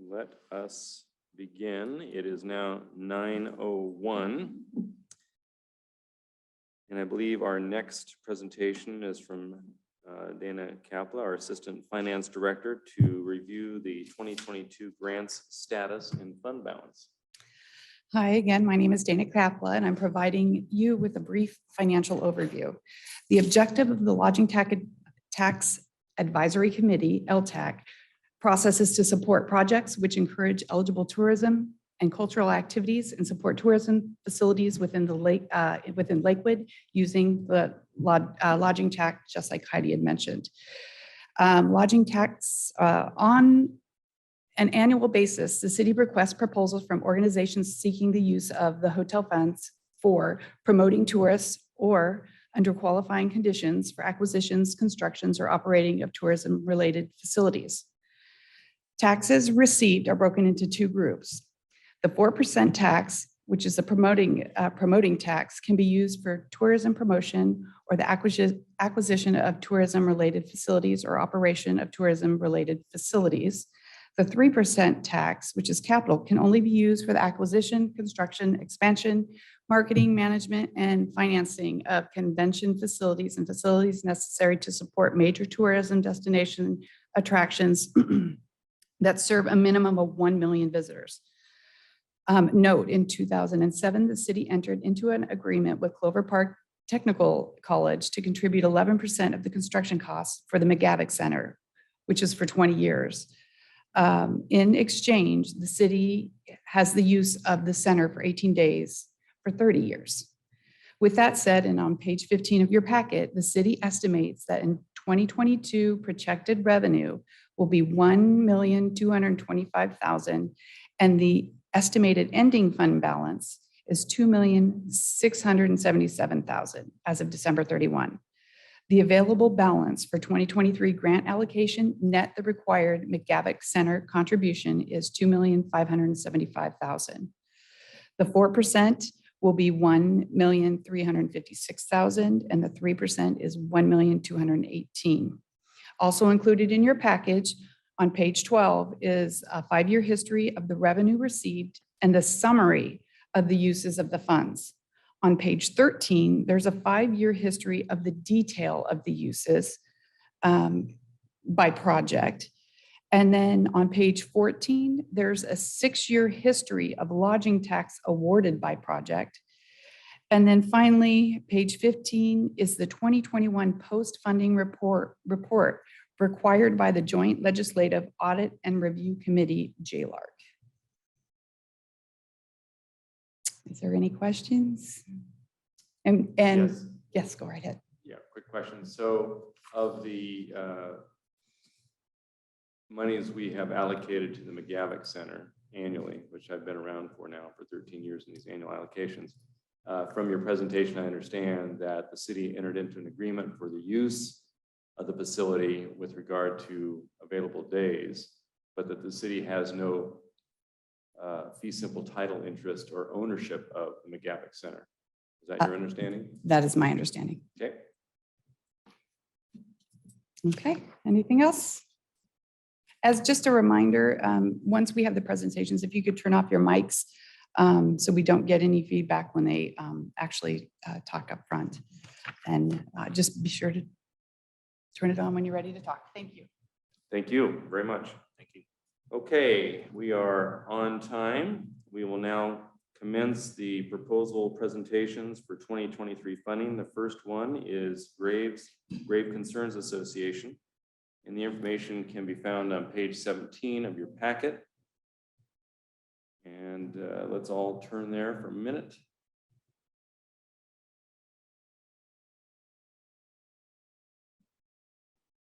Let us begin. It is now 9:01. And I believe our next presentation is from Dana Kapla, our Assistant Finance Director, to review the 2022 grants status and fund balance. Hi again, my name is Dana Kapla, and I'm providing you with a brief financial overview. The objective of the Lodging Tax Advisory Committee, LTAC, process is to support projects which encourage eligible tourism and cultural activities and support tourism facilities within the within Lakewood using the lodging tax, just like Heidi had mentioned. Lodging tax on an annual basis, the city requests proposals from organizations seeking the use of the hotel funds for promoting tourists or under qualifying conditions for acquisitions, constructions, or operating of tourism-related facilities. Taxes received are broken into two groups. The 4% tax, which is the promoting tax, can be used for tourism promotion or the acquisition of tourism-related facilities or operation of tourism-related facilities. The 3% tax, which is capital, can only be used for the acquisition, construction, expansion, marketing, management, and financing of convention facilities and facilities necessary to support major tourism destination attractions that serve a minimum of 1 million visitors. Note, in 2007, the city entered into an agreement with Clover Park Technical College to contribute 11% of the construction costs for the McGavick Center, which is for 20 years. In exchange, the city has the use of the center for 18 days for 30 years. With that said, and on page 15 of your packet, the city estimates that in 2022 projected revenue will be $1,225,000, and the estimated ending fund balance is $2,677,000 as of December 31. The available balance for 2023 grant allocation net the required McGavick Center contribution is $2,575,000. The 4% will be $1,356,000, and the 3% is $1,218,000. Also included in your package on page 12 is a 5-year history of the revenue received and the summary of the uses of the funds. On page 13, there's a 5-year history of the detail of the uses by project. And then on page 14, there's a 6-year history of lodging tax awarded by project. And then finally, page 15 is the 2021 post-funding report required by the Joint Legislative Audit and Review Committee, JLARC. Is there any questions? And yes, go right ahead. Yeah, quick question. So of the monies we have allocated to the McGavick Center annually, which I've been around for now for 13 years in these annual allocations, from your presentation, I understand that the city entered into an agreement for the use of the facility with regard to available days, but that the city has no fee simple title interest or ownership of the McGavick Center. Is that your understanding? That is my understanding. Okay. Okay, anything else? As just a reminder, once we have the presentations, if you could turn off your mics so we don't get any feedback when they actually talk up front. And just be sure to turn it on when you're ready to talk. Thank you. Thank you very much. Thank you. Okay, we are on time. We will now commence the proposal presentations for 2023 funding. The first one is Grave Concerns Association, and the information can be found on page 17 of your packet. And let's all turn there for a minute.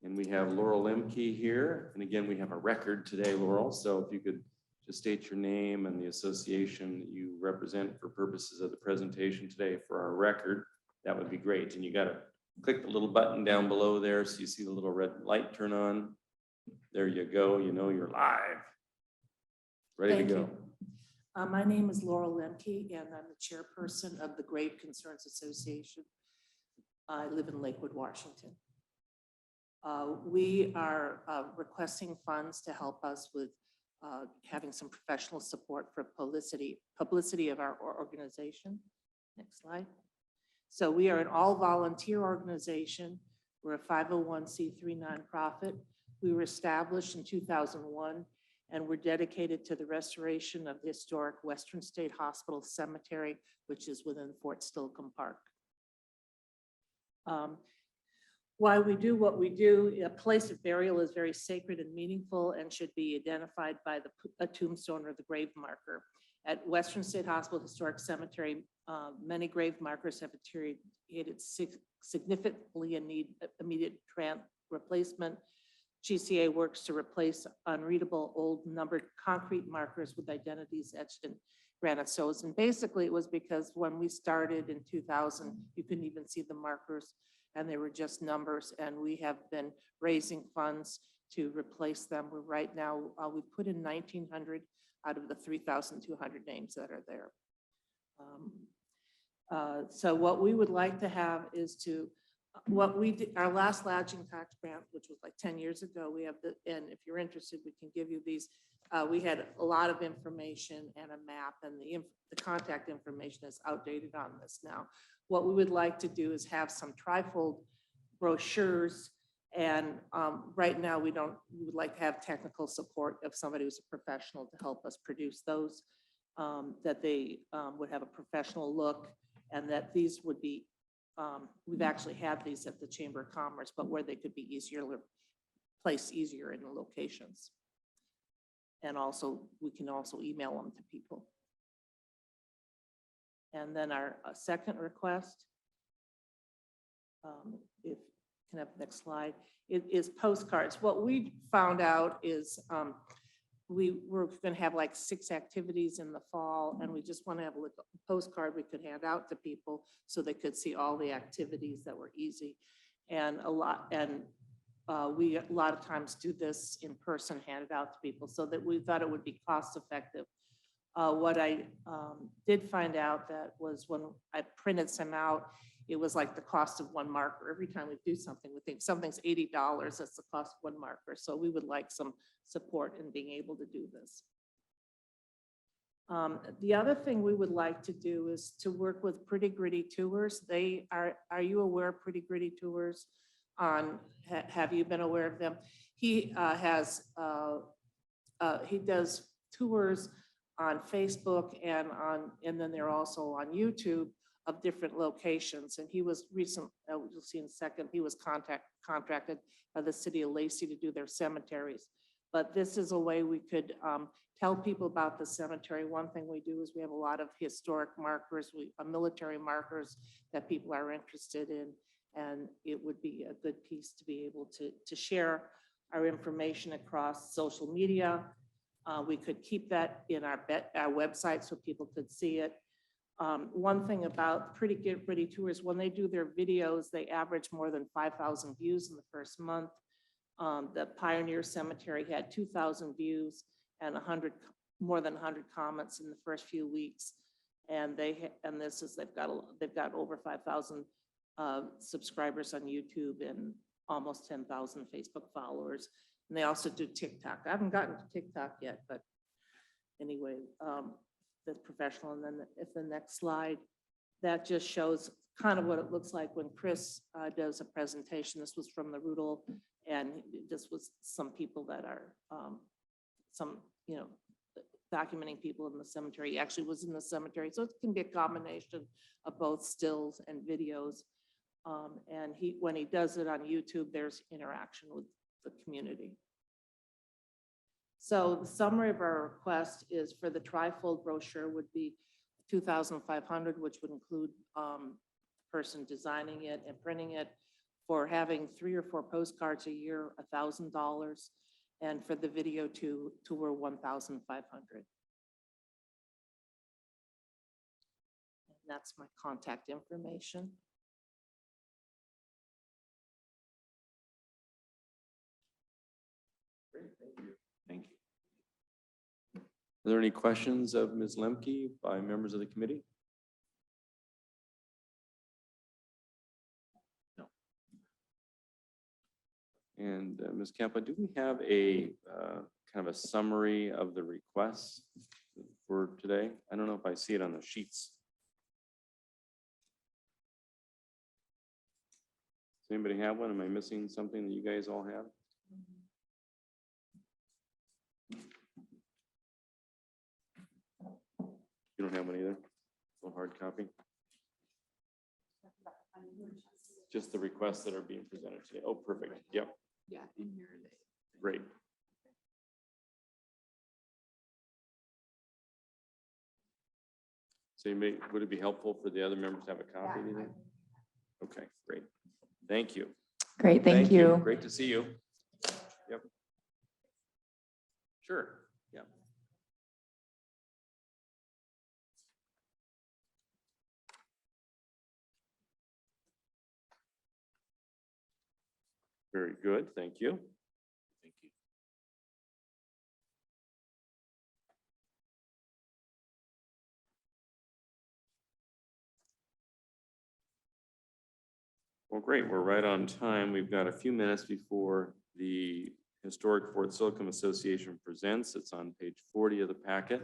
And we have Laurel Lemke here. And again, we have a record today, Laurel. So if you could just state your name and the association that you represent for purposes of the presentation today for our record, that would be great. And you got to click the little button down below there so you see the little red light turn on. There you go. You know you're live. Ready to go. My name is Laurel Lemke, and I'm the chairperson of the Grave Concerns Association. I live in Lakewood, Washington. We are requesting funds to help us with having some professional support for publicity of our organization. Next slide. So we are an all-volunteer organization. We're a 501c3 nonprofit. We were established in 2001, and we're dedicated to the restoration of the historic Western State Hospital Cemetery, which is within Fort Slocum Park. Why we do what we do, a place of burial is very sacred and meaningful and should be identified by a tombstone or the grave marker. At Western State Hospital Historic Cemetery, many grave markers have deteriorated significantly and need immediate replacement. GCA works to replace unreadable old numbered concrete markers with identities etched in granite stones. And basically it was because when we started in 2000, you couldn't even see the markers and they were just numbers. And we have been raising funds to replace them. We're right now, we put in 1,900 out of the 3,200 names that are there. So what we would like to have is to, what we did, our last lodging tax grant, which was like 10 years ago, we have the, and if you're interested, we can give you these. We had a lot of information and a map, and the contact information is outdated on this now. What we would like to do is have some trifold brochures, and right now we would like to have technical support of somebody who's a professional to help us produce those, that they would have a professional look, and that these would be, we've actually had these at the Chamber of Commerce, but where they could be placed easier in the locations. And also, we can also email them to people. And then our second request, if can have the next slide, it is postcards. What we found out is we were going to have like 6 activities in the fall, and we just want to have a postcard we could hand out to people so they could see all the activities that were easy. And a lot of times do this in person, hand it out to people, so that we thought it would be cost effective. What I did find out that was when I printed some out, it was like the cost of one marker. Every time we do something, we think something's $80, that's the cost of one marker. So we would like some support in being able to do this. The other thing we would like to do is to work with Pretty Gritty Tours. Are you aware of Pretty Gritty Tours? Have you been aware of them? He he does tours on Facebook and then they're also on YouTube of different locations. And he was recent, you'll see in a second, he was contracted by the city of Lacey to do their cemeteries. But this is a way we could tell people about the cemetery. One thing we do is we have a lot of historic markers, military markers that people are interested in. And it would be a good piece to be able to share our information across social media. We could keep that in our website so people could see it. One thing about Pretty Gritty Tours, when they do their videos, they average more than 5,000 views in the first month. The Pioneer Cemetery had 2,000 views and more than 100 comments in the first few weeks. And they've got over 5,000 subscribers on YouTube and almost 10,000 Facebook followers. And they also do TikTok. I haven't gotten to TikTok yet, but anyway, that's professional. And then if the next slide, that just shows kind of what it looks like when Chris does a presentation. This was from the Rudel, and this was some people that are documenting people in the cemetery. He actually was in the cemetery. So it can be a combination of both stills and videos. And when he does it on YouTube, there's interaction with the community. So the summary of our request is for the trifold brochure would be $2,500, which would include person designing it and printing it. For having 3 or 4 postcards a year, $1,000, and for the video tour, $1,500. And that's my contact information. Great, thank you. Thank you. Are there any questions of Ms. Lemke by members of the committee? No. And Ms. Campa, do we have a kind of a summary of the requests for today. I don't know if I see it on the sheets. Does anybody have one? Am I missing something that you guys all have? You don't have one either? A hard copy? Just the requests that are being presented today. Oh, perfect. Yep, Yeah, in here. great. So would it be helpful for the other members to have a copy? Do you think? Okay, great. Thank you. Great, thank you. Great to see you. Yep. Sure, yep. Very good, thank you. Thank you. Well, great, we're right on time. We've got a few minutes before the Historic Fort Silicon Association presents. It's on page 40 of the packet.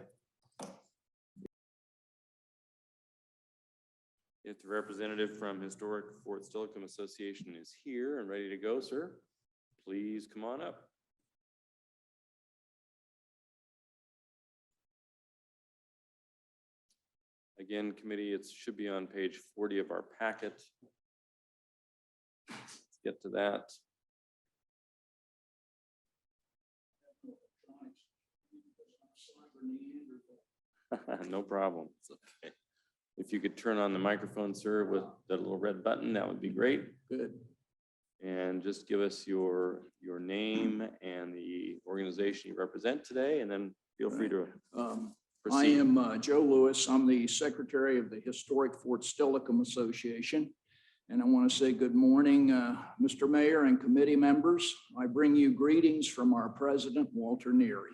If the representative from Historic Fort Silicon Association is here and ready to go, sir, please come on up. Again, committee, it should be on page 40 of our packet. Let's get to that. No problem. It's okay. If you could turn on the microphone, sir, with the little red button, that would be great. Good. And just give us your name and the organization you represent today, and then feel free to I proceed. am Joe Lewis. I'm the secretary of the Historic Fort Steilacoom Association. And I want to say good morning, Mr. Mayor and committee members. I bring you greetings from our president, Walter Neary.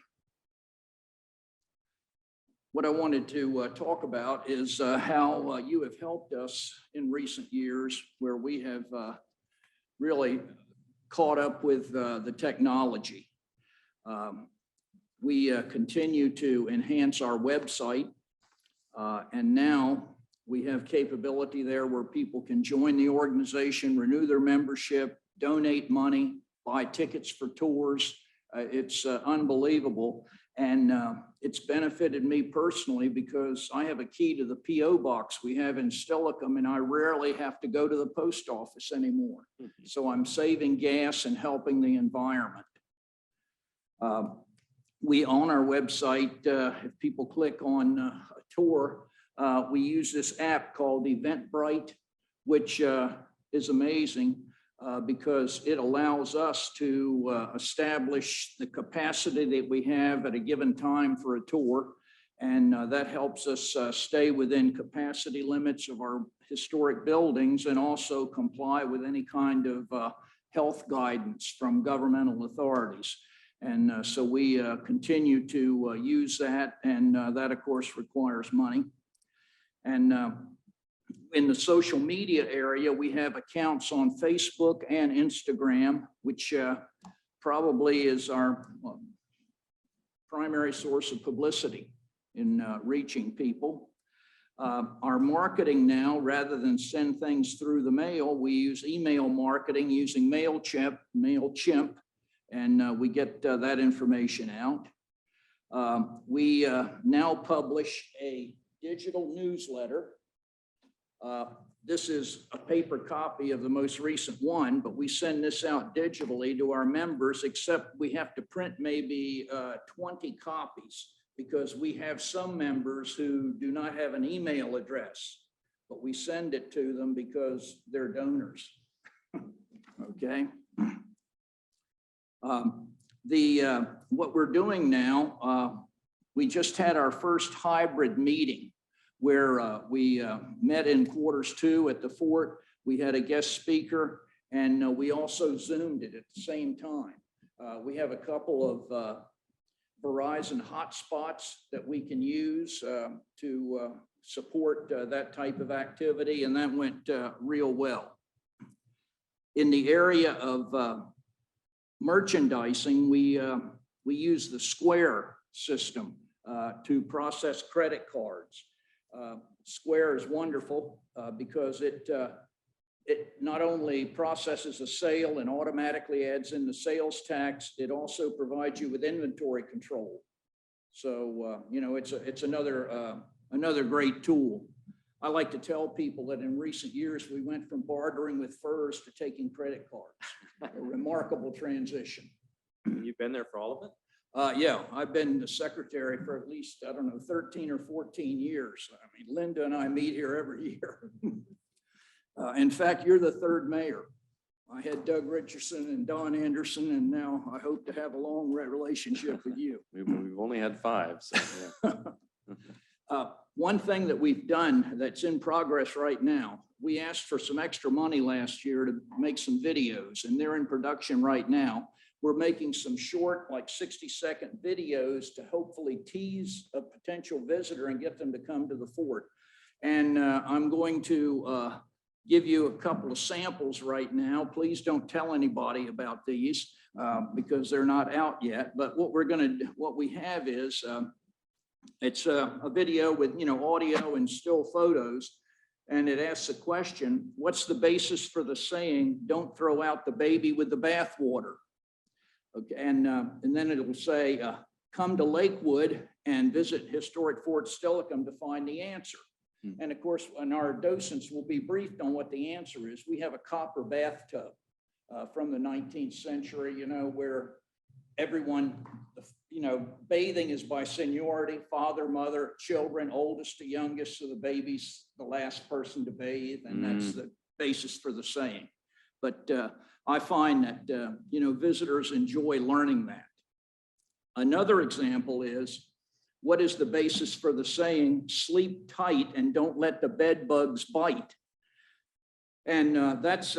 What I wanted to talk about is how you have helped us in recent years, where we have really caught up with the technology. We continue to enhance our website, and now we have capability there where people can join the organization, renew their membership, donate money, buy tickets for tours. It's unbelievable. And it's benefited me personally because I have a key to the P.O. box we have in Steilacoom, and I rarely have to go to the post office anymore. So I'm saving gas and helping the environment. We on our website, if people click on a tour, we use this app called Eventbrite, which is amazing. Because it allows us to establish the capacity that we have at a given time for a tour. And that helps us stay within capacity limits of our historic buildings and also comply with any kind of health guidance from governmental authorities. And so we continue to use that, and that of course requires money. And in the social media area, we have accounts on Facebook and Instagram, which probably is our primary source of publicity in reaching people. Our marketing now, rather than send things through the mail, we use email marketing using MailChimp, and we get that information out. We now publish a digital newsletter. This is a paper copy of the most recent one, but we send this out digitally to our members, except we have to print maybe 20 copies because we have some members who do not have an email address, but we send it to them because they're donors. Okay. What we're doing now, we just had our first hybrid meeting where we met in quarters 2 at the fort. We had a guest speaker, and we also Zoomed it at the same time. We have a couple of Verizon hotspots that we can use to support that type of activity, and that went real well. In the area of merchandising, we We use the Square system to process credit cards. Square is wonderful because it not only processes a sale and automatically adds in the sales tax, it also provides you with inventory control. So, you know, it's another great tool. I like to tell people that in recent years, we went from bartering with furs to taking credit cards. A remarkable transition. You've been there for all of it? Yeah, I've been the secretary for at least, I don't know, 13 or 14 years. I mean, Linda and I meet here every year. In fact, you're the third mayor. I had Doug Richardson and Don Anderson, and now I hope to have a long relationship with you. We've only had 5, so yeah. One thing that we've done that's in progress right now, we asked for some extra money last year to make some videos, and they're in production right now. We're making some short, like 60-second videos to hopefully tease a potential visitor and get them to come to the fort. And I'm going to give you a couple of samples right now. Please don't tell anybody about these because they're not out yet. But what we have is it's a video with, you know, audio and still photos. And it asks a question, what's the basis for the saying, don't throw out the baby with the bathwater? Okay, and then it'll say, come to Lakewood and visit historic Fort Steilacoom to find the answer. And of course, when our docents will be briefed on what the answer is, we have a copper bathtub from the 19th century, you know, where everyone, you know, bathing is by seniority, father, mother, children, oldest to youngest, so the baby's the last person to bathe, and that's the basis for the saying. But I find that, you know, visitors enjoy learning that. Another example is, what is the basis for the saying, sleep tight and don't let the bed bugs bite? And that's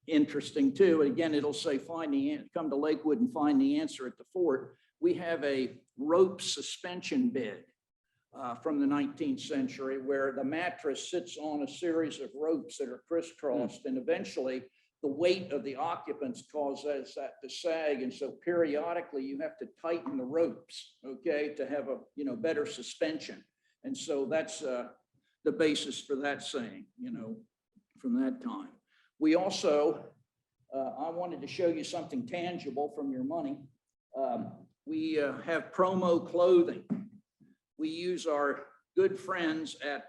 interesting too. Again, it'll say, come to Lakewood and find the answer at the fort. We have a rope suspension bed from the 19th century where the mattress sits on a series of ropes that are crisscrossed, and eventually the weight of the occupants causes that to sag. And so periodically you have to tighten the ropes, okay, to have a, you know, better suspension. And so that's the basis for that saying, you know, from that time. We also, I wanted to show you something tangible from your money. We have promo clothing. We use our good friends at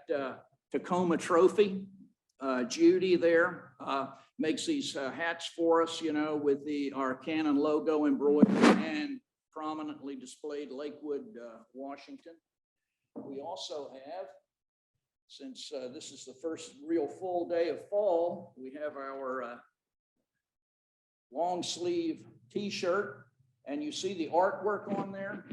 Tacoma Trophy. Judy there makes these hats for us, you know, with our Canon logo embroidered and prominently displayed Lakewood, Washington. We also have, since this is the first real full day of fall, we have our long sleeve t-shirt, and you see the artwork on there.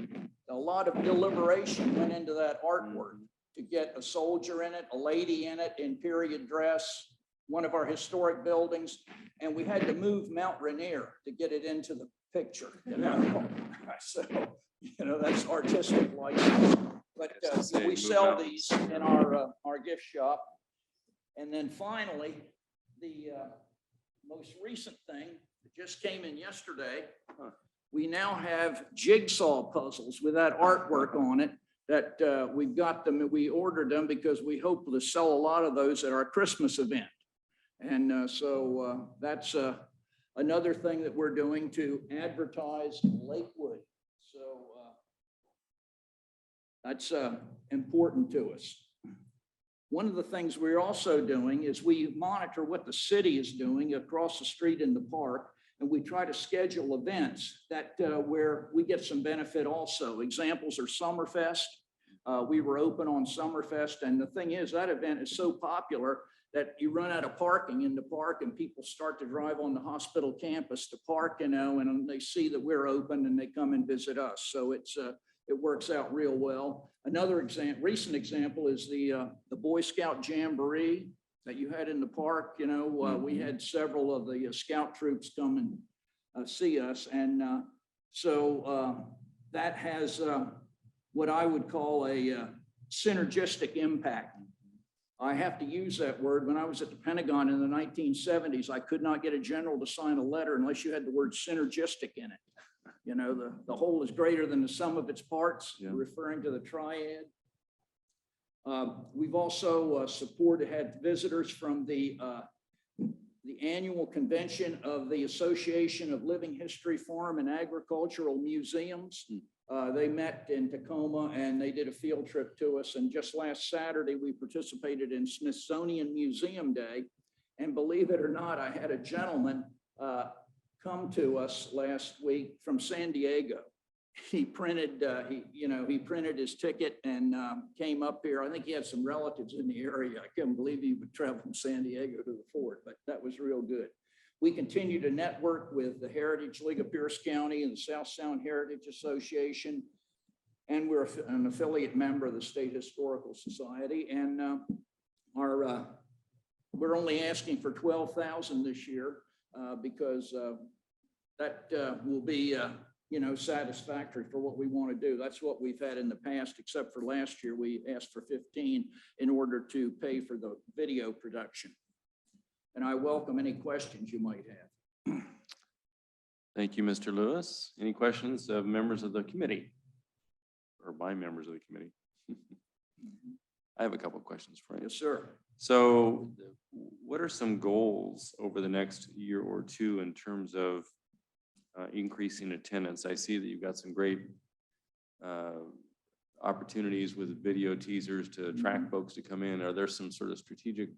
A lot of deliberation went into that artwork to get a soldier in it, a lady in it in period dress, one of our historic buildings, and we had to move Mount Rainier to get it into the picture. You know? So, you know, that's artistic license. But we sell these in our gift shop. And then finally, the most recent thing that just came in yesterday, we now have jigsaw puzzles with that artwork on it that we've got them. We ordered them because we hope to sell a lot of those at our Christmas event. And so that's another thing that we're doing to advertise Lakewood. So that's important to us. One of the things we're also doing is we monitor what the city is doing across the street in the park, and we try to schedule events that where we get some benefit also. Examples are Summerfest. We were open on Summerfest, and the thing is that event is so popular that you run out of parking in the park and people start to drive on the hospital campus to park, you know, and they see that we're open and they come and visit us. So it works out real well. Another recent example is the Boy Scout Jamboree that you had in the park. You know, we had several of the scout troops come and see us. And so that has what I would call a synergistic impact. I have to use that word. When I was at the Pentagon in the 1970s, I could not get a general to sign a letter unless you had the word synergistic in it. You know, the whole is greater than the sum of its parts, Yeah. referring to the triad. We've also had visitors from the annual convention of the Association of Living History Farm and Agricultural Museums. They met in Tacoma and they did a field trip to us. And just last Saturday, we participated in Smithsonian Museum Day. And believe it or not, I had a gentleman come to us last week from San Diego. He printed, he printed his ticket and came up here. I think he had some relatives in the area. I couldn't believe he would travel from San Diego to the fort, but that was real good. We continue to network with the Heritage League of Pierce County and the South Sound Heritage Association. And we're an affiliate member of the State Historical Society. And we're only asking for $12,000 this year because that will be satisfactory for what we want to do. That's what we've had in the past, except for last year, we asked for 15 in order to pay for the video production. And I welcome any questions you might have. Thank you, Mr. Lewis. Any questions of members of the committee? Or by members of the committee? I have a couple of questions for you. Yes, sir. So what are some goals over the next year or two in terms of increasing attendance? I see that you've got some great opportunities with video teasers to attract folks to come in. Are there some sort of strategic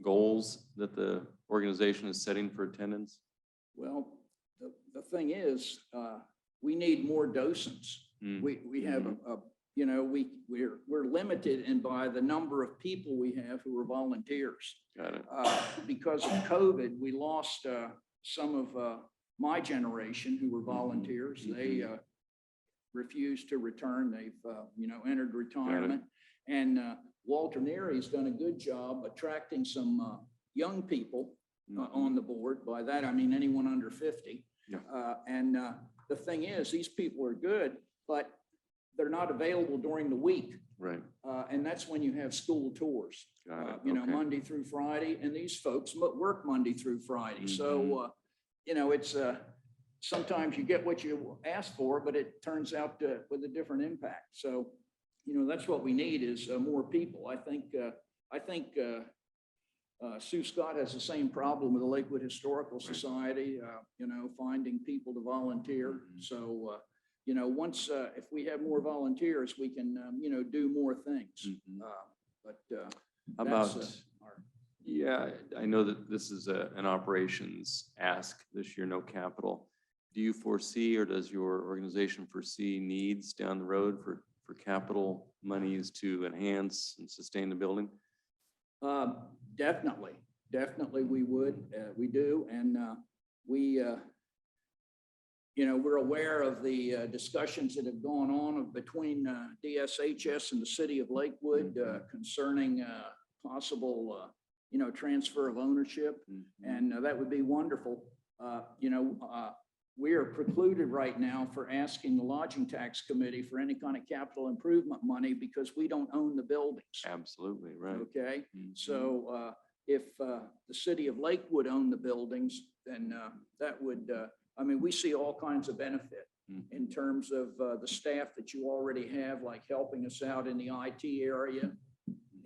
goals that the organization is setting for attendance? Well, the thing is, we need more docents. We have we're limited in by the number of people we have who are volunteers. Got it. Because of COVID, we lost some of my generation who were volunteers. They refused to return. They've entered retirement. And Walter Neary's done a good job attracting some young people on the board. By that I mean anyone under 50. Yeah. And the thing is, these people are good, but they're not available during the week. Right. And that's when you have school tours. Got it. Okay. Monday through Friday, and these folks work Monday through Friday. So, it's sometimes you get what you ask for, but it turns out with a different impact. So, that's what we need is more people. I think Sue Scott has the same problem with the Lakewood Historical Society, finding people to volunteer. So, once, if we have more volunteers, we can, do more things. How about, yeah, I know that this is an operations ask this year, no capital. Do you foresee, or does your organization foresee needs down the road for capital monies to enhance and sustain the building? Definitely we would, we do. And we're aware of the discussions that have gone on between DSHS and the city of Lakewood concerning possible, transfer of ownership. And that would be wonderful. We are precluded right now for asking the Lodging Tax Committee for any kind of capital improvement money because we don't own the buildings. Absolutely, right. Okay, so if the city of Lakewood owned the buildings, then that would, we see all kinds of benefit in terms of the staff that you already have, like helping us out in the IT area. And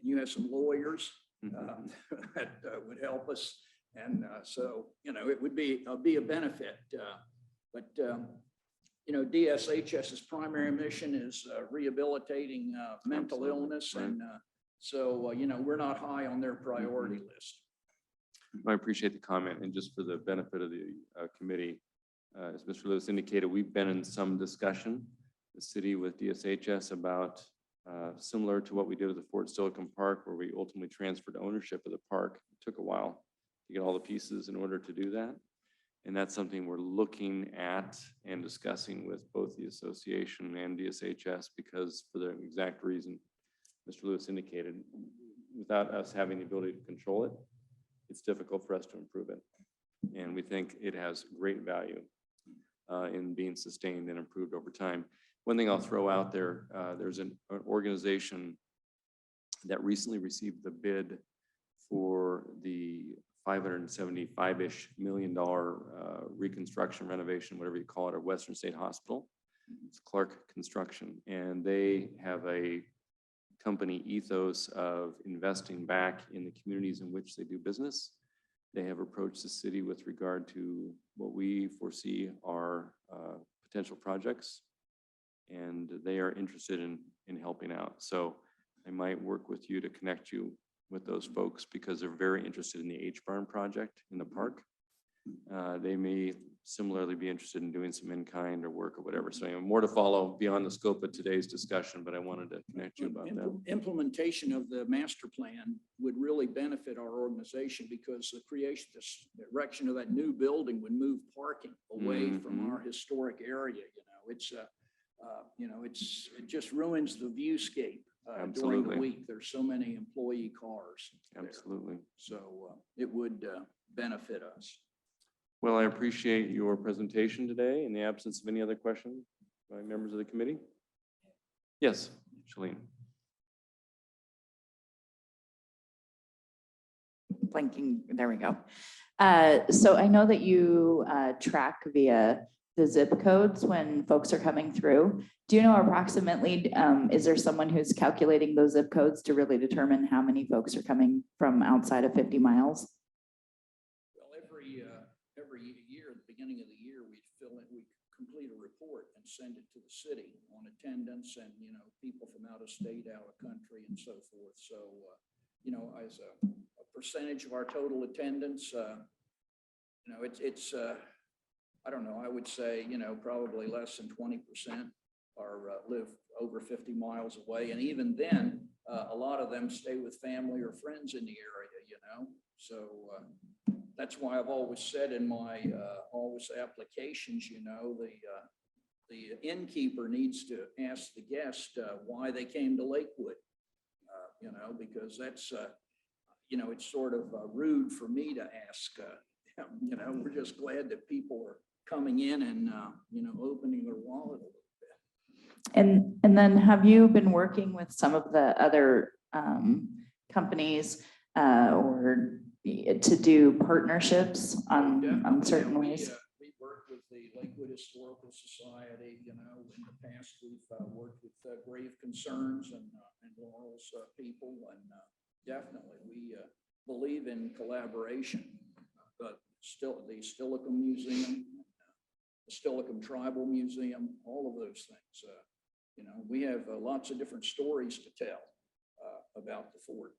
you have some lawyers that would help us. And so, it would be a benefit. But DSHS's primary mission is rehabilitating mental illness. Right. And so, we're not high on their priority list. I appreciate the comment. And just for the benefit of the committee, as Mr. Lewis indicated, we've been in some discussion, the city with DSHS, about similar to what we did at the Fort Silicon Park, where we ultimately transferred ownership of the park. It took a while to get all the pieces in order to do that. And that's something we're looking at and discussing with both the association and DSHS, because for the exact reason Mr. Lewis indicated, without us having the ability to control it, it's difficult for us to improve it. And we think it has great value in being sustained and improved over time. One thing I'll throw out there, there's an organization that recently received the bid for the $575-ish million reconstruction renovation, whatever you call it, of Western State Hospital. It's Clark Construction, and they have a company ethos of investing back in the communities in which they do business. They have approached the city with regard to what we foresee are potential projects, and they are interested in helping out. So I might work with you to connect you with those folks because they're very interested in the H-Barn project in the park. They may similarly be interested in doing some in-kind or work or whatever. So more to follow beyond the scope of today's discussion, but I wanted to connect you about that. Implementation of the master plan would really benefit our organization because the creation, the erection of that new building would move parking away from our historic area. It just ruins the viewscape during the week. There's so many employee cars there. Absolutely. So it would benefit us. Well, I appreciate your presentation today in the absence of any other questions by members of the committee. Yes, Shalene. Blinking, there we go. So I know that you track via the zip codes when folks are coming through. Do you know approximately, is there someone who's calculating those zip codes to really determine how many folks are coming from outside of 50 miles? Well, every year, at the beginning of the year, we complete a report and send it to the city on attendance and, people from out of state, out of country and so forth. So, as a percentage of our total attendance, it's I don't know, I would say, probably less than 20% live over 50 miles away. And even then, a lot of them stay with family or friends in the area, So that's why I've always said in my always applications, the innkeeper needs to ask the guest why they came to Lakewood, because that's, it's sort of rude for me to ask, we're just glad that people are coming in and, opening their wallet a little bit. And then have you been working with some of the other companies or to do partnerships on certain ways? We work with the Lakewood Historical Society, in the past we've worked with Grave Concerns and Laurel's people, and definitely we believe in collaboration. But still, the Stillicum Museum, the Stillicum Tribal Museum, all of those things. We have lots of different stories to tell about the fort.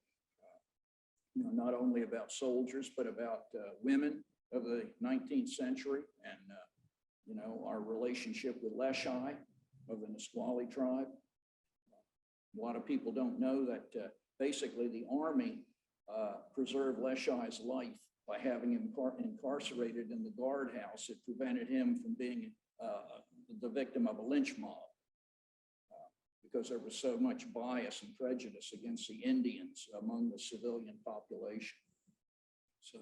Not only about soldiers, but about women of the 19th century and, our relationship with Leschi of the Nisqually tribe. A lot of people don't know that basically the Army preserved Leschi's life by having him incarcerated in the guardhouse. It prevented him from being the victim of a lynch mob because there was so much bias and prejudice against the Indians among the civilian population. So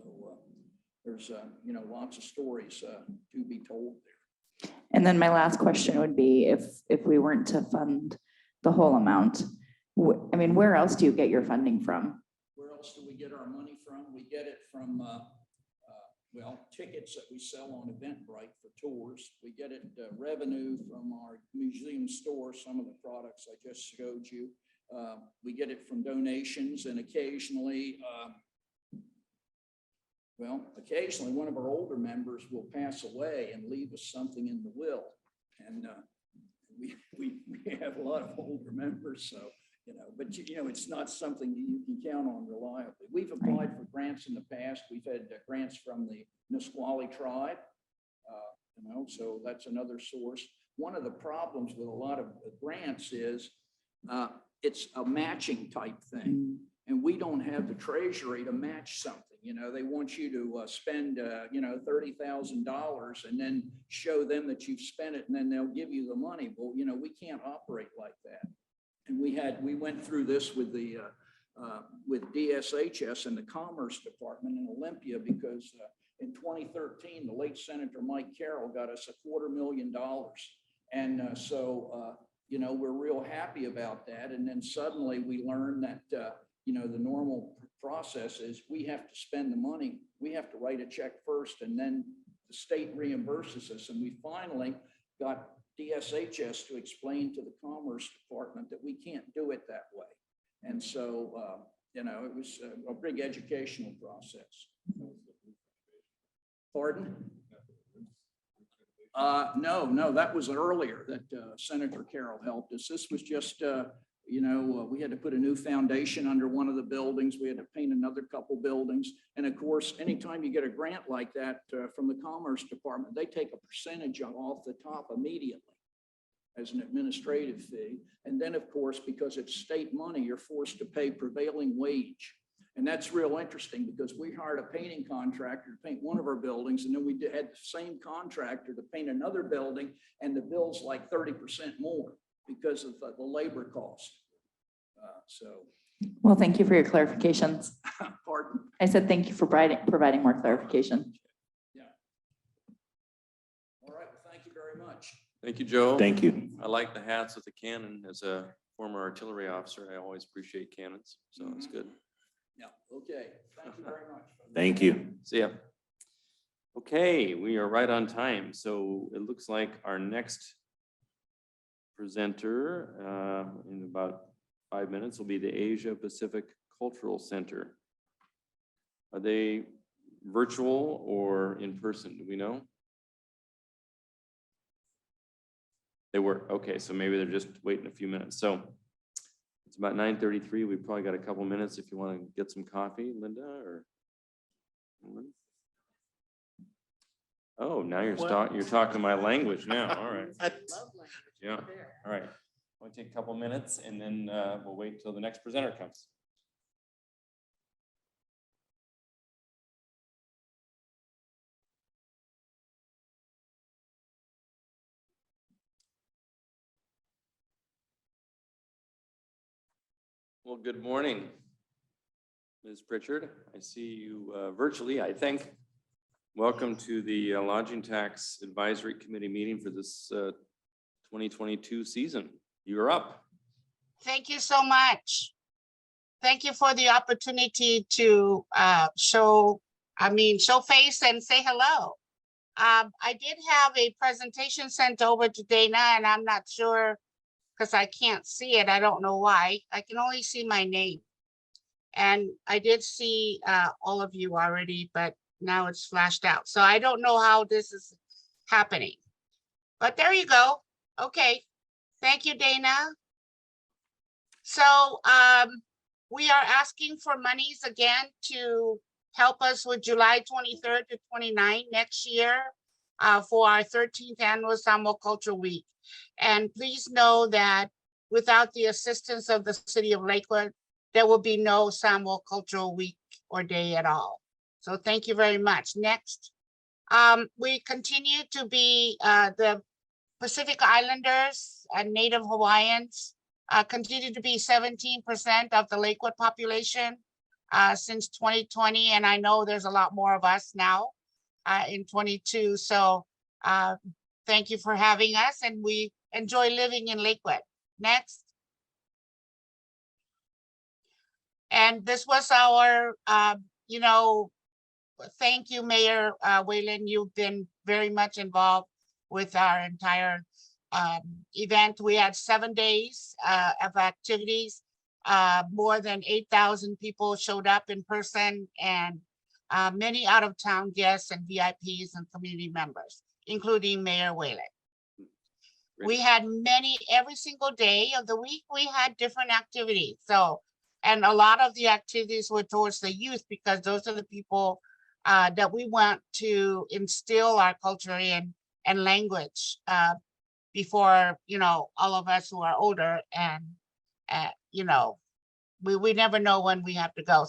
there's, lots of stories to be told there. And then my last question would be if we weren't to fund the whole amount, where else do you get your funding from? Where else do we get our money from? We get it from, tickets that we sell on Eventbrite for tours. We get it revenue from our museum store, some of the products I just showed you. We get it from donations, and occasionally, occasionally one of our older members will pass away and leave us something in the will. And we have a lot of older members, so but it's not something you can count on reliably. We've applied for grants in the past. We've had grants from the Nisqually tribe, so that's another source. One of the problems with a lot of grants is it's a matching type thing, and we don't have the treasury to match something. They want you to spend, $30,000 and then show them that you've spent it, and then they'll give you the money. Well, we can't operate like that. And we went through this with the with DSHS and the Commerce Department in Olympia because in 2013, the late Senator Mike Carroll got us $250,000, and so we're real happy about that. And then suddenly we learned that the normal process is we have to spend the money. We have to write a check first and then the state reimburses us. And we finally got DSHS to explain to the Commerce Department that we can't do it that way. And so, it was a big educational process. Pardon? No, that was earlier that Senator Carroll helped us. This was just, we had to put a new foundation under one of the buildings. We had to paint another couple buildings. And of course, anytime you get a grant like that from the Commerce Department, they take a percentage off the top immediately as an administrative fee. And then, of course, because it's state money, you're forced to pay prevailing wage. And that's real interesting because we hired a painting contractor to paint one of our buildings, and then we had the same contractor to paint another building, and the bill's like 30% more because of the labor cost. Well, thank you for your clarifications. Pardon? I said, thank you for providing more clarification. Yeah. All right, well, thank you very much. Thank you, Joe. Thank you. I like the hats with the cannon. As a former artillery officer, I always appreciate cannons, so it's good. Yeah, okay. Thank you very much. Thank you. See ya. Okay, we are right on time. So it looks like our next presenter in about 5 minutes will be the Asia Pacific Cultural Center. Are they virtual or in person? Do we know? They were. Okay, so maybe they're just waiting a few minutes. So it's about 9:33. We've probably got a couple minutes if you want to get some coffee, Linda, or. Oh, now you're talking my language now. All right. Yeah. All right. We'll take a couple minutes and then we'll wait till the next presenter comes. Well, good morning, Ms. Pritchard. I see you virtually, I think. Welcome to the Lodging Tax Advisory Committee meeting for this 2022 season. You're up. Thank you so much. Thank you for the opportunity to show face and say hello. I did have a presentation sent over to Dana, and I'm not sure because I can't see it. I don't know why. I can only see my name. And I did see all of you already, but now it's flashed out. So I don't know how this is happening. But there you go. Okay. Thank you, Dana. So we are asking for monies again to help us with July 23rd to 29th next year for our 13th annual Samoa Culture Week. And please know that without the assistance of the City of Lakewood, there will be no Samoa Cultural Week or day at all. So thank you very much. Next, we continue to be the Pacific Islanders and Native Hawaiians continue to be 17% of the Lakewood population since 2020. And I know there's a lot more of us now in 22. So thank you for having us, and we enjoy living in Lakewood. Next. And this was our, thank you, Mayor Whalen. You've been very much involved with our entire event. We had 7 days of activities. More than 8,000 people showed up in person, and many out-of-town guests and VIPs and community members, including Mayor Whalen. We had every single day of the week, we had different activities. So, and a lot of the activities were towards the youth, because those are the people that we want to instill our culture in and language before, all of us who are older, and, we never know when we have to go.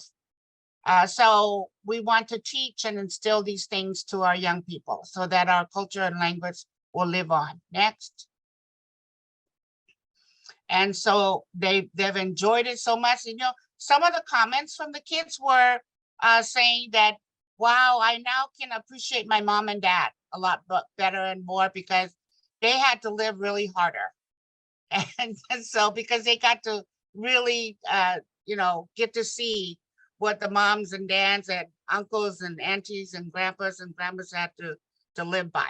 So we want to teach and instill these things to our young people so that our culture and language will live on. Next. And so they've enjoyed it so much. Some of the comments from the kids were saying that, wow, I now can appreciate my mom and dad a lot better and more, because they had to live really harder. And so because they got to really, get to see what the moms and dads and uncles and aunties and grandpas and grandmas had to live by.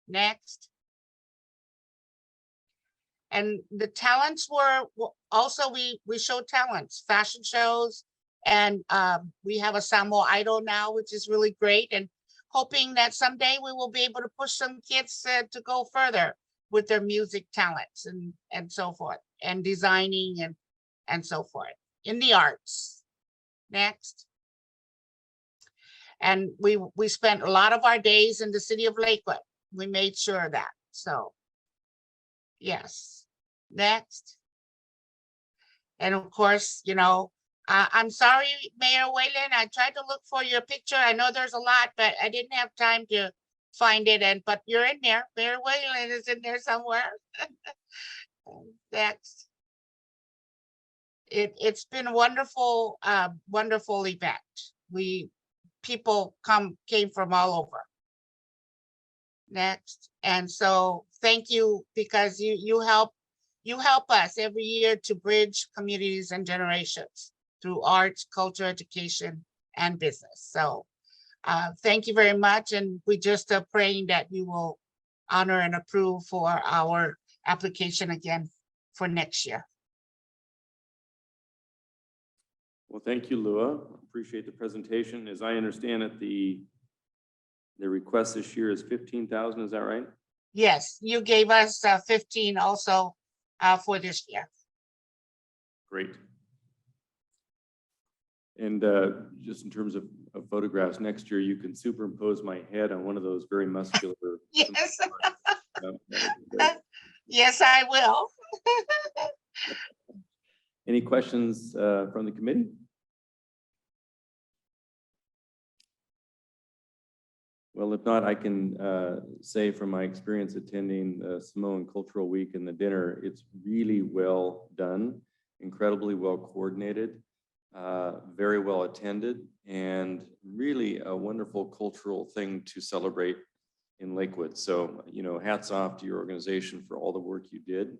Next. And the talents were also, we showed talents, fashion shows, and we have a Samoa Idol now, which is really great, and hoping that someday we will be able to push some kids to go further with their music talents and so forth, and designing and so forth in the arts. Next. And we spent a lot of our days in the city of Lakewood. We made sure of that. So, yes. Next. And of course, I'm sorry, Mayor Whalen, I tried to look for your picture. I know there's a lot, but I didn't have time to find it. But you're in there. Mayor Whalen is in there somewhere. Next. It's been a wonderful, wonderful event. People came from all over. Next. And so thank you, because you help us every year to bridge communities and generations through arts, culture, education, and business. So thank you very much. And we just are praying that you will honor and approve for our application again for next year. Well, thank you, Lua. Appreciate the presentation. As I understand it, the request this year is 15,000, is that right? Yes, you gave us 15 also for this year. Great. And just in terms of photographs, next year you can superimpose my head on one of those very muscular. Yes. Yes, I will. Any questions from the committee? Well, if not, I can say from my experience attending the Samoan Cultural Week and the dinner, it's really well done, incredibly well coordinated, very well attended, and really a wonderful cultural thing to celebrate in Lakewood. So, hats off to your organization for all the work you did.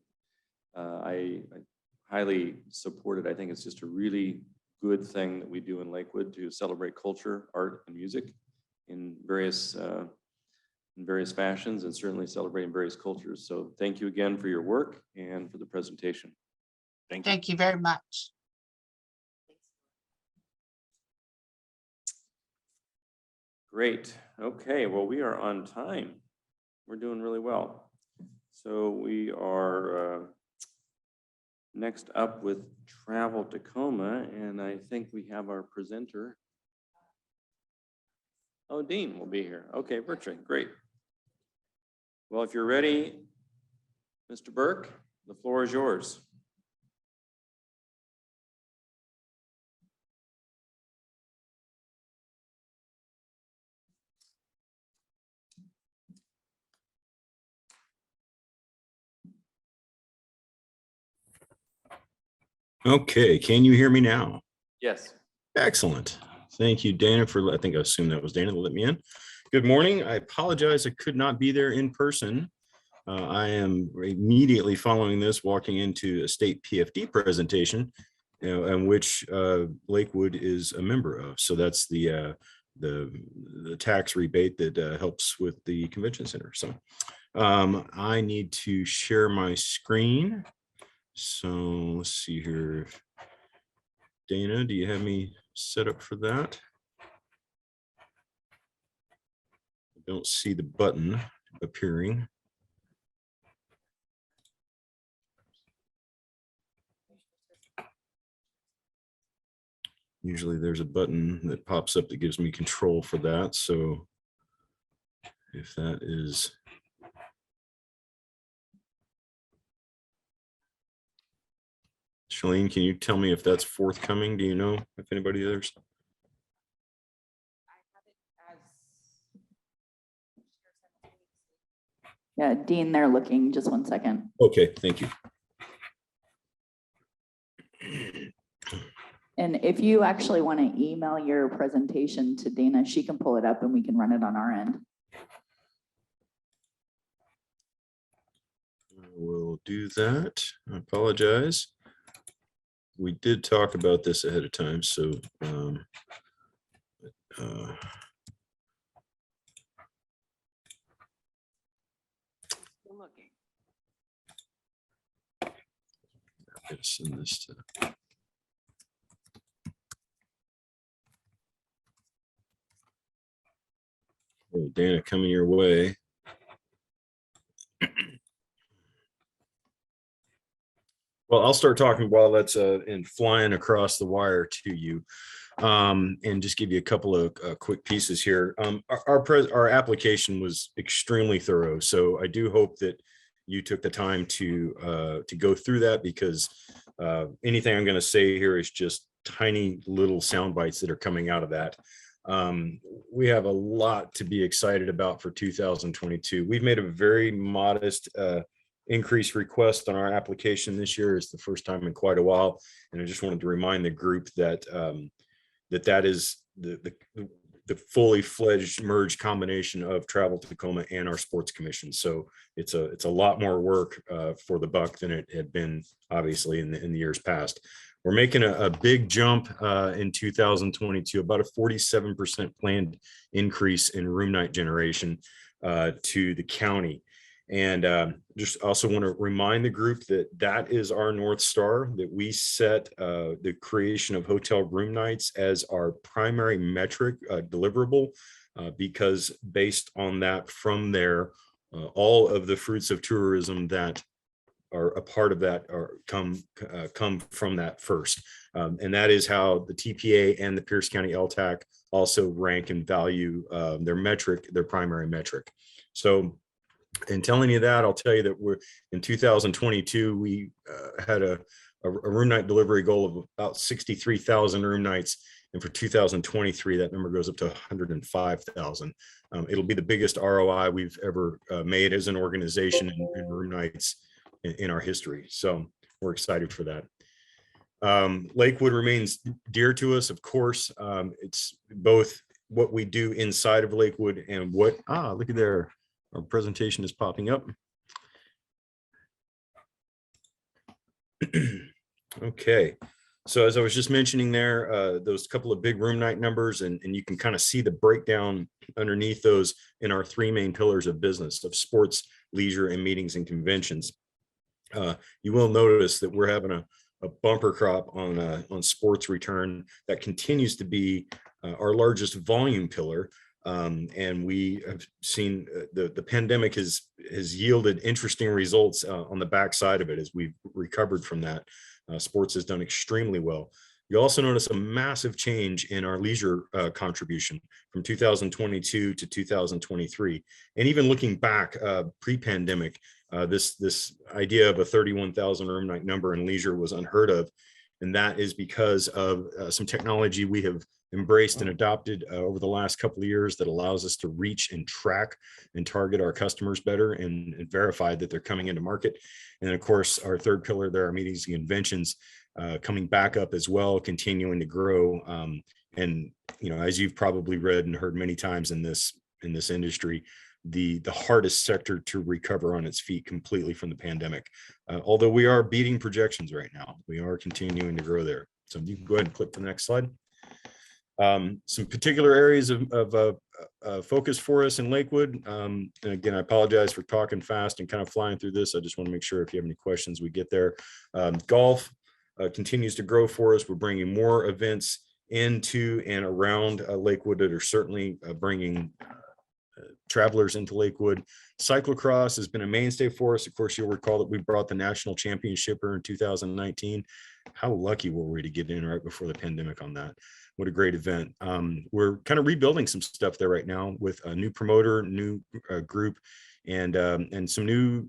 I highly support it. I think it's just a really good thing that we do in Lakewood to celebrate culture, art, and music in various fashions, and certainly celebrating various cultures. So thank you again for your work and for the presentation. Thank you. Thank you very much. Great. Okay, well, we are on time. We're doing really well. So we are next up with Travel Tacoma, and I think we have our presenter. Oh, Dean will be here. Okay, virtually, great. Well, if you're ready, Mr. Burke, the floor is yours. Okay, can you hear me now? Yes. Excellent. Thank you, Dana, I think I assumed that was Dana that let me in. Good morning. I apologize I could not be there in person. I am immediately following this, walking into a state PFD presentation, and which Lakewood is a member of. So that's the tax rebate that helps with the convention center. So I need to share my screen. So let's see here. Dana, do you have me set up for that? I don't see the button appearing. Usually there's a button that pops up that gives me control for that. So if that is Shalene, can you tell me if that's forthcoming? Do you know if anybody there's? Yeah, Dean, they're looking. Just 1 second. Okay, thank you. And if you actually want to email your presentation to Dana, she can pull it up and we can run it on our end. I will do that. I apologize. we did talk about this ahead of time, so I'm gonna send this to. Oh, Dana, coming your way. Well, I'll start talking while that's in flying across the wire to you, and just give you a couple of quick pieces here. Our application was extremely thorough, so I do hope that you took the time to go through that, because anything I'm going to say here is just tiny little sound bites that are coming out of that. We have a lot to be excited about for 2022. We've made a very modest increased request on our application this year. It's the first time in quite a while, and I just wanted to remind the group that that is the fully fledged merged combination of Travel Tacoma and our sports commission. So it's a lot more work for the buck than it had been, obviously, in the years past. We're making a big jump in 2022, about a 47% planned increase in room night generation to the county. And just also want to remind the group that that is our North Star, that we set the creation of hotel room nights as our primary metric deliverable, because based on that, from there, all of the fruits of tourism that are a part of that are come from that first. And that is how the TPA and the Pierce County LTAC also rank and value their metric, their primary metric. So in telling you that, I'll tell you that we're in 2022, we had a room night delivery goal of about 63,000 room nights. And for 2023, that number goes up to 105,000. It'll be the biggest ROI we've ever made as an organization in room nights in our history. So we're excited for that. Lakewood remains dear to us, of course. It's both what we do inside of Lakewood and what, look at there. Our presentation is popping up. Okay, so as I was just mentioning there, those couple of big room night numbers, and you can kind of see the breakdown underneath those in our three main pillars of business, of sports, leisure, and meetings and conventions. You will notice that we're having a bumper crop on sports return that continues to be our largest volume pillar. And we have seen the pandemic has yielded interesting results on the backside of it as we've recovered from that. Sports has done extremely well. You also notice a massive change in our leisure contribution from 2022 to 2023. And even looking back pre-pandemic, this idea of a 31,000 room night number in leisure was unheard of. And that is because of some technology we have embraced and adopted over the last couple of years that allows us to reach and track and target our customers better and verify that they're coming into market. And then, of course, our third pillar there, our meetings and conventions, coming back up as well, continuing to grow. And, you know, as you've probably read and heard many times in this industry, the hardest sector to recover on its feet completely from the pandemic. Although we are beating projections right now, we are continuing to grow there. So you can go ahead and click to the next slide. Some particular areas of focus for us in Lakewood. And again, I apologize for talking fast and kind of flying through this. I just want to make sure if you have any questions, we get there. Golf continues to grow for us. We're bringing more events into and around Lakewood that are certainly bringing travelers into Lakewood. Cyclocross has been a mainstay for us. Of course, you'll recall that we brought the national championship in 2019. How lucky were we to get in right before the pandemic on that? What a great event. We're kind of rebuilding some stuff there right now with a new promoter, new group, and some new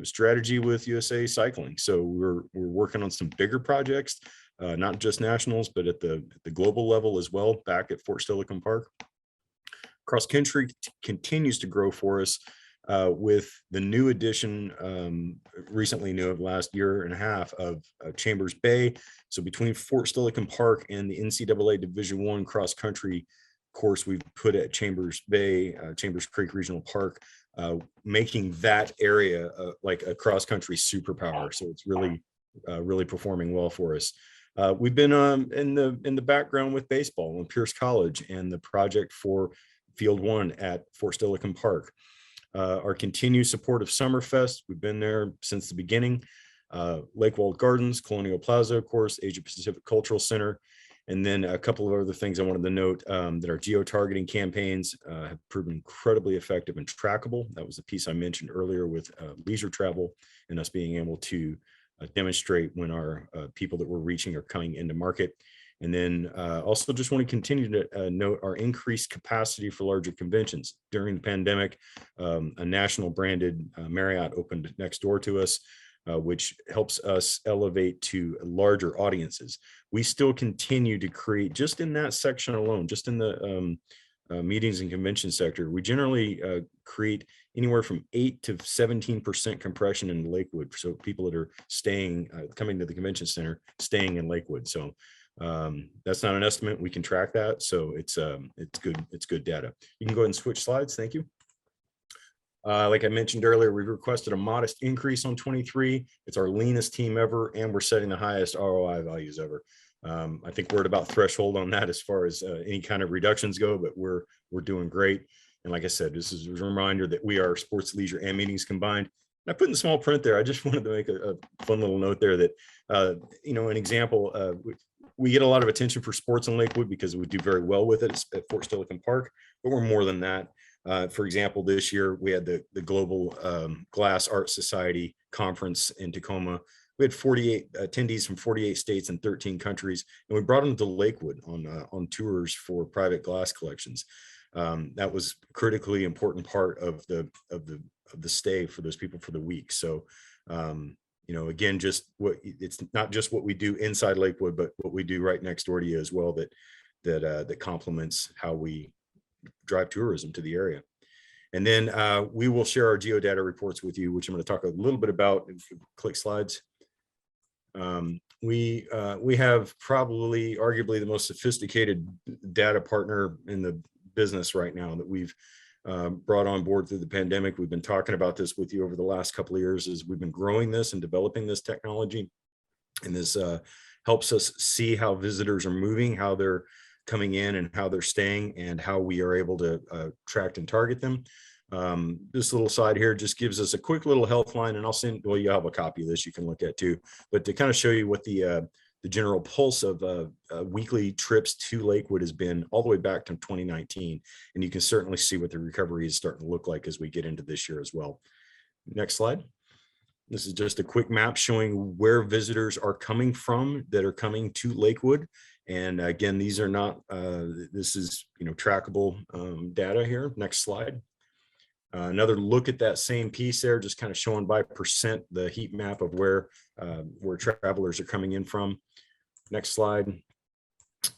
strategy with USA Cycling. So we're working on some bigger projects, not just nationals, but at the global level as well, back at Fort Steilacoom Park. Cross country continues to grow for us with the new addition, recently new of last year and a half, of Chambers Bay. So between Fort Steilacoom Park and the NCAA Division I cross country course we've put at Chambers Bay, Chambers Creek Regional Park, making that area like a cross country superpower. So it's really really performing well for us. We've been in the background with baseball on Pierce College and the project for Field One at Fort Steilacoom Park. Our continued support of Summerfest, we've been there since the beginning. Lake Walled Gardens, Colonial Plaza, of course, Asia Pacific Cultural Center, and then a couple of other things I wanted to note, that our geo-targeting campaigns have proven incredibly effective and trackable. That was the piece I mentioned earlier with leisure travel and us being able to demonstrate when our people that we're reaching are coming into market. And then also just want to continue to note our increased capacity for larger conventions. During the pandemic, a national branded Marriott opened next door to us, which helps us elevate to larger audiences. We still continue to create, just in that section alone, just in the meetings and convention sector, we generally create anywhere from 8 to 17% compression in Lakewood. So people that are staying, coming to the convention center, staying in Lakewood. So that's not an estimate. We can track that. So it's good. It's good data. You can go ahead and switch slides. Thank you. Like I mentioned earlier, we requested a modest increase on 23. It's our leanest team ever, and we're setting the highest ROI values ever. I think we're at about threshold on that as far as any kind of reductions go, but we're doing great. And like I said, this is a reminder that we are sports, leisure, and meetings combined. And I put in small print there. I just wanted to make a fun little note there that, an example, we get a lot of attention for sports in Lakewood because we do very well with it at Fort Steilacoom Park, but we're more than that. For example, this year we had the Global Glass Art Society conference in Tacoma. We had 48 attendees from 48 states and 13 countries, and we brought them to Lakewood on tours for private glass collections. That was a critically important part of the stay for those people for the week. So, again, it's not just what we do inside Lakewood, but what we do right next door to you as well that complements how we drive tourism to the area. And then we will share our geodata reports with you, which I'm going to talk a little bit about. If you click slides. We have probably arguably the most sophisticated data partner in the business right now that we've brought on board through the pandemic. We've been talking about this with you over the last couple of years as we've been growing this and developing this technology. And this helps us see how visitors are moving, how they're coming in and how they're staying, and how we are able to attract and target them. This little side here just gives us a quick little health line, and I'll send, well, you have a copy of this you can look at too, but to kind of show you what the general pulse of weekly trips to Lakewood has been all the way back to 2019. And you can certainly see what the recovery is starting to look like as we get into this year as well. Next slide. This is just a quick map showing where visitors are coming from that are coming to Lakewood. And again, these are not, this is, trackable data here. Next slide. Another look at that same piece there, just kind of showing by percent the heat map of where travelers are coming in from. Next slide.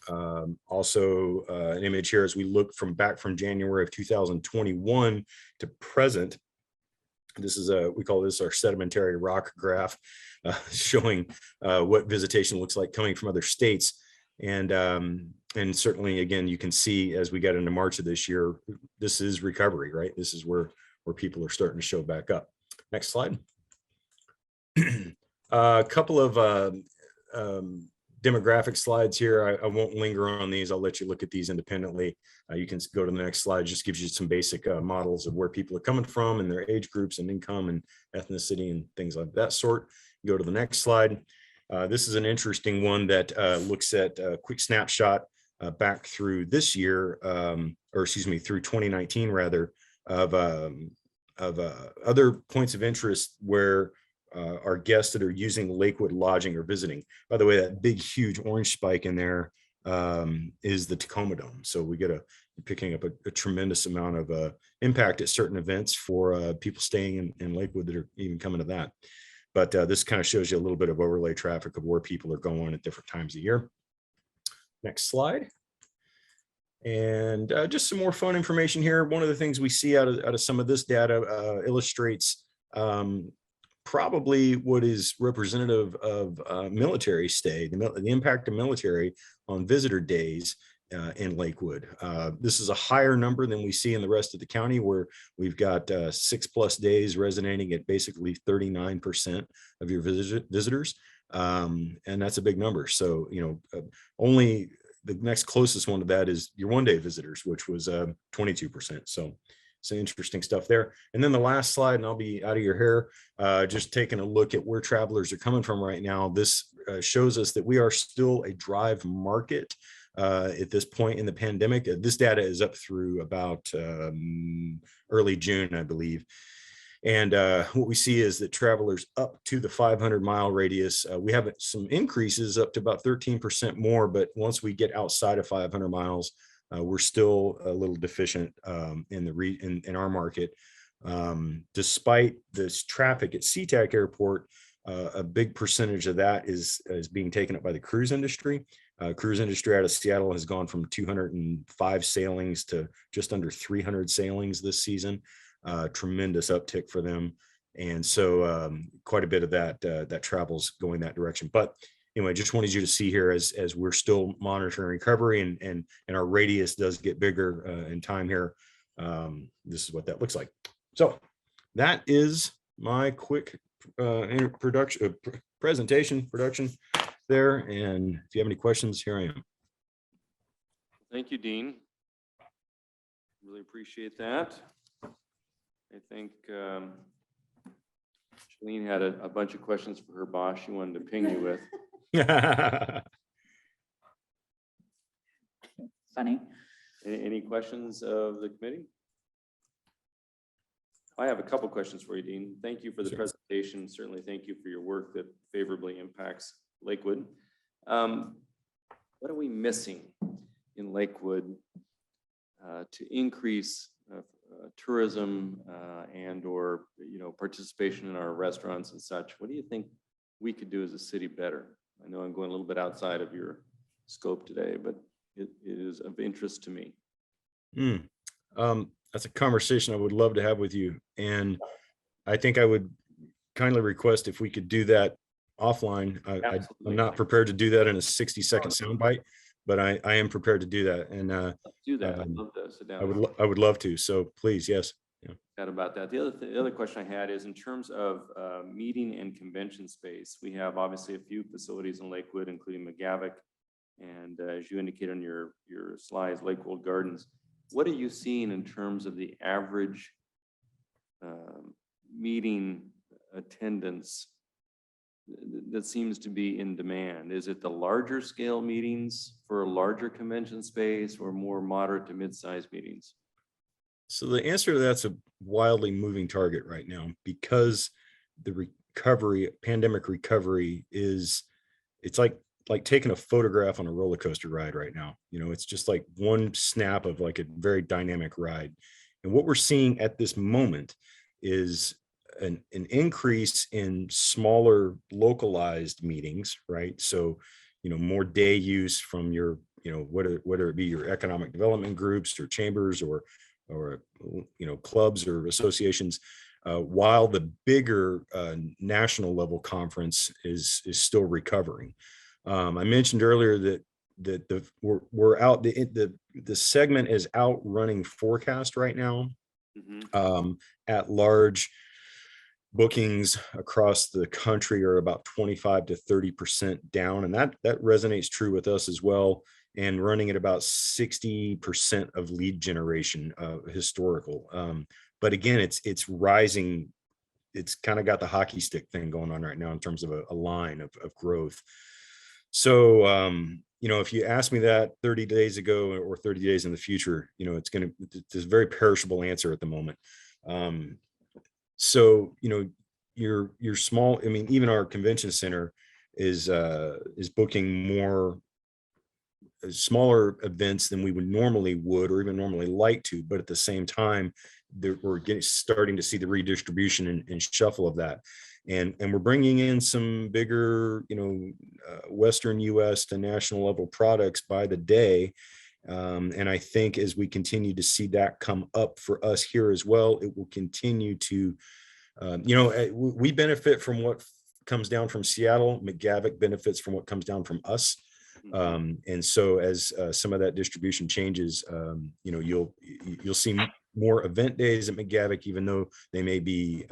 Also an image here as we look back from January of 2021 to present. This is we call this our sedimentary rock graph, showing what visitation looks like coming from other states. And certainly, again, you can see as we get into March of this year, this is recovery, right? This is where people are starting to show back up. Next slide. A couple of demographic slides here. I won't linger on these. I'll let you look at these independently. You can go to the next slide. It just gives you some basic models of where people are coming from and their age groups and income and ethnicity and things like that sort. Go to the next slide. This is an interesting one that looks at a quick snapshot back through this year, or excuse me, through 2019 rather, of other points of interest where our guests that are using Lakewood lodging or visiting. By the way, that big, huge orange spike in there is the Tacoma Dome. So we get picking up a tremendous amount of impact at certain events for people staying in Lakewood that are even coming to that. But this kind of shows you a little bit of overlay traffic of where people are going at different times of year. Next slide. And just some more fun information here. One of the things we see out of some of this data illustrates probably what is representative of military stay, the impact of military on visitor days in Lakewood. This is a higher number than we see in the rest of the county, where we've got 6+ days resonating at basically 39% of your visitors. And that's a big number. So, only the next closest one to that is your one-day visitors, which was 22%. So some interesting stuff there. And then the last slide, and I'll be out of your hair, just taking a look at where travelers are coming from right now. This shows us that we are still a drive market at this point in the pandemic. This data is up through about early June, I believe. And what we see is that travelers up to the 500-mile radius, we have some increases up to about 13% more, but once we get outside of 500 miles, we're still a little deficient in our market. Despite this traffic at SeaTac Airport, a big percentage of that is being taken up by the cruise industry. Cruise industry out of Seattle has gone from 205 sailings to just under 300 sailings this season. Tremendous uptick for them. And so quite a bit of that travel's going that direction. But anyway, just wanted you to see here as we're still monitoring recovery and our radius does get bigger in time here. This is what that looks like. So that is my quick presentation production there. And if you have any questions, here I am. Thank you, Dean. Really appreciate that. I think Shalene had a bunch of questions for her boss she wanted to ping you with. Funny. Any questions of the committee? I have a couple questions for you, Dean. Thank you for the Sure. presentation. Certainly thank you for your work that favorably impacts Lakewood. What are we missing in Lakewood to increase tourism and or participation in our restaurants and such? What do you think we could do as a city better? I know I'm going a little bit outside of your scope today, but it is of interest to me. That's a conversation I would love to have with you. And I think I would kindly request if we could do that offline. I'm Absolutely. not prepared to do that in a 60-second soundbite, but I am prepared to do that. And Let's do that. I'd love to sit down. I would love to. So please, yes. Chat about that. The other question I had is in terms of meeting and convention space. We have obviously a few facilities in Lakewood, including McGavick, and as you indicated on your slides, Lakewood Gardens. What are you seeing in terms of the average meeting attendance that seems to be in demand? Is it the larger scale meetings for a larger convention space or more moderate to mid-sized meetings? So the answer to that's a wildly moving target right now because the pandemic recovery it's like taking a photograph on a roller coaster ride right now. It's just like one snap of like a very dynamic ride. And what we're seeing at this moment is an increase in smaller localized meetings, right? So, more day use from your, whether it be your economic development groups or chambers or clubs or associations, while the bigger national level conference is still recovering. I mentioned earlier that we're out, the segment is outrunning forecast right now. At large, bookings across the country are about 25 to 30% down, and that resonates true with us as well. And running at about 60% of lead generation historical. But again, it's rising. It's kind of got the hockey stick thing going on right now in terms of a line of growth. So, if you asked me that 30 days ago or 30 days in the future, it's a very perishable answer at the moment. So, your small, even our convention center is booking more smaller events than we would or even normally like to, but at the same time, we're starting to see the redistribution and shuffle of that. And we're bringing in some bigger, Western US to national level products by the day. And I think as we continue to see that come up for us here as well, it will continue to, we benefit from what comes down from Seattle. McGavick benefits from what comes down from us. And so as some of that distribution changes, you'll see more event days at McGavick, even though they may be,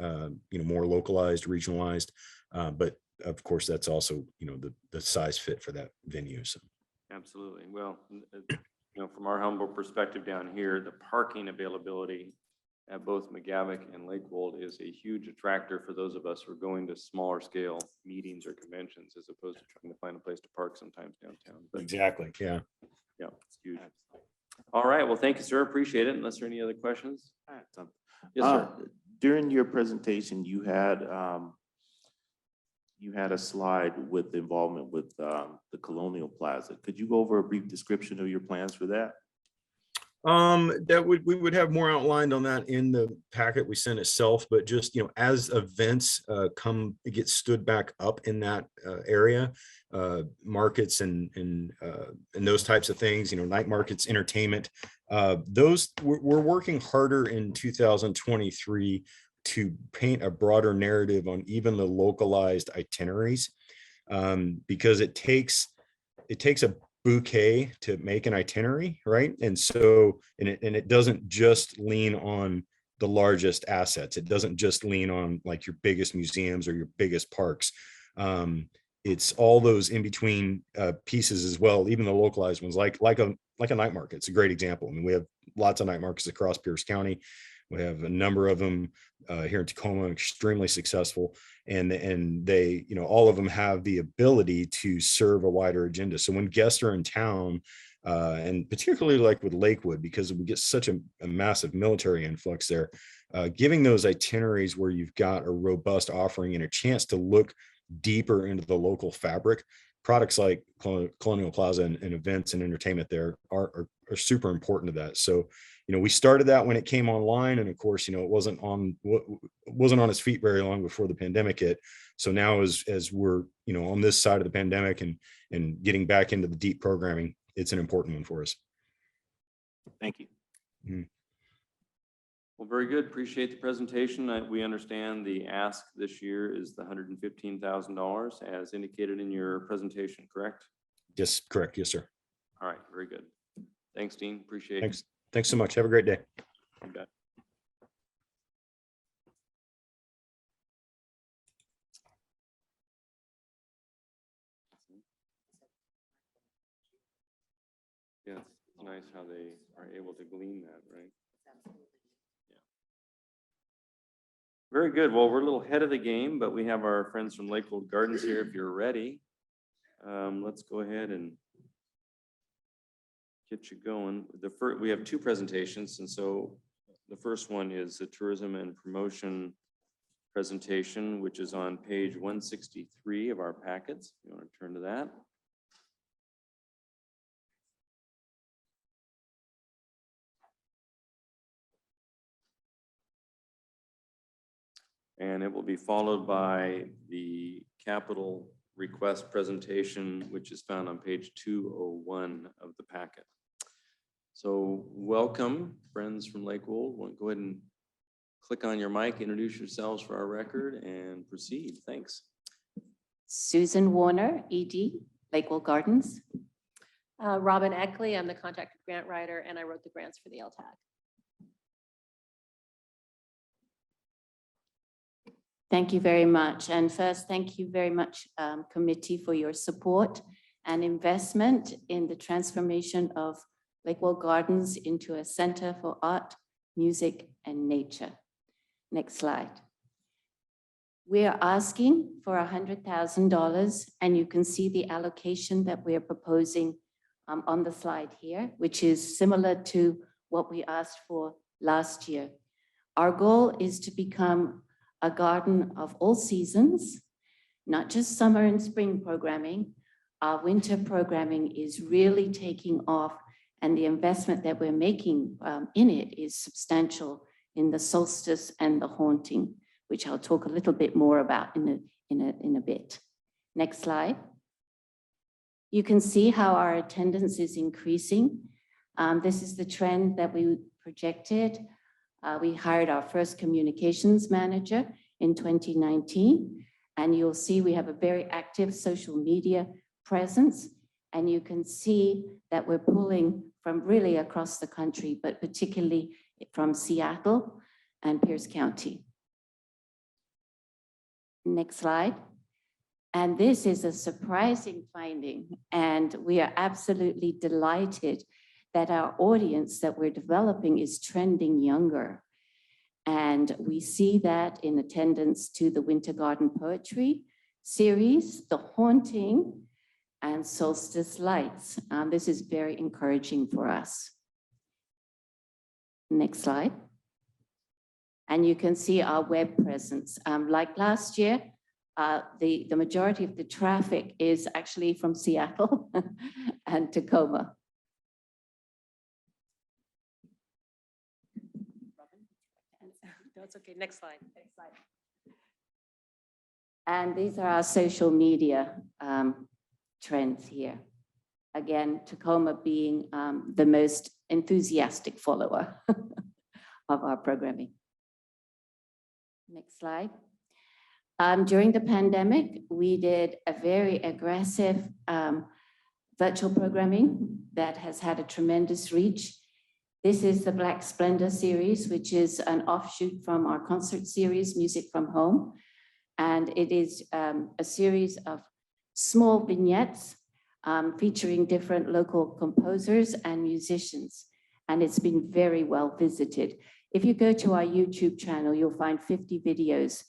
more localized, regionalized. But of course, that's also, the size fit for that venue. So. Absolutely. Well, from our humble perspective down here, the parking availability at both McGavock and Lakewold is a huge attractor for those of us who are going to smaller scale meetings or conventions, as opposed to trying to find a place to park sometimes downtown. But Exactly. Yeah. yeah, it's huge. All right. Well, thank you, sir. Appreciate it. Unless there are any other questions? Yes, sir. During your presentation, you had a slide with the involvement with the Colonial Plaza. Could you go over a brief description of your plans for that? We would have more outlined on that in the packet we sent itself, but just, as events get stood back up in that area, markets and those types of things, night markets, entertainment, we're working harder in 2023 to paint a broader narrative on even the localized itineraries, because it takes a bouquet to make an itinerary, right? And so, and it doesn't just lean on the largest assets. It doesn't just lean on like your biggest museums or your biggest parks. It's all those in between pieces as well, even the localized ones, like a night market. It's a great example. I mean, we have lots of night markets across Pierce County. We have a number of them here in Tacoma, extremely successful, and they, all of them have the ability to serve a wider agenda. So when guests are in town, and particularly like with Lakewood, because we get such a massive military influx there, giving those itineraries where you've got a robust offering and a chance to look deeper into the local fabric, products like Colonial Plaza and events and entertainment there are super important to that. So, we started that when it came online, and of course, it wasn't on its feet very long before the pandemic hit. So now as we're, on this side of the pandemic and getting back into the deep programming, it's an important one for us. Thank you. Mm-hmm. Well, very good. Appreciate the presentation. We understand the ask this year is the $115,000 as indicated in your presentation, correct? Yes, correct. Yes, sir. All right, very good. Thanks, Dean. Appreciate it. Thanks so much. Have a great day. You bet. Yeah, it's nice how they are able to glean that, right? Yeah. Very good. Well, we're a little ahead of the game, but we have our friends from Lakewood Gardens here if you're ready. Let's go ahead and get you going. We have two presentations, and so the first one is the tourism and promotion presentation, which is on page 163 of our packets. You want to turn to that? And it will be followed by the capital request presentation, which is found on page 201 of the packet. So welcome, friends from Lakewold. Go ahead and click on your mic, introduce yourselves for our record, and proceed. Thanks. Susan Warner, ED, Lakewold Gardens. Robin Eckley, I'm the contracted grant writer, and I wrote the grants for the LTAC. Thank you very much. And first, thank you very much, committee, for your support and investment in the transformation of Lakewold Gardens into a center for art, music, and nature. Next slide. We are asking for $100,000, and you can see the allocation that we are proposing on the slide here, which is similar to what we asked for last year. Our goal is to become a garden of all seasons, not just summer and spring programming. Our winter programming is really taking off, and the investment that we're making in it is substantial in the solstice and the haunting, which I'll talk a little bit more about in a bit. Next slide. You can see how our attendance is increasing. This is the trend that we projected. We hired our first communications manager in 2019, and you'll see we have a very active social media presence, and you can see that we're pulling from really across the country, but particularly from Seattle and Pierce County. Next slide. And this is a surprising finding, and we are absolutely delighted that our audience that we're developing is trending younger. And we see that in attendance to the Winter Garden Poetry series, The Haunting, and Solstice Lights. This is very encouraging for us. Next slide. And you can see our web presence. Like last year, the majority of the traffic is actually from Seattle and Tacoma. That's okay. Next slide. Next slide. And these are our social media trends here. Again, Tacoma being the most enthusiastic follower of our programming. Next slide. During the pandemic, we did a very aggressive virtual programming that has had a tremendous reach. This is the Black Splendor series, which is an offshoot from our concert series, Music from Home. And it is a series of small vignettes featuring different local composers and musicians. And it's been very well visited. If you go to our YouTube channel, you'll find 50 videos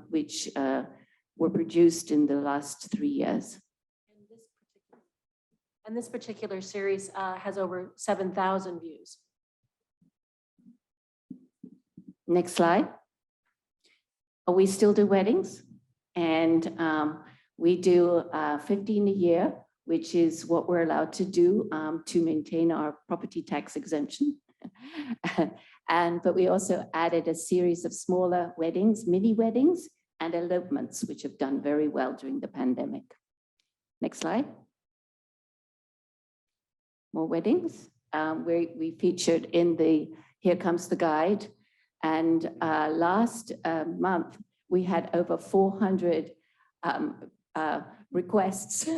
which were produced in the last 3 years. And this particular series has over 7,000 views. Next slide. We still do weddings, and we do 15 a year, which is what we're allowed to do to maintain our property tax exemption. But we also added a series of smaller weddings, mini weddings, and elopements, which have done very well during the pandemic. Next slide. More weddings. We featured in the Here Comes the Guide. And last month, we had over 400 requests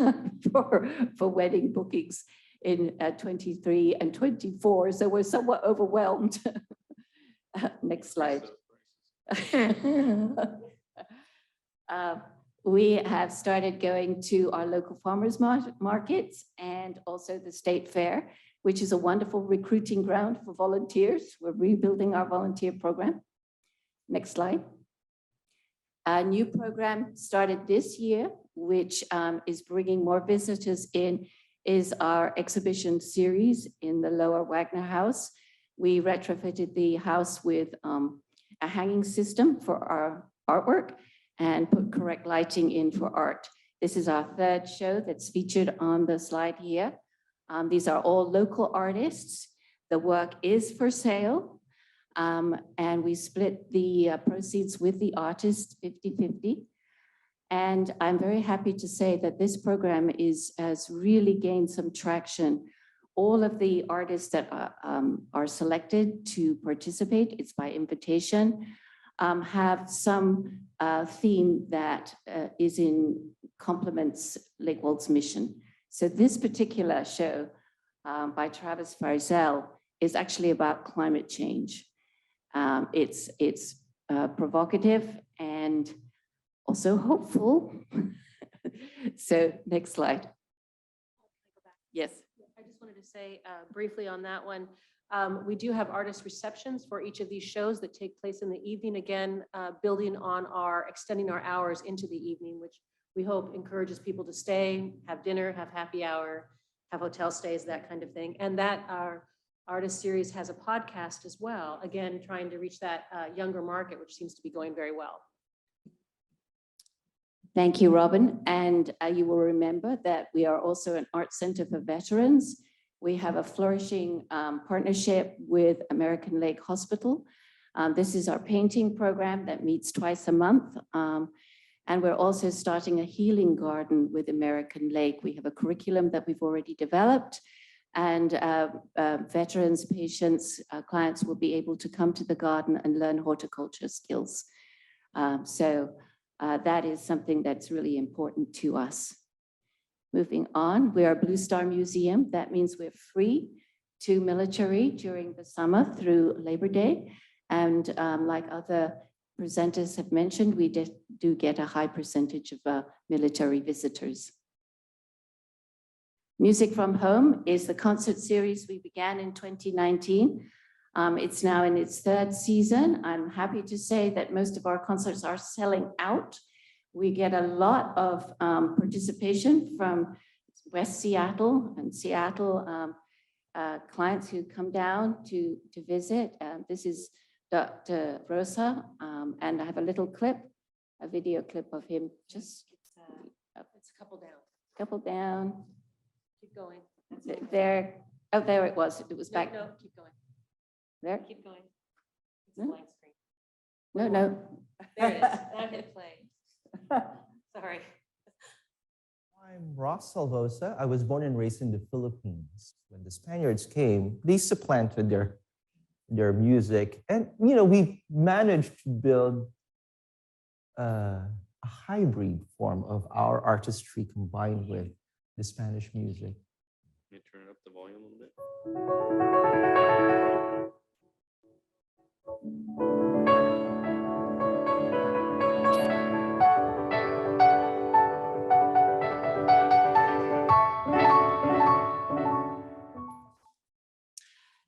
for wedding bookings in 23 and 24. So we're somewhat overwhelmed. Next slide. We have started going to our local farmers markets and also the state fair, which is a wonderful recruiting ground for volunteers. We're rebuilding our volunteer program. Next slide. A new program started this year, which is bringing more visitors in, is our exhibition series in the Lower Wagner House. We retrofitted the house with a hanging system for our artwork and put correct lighting in for art. This is our third show that's featured on the slide here. These are all local artists. The work is for sale, and we split the proceeds with the artists 50-50. And I'm very happy to say that this program has really gained some traction. All of the artists that are selected to participate, it's by invitation, have some theme that is in complements Lake Walt's mission. So this particular show by Travis Farzell is actually about climate change. It's provocative and also hopeful. So next slide. Yes. I just wanted to say briefly on that one, we do have artist receptions for each of these shows that take place in the evening, again, building on extending our hours into the evening, which we hope encourages people to stay, have dinner, have happy hour, have hotel stays, that kind of thing. And that our artist series has a podcast as well, again, trying to reach that younger market, which seems to be going very well. Thank you, Robin. And you will remember that we are also an art center for veterans. We have a flourishing partnership with American Lake Hospital. This is our painting program that meets twice a month. And we're also starting a healing garden with American Lake. We have a curriculum that we've already developed, and veterans, patients, clients will be able to come to the garden and learn horticulture skills. That is something that's really important to us. Moving on, we are Blue Star Museum. That means we're free to military during the summer through Labor Day. And like other presenters have mentioned, we do get a high percentage of military visitors. Music from Home is the concert series we began in 2019. It's now in its third season. I'm happy to say that most of our concerts are selling out. We get a lot of participation from West Seattle and Seattle clients who come down to visit. This is Dr. Rosa, and I have a little clip, a video clip of him just It's a couple down. couple down. Keep going. There, oh, there it was. It was No, back no, keep going. there. Keep going. It's a No. blank screen. No, no. There it is. Now hit play. Sorry. I'm Ross Salvosa. I was born and raised in the Philippines. When the Spaniards came, they supplanted their music. And, you know, we managed to build a hybrid form of our artistry combined with the Spanish music. Can you turn up the volume a little bit?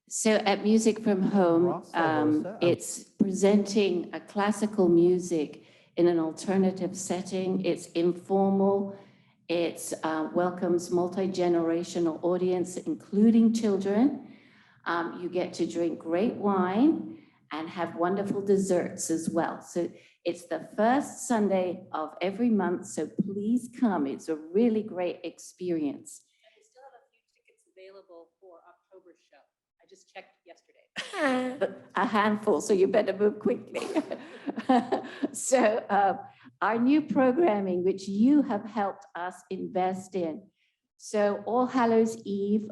So at Music from Home, Ross Salvosa, it's presenting a classical music in an alternative setting. It's informal. It welcomes multi-generational audience, including children. You get to drink great wine and have wonderful desserts as well. So it's the first Sunday of every month, so please come. It's a really great experience. And we still have a few tickets available for October's show. I just checked yesterday. A handful, so you better move quickly. So our new programming, which you have helped us invest in. So All Hallows Eve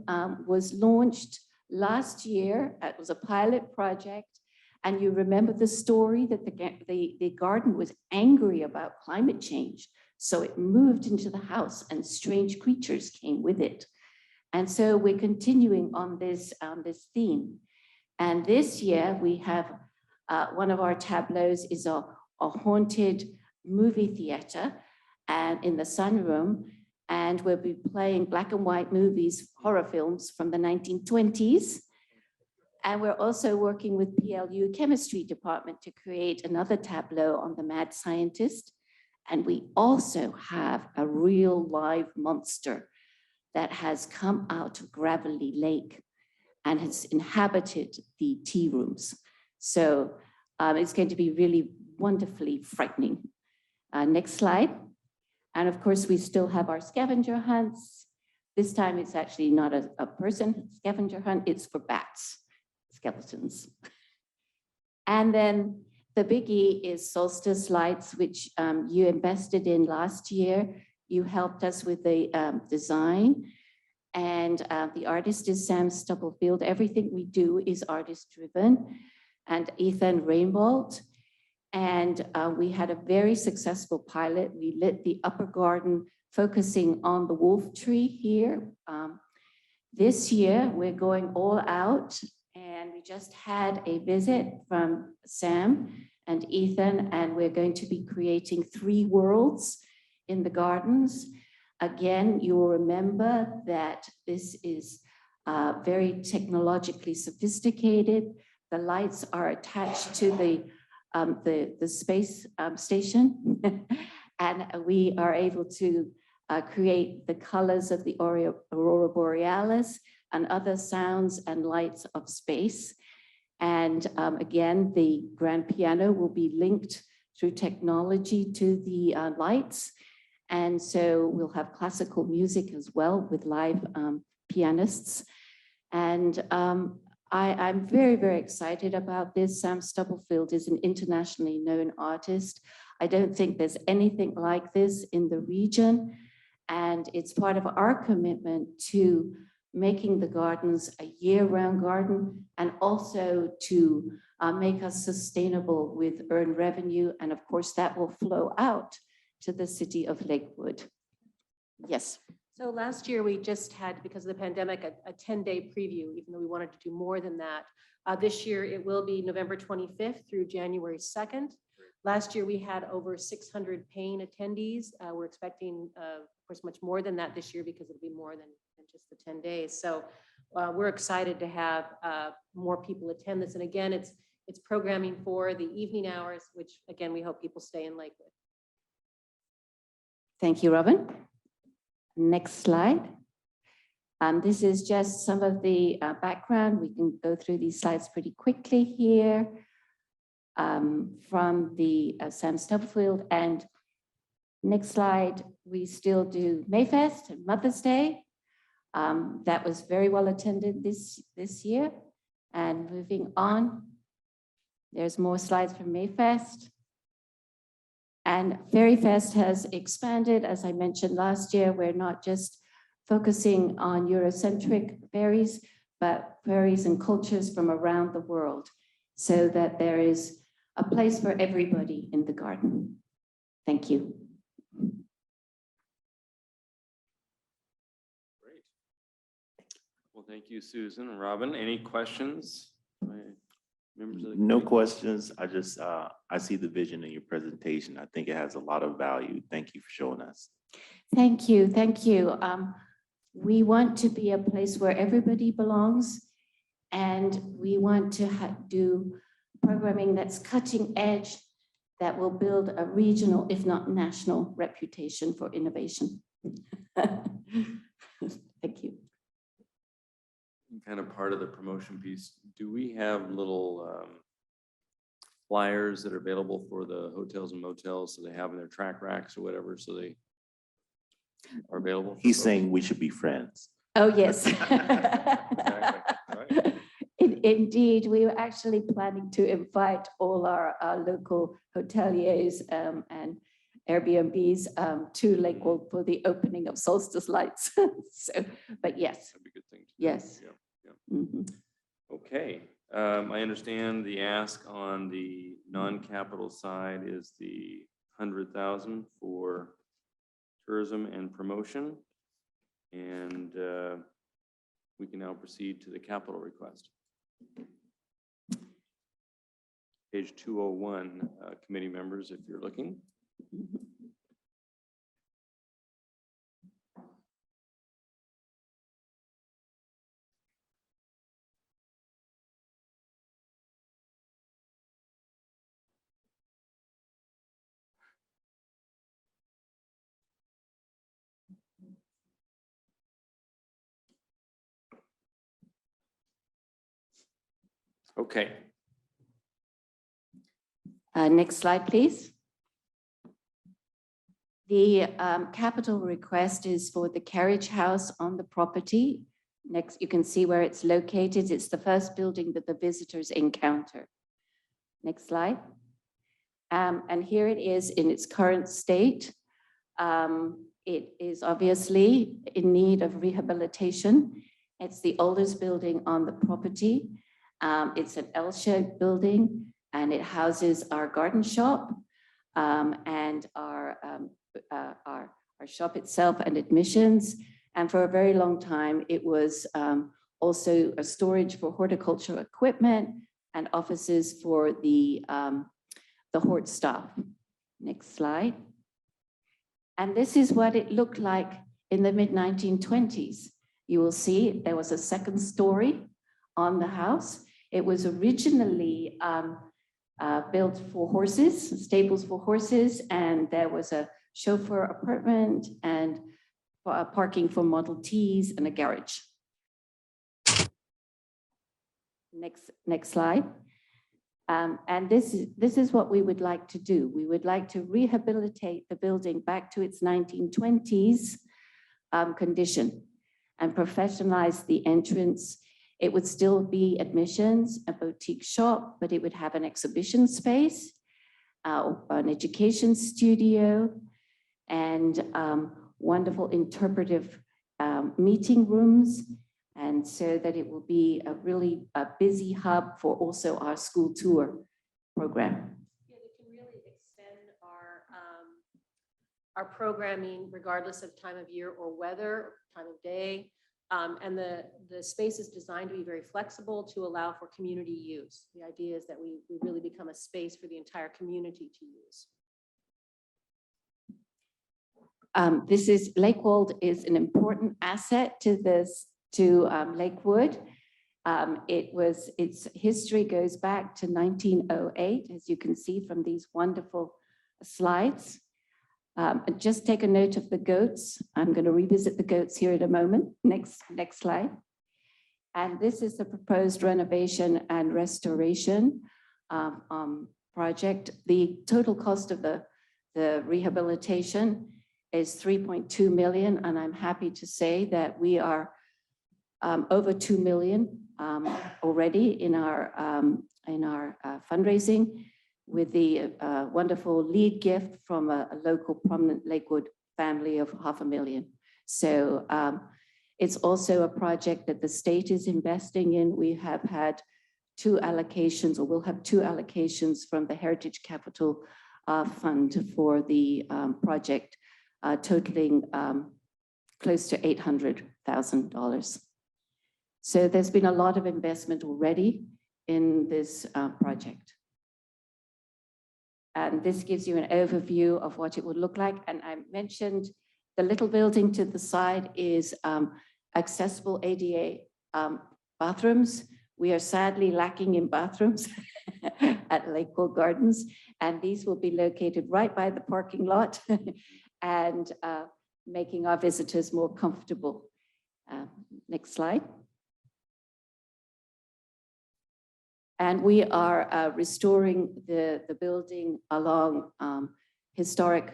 was launched last year. It was a pilot project. And you remember the story that the garden was angry about climate change. So it moved into the house and strange creatures came with it. And so we're continuing on this theme. And this year we have one of our tableaus is a haunted movie theater and in the sunroom. And we'll be playing black and white movies, horror films from the 1920s. And we're also working with PLU Chemistry Department to create another tableau on the mad scientist. And we also have a real live monster that has come out of Gravelly Lake and has inhabited the tea rooms. So it's going to be really wonderfully frightening. Next slide. And of course, we still have our scavenger hunts. This time it's actually not a person scavenger hunt, it's for bats, skeletons. And then the biggie is Solstice Lights, which you invested in last year. You helped us with the design. And the artist is Sam Stubblefield. Everything we do is artist driven. And Ethan Rainbolt. And we had a very successful pilot. We lit the upper garden, focusing on the wolf tree here. This year, we're going all out. And we just had a visit from Sam and Ethan, and we're going to be creating 3 worlds in the gardens. Again, you will remember that this is very technologically sophisticated. The lights are attached to the space station, and we are able to create the colors of the Aurora Borealis and other sounds and lights of space. And again, the grand piano will be linked through technology to the lights. And so we'll have classical music as well with live pianists. And I'm very, very excited about this. Sam Stubblefield is an internationally known artist. I don't think there's anything like this in the region. And it's part of our commitment to making the gardens a year-round garden and also to make us sustainable with earned revenue. And of course, that will flow out to the city of Lakewood. Yes. So last year we just had, because of the pandemic, a 10-day preview, even though we wanted to do more than that. This year it will be November 25th through January 2nd. Last year, we had over 600 paying attendees. We're expecting, of course, much more than that this year because it'll be more than just the 10 days. So we're excited to have more people attend this. And again, it's programming for the evening hours, which again, we hope people stay in Lakewood. Thank you, Robin. Next slide. This is just some of the background. We can go through these slides pretty quickly here. From the Sam Stubblefield, and next slide, we still do Mayfest and Mother's Day. That was very well attended this year. And moving on, there's more slides from Mayfest. And Fairy Fest has expanded, as I mentioned last year. We're not just focusing on Eurocentric fairies, but fairies and cultures from around the world, so that there is a place for everybody in the garden. Thank you. Great. Well, thank you, Susan and Robin. Any questions? by members of the No committee? questions. I just, I see the vision in your presentation. I think it has a lot of value. Thank you for showing us. Thank you, thank you. We want to be a place where everybody belongs, and we want to do programming that's cutting edge, that will build a regional, if not national, reputation for innovation. Thank you. Kind of part of the promotion piece, do we have little flyers that are available for the hotels and motels, so they have in their track racks or whatever, so they are available? He's saying we should be friends. Oh, yes. Exactly. Right. Indeed, we were actually planning to invite all our local hoteliers and Airbnbs to Lakewood for the opening of solstice lights. So, but yes, That'd be a good thing. to do. yes. Yeah, yeah. Mhm. Okay, I understand the ask on the non-capital side is the 100,000 for tourism and promotion. And we can now proceed to the capital request. Page 201, committee members, if you're looking. Okay, Next slide, please. The capital request is for the carriage house on the property. Next, you can see where it's located. It's the first building that the visitors encounter. Next slide. And here it is in its current state. It is obviously in need of rehabilitation. It's the oldest building on the property. It's an L-shaped building, and it houses our garden shop and our shop itself and admissions. And for a very long time, it was also a storage for horticultural equipment and offices for the Hort staff. Next slide. And this is what it looked like in the mid-1920s. You will see there was a second story on the house. It was originally built for horses, stables for horses, and there was a chauffeur apartment and parking for Model Ts and a garage. Next slide. And this is what we would like to do. We would like to rehabilitate the building back to its 1920s condition and professionalize the entrance. It would still be admissions, a boutique shop, but it would have an exhibition space, an education studio, and wonderful interpretive meeting rooms. And so that it will be a really busy hub for also our school tour program. Yeah, we can really extend our programming regardless of time of year or weather, time of day. And the space is designed to be very flexible to allow for community use. The idea is that we really become a space for the entire community to use. This is Lakewald is an important asset to Lakewood. Its history goes back to 1908, as you can see from these wonderful slides. Just take a note of the goats. I'm going to revisit the goats here in a moment. Next slide. And this is the proposed renovation and restoration project. The total cost of the rehabilitation is 3.2 million, and I'm happy to say that we are over 2 million already in our fundraising, with the wonderful lead gift from a local prominent Lakewood family of $500,000. So it's also a project that the state is investing in. We have had 2 allocations, or will have 2 allocations from the Heritage Capital Fund for the project, totaling close to $800,000. So there's been a lot of investment already in this project. And this gives you an overview of what it would look like. And I mentioned the little building to the side is accessible ADA bathrooms. We are sadly lacking in bathrooms at Lakewood Gardens, and these will be located right by the parking lot and making our visitors more comfortable. Next slide. And we are restoring the building along historic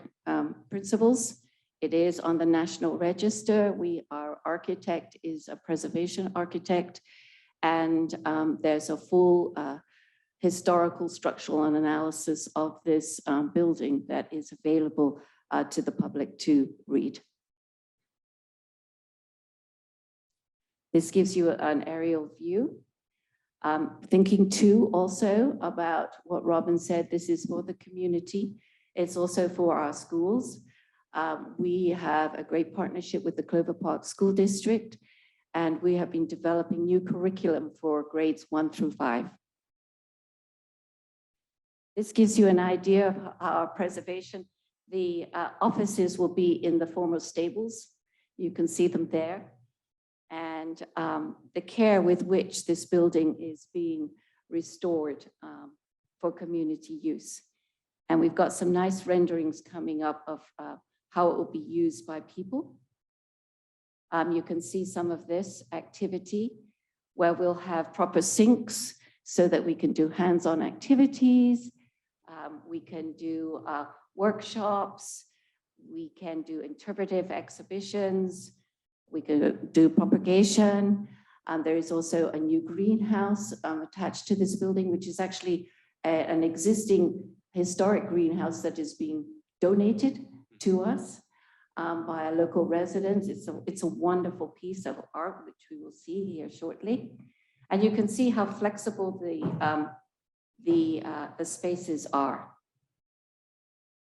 principles. It is on the National Register. Our architect is a preservation architect, and there's a full historical structural analysis of this building that is available to the public to read. This gives you an aerial view. Thinking too also about what Robin said, this is for the community. It's also for our schools. We have a great partnership with the Clover Park School District, and we have been developing new curriculum for grades 1 through 5. This gives you an idea of our preservation. The offices will be in the former stables. You can see them there. And the care with which this building is being restored for community use. And we've got some nice renderings coming up of how it will be used by people. You can see some of this activity where we'll have proper sinks so that we can do hands-on activities. We can do workshops. We can do interpretive exhibitions. We can do propagation. There is also a new greenhouse attached to this building, which is actually an existing historic greenhouse that is being donated to us by a local resident. It's a wonderful piece of art, which we will see here shortly. And you can see how flexible the spaces are.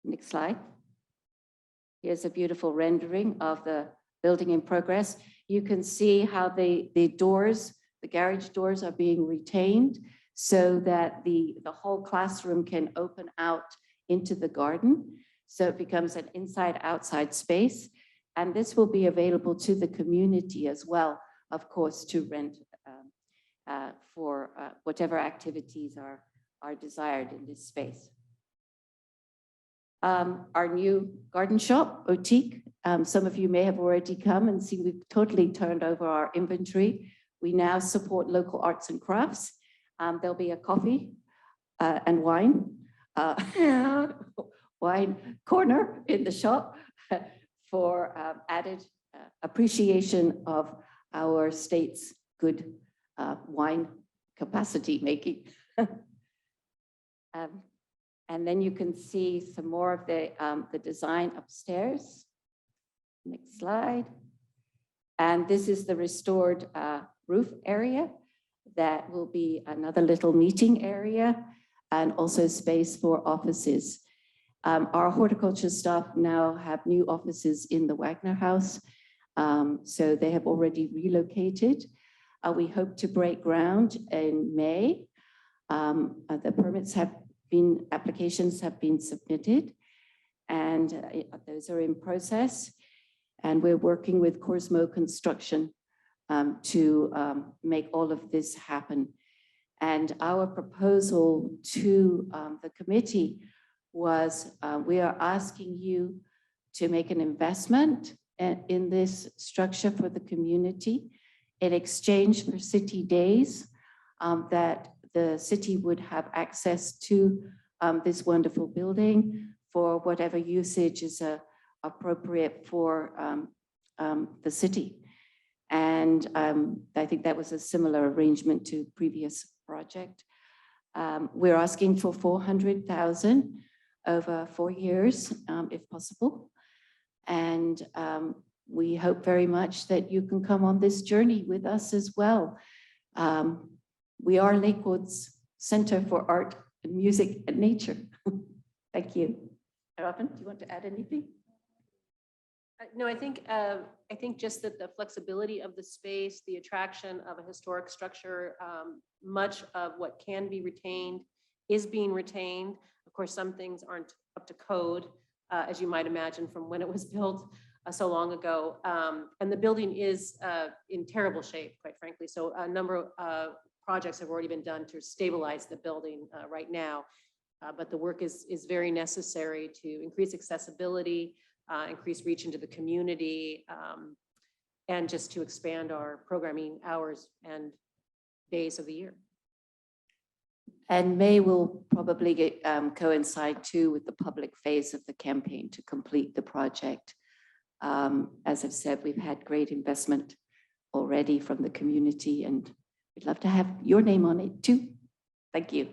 Next slide. Here's a beautiful rendering of the building in progress. You can see how the doors, the garage doors, are being retained so that the whole classroom can open out into the garden. So it becomes an inside-outside space. And this will be available to the community as well, of course, to rent for whatever activities are desired in this space. Our new garden shop, Boutique. Some of you may have already come and see we've totally turned over our inventory. We now support local arts and crafts. There'll be a coffee and wine corner in the shop for added appreciation of our state's good wine capacity making. And then you can see some more of the design upstairs. Next slide. And this is the restored roof area that will be another little meeting area and also space for offices. Our horticulture staff now have new offices in the Wagner House, So they have already relocated. We hope to break ground in May. The applications have been submitted, and those are in process. And we're working with Corsmo Construction to make all of this happen. And our proposal to the committee was we are asking you to make an investment in this structure for the community in exchange for city days, that the city would have access to this wonderful building for whatever usage is appropriate for the city. And I think that was a similar arrangement to previous project. We're asking for 400,000 over 4 years, if possible. And we hope very much that you can come on this journey with us as well. We are Lakewood's Center for Art and Music and Nature. Thank you. Robin, do you want to add anything? No, I think just that the flexibility of the space, the attraction of a historic structure, much of what can be retained is being retained. Of course, some things aren't up to code, as you might imagine from when it was built so long ago. And the building is in terrible shape, quite frankly. So a number of projects have already been done to stabilize the building right now. But the work is very necessary to increase accessibility, increase reach into the community, and just to expand our programming hours and days of the year. And May will probably coincide too with the public phase of the campaign to complete the project. As I've said, we've had great investment already from the community, and we'd love to have your name on it too. Thank you.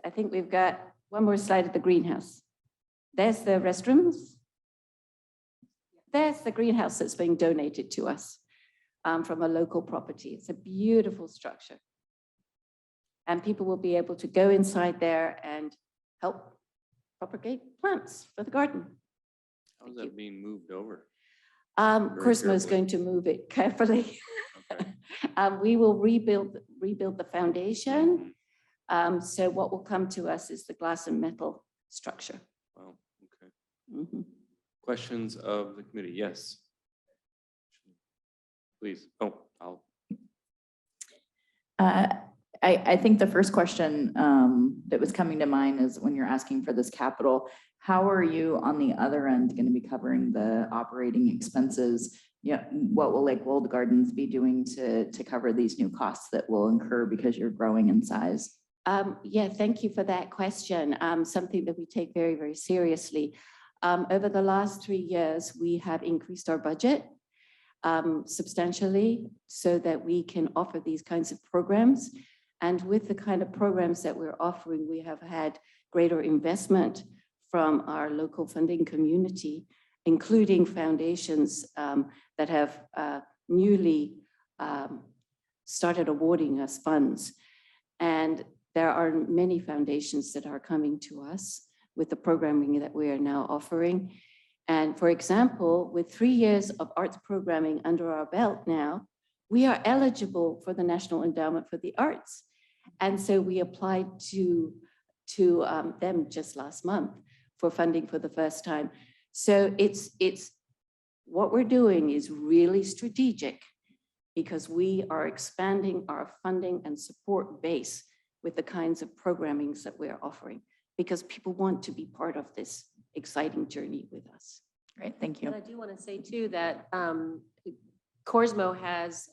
I think we've got one more slide of the greenhouse. There's the restrooms. There's the greenhouse that's being donated to us from a local property. It's a beautiful structure. And people will be able to go inside there and help propagate plants for the garden. How is that being moved over? Corsmo is going to move it carefully. Okay. We will rebuild the foundation. So what will come to us is the glass and metal structure. Wow, okay. Mhm. Questions of the committee? Yes. Please. Oh, I'll. I think the first question that was coming to mind is when you're asking for this capital, how are you on the other end going to be covering the operating expenses? Yeah, what will Lakewood Gardens be doing to cover these new costs that will incur because you're growing in size? Yeah, thank you for that question. Something that we take very, very seriously. Over the last 3 years, we have increased our budget substantially so that we can offer these kinds of programs. And with the kind of programs that we're offering, we have had greater investment from our local funding community, including foundations that have newly started awarding us funds. And there are many foundations that are coming to us with the programming that we are now offering. And for example, with 3 years of arts programming under our belt now, we are eligible for the National Endowment for the Arts. And so we applied to them just last month for funding for the first time. So it's what we're doing is really strategic because we are expanding our funding and support base with the kinds of programmings that we're offering, because people want to be part of this exciting journey with us. Great, thank you. And I do want to say too that Corsmo has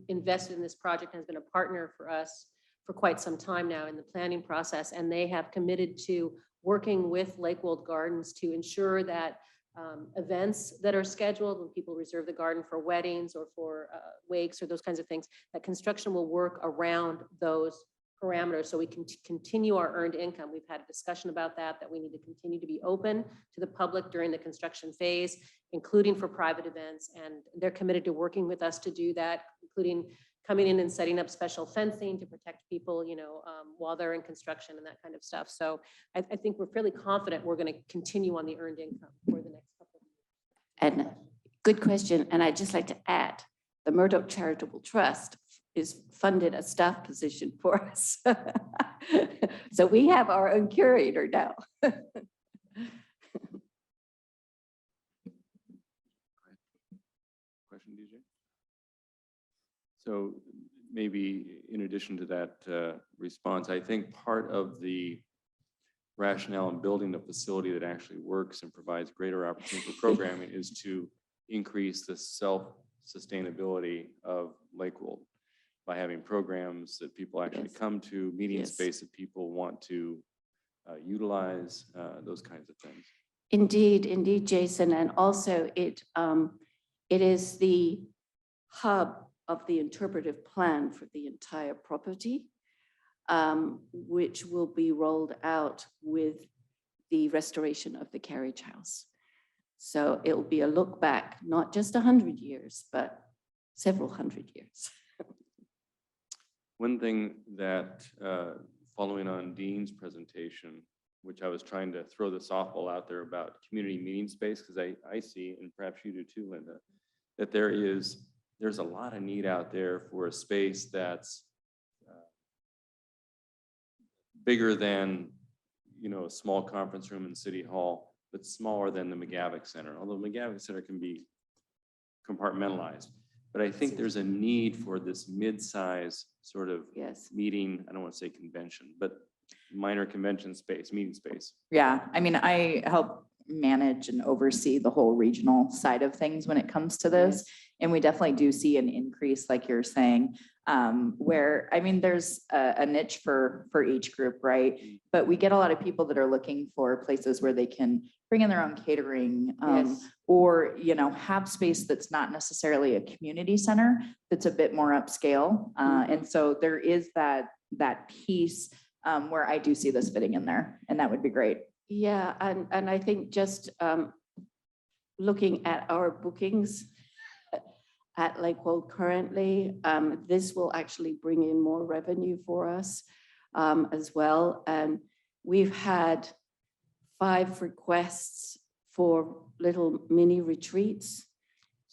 invested in this project, has been a partner for us for quite some time now in the planning process, and they have committed to working with Lakewood Gardens to ensure that events that are scheduled when people reserve the garden for weddings or for wakes or those kinds of things, that construction will work around those parameters so we can continue our earned income. We've had a discussion about that we need to continue to be open to the public during the construction phase, including for private events. And they're committed to working with us to do that, including coming in and setting up special fencing to protect people, while they're in construction and that kind of stuff. So I think we're fairly confident we're going to continue on the earned income for the next couple of years. And good question. And I'd just like to add, the Murdoch Charitable Trust is funded a staff position for us. So we have our own curator now. Question, DJ? So maybe in addition to that response, I think part of the rationale in building a facility that actually works and provides greater opportunity for programming is to increase the self-sustainability of Lakewold by having programs that people actually Yes. come to, meeting Yes. space that people want to utilize, those kinds of things. Indeed, indeed, Jason. And also it is the hub of the interpretive plan for the entire property, which will be rolled out with the restoration of the carriage house. So it will be a look back, not just 100 years, but several hundred years. One thing that, following on Dean's presentation, which I was trying to throw the softball out there about community meeting space, because I see, and perhaps you do too, Linda, that there's a lot of need out there for a space that's bigger than, a small conference room in City Hall, but smaller than the McGavick Center, although McGavick Center can be compartmentalized. But I think there's a need for this mid-size sort of Yes. meeting, I don't want to say convention, but minor convention space, meeting space. Yeah, I mean, I help manage and oversee the whole regional side of things when it comes to this. And we definitely do see an increase, like you're saying, where, I mean, there's a niche for each group, right? But we get a lot of people that are looking for places where they can bring in their own catering, Yes. or, have space that's not necessarily a community center, that's a bit more upscale. And so there is that piece where I do see this fitting in there, and that would be great. Yeah, and I think just looking at our bookings at Lakewold currently, this will actually bring in more revenue for us as well. And we've had 5 requests for little mini retreats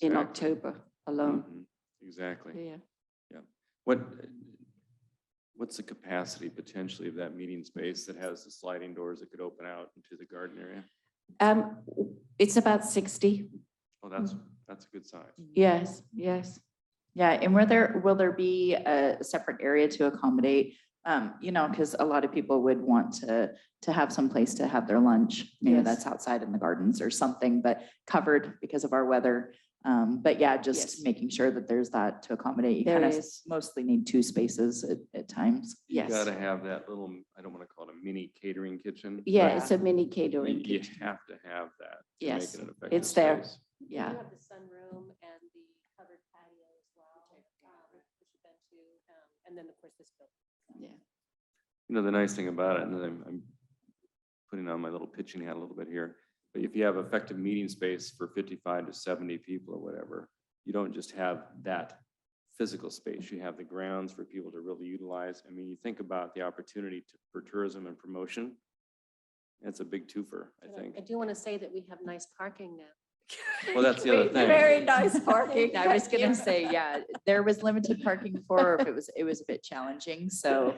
in Exactly. October alone. Mhm. Exactly. Yeah. What's the capacity potentially of that meeting space that has the sliding doors that could open out into the garden area? It's about 60. Oh, that's a good size. Yes, yes. Yeah, and will there be a separate area to accommodate? Because a lot of people would want to have some place to have their lunch. Maybe Yes. that's outside in the gardens or something, but covered because of our weather. But yeah, just Yes. making sure that there's that to accommodate. You There kind of is. mostly need 2 spaces at times. You Yes. gotta have that little, I don't want to call it a mini catering kitchen. Yeah, but it's a mini You catering you kitchen. have to have that. to Yes, make it an effective it's there. space. We Yeah. do have the sunroom and the covered patio as well, which we've been to, and then of course this building. Yeah. The nice thing about it, and then I'm putting on my little pitching hat a little bit here, but if you have effective meeting space for 55 to 70 people or whatever, you don't just have that physical space, you have the grounds for people to really utilize. I mean, you think about the opportunity for tourism and promotion. It's a big twofer, I And think. I do want to say that we have nice parking now. Well, that's the other thing. Very nice parking. I was gonna say, yeah, there was limited parking before, if it was a bit challenging, so.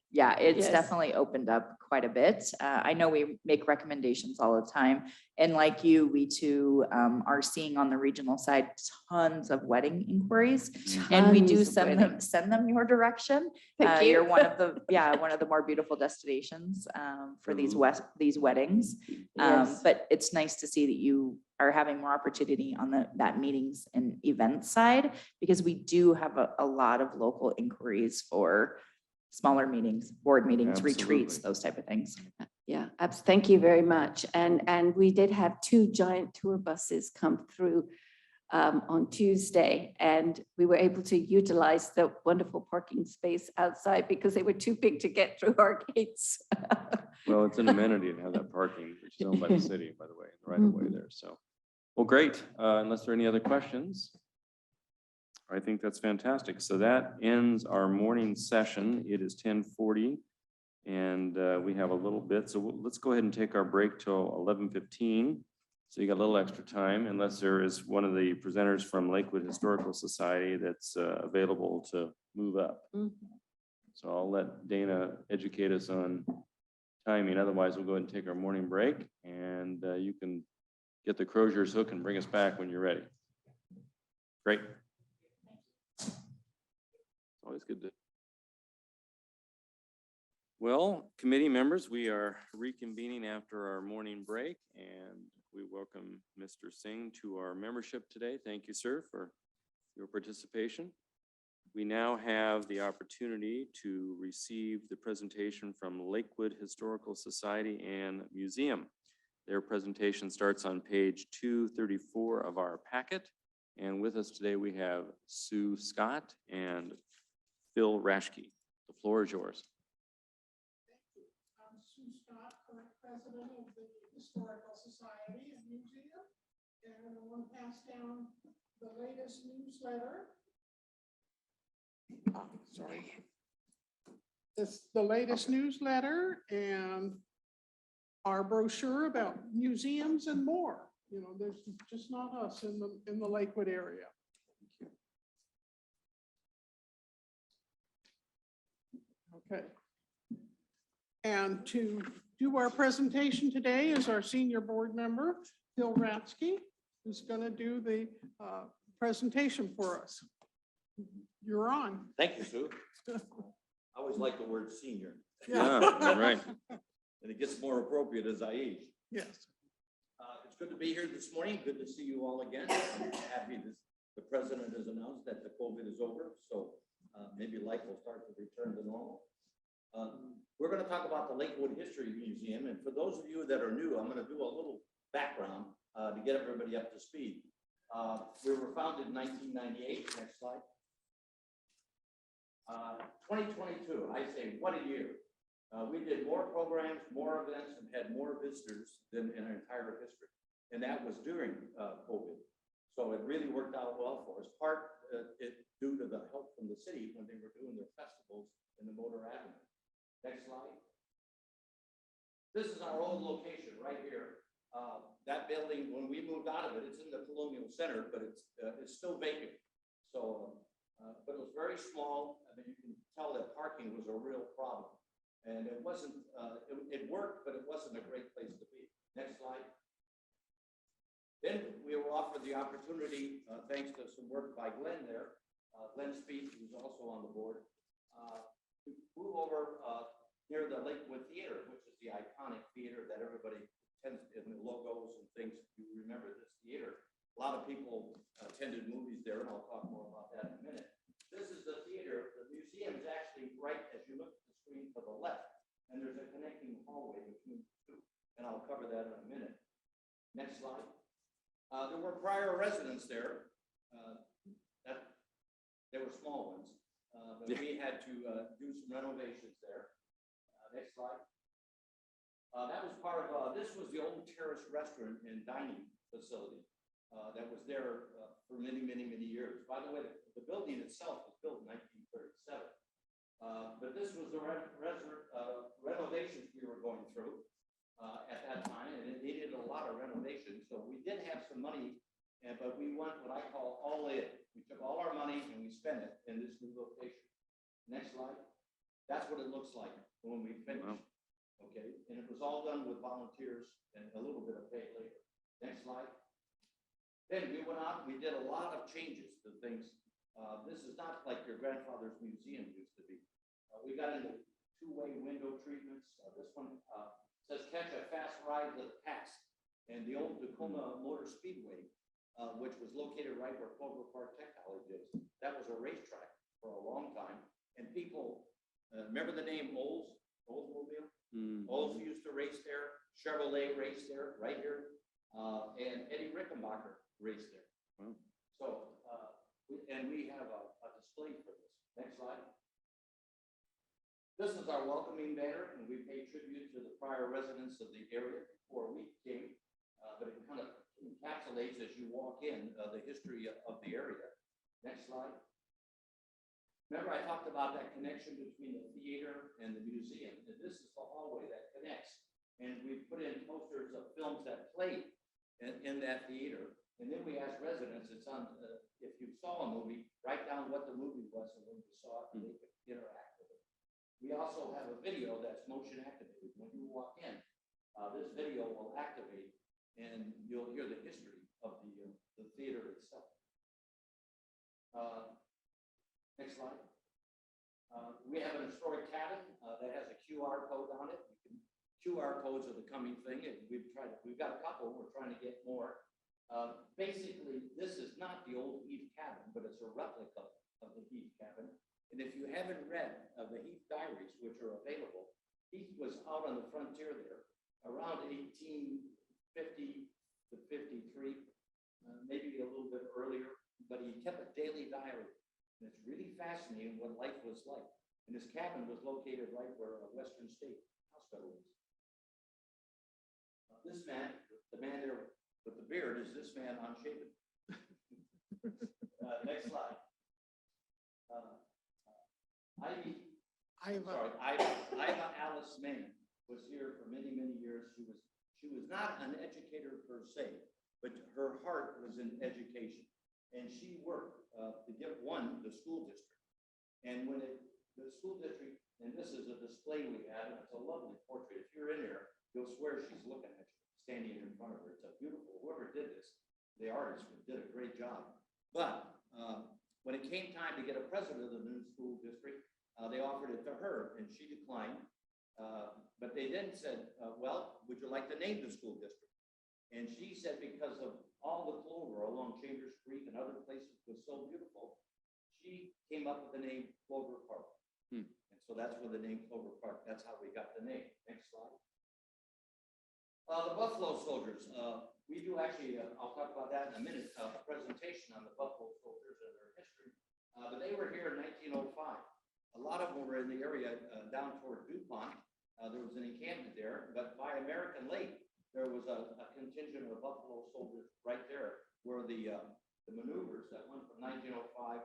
Yeah, it's Yes. definitely opened up quite a bit. I know we make recommendations all the time. And like you, we too are seeing on the regional side tons of wedding inquiries. And we do Tons of send them your direction. Thank you. You're one of the more beautiful destinations for these weddings. Yes. But it's nice to see that you are having more opportunity on that meetings and events side, because we do have a lot of local inquiries for smaller meetings, board meetings, retreats, Absolutely. those type of things. Yeah, thank you very much. And we did have 2 giant tour buses come through on Tuesday, and we were able to utilize the wonderful parking space outside because they were too big to get through our gates. Well, it's an amenity to have that parking, which is owned by the city, by the way, right away there. So, well, great. Unless there are any other questions. I think that's fantastic. So that ends our morning session. It is 10:40. And we have a little bit, so let's go ahead and take our break till 11:15. So you got a little extra time unless there is one of the presenters from Lakewood Historical Society that's available to move up. So I'll let Dana educate us on timing. Otherwise, we'll go ahead and take our morning break and you can get the Crozier's hook and bring us back when you're ready. Great. Always good to. Well, committee members, we are reconvening after our morning break and we welcome Mr. Singh to our membership today. Thank you, sir, for your participation. We now have the opportunity to receive the presentation from Lakewood Historical Society and Museum. Their presentation starts on page 234 of our packet. And with us today, we have Sue Scott and Phil Rashke. The floor is yours. I'm Sue Scott, current president of the Historical Society and Museum, and I want to pass down the latest newsletter. Sorry. It's the latest newsletter and our brochure about museums and more. You know, there's just not us in the Lakewood area. Okay. And to do our presentation today is our senior board member, Phil Ratsky, who's going to do the presentation for us. You're on. Thank you, Sue. I always like the word senior. Yeah, right. And it gets more appropriate as I age. Yes. It's good to be here this morning. Good to see you all again. I'm happy that the president has announced that the COVID is over. So maybe life will start to return to normal. We're going to talk about the Lakewood History Museum. And for those of you that are new, I'm going to do a little background to get everybody up to speed. We were founded in 1998. Next slide. 2022, I say, what a year. We did more programs, more events, and had more visitors than in our entire history. And that was during COVID. So it really worked out well for us. Part due to the help from the city when they were doing their festivals in the Motor Avenue. Next slide. This is our old location right here. That building, when we moved out of it, it's in the Colonial Center, but it's still vacant. So, but it was very small. I mean, you can tell that parking was a real problem. And it wasn't, it worked, but it wasn't a great place to be. Next slide. Then we were offered the opportunity, thanks to some work by Glenn there, Glenn Speed, who's also on the board, to move over near the Lakewood Theater, which is the iconic theater that everybody tends in the logos and things. You remember this theater. A lot of people attended movies there, and I'll talk more about that in a minute. This is the theater. The museum is actually right as you look at the screen to the left, and there's a connecting hallway between the two, and I'll cover that in a minute. Next slide. There were prior residents there. They were small ones, but we had to do some renovations there. Next slide. That was part of, this was the old Terrace Restaurant and Dining Facility that was there for many, many, many years. By the way, the building itself was built in 1937. But this was the renovations we were going through at that time, and it needed a lot of renovation. So we did have some money, but we went what I call all in. We took all our money and we spent it in this new location. Next slide. That's what it looks like when we finish. Wow. Okay, and it was all done with volunteers and a little bit of pay later. Next slide. Then we went out and we did a lot of changes to things. This is not like your grandfather's museum used to be. We got into two-way window treatments. This one says catch a fast ride with a pass. And the old Tacoma Motor Speedway, which was located right where Clover Park Tech College is, that was a racetrack for a long time. And people, remember the name Olds, Oldsmobile? Olds used to race there. Chevrolet raced there, right here. And Eddie Rickenbacker raced there. Wow. So, and we have a display for this. Next slide. This is our welcoming banner, and we pay tribute to the prior residents of the area before we came, but it kind of encapsulates as you walk in the history of the area. Next slide. Remember, I talked about that connection between the theater and the museum, and this is the hallway that connects. And we put in posters of films that played in that theater. And then we asked residents, it's on, if you saw a movie, write down what the movie was and when you saw it, and they could interact with it. We also have a video that's motion activated. When you walk in, this video will activate and you'll hear the history of the theater itself. Next slide. We have an historic cabin that has a QR code on it. QR codes are the coming thing, and we've got a couple, we're trying to get more. Basically, this is not the old Heath cabin, but it's a replica of the Heath cabin. And if you haven't read the Heath diaries, which are available, Heath was out on the frontier there around 1850 to 53, maybe a little bit earlier, but he kept a daily diary. And it's really fascinating what life was like. And his cabin was located right where Western State Hospital is. This man, the man there with the beard, is this man unshaven. Next slide. Iva Alice Mann was here for many, many years. She was not an educator per se, but her heart was in education. And she worked to get the school district. And when the school district, and this is a display we have, and it's a lovely portrait. If you're in there, you'll swear she's looking at you, standing in front of her. It's a beautiful, whoever did this, the artist did a great job. But when it came time to get a president of the new school district, they offered it to her and she declined. But they then said, well, would you like to name the school district? And she said, because of all the clover along Chambers Creek and other places was so beautiful, she came up with the name Clover Park. And so that's where the name Clover Park, that's how we got the name. Next slide. The Buffalo Soldiers, we do actually, I'll talk about that in a minute, a presentation on the Buffalo Soldiers and their history. But they were here in 1905. A lot of them were in the area down toward DuPont. There was an encampment there, but by American Lake, there was a contingent of Buffalo Soldiers right there where the maneuvers that went from 1905,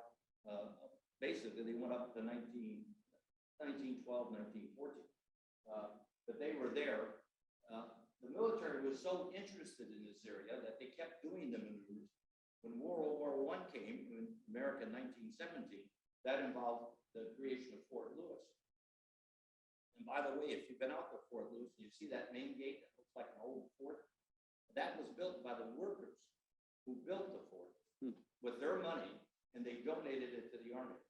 basically they went up to 1912, 1914. But they were there. The military was so interested in this area that they kept doing the maneuvers. When World War I came in America in 1917, that involved the creation of Fort Lewis. And by the way, if you've been out to Fort Lewis, you see that main gate that looks like an old fort. That was built by the workers who built the fort with their money, and they donated it to the Army.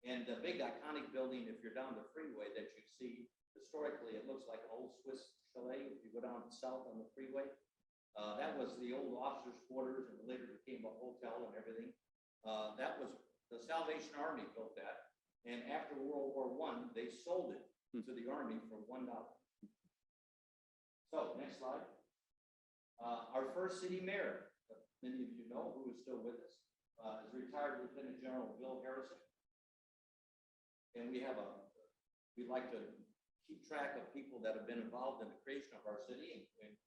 And the big iconic building, if you're down the freeway that you see, historically, it looks like an old Swiss chalet. If you go down south on the freeway, that was the old officers' quarters, and later became a hotel and everything. That was the Salvation Army built that, and after World War I, they sold it to the Army for $1. So, next slide. Our first city mayor, many of you know, who is still with us, is retired Lieutenant General Bill Harrison. And we'd like to keep track of people that have been involved in the creation of our city. And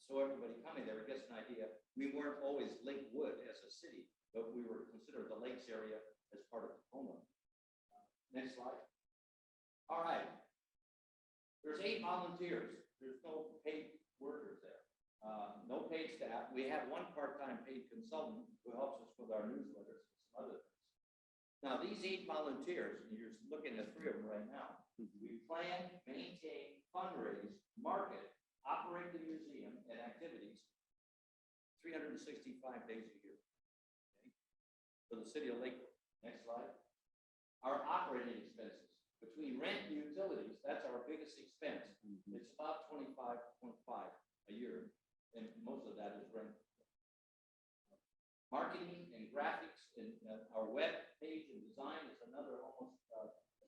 so everybody coming there gets an idea. We weren't always Lakewood as a city, but we were considered the Lakes area as part of Tacoma. Next slide. All right. There's 8 volunteers. There's no paid workers there. No paid staff. We have one part-time paid consultant who helps us with our newsletters and some other things. Now, these 8 volunteers, and you're looking at 3 of them right now, we plan, maintain, fundraise, market, operate the museum and activities 365 days a year. Okay? For the city of Lakewood. Next slide. Our operating expenses. Between rent and utilities, that's our biggest expense. It's about 25.5 a year, and most of that is rent. Marketing and graphics and our web page and design is another almost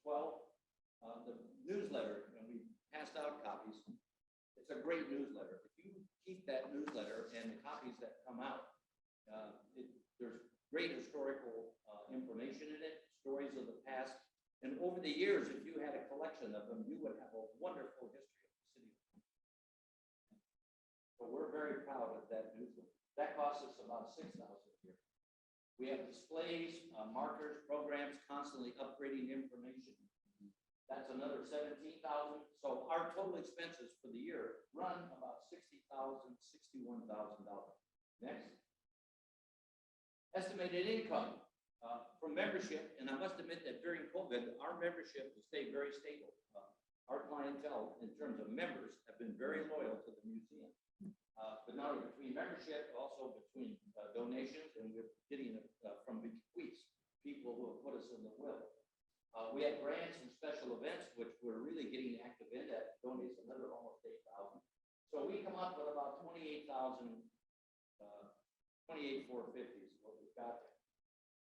12. The newsletter, and we passed out copies. It's a great newsletter. If you keep that newsletter and the copies that come out, there's great historical information in it, stories of the past. And over the years, if you had a collection of them, you would have a wonderful history of the city. So we're very proud of that newsletter. That costs us about $6,000 a year. We have displays, markers, programs, constantly upgrading information. That's another 17,000. So our total expenses for the year run about $60,000, $61,000. Next. Estimated income from membership, and I must admit that during COVID, our membership has stayed very stable. Our clientele, in terms of members, have been very loyal to the museum. But not only between membership, also between donations, and we're getting from bequests, people who have put us in the will. We have grants and special events, which we're really getting active in. That donates another almost 8,000. So we come up with about 28,000, 28,450 is what we've got there.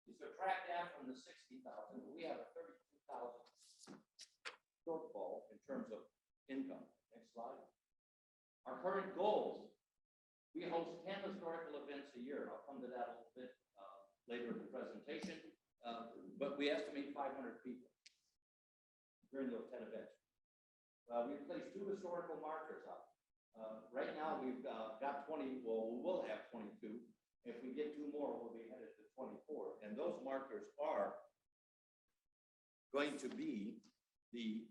You subtract that from the 60,000, we have a 32,000 shortfall in terms of income. Next slide. Our current goals. We host 10 historical events a year. I'll come to that a little bit later in the presentation. But we estimate 500 people during those 10 events. We've placed 2 historical markers up. Right now, we've got 20, well, we will have 22. If we get 2 more, we'll be headed to 24. And those markers are going to be the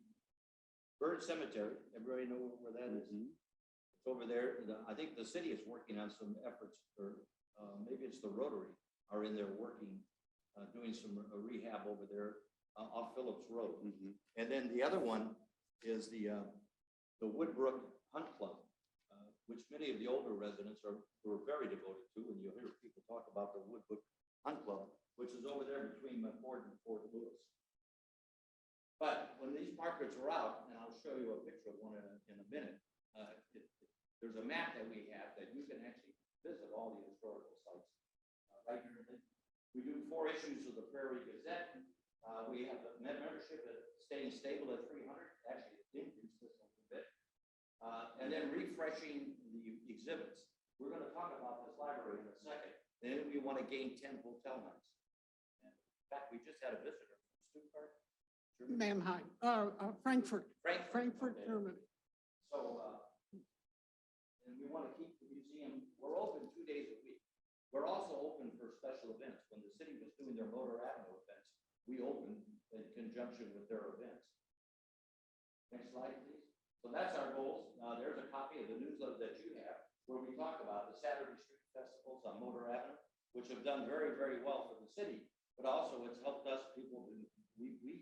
Bird Cemetery. Everybody know where that is? It's over there. I think the city is working on some efforts, or maybe it's the Rotary are in there working, doing some rehab over there off Phillips Road. And then the other one is the Woodbrook Hunt Club, which many of the older residents were very devoted to, and you'll hear people talk about the Woodbrook Hunt Club, which is over there between McCord and Fort Lewis. But when these markers are out, and I'll show you a picture of one in a minute, there's a map that we have that you can actually visit all the historical sites right here. We do 4 issues of the Prairie Gazette. We have the membership staying stable at 300, actually increased this a little bit. And then refreshing the exhibits. We're going to talk about this library in a second. Then we want to gain 10 hotel nights. And in fact, we just had a visitor from Stuttgart, Germany. Mannheim, Frankfurt, Okay. Germany. So, and we want to keep the museum, we're open 2 days a week. We're also open for special events. When the city was doing their Motor Avenue events, we opened in conjunction with their events. Next slide, please. So that's our goals. There's a copy of the newsletter that you have where we talk about the Saturday Street Festivals on Motor Avenue, which have done very, very well for the city, but also it's helped us people. We do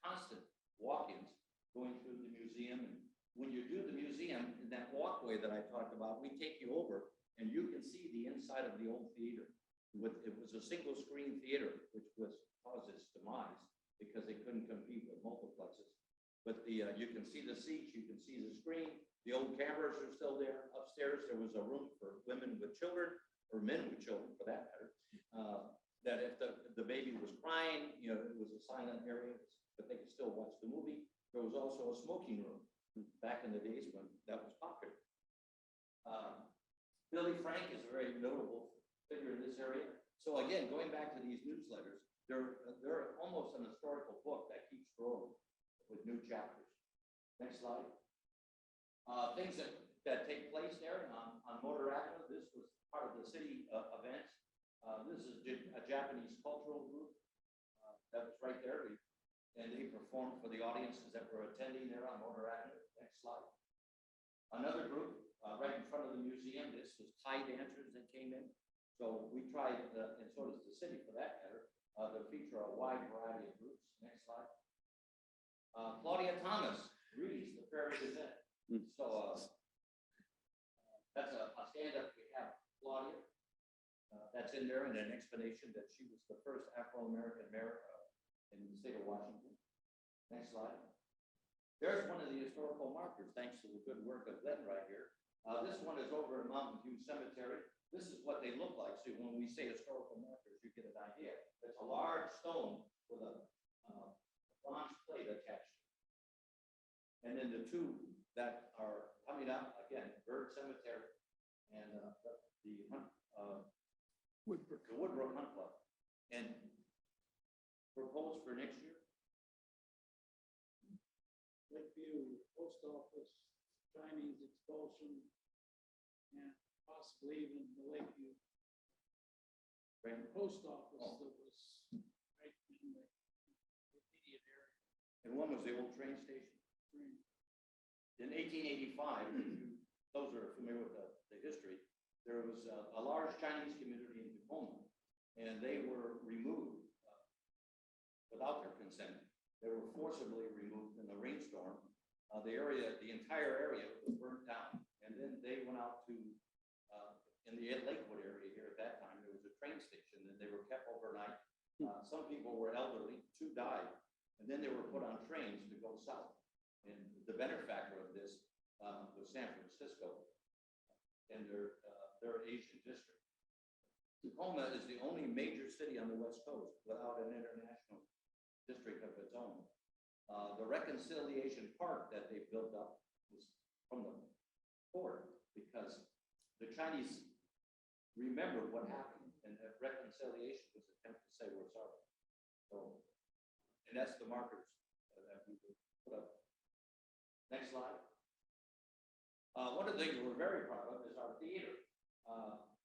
constant walk-ins going through the museum. And when you do the museum, in that walkway that I talked about, we take you over and you can see the inside of the old theater. It was a single screen theater, which caused its demise because they couldn't compete with multiplexes. But you can see the seats, you can see the screen, the old cameras are still there. Upstairs, there was a room for women with children, or men with children for that matter, that if the baby was crying, it was a silent area, but they could still watch the movie. There was also a smoking room back in the days when that was popular. Billy Frank is a very notable figure in this area. So again, going back to these newsletters, they're almost an historical book that keeps growing with new chapters. Next slide. Things that take place there on Motor Avenue. This was part of the city events. This is a Japanese cultural group that was right there. And they performed for the audiences that were attending there on Motor Avenue. Next slide. Another group right in front of the museum. This was Thai dancers that came in. So we tried, and so does the city for that matter, to feature a wide variety of groups. Next slide. Claudia Thomas reads the Prairie Gazette. So that's a stand-up we have, Claudia. That's in there, and an explanation that she was the first Afro-American mayor in the state of Washington. Next slide. There's one of the historical markers, thanks to the good work of Glenn right here. This one is over at Mountain View Cemetery. This is what they look like. So when we say historical markers, you get an idea. It's a large stone with a bronze plate attached. And then the 2 that are coming up, again, Bird Cemetery and the Woodbrook Hunt Club. And proposed for next year? Lakeview Post Office, Chinese expulsion, and possibly even the Lakeview post office that was right in the immediate area. And one was the old train station. In 1885, those who are familiar with the history, there was a large Chinese community in Tacoma, and they were removed without their consent. They were forcibly removed in a rainstorm. The entire area was burnt down, and then they went out to, in the Lakewood area here at that time, there was a train station, and they were kept overnight. Some people were elderly, 2 died, and then they were put on trains to go south. And the benefactor of this was San Francisco and their Asian district. Tacoma is the only major city on the West Coast without an international district of its own. The Reconciliation Park that they built up was from the port because the Chinese remembered what happened, and that reconciliation was an attempt to say we're sorry. So, and that's the markers that we would put up. Next slide. One of the things we're very proud of is our theater.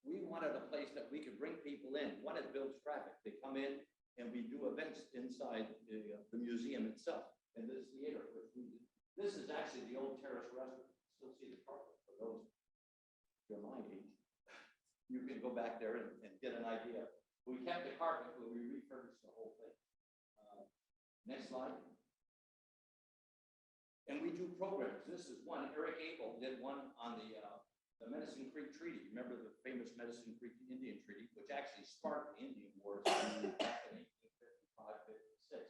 We wanted a place that we could bring people in. One, it builds traffic. They come in and we do events inside the museum itself. And this theater, this is actually the old Terrace Restaurant. Still see the carpet for those who are my age. You can go back there and get an idea. We kept the carpet, but we refurbished the whole thing. Next slide. And we do programs. This is one. Eric Abel did one on the Medicine Creek Treaty. Remember the famous Medicine Creek Indian Treaty, which actually sparked the Indian Wars back in 1855, 56.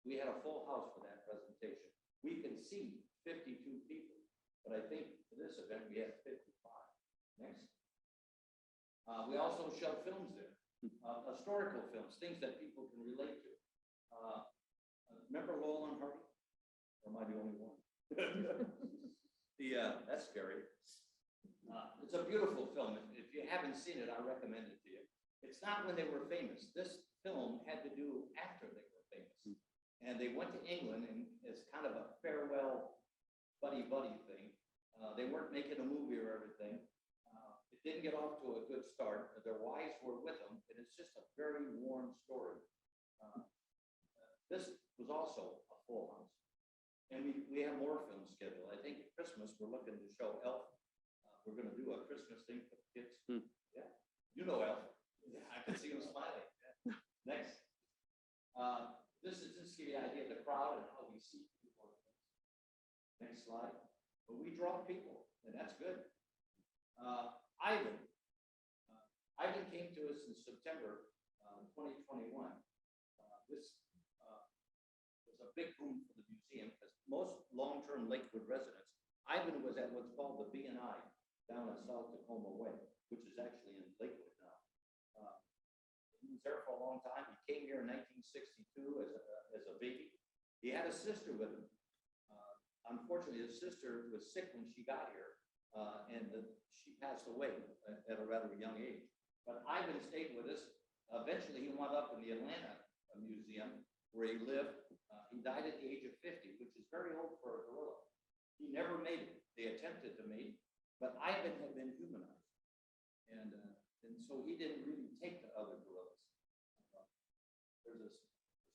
We had a full house for that presentation. We can see 52 people, but I think for this event we had 55. Next. We also show films there, historical films, things that people can relate to. Remember Laurel and Hardy? Or am I the only one? That's scary. It's a beautiful film. If you haven't seen it, I recommend it to you. It's not when they were famous. This film had to do after they were famous. And they went to England and it's kind of a farewell buddy-buddy thing. They weren't making a movie or everything. It didn't get off to a good start. Their wives were with them, and it's just a very warm story. This was also a full house. And we have more films scheduled. I think at Christmas, we're looking to show Elf. We're going to do a Christmas thing for the kids. Yeah, you know Elf. Yeah, I can see him smiling. Yeah. Next. This is just to give you an idea of the crowd and how we see people. Next slide. But we draw people, and that's good. Ivan. Ivan came to us in September 2021. This was a big boom for the museum because most long-term Lakewood residents, Ivan was at what's called the B&I down at South Tacoma Way, which is actually in Lakewood now. He was there for a long time. He came here in 1962 as a baby. He had a sister with him. Unfortunately, his sister was sick when she got here, and she passed away at a rather young age. But Ivan stayed with us. Eventually, he wound up in the Atlanta Museum where he lived. He died at the age of 50, which is very old for a gorilla. He never made it. They attempted to mate, but Ivan had been humanized. And so he didn't really take to other gorillas. There's a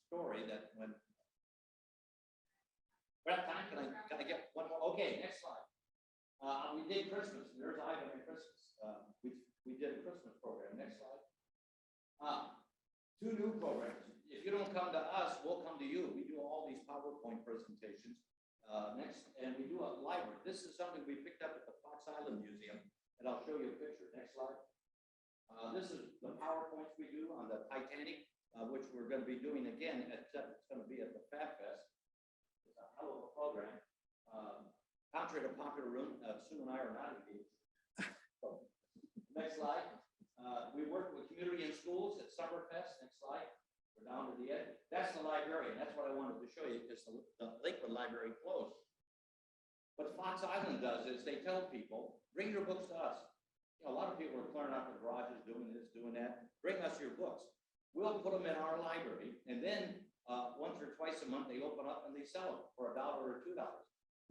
story that when we're at time, can I get one more? Okay, next slide. We did Christmas. There's Ivan at Christmas. We did a Christmas program. Next slide. 2 new programs. If you don't come to us, we'll come to you. We do all these PowerPoint presentations. Next, and we do a library. This is something we picked up at the Fox Island Museum, and I'll show you a picture. Next slide. This is the PowerPoints we do on the Titanic, which we're going to be doing again, except it's going to be at the Fab Fest. It's a hell of a program. Contrary to popular rumor, Sue and I are not engaged. So, next slide. We work with community and schools at Summerfest. Next slide. We're down to the end. That's the librarian. That's what I wanted to show you because the Lakewood Library closed. What Fox Island does is they tell people, bring your books to us. You know, a lot of people are clearing out their garages, doing this, doing that. Bring us your books. We'll put them in our library, and then once or twice a month they open up and they sell them for $1 or $2.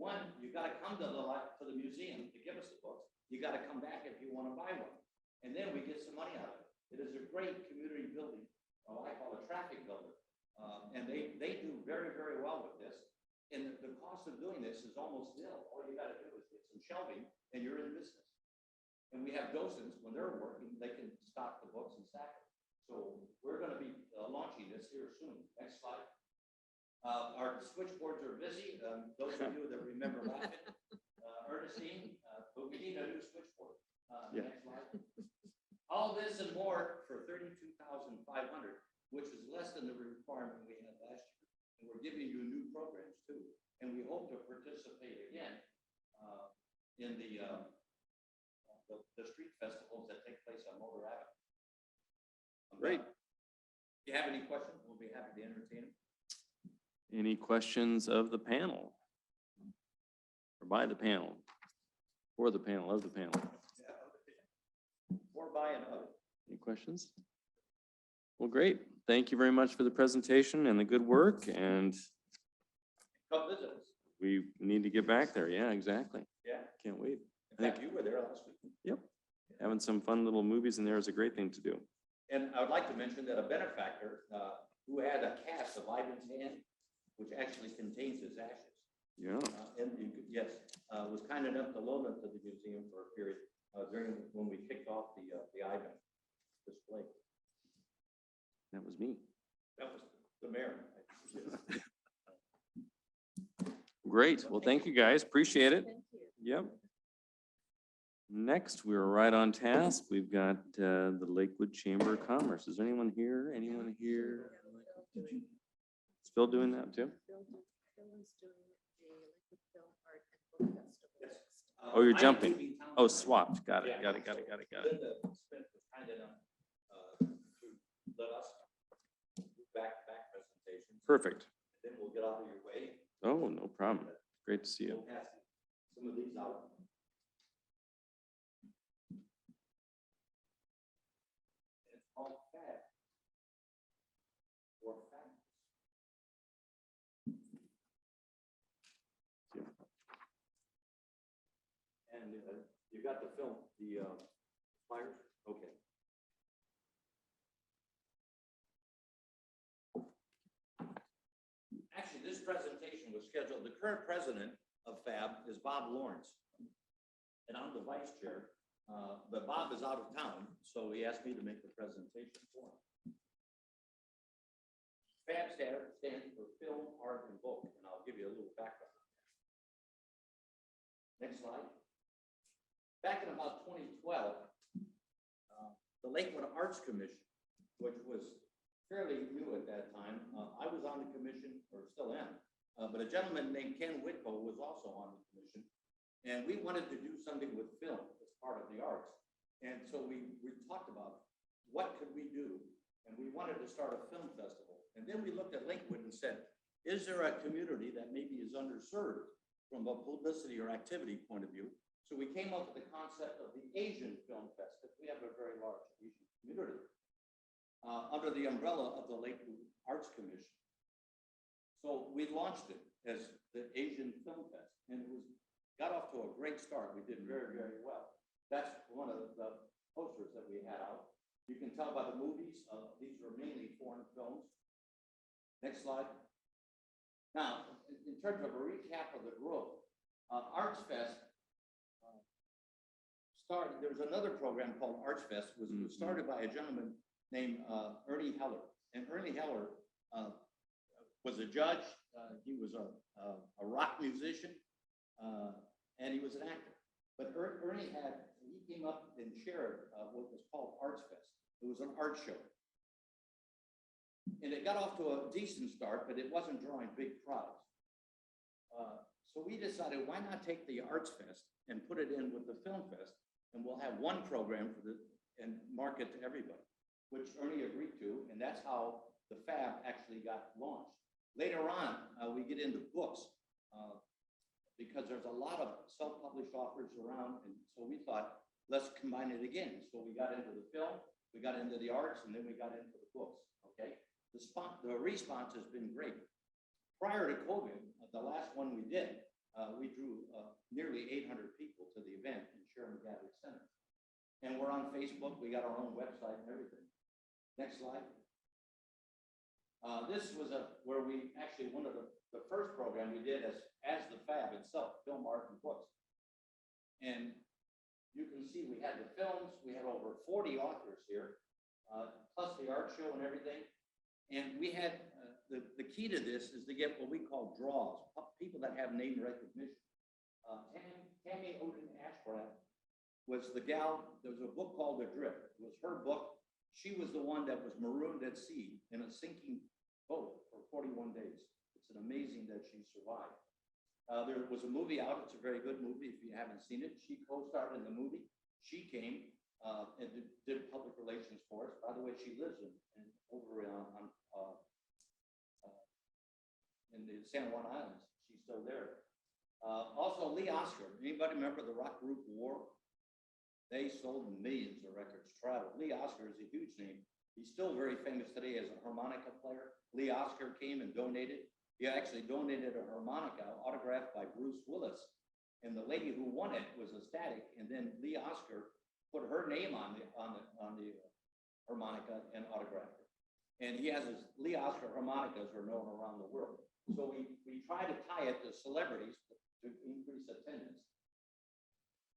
One, you got to come to the museum to give us the books. You got to come back if you want to buy one. and then we get some money out of it. It is a great community building, what I call a traffic builder. And they do very, very well with this. And the cost of doing this is almost nil. All you gotta do is get some shelving and you're in business. And we have docents, when they're working, they can stock the books and stack them. So we're gonna be launching this here soon. Next slide. Our switchboards are busy. Those of you that remember laughing, Ernestine, but we need a new switchboard. Next slide. All this and more for $32,500, which is less than the requirement we had last year. And we're giving you new programs too. And we hope to participate again in the street festivals that take place on Motor Avenue. Great. If you have any questions, we'll be happy to entertain them. Any questions of the panel? Or by the panel? For the panel, of the panel? Or by and of. Any questions? Well, great. Thank you very much for the presentation and the good work, and Come visit us. we need to get back there. Yeah, exactly. Yeah. Can't wait. In fact, you were there last week. Yep. Having some fun little movies in there is a great thing to do. And I would like to mention that a benefactor who had a cast of Ivan's hand, which actually contains his ashes. Yeah. And yes, was kind enough to loan it to the museum for a period during when we kicked off the Ivan display. That was me. That was the mayor. Great. Well, thank you guys. Appreciate it. Yep. Next, we're right on task. We've got the Lakewood Chamber of Commerce. Is there anyone here? Anyone here? Is Phil doing that too? Oh, you're jumping. Oh, swapped. Got it. Got it. Got it. Got it. Got it. Linda Smith was kind enough to let us do back presentations. Perfect. Then we'll get out of your way. Oh, no problem. Great to see you. We'll pass some of these out. It's called FAB. Or FAB. And you got the film, the flyers? Okay. Actually, this presentation was scheduled, the current president of FAB is Bob Lawrence. And I'm the vice chair, but Bob is out of town, so he asked me to make the presentation for him. FAB stands for Film, Art, and Book, and I'll give you a little background. Next slide. Back in about 2012, the Lakewood Arts Commission, which was fairly new at that time, I was on the commission, or still am, but a gentleman named Ken Whitco was also on the commission, and we wanted to do something with film as part of the arts. And so we talked about what could we do, and we wanted to start a film festival. And then we looked at Lakewood and said, is there a community that maybe is underserved from a publicity or activity point of view? So we came up with the concept of the Asian Film Fest, because we have a very large Asian community, under the umbrella of the Lakewood Arts Commission. So we launched it as the Asian Film Fest, and it got off to a great start. We did very, very well. That's one of the posters that we had out. You can tell by the movies, these were mainly foreign films. Next slide. Now, in terms of a recap of the growth, Arts Fest started, there was another program called Arts Fest, was started by a gentleman named Ernie Heller. And Ernie Heller was a judge, he was a rock musician, and he was an actor. But Ernie he came up and shared what was called Arts Fest. It was an art show. And it got off to a decent start, but it wasn't drawing big crowds. So we decided, why not take the Arts Fest and put it in with the Film Fest, and we'll have one program and market to everybody, which Ernie agreed to, and that's how the FAB actually got launched. Later on, we get into books, because there's a lot of self-published authors around, and so we thought, let's combine it again. So we got into the film, we got into the arts, and then we got into the books, okay? The response has been great. Prior to COVID, the last one we did, we drew nearly 800 people to the event in Sharon McGavick Center. And we're on Facebook. We got our own website and everything. Next slide. This was where we actually, one of the first program we did as the Fab itself, film, art, and books. And you can see we had the films, we had over 40 authors here, plus the art show and everything. And we had, the key to this is to get what we call draws, people that have name recognition. Tammy Odin Ashcraft was the gal, there was a book called Adrift. It was her book. She was the one that was marooned at sea in a sinking boat for 41 days. It's an amazing that she survived. There was a movie out. It's a very good movie if you haven't seen it. She co-starred in the movie. She came and did public relations for us. By the way, she lives over in the San Juan Islands. She's still there. Also, Lee Oscar. Anybody remember the rock group War? They sold millions of records, traveled. Lee Oscar is a huge name. He's still very famous today as a harmonica player. Lee Oscar came and donated. He actually donated a harmonica autographed by Bruce Willis. And the lady who won it was ecstatic. And then Lee Oscar put her name on the harmonica and autographed it. And he has his Lee Oscar harmonicas are known around the world. So we try to tie it to celebrities to increase attendance.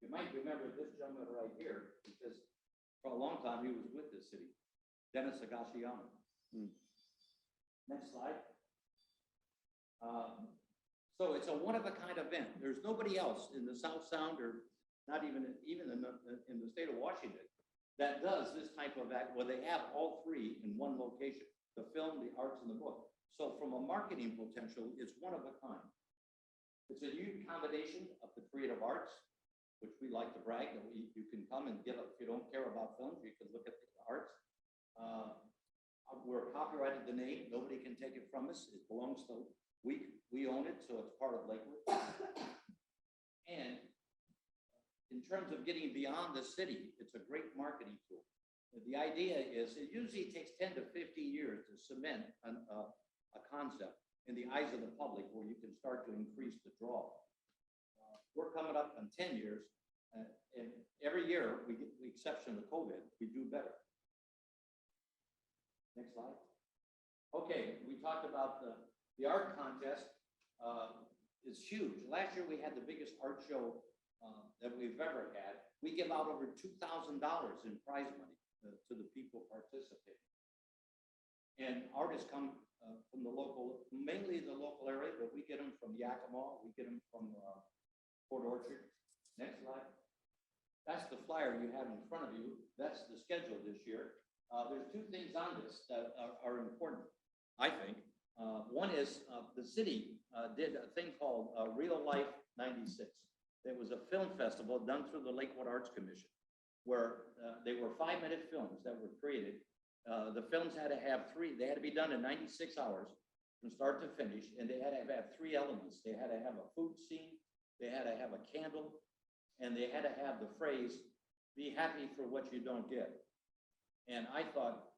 You might remember this gentleman right here, because for a long time he was with this city, Dennis Agasiano. Next slide. So it's a one-of-a-kind event. There's nobody else in the South Sound, or not even in the state of Washington, that does this type of act where they have all three in one location: the film, the arts, and the book. So from a marketing potential, it's one of a kind. It's a unique combination of the creative arts, which we like to brag that you can come and get, if you don't care about films, you can look at the arts. We're copyrighted the name. Nobody can take it from us. It belongs to, we own it, so it's part of Lakewood. And in terms of getting beyond the city, it's a great marketing tool. The idea is it usually takes 10 to 15 years to cement a concept in the eyes of the public where you can start to increase the draw. We're coming up on 10 years, and every year, with the exception of COVID, we do better. Next slide. Okay, we talked about the art contest. Is huge. Last year, we had the biggest art show that we've ever had. We give out over $2,000 in prize money to the people participating. And artists come from the local, mainly the local area, but we get them from Yakima, we get them from Port Orchard. Next slide. That's the flyer you have in front of you. That's the schedule this year. There's two things on this that are important, I think. One is the city did a thing called Real Life 96. It was a film festival done through the Lakewood Arts Commission, where they were 5-minute films that were created. The films had to have they had to be done in 96 hours from start to finish, and they had to have 3 elements. They had to have a food scene, they had to have a candle, and they had to have the phrase, "Be happy for what you don't get." And I thought,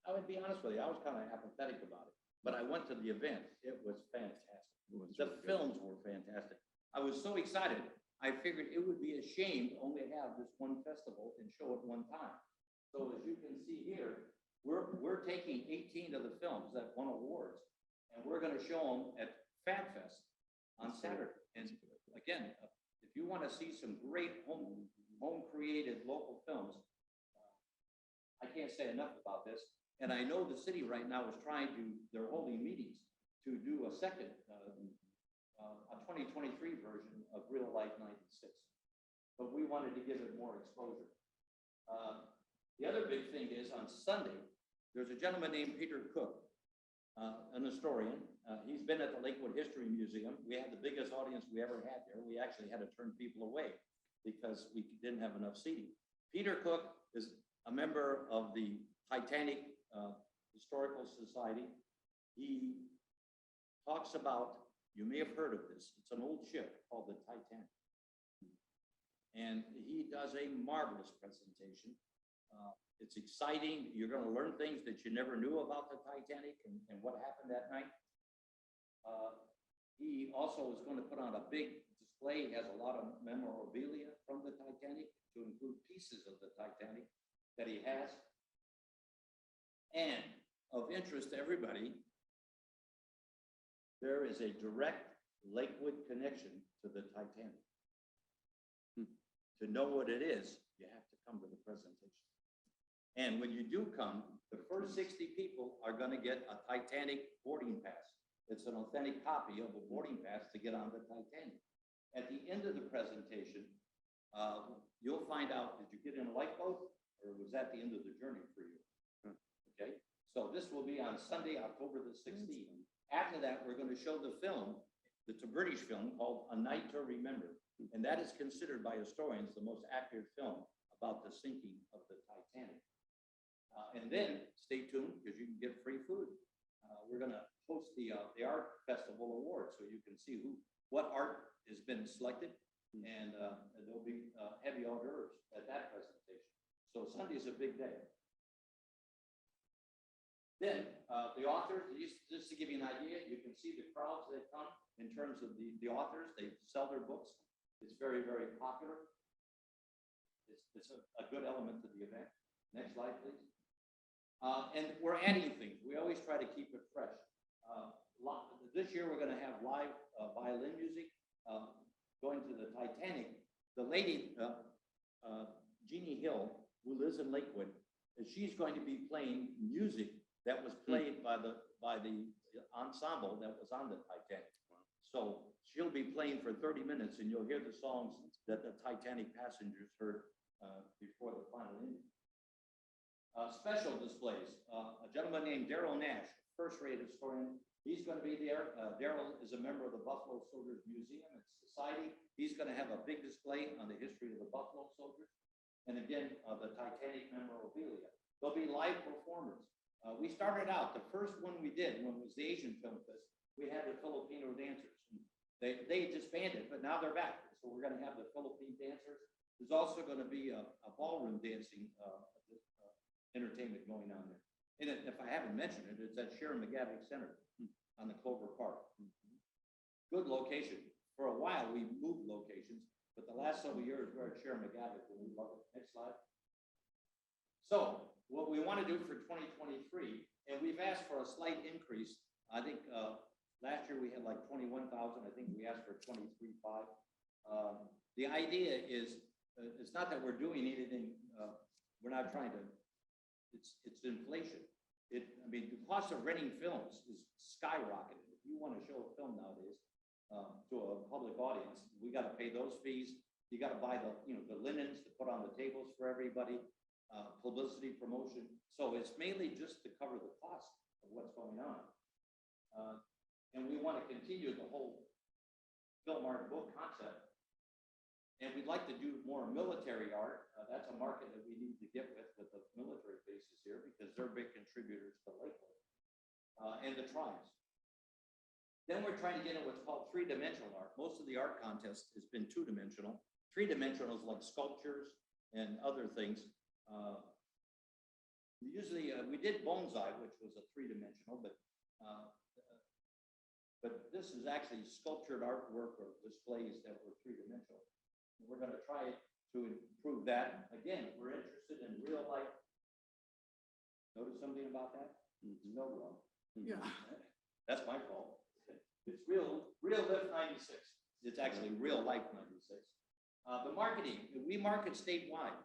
I would be honest with you, I was kind of apathetic about it, but I went to the event. It was fantastic. The films were fantastic. I was so excited. I figured it would be a shame to only have this one festival and show it one time. So as you can see here, we're taking 18 of the films that won awards, and we're going to show them at FabFest on Saturday. And again, if you want to see some great home created local films, I can't say enough about this. And I know the city right now is they're holding meetings to do a second, a 2023 version of Real Life 96. But we wanted to give it more exposure. The other big thing is on Sunday, there's a gentleman named Peter Cook, an historian. He's been at the Lakewood History Museum. We had the biggest audience we ever had there. We actually had to turn people away because we didn't have enough seating. Peter Cook is a member of the Titanic Historical Society. He talks about, you may have heard of this, it's an old ship called the Titanic. And he does a marvelous presentation. It's exciting. You're going to learn things that you never knew about the Titanic and what happened that night. He also is going to put on a big display. He has a lot of memorabilia from the Titanic to include peace that he has. And of interest to everybody, there is a direct Lakewood connection to the Titanic. To know what it is, you have to come to the presentation. And when you do come, the first 60 people are going to get a Titanic boarding pass. It's an authentic copy of a boarding pass to get on the Titanic. At the end of the presentation, you'll find out, did you get in a lifeboat or was that the end of the journey for you? Okay, so this will be on Sunday, October the 16th. After that, we're going to show the film. It's a British film called A Night to Remember. And that is considered by historians the most accurate film about the sinking of the Titanic. And then stay tuned because you can get free food. We're going to host the Art Festival Awards so you can see what art has been selected. And there'll be heavy hors d'oeuvres at that presentation. So Sunday's a big day. Then the authors, just to give you an idea, you can see the crowds that come in terms of the authors. They sell their books. It's very, very popular. It's a good element to the event. Next slide, please. And we're adding things. We always try to keep it fresh. This year, we're going to have live violin music. Going to the Titanic, the lady, Jeannie Hill, who lives in Lakewood, she's going to be playing music that was played by the ensemble that was on the Titanic. So she'll be playing for 30 minutes and you'll hear the songs that the Titanic passengers heard before the final ending. Special displays. A gentleman named Daryl Nash, first-rate historian. He's going to be there. Daryl is a member of the Buffalo Soldiers Museum and Society. He's going to have a big display on the history of the Buffalo Soldiers. And again, the Titanic memorabilia. There'll be live performers. We started out, the first one we did when it was the Asian Film Fest, we had the Filipino dancers. They disbanded, but now they're back. So we're going to have the Philippine dancers. There's also going to be a ballroom dancing entertainment going on there. And if I haven't mentioned it, it's at Sharon McGavick Center on the Clover Park. Good location. For a while, we moved locations, but the last several years, we're at Sharon McGavick, and we love it. Next slide. So what we want to do for 2023, and we've asked for a slight increase. I think last year we had like 21,000. I think we asked for 23,500. The idea is, it's not that we're doing anything, we're not trying to, it's inflation. I mean, the cost of renting films is skyrocketed. If you want to show a film nowadays to a public audience, we got to pay those fees. You got to buy the linens to put on the tables for everybody, publicity, promotion. So it's mainly just to cover the cost of what's going on. And we want to continue the whole film art book concept. And we'd like to do more military art. That's a market that we need to get with the military bases here because they're big contributors to Lakewood and the tribes. Then we're trying to get at what's called three-dimensional art. Most of the art contest has been two-dimensional. Three-dimensional is like sculptures and other things. Usually we did bonsai, which was a three-dimensional, but this is actually sculptured artwork or displays that were three-dimensional. We're going to try to improve that. Again, we're interested in real life. Notice something about that? No wrong. Yeah. That's my fault. It's real life 96. It's actually real life 96. The marketing, we market statewide.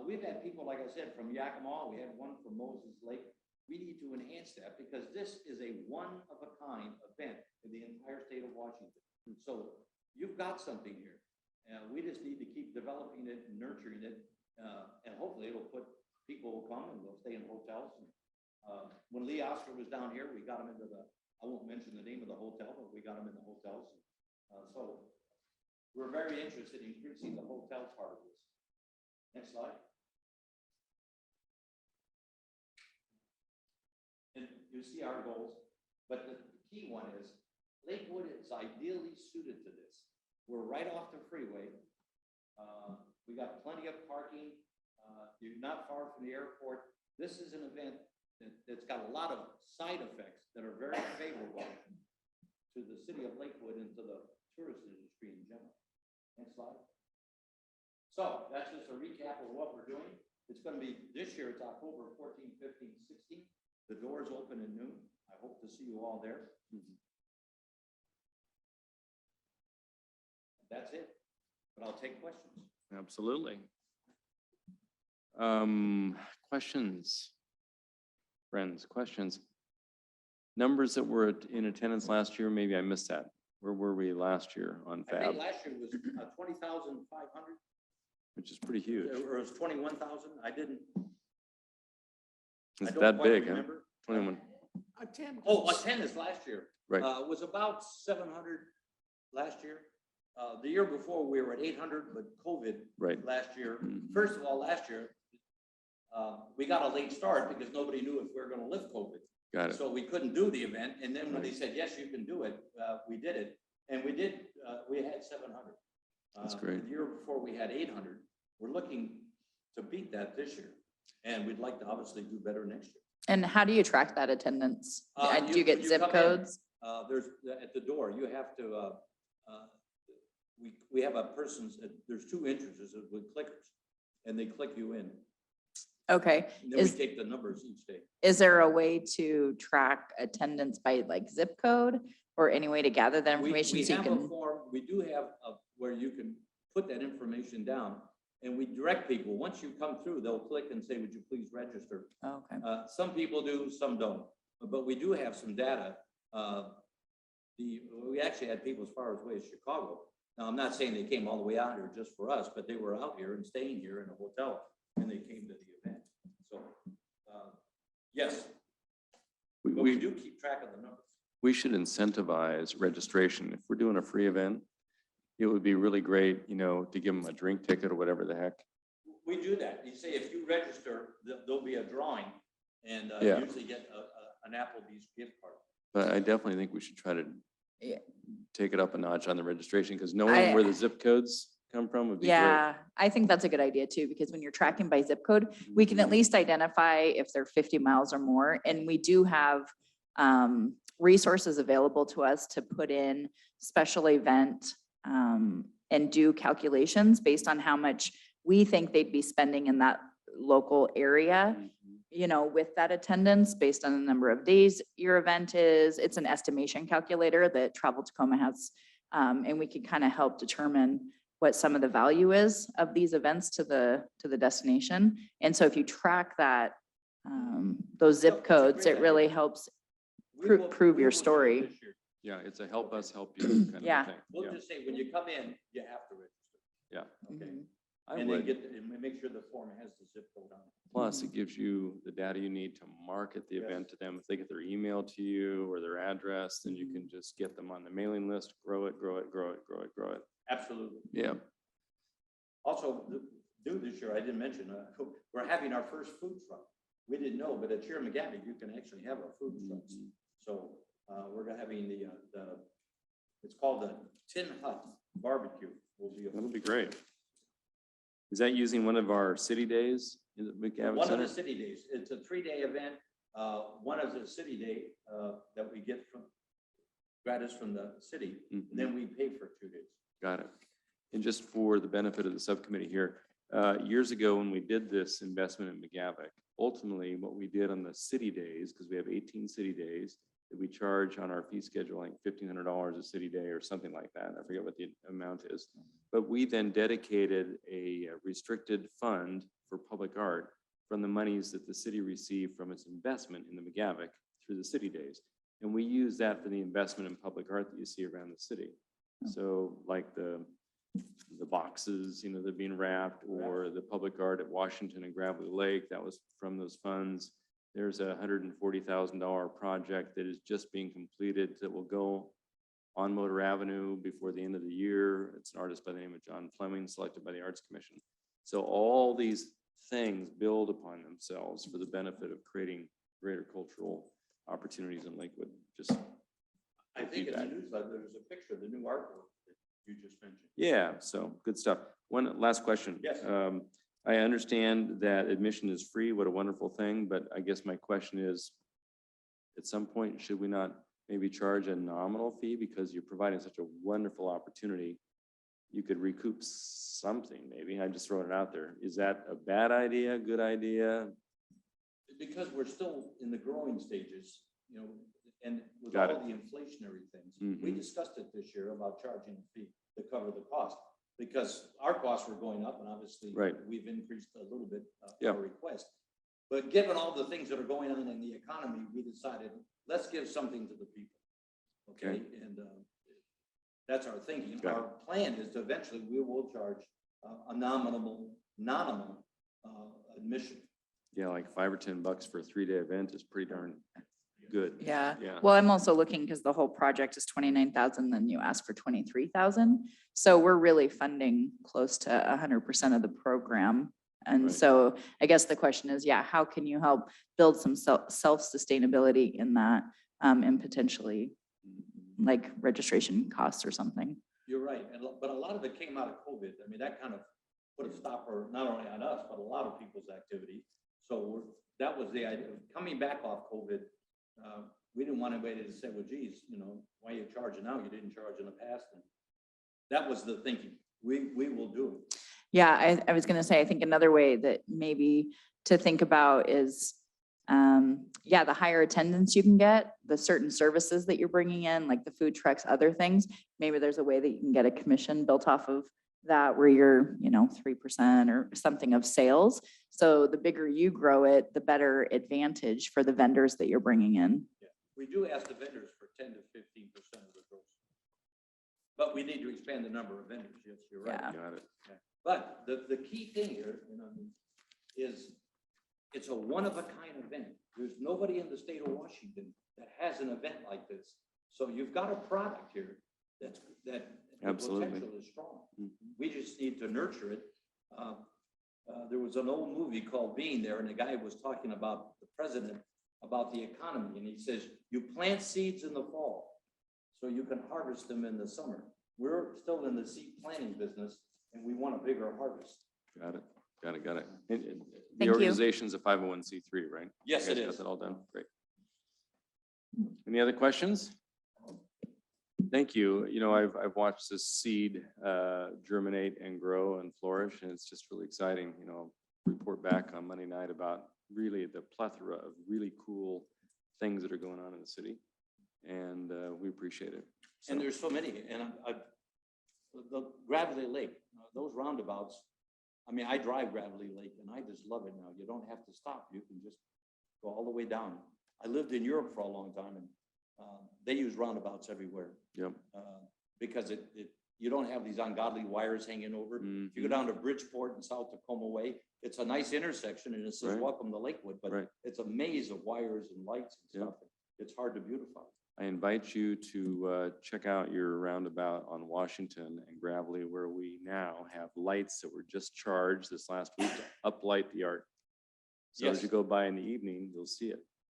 We've had people, like I said, from Yakima. We had one from Moses Lake. We need to enhance that because this is a one-of-a-kind event in the entire state of Washington. So you've got something here. We just need to keep developing it and nurturing it. And hopefully it'll put, people will come and they'll stay in hotels. And, when Lee Oscar was down here, we got him into I won't mention the name of the hotel, but we got him in the hotels. So we're very interested in increasing the hotel part of this. Next slide. And you see our goals, but the key one is Lakewood is ideally suited to this. We're right off the freeway. We got plenty of parking. You're not far from the airport. This is an event that's got a lot of side effects that are very favorable to the city of Lakewood and to the tourist industry in general. Next slide. So that's just a recap of what we're doing. It's gonna be, this year, it's October 14, 15, 16. The doors open at noon. I hope to see you all there. That's it, but I'll take questions. Absolutely. Questions? Friends, questions? Numbers that were in attendance last year, maybe I missed that. Where were we last year on I think FAB, last year was 20,500, which is pretty huge. or it was 21,000. I didn't. It's don't that quite big, huh? remember. 21, Attendance. Oh, attendance last year. right. It was about 700 last year. The year before, we were at 800, but COVID Right. last year. Mhm. First of all, last year, we got a late start because nobody knew if we were gonna lift COVID. Got it. So we couldn't do the event. And then when they said, yes, you can do it, we did it. And we did, we had 700. That's great. The year before, we had 800. We're looking to beat that this year. And we'd like to obviously do better next year. And how do you track that attendance? Do you get zip come in, codes? There's, at the door, you have to, we have a person's, there's 2 entrances with clickers, and they click you in. Okay. And then we take the numbers each day. Is there a way to track attendance by like zip code or any way to gather that information We so you have a can? form, we do have where you can put that information down, and we direct people. Once you come through, they'll click and say, would you please register? Okay. Some people do, some don't, but we do have some data. We actually had people as far away as Chicago. Now, I'm not saying they came all the way out here just for us, but they were out here and staying here in a hotel, and they came to the event. So, yes, but we do keep track of the numbers. We should incentivize registration. If we're doing a free event, it would be really great, to give them a drink ticket or whatever the heck. We do that. You say if you register, there'll be a drawing, and Yeah. usually get an Applebee's gift card. But I definitely think we should try to Yeah. take it up a notch on the registration, because knowing where the zip codes come from would be great. Yeah, I think that's a good idea too, because when you're tracking by zip code, we can at least identify if they're 50 miles or more. And we do have resources available to us to put in special event and do calculations based on how much we think they'd be spending in that local area, with that attendance based on the number of days your event is. It's an estimation calculator that Travel Tacoma has. And we can kind of help determine what some of the value is of these events to the destination. And so if you track that, those zip codes, it really helps prove your story. Yeah, it's a help us, help you kind of Yeah. thing. We'll Yeah. just say, when you come in, you have to register. Yeah. Okay. Mhm. I And then would. and make sure the form has the zip code on it. Plus, it gives you the data you need to market the Yes. event to them. If they get their email to you or their address, then you can just get them on the mailing list, grow it, grow it, grow it, grow it, grow it. Absolutely. Yeah. Also, new this year, I didn't mention, we're having our first food truck. We didn't know, but at Cheer McGavick, you can actually have our food trucks. So we're having it's called the Tin Hut Barbecue. That'll be great. Is that using one of our city days in the McGavick One of Center? the city days. It's a 3-day event. One of the city day that we get from gratis from the city, and then we pay for 2 days. Got it. And just for the benefit of the subcommittee here, years ago when we did this investment in McGavick, ultimately what we did on the city days, because we have 18 city days, that we charge on our fee schedule, like $1,500 a city day or something like that. I forget what the amount is. But we then dedicated a restricted fund for public art from the monies that the city received from its investment in the McGavick through the city days. And we use that for the investment in public art that you see around the city. So like the boxes, that are being wrapped, or the public art at Washington and Gravelly Lake, that was from those funds. There's a $140,000 project that is just being completed that will go on Motor Avenue before the end of the year. It's an artist by the name of John Fleming, selected by the Arts Commission. So all these things build upon themselves for the benefit of creating greater cultural opportunities in Lakewood. Just I think in the newsletter, there's a picture of the new artwork that you just mentioned. Yeah, so good stuff. One last question. Yes. I understand that admission is free. What a wonderful thing. But I guess my question is, at some point, should we not maybe charge a nominal fee, because you're providing such a wonderful opportunity you could recoup something, maybe. I'm just throwing it out there. Is that a bad idea, good idea? Because we're still in the growing stages, you know, and with Got all it. the inflationary things, we Mhm. discussed it this year about charging a fee to cover the cost. Because our costs were going up and obviously Right. we've increased a little bit Yeah. our request. But given all the things that are going on in the economy, we decided, let's give something to the people. Okay, and that's our thinking. Got it. Our plan is to eventually we will charge a nominal admission. Yeah, like $5 or $10 for a 3-day event is pretty darn good. Yeah. Yeah. Well, I'm also looking because the whole project is 29,000, then you ask for 23,000. So we're really funding close to 100% of the program. And Right. so I guess the question is, yeah, how can you help build some self-sustainability in that and potentially like registration costs or something? You're right, but a lot of it came out of COVID. I mean, that kind of put a stopper, not only on us, but a lot of people's activity. So that was the idea, coming back off COVID. We didn't want anybody to say, well, geez, you know, why are you charging now? You didn't charge in the past. And that was the thinking. We will do it. Yeah, I was gonna say, I think another way that maybe to think about is, yeah, the higher attendance you can get, the certain services that you're bringing in, like the food trucks, other things. Maybe there's a way that you can get a commission built off of that where you're, 3% or something of sales. So the bigger you grow it, the better advantage for the vendors that you're bringing in. Yeah. We do ask the vendors for 10 to 15% of the gross. But we need to expand the number of vendors. Yes, you're right. Yeah. Got it. But the key thing here, is it's a one-of-a-kind event. There's nobody in the state of Washington that has an event like this. So you've got a product here that the Absolutely. potential is strong. We just need to nurture it. There was an old movie called Being There, and the guy was talking about the president, about the economy, and he says, you plant seeds in the fall so you can harvest them in the summer. We're still in the seed planting business, and we want a bigger harvest. Got it. Got it. Got it. And the Thank you. organization's a 501c3, right? Yes, You it guys got is. that all done? Great. Any other questions? Thank you. You know, I've watched this seed germinate and grow and flourish, and it's just really exciting. You know, report back on Monday night about really the plethora of really cool things that are going on in the city, and we appreciate it. And there's so many, and the Gravelly Lake, those roundabouts, I mean, I drive Gravelly Lake and I just love it now. You don't have to stop. You can just go all the way down. I lived in Europe for a long time, and they use roundabouts everywhere. Yep. Because you don't have these ungodly wires hanging over. If you go down to Bridgeport and South Tacoma Way, it's a nice intersection and it says, Right. welcome to Lakewood, but Right. it's a maze of wires and lights and Yep. stuff. It's hard to beautify. I invite you to check out your roundabout on Washington and Gravelly, where we now have lights that were just charged this last week to uplight the art. So as Yes. you go by in the evening, you'll see it,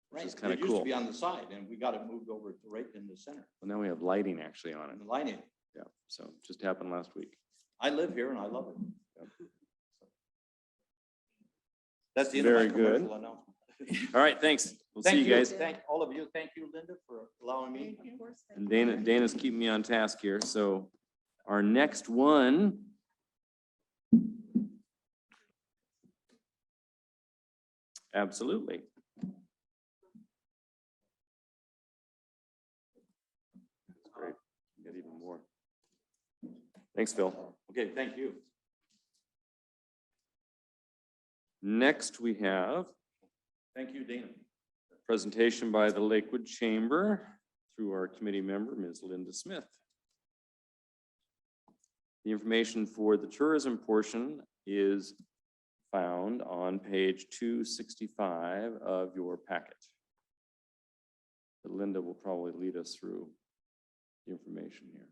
which Right. is kind It of used to cool. be on the side and we got it moved over to right in the center. Well, now we have lighting actually on it. And the lighting. Yeah, so just happened last week. I live here and I love it. That's the end of Very my good. commercial announcement. All right, thanks. We'll see Thank you guys. Thank all of you. Thank you, Linda, for allowing me. And Dana's keeping me on task here. So our next one. Absolutely. That's great. Get even more. Thanks, Phil. Okay, thank you. Next, we have Thank you, Dana. presentation by the Lakewood Chamber through our committee member, Ms. Linda Smith. The information for the tourism portion is found on page 265 of your packet. But Linda will probably lead us through the information here.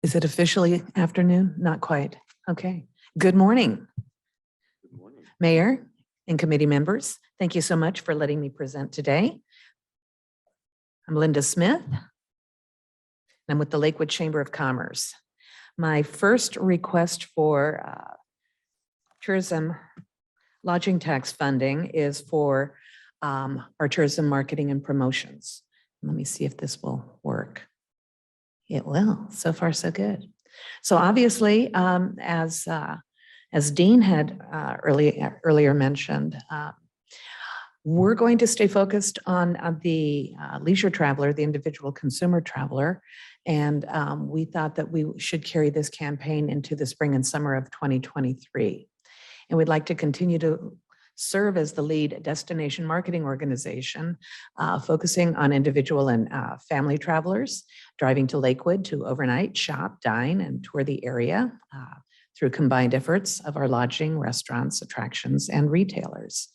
Is it officially afternoon? Not quite. Okay. Good morning, Good morning. Mayor, and committee members. Thank you so much for letting me present today. I'm Linda Smith. I'm with the Lakewood Chamber of Commerce. My first request for tourism lodging tax funding is for our tourism marketing and promotions. Let me see if this will work. It will. So far, so good. So obviously, as Dean had earlier mentioned, we're going to stay focused on the leisure traveler, the individual consumer traveler. And we thought that we should carry this campaign into the spring and summer of 2023. And we'd like to continue to serve as the lead destination marketing organization, focusing on individual and family travelers, driving to Lakewood to overnight, shop, dine, and tour the area through combined efforts of our lodging, restaurants, attractions, and retailers.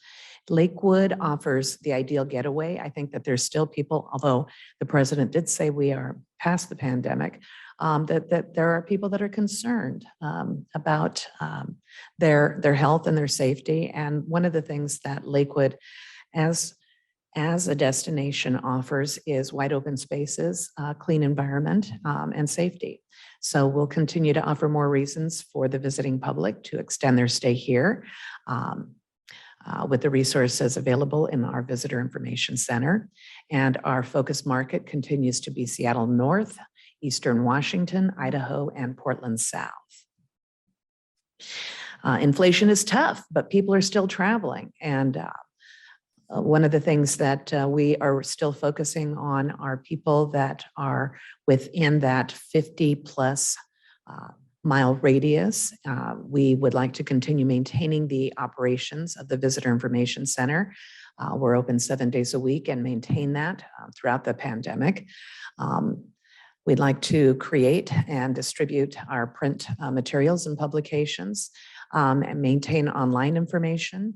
Lakewood offers the ideal getaway. I think that there's still people, although the president did say we are past the pandemic, that there are people that are concerned about their health and their safety. And one of the things that Lakewood, as a destination, offers is wide open spaces, clean environment, and safety. So we'll continue to offer more reasons for the visiting public to extend their stay here with the resources available in our Visitor Information Center. And our focus market continues to be Seattle North, Eastern Washington, Idaho, and Portland South. Inflation is tough, but people are still traveling. And one of the things that we are still focusing on are people that are within that 50+ mile radius. We would like to continue maintaining the operations of the Visitor Information Center. We're open 7 days a week and maintain that throughout the pandemic. We'd like to create and distribute our print materials and publications, and maintain online information,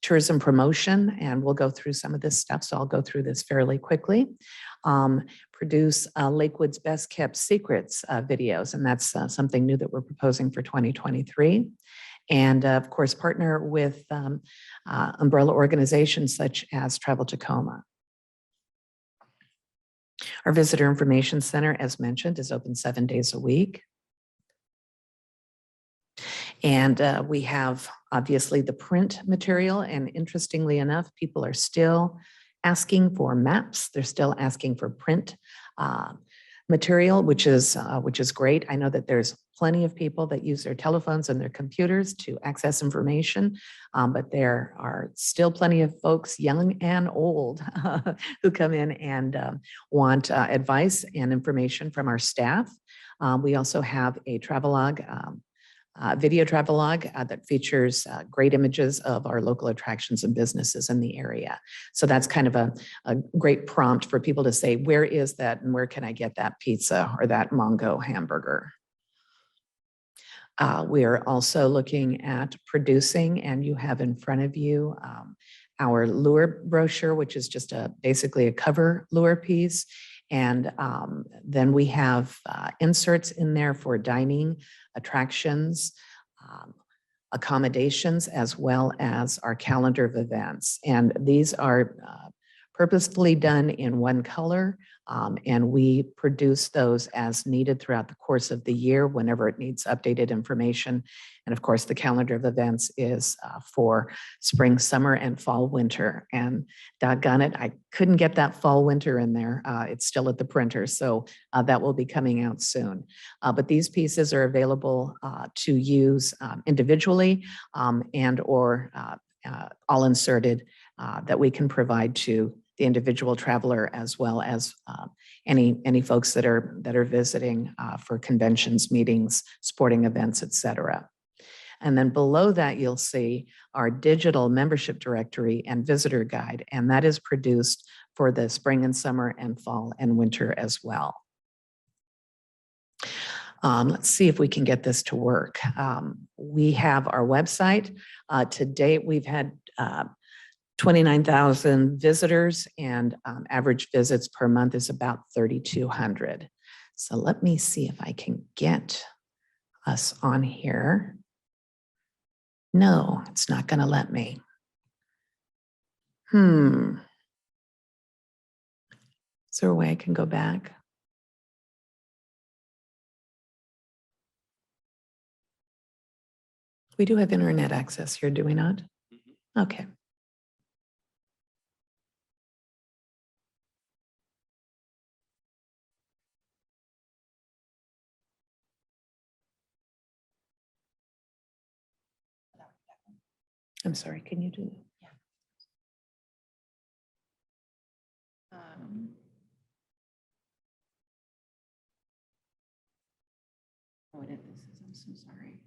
tourism promotion, and we'll go through some of this stuff, so I'll go through this fairly quickly. Produce Lakewood's Best Kept Secrets videos, and that's something new that we're proposing for 2023. And of course, partner with umbrella organizations such as Travel Tacoma. Our Visitor Information Center, as mentioned, is open 7 days a week. And we have obviously the print material, and interestingly enough, people are still asking for maps. They're still asking for print material, which is great. I know that there's plenty of people that use their telephones and their computers to access information, but there are still plenty of folks, young and old, who come in and want advice and information from our staff. We also have a travelogue, video travelogue that features great images of our local attractions and businesses in the area. So that's kind of a great prompt for people to say, where is that and where can I get that pizza or that Mongo hamburger? We are also looking at producing, and you have in front of you our lure brochure, which is just basically a cover lure piece. And then we have inserts in there for dining, attractions, accommodations, as well as our calendar of events. And these are purposefully done in one color, and we produce those as needed throughout the course of the year whenever it needs updated information. And of course, the calendar of events is for spring, summer, and fall, winter. And doggone it, I couldn't get that fall, winter in there. It's still at the printer, so that will be coming out soon. But these pieces are available to use individually and or all inserted that we can provide to the individual traveler, as well as any folks that are visiting for conventions, meetings, sporting events, etc. And then below that, you'll see our digital membership directory and visitor guide, and that is produced for the spring and summer and fall and winter as well. Let's see if we can get this to work. We have our website. To date, we've had 29,000 visitors, and average visits per month is about 3,200. So let me see if I can get us on here. No, it's not going to let me. Is there a way I can go back? We do have internet access here, do we not? Okay. I'm sorry, can you do? Oh, it is. I'm so sorry.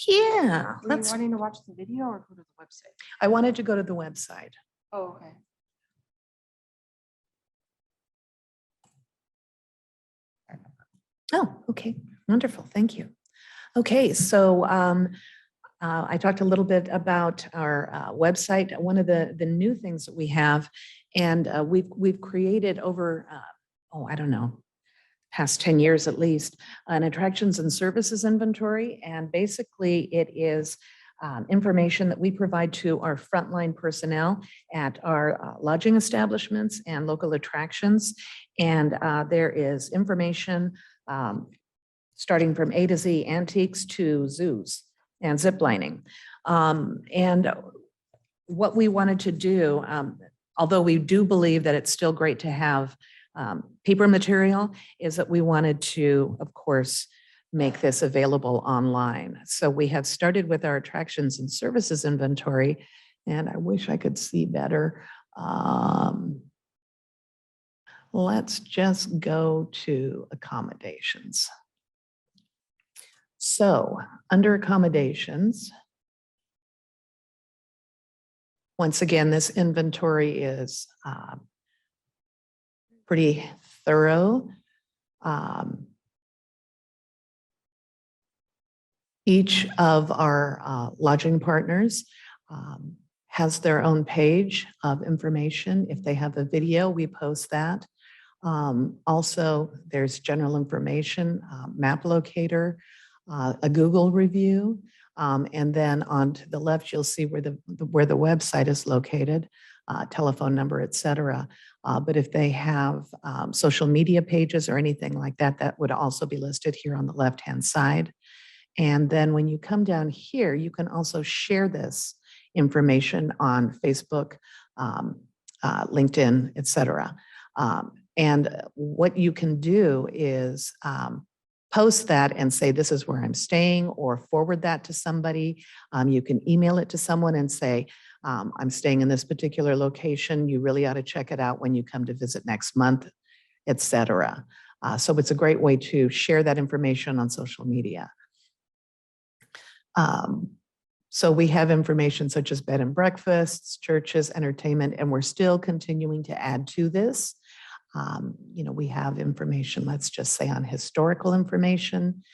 Yeah, Were you wanting to watch the video or go to the website? I wanted to go to the website. Oh, okay. Oh, okay, wonderful, thank you. Okay, so I talked a little bit about our website. One of the new things that we have, and we've created over, I don't know, past 10 years at least, an attractions and services inventory. And basically it is information that we provide to our frontline personnel at our lodging establishments and local attractions. And there is information starting from A to Z, antiques to zoos and zip lining. And what we wanted to do, although we do believe that it's still great to have paper material, is that we wanted to, of course, make this available online. So we have started with our attractions and services inventory, and I wish I could see better. Let's just go to accommodations. So under accommodations, once again, this inventory is pretty thorough. Each of our lodging partners has their own page of information. If they have a video, we post that. Also, there's general information, map locator, a Google review, and then on to the left, you'll see where the website is located, telephone number, et cetera. But if they have social media pages or anything like that, that would also be listed here on the left-hand side. And then when you come down here, you can also share this information on Facebook, LinkedIn, et cetera. And what you can do is post that and say, this is where I'm staying, or forward that to somebody. You can email it to someone and say, I'm staying in this particular location. You really ought to check it out when you come to visit next month, et cetera. So it's a great way to share that information on social media. So we have information such as bed and breakfasts, churches, entertainment, and we're still continuing to add to this. We have information, let's just say, on historical information.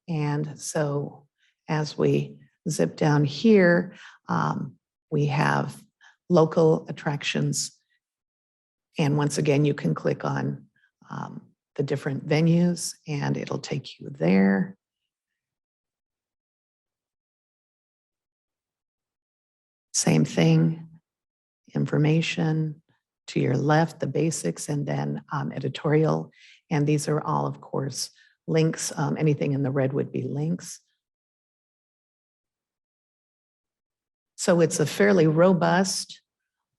And so as we zip down here, we have local attractions. And once again, you can click on the different venues and it'll take you there. Same thing, information to your left, the basics, and then editorial. And these are all, of course, links. Anything in the red would be links. So it's a fairly robust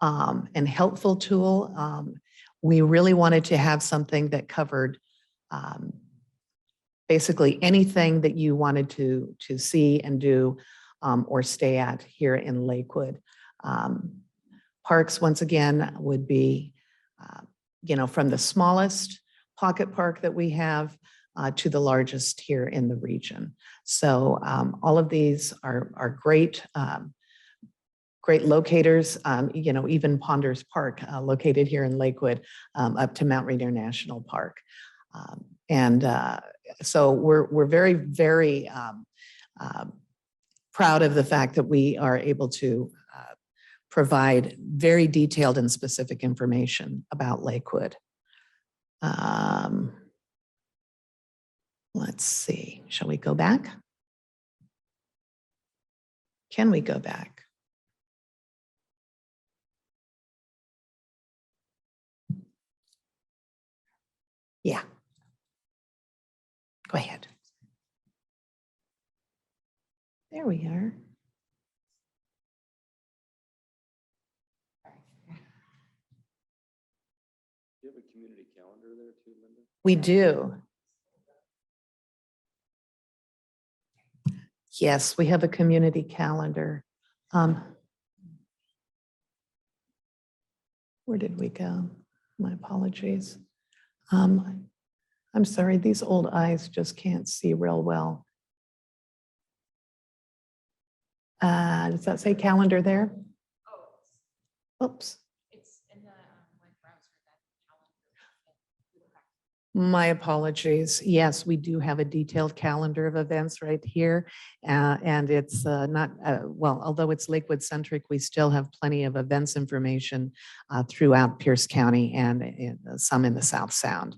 and helpful tool. We really wanted to have something that covered basically anything that you wanted to see and do or stay at here in Lakewood. Parks, once again, would be, from the smallest pocket park that we have to the largest here in the region. So all of these are great, great locators, even Ponders Park located here in Lakewood up to Mount Rainier National Park. So we're very, very proud of the fact that we are able to provide very detailed and specific information about Lakewood. Let's see, shall we go back? Can we go back? Yeah. Go ahead. There we are. Do you have a community calendar there too, Linda? We do. Yes, we have a community calendar. Where did we go? My apologies. I'm sorry, these old eyes just can't see real well. Does that say calendar there? Oops. My apologies. Yes, we do have a detailed calendar of events right here. And it's not, well, although it's Lakewood centric, we still have plenty of events information throughout Pierce County and some in the South Sound.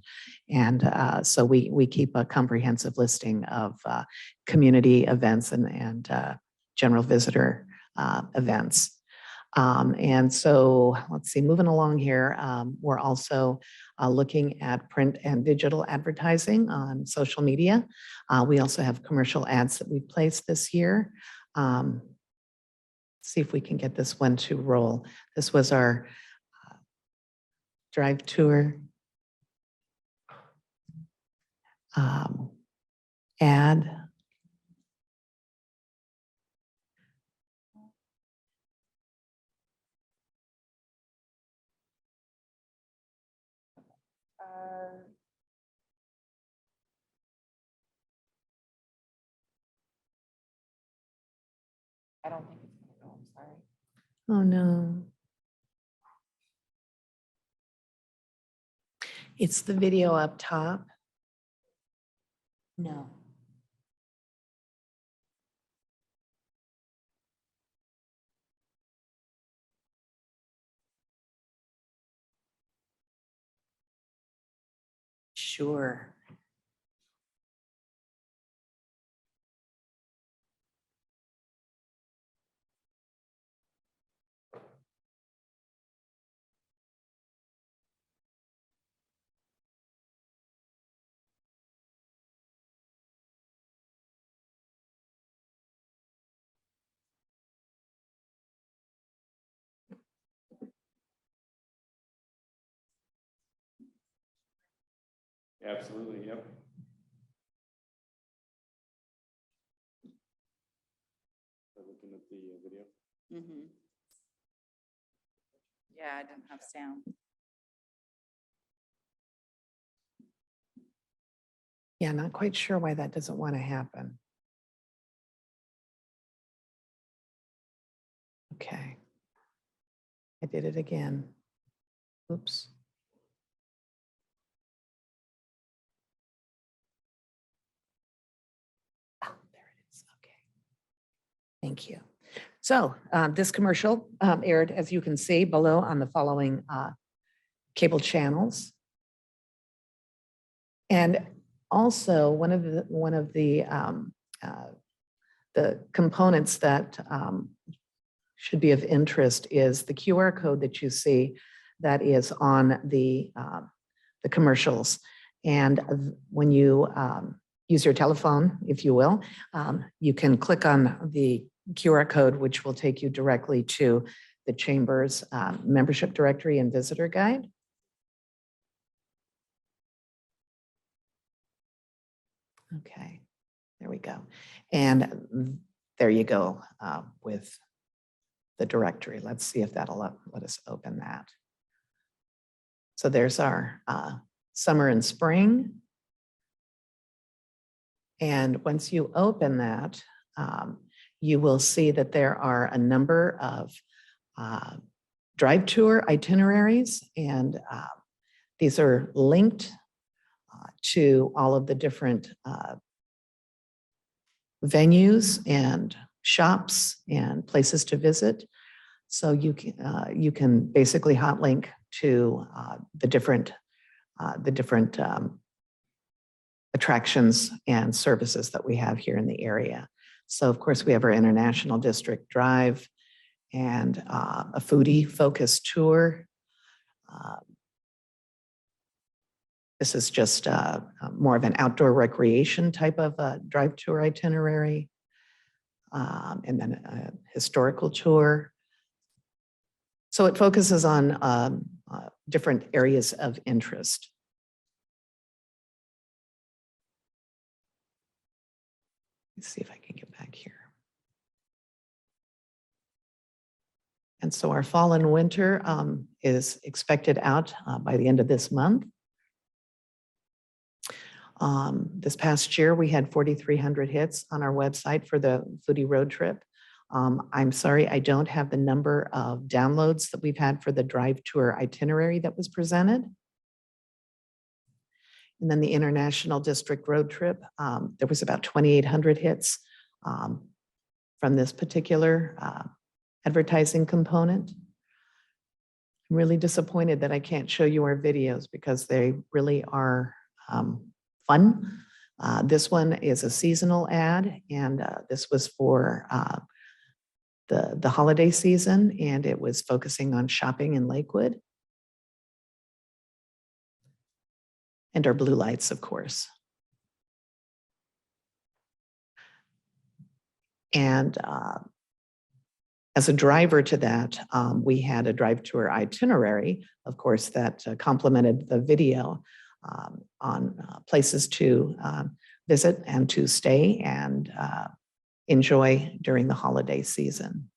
And so we keep a comprehensive listing of community events and general visitor events. And so let's see, moving along here, we're also looking at print and digital advertising on social media. We also have commercial ads that we placed this year. See if we can get this one to roll. This was our drive tour ad. I don't think it's gonna go, I'm sorry. Oh, no. It's the video up top. No. Sure. Absolutely, yep. Looking at the video. Mm-hmm. Yeah, I don't have sound. Yeah, not quite sure why that doesn't want to happen. Okay. I did it again. Oops. Oh, there it is. Okay. Thank you. So this commercial aired, as you can see below, on the following cable channels. And also one of the components that should be of interest is the QR code that you see that is on the commercials. And when you use your telephone, if you will, you can click on the QR code, which will take you directly to the Chamber's membership directory and visitor guide. Okay, there we go. And there you go with the directory. Let's see if that'll let us open that. So there's our summer and spring. And once you open that, you will see that there are a number of drive tour itineraries, and these are linked to all of the different venues and shops and places to visit. So you can basically hot link to the different the different attractions and services that we have here in the area. So of course, we have our International District Drive and a foodie focused tour. This is just more of an outdoor recreation type of drive tour itinerary. And then a historical tour. So it focuses on different areas of interest. Let's see if I can get back here. And so our fall and winter is expected out by the end of this month. This past year, we had 4,300 hits on our website for the Foodie Road Trip. I'm sorry, I don't have the number of downloads that we've had for the drive tour itinerary that was presented. And then the International District Road Trip, there was about 2,800 hits from this particular advertising component. I'm really disappointed that I can't show you our videos because they really are fun. This one is a seasonal ad, and this was for the holiday season, and it was focusing on shopping in Lakewood. And our blue lights, of course. And as a driver to that, we had a drive tour itinerary, of course, that complemented the video on places to visit and to stay and enjoy during the holiday season.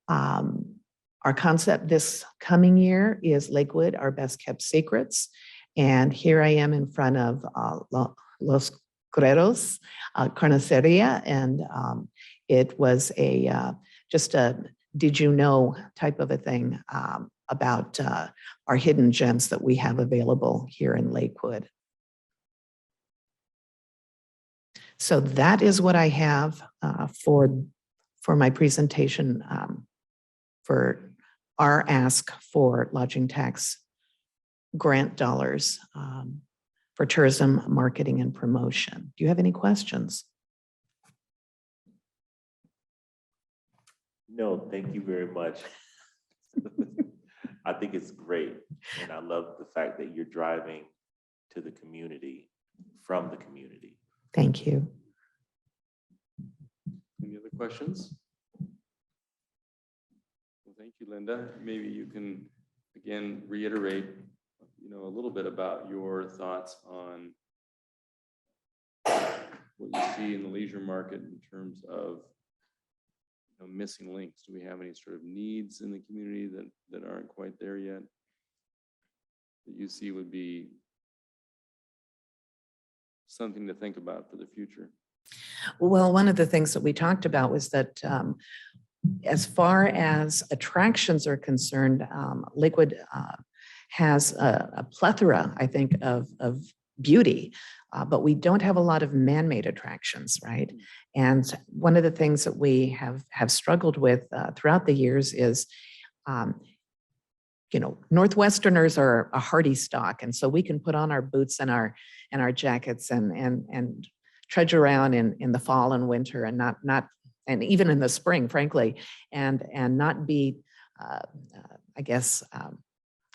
Our concept this coming year is Lakewood, Our Best Kept Secrets. And here I am in front of Los Cueros Carniceria, and it was just a did you know type of a thing about our hidden gems that we have available here in Lakewood. So that is what I have for my presentation for our ask for lodging tax grant dollars for tourism, marketing, and promotion. Do you have any questions? No, thank you very much. I think it's great. And I love the fact that you're driving to the community, from the community. Thank you. Any other questions? Well, thank you, Linda. Maybe you can, again, reiterate, a little bit about your thoughts on what you see in the leisure market in terms of missing links. Do we have any sort of needs in the community that aren't quite there yet that you see would be something to think about for the future? Well, one of the things that we talked about was that as far as attractions are concerned, Lakewood has a plethora, I think, of beauty, but we don't have a lot of man-made attractions, right? And one of the things that we have struggled with throughout the years is, Northwesterners are a hardy stock, and so we can put on our boots and our jackets and trudge around in the fall and winter, and not and even in the spring, frankly, and not be, I guess,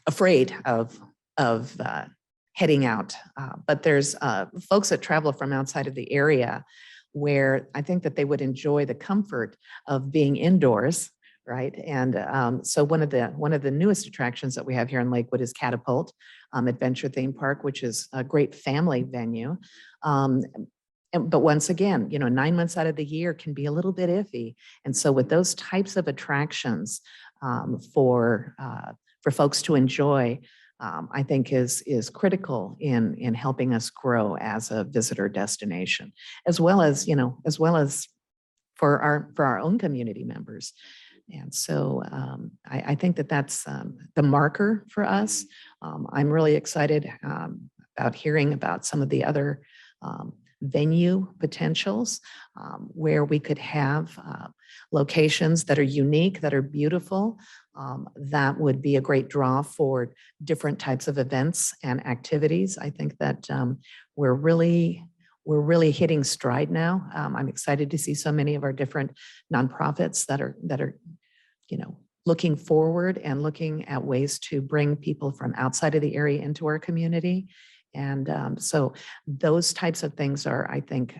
afraid of heading out. But there's folks that travel from outside of the area where I think that they would enjoy the comfort of being indoors, right? And so one of the newest attractions that we have here in Lakewood is Catapult Adventure Theme Park, which is a great family venue. But once again, 9 months out of the year can be a little bit iffy. And so with those types of attractions for folks to enjoy, I think is critical in helping us grow as a visitor destination, as well as for our own community members. And so I think that's the marker for us. I'm really excited about hearing about some of the other venue potentials where we could have locations that are unique, that are beautiful, that would be a great draw for different types of events and activities. I think that we're really hitting stride now. I'm excited to see so many of our different nonprofits that are, looking forward and looking at ways to bring people from outside of the area into our community. And so those types of things are, I think,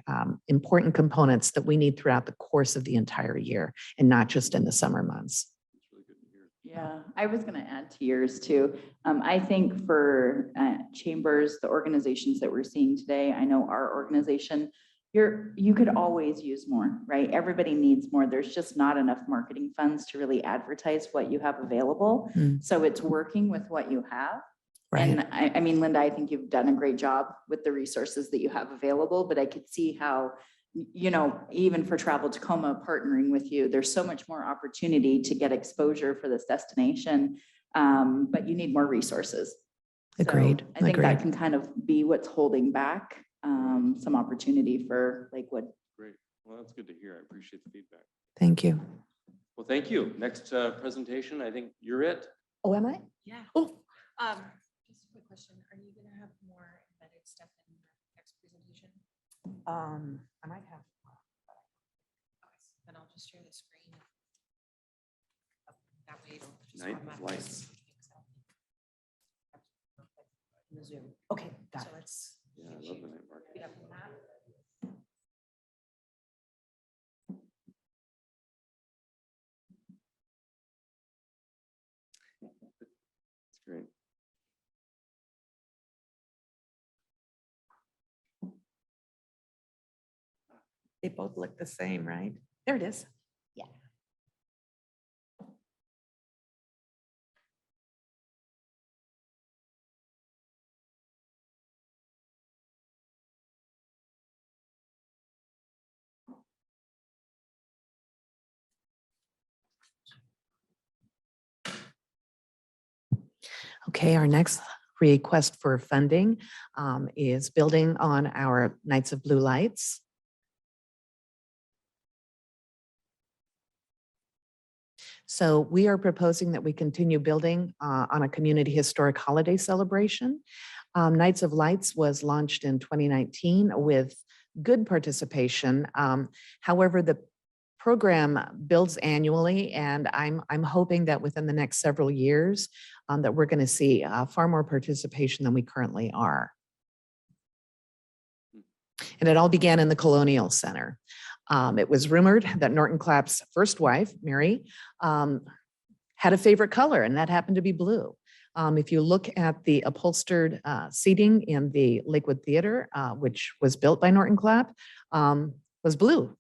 important components that we need throughout the course of the entire year and not just in the summer months. Yeah, I was going to add to yours too. I think for chambers, the organizations that we're seeing today, I know our organization, you could always use more, right? Everybody needs more. There's just not enough marketing funds to really advertise what you have available. So it's working with what you have. Right. And I mean, Linda, I think you've done a great job with the resources that you have available, but I could see how, even for Travel Tacoma partnering with you, there's so much more opportunity to get exposure for this destination, but you need more resources. Agreed. So I think that can kind of be what's holding back some opportunity for Lakewood. Great. Well, that's good to hear. I appreciate the feedback. Thank you. Well, thank you. Next presentation, I think you're it. Oh, am I? Yeah. Oh. Just a quick question. Are you gonna have more embedded stuff in your next presentation? I might have. Then I'll just share the screen. That way it'll just Night of automatically Lights. in the Zoom. Okay, got So it. it's. Yeah, I love the night market. Speed up on that. That's great. They both look the same, right? There it is. Yeah. Okay, our next request for funding is building on our Nights of Blue Lights. So we are proposing that we continue building on a community historic holiday celebration. Nights of Lights was launched in 2019 with good participation. However, the program builds annually, and I'm hoping that within the next several years that we're going to see far more participation than we currently are. And it all began in the Colonial Center. It was rumored that Norton Clapp's first wife, Mary, had a favorite color, and that happened to be blue. If you look at the upholstered seating in the Lakewood Theater, which was built by Norton Clapp, was blue.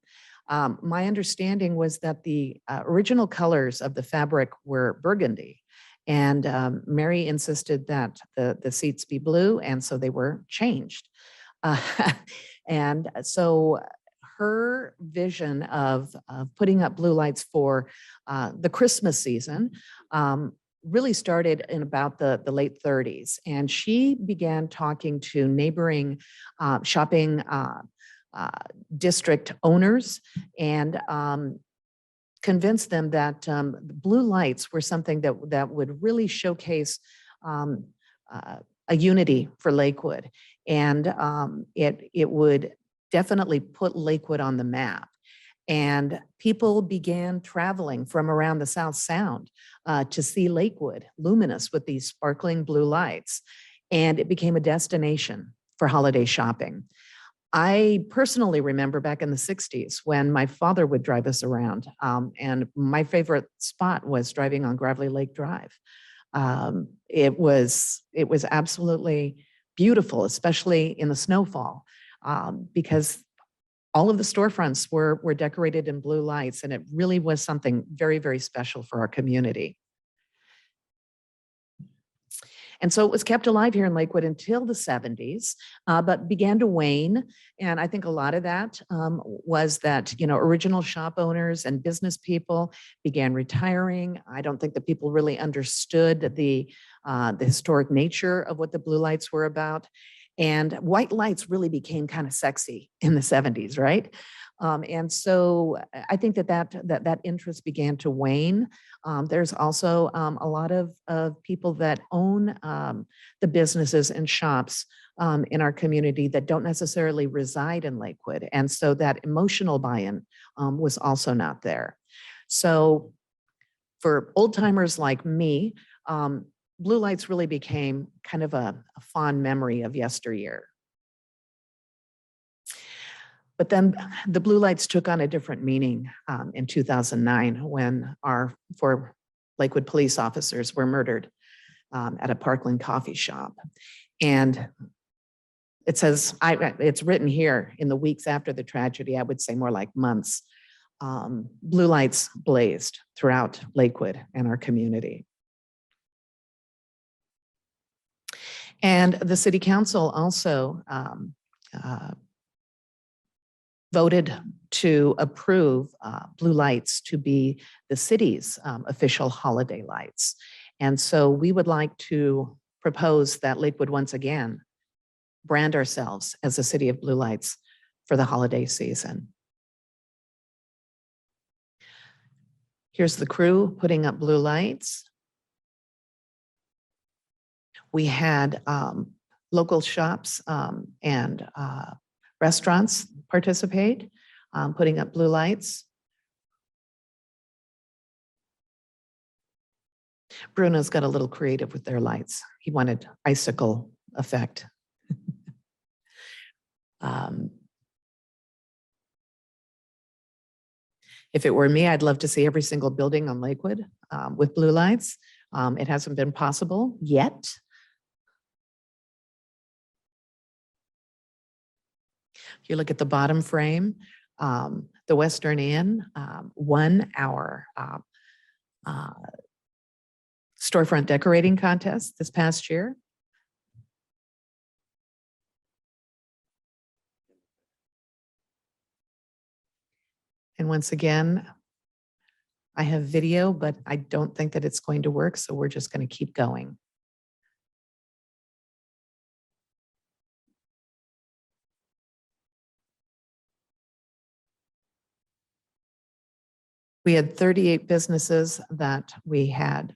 My understanding was that the original colors of the fabric were burgundy, and Mary insisted that the seats be blue, and so they were changed. And so her vision of putting up blue lights for the Christmas season really started in about the late 30s. And she began talking to neighboring shopping district owners and convinced them that blue lights were something that would really showcase a unity for Lakewood. And it would definitely put Lakewood on the map. And people began traveling from around the South Sound to see Lakewood luminous with these sparkling blue lights. And it became a destination for holiday shopping. I personally remember back in the 60s when my father would drive us around, and my favorite spot was driving on Gravelly Lake Drive. It was absolutely beautiful, especially in the snowfall, because all of the storefronts were decorated in blue lights, and it really was something very, very special for our community. And so it was kept alive here in Lakewood until the 70s, but began to wane. And I think a lot of that was that, original shop owners and business people began retiring. I don't think that people really understood the historic nature of what the blue lights were about. And white lights really became kind of sexy in the 70s, right? And so I think that interest began to wane. There's also a lot of people that own the businesses and shops in our community that don't necessarily reside in Lakewood. And so that emotional buy-in was also not there. So for old timers like me, Blue Lights really became kind of a fond memory of yesteryear. But then the Blue Lights took on a different meaning in 2009 when our 4 Lakewood police officers were murdered at a Parkland coffee shop. And it says, it's written here in the weeks after the tragedy, I would say more like months, blue lights blazed throughout Lakewood and our community. And the city council also voted to approve blue lights to be the city's official holiday lights. And so we would like to propose that Lakewood once again brand ourselves as a city of blue lights for the holiday season. Here's the crew putting up blue lights. We had local shops and restaurants participate, putting up blue lights. Bruno's got a little creative with their lights. He wanted icicle effect. If it were me, I'd love to see every single building on Lakewood with blue lights. It hasn't been possible yet. If you look at the bottom frame, the Western Inn, 1 hour storefront decorating contest this past year. And once again, I have video, but I don't think that it's going to work, so we're just going to keep going. We had 38 businesses that we had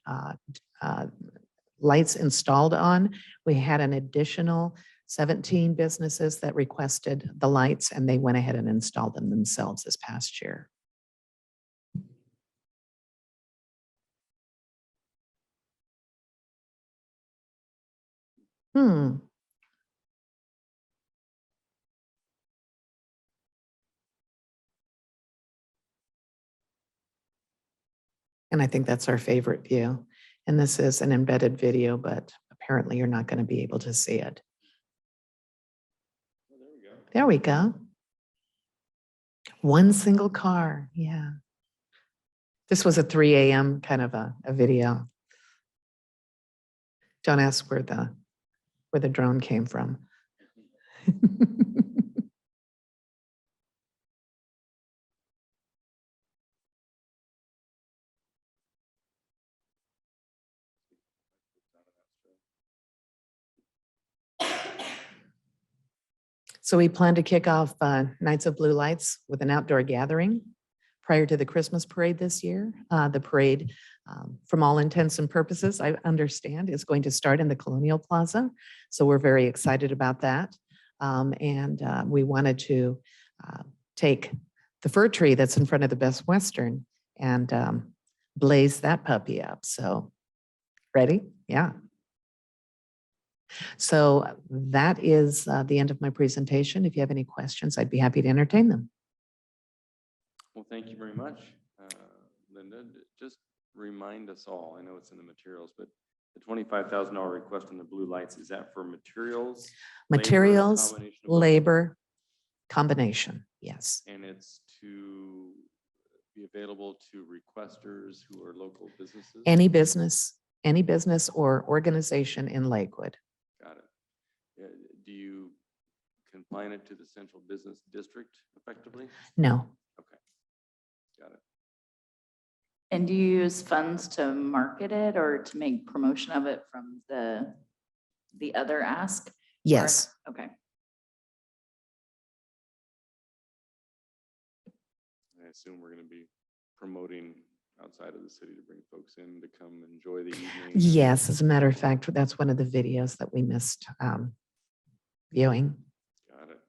lights installed on. We had an additional 17 businesses that requested the lights, and they went ahead and installed them themselves this past year. And I think that's our favorite view. And this is an embedded video, but apparently you're not going to be able to see it. There we go. One single car, yeah. This was a 3 a.m. kind of a video. Don't ask where the drone came from. So we plan to kick off Nights of Blue Lights with an outdoor gathering prior to the Christmas parade this year. The parade, from all intents and purposes, I understand, is going to start in the Colonial Plaza. So we're very excited about that. And we wanted to take the fir tree that's in front of the Best Western and blaze that puppy up. So ready? Yeah. So that is the end of my presentation. If you have any questions, I'd be happy to entertain them. Well, thank you very much, Linda. Just remind us all, I know it's in the materials, but the $25,000 request on the blue lights, is that for materials? Materials, labor, combination of both? labor, combination, yes. And it's to be available to requesters who are local businesses? Any business or organization in Lakewood. Got it. Do you confine it to the central business district effectively? No. Okay. Got it. And do you use funds to market it or to make promotion of it from the other ask? Yes. Or- okay. assume we're going to be promoting outside of the city to bring folks in to come enjoy the evening. Yes, as a matter of fact, that's one of the videos that we missed viewing. Got it.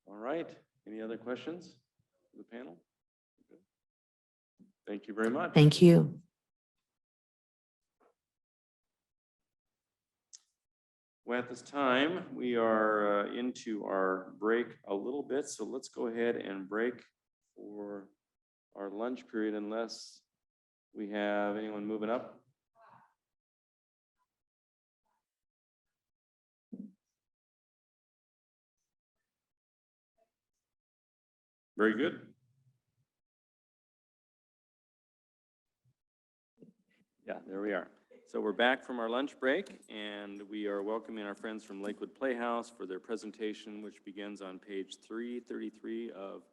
All right. Any other questions for the panel? Okay. Thank you very much. Thank you. Well, at this time, we are into our break a little bit, so let's go ahead and break for our lunch period unless we have anyone moving up. Very good. Yeah, there we are. So we're back from our lunch break, and we are welcoming our friends from Lakewood Playhouse for their presentation, which begins on page 333 of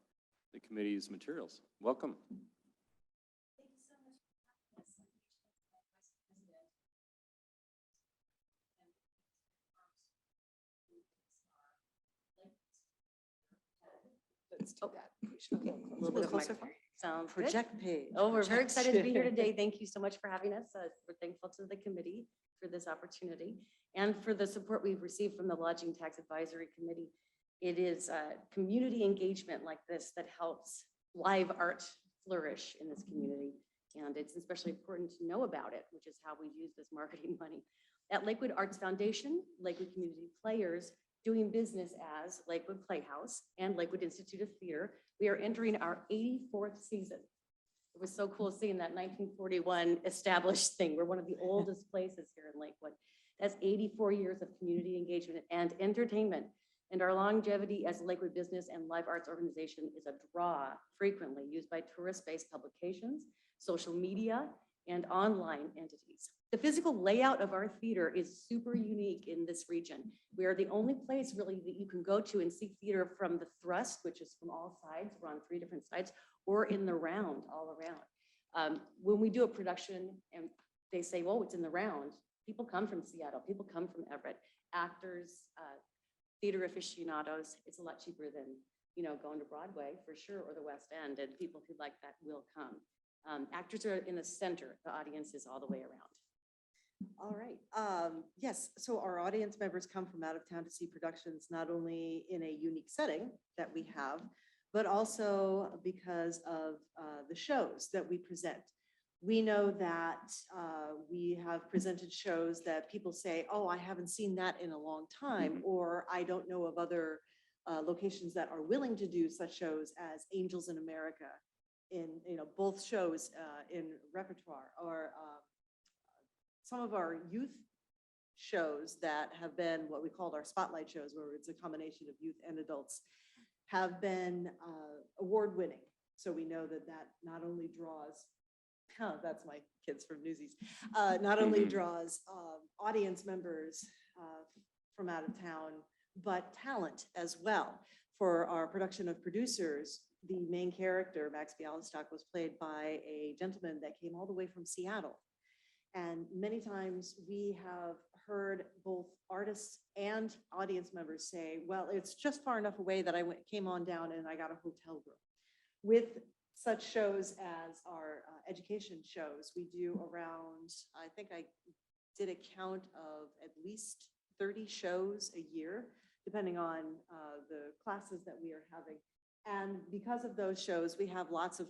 the committee's materials. Welcome. Let's do that. Okay, A little bit of microphone. Sounds good. Project page. Oh, we're very project. excited to be here today. Thank you so much for having us. We're thankful to the committee for this opportunity and for the support we've received from the Lodging Tax Advisory Committee. It is community engagement like this that helps live art flourish in this community. And it's especially important to know about it, which is how we use this marketing money. At Lakewood Arts Foundation, Lakewood Community Players, doing business as Lakewood Playhouse and Lakewood Institute of Theater, we are entering our 84th season. It was so cool seeing that 1941 established thing. We're one of the oldest places here in Lakewood. That's 84 years of community engagement and entertainment. And our longevity as a Lakewood business and live arts organization is a draw frequently used by tourist-based publications, social media, and online entities. The physical layout of our theater is super unique in this region. We are the only place really that you can go to and see theater from the thrust, which is from all sides. We're on 3 different sides, or in the round, all around. When we do a production and they say, well, it's in the round, people come from Seattle, people come from Everett, actors, theater aficionados. It's a lot cheaper than, going to Broadway for sure, or the West End, and people who like that will come. Actors are in the center, the audience is all the way around. All right. Yes, so our audience members come from out of town to see productions, not only in a unique setting that we have, but also because of the shows that we present. We know that we have presented shows that people say, oh, I haven't seen that in a long time, or I don't know of other locations that are willing to do such shows as Angels in America, in both shows in repertoire, or some of our youth shows that have been what we called our spotlight shows, where it's a combination of youth and adults, have been award-winning. So we know that that not only draws, that's my kids from Newsies, not only draws audience members from out of town, but talent as well. For our production of Producers, the main character, Max Bialystock, was played by a gentleman that came all the way from Seattle. And many times we have heard both artists and audience members say, well, it's just far enough away that I came on down and I got a hotel room. With such shows as our education shows, we do around, I think I did a count of at least 30 shows a year, depending on the classes that we are having. And because of those shows, we have lots of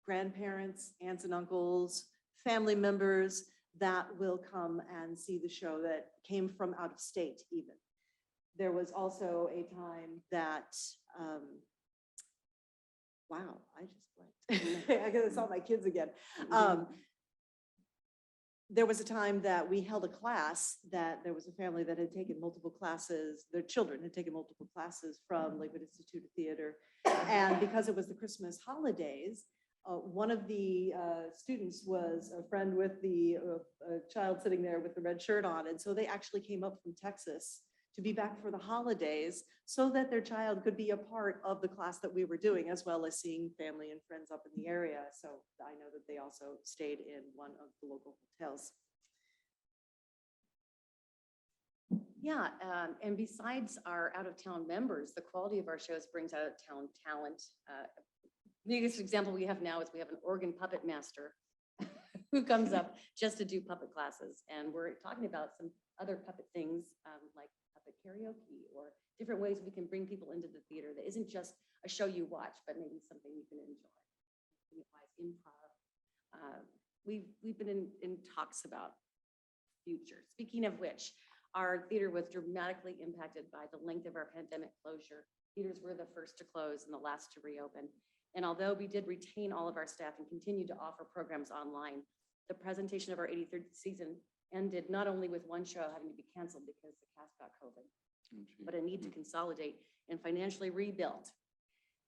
grandparents, aunts and uncles, family members that will come and see the show that came from out of state even. There was also a time that, wow, I just blanked. I gotta saw my kids again. There was a time that we held a class that there was a family that had taken multiple classes, their children had taken multiple classes from Lakewood Institute of Theater. And because it was the Christmas holidays, one of the students was a friend with the child sitting there with the red shirt on. And so they actually came up from Texas to be back for the holidays so that their child could be a part of the class that we were doing, as well as seeing family and friends up in the area. So I know that they also stayed in one of the local hotels. Yeah, and besides our out-of-town members, the quality of our shows brings out-of-town talent. The biggest example we have now is we have an organ puppet master who comes up just to do puppet classes. And we're talking about some other puppet things like puppet karaoke or different ways we can bring people into the theater that isn't just a show you watch, but maybe something you can enjoy. Improv. We've been in talks about future. Speaking of which, our theater was dramatically impacted by the length of our pandemic closure. Theaters were the first to close and the last to reopen. And although we did retain all of our staff and continue to offer programs online, the presentation of our 83rd season ended not only with one show having to be canceled because the cast got COVID, but a need to consolidate and financially rebuild.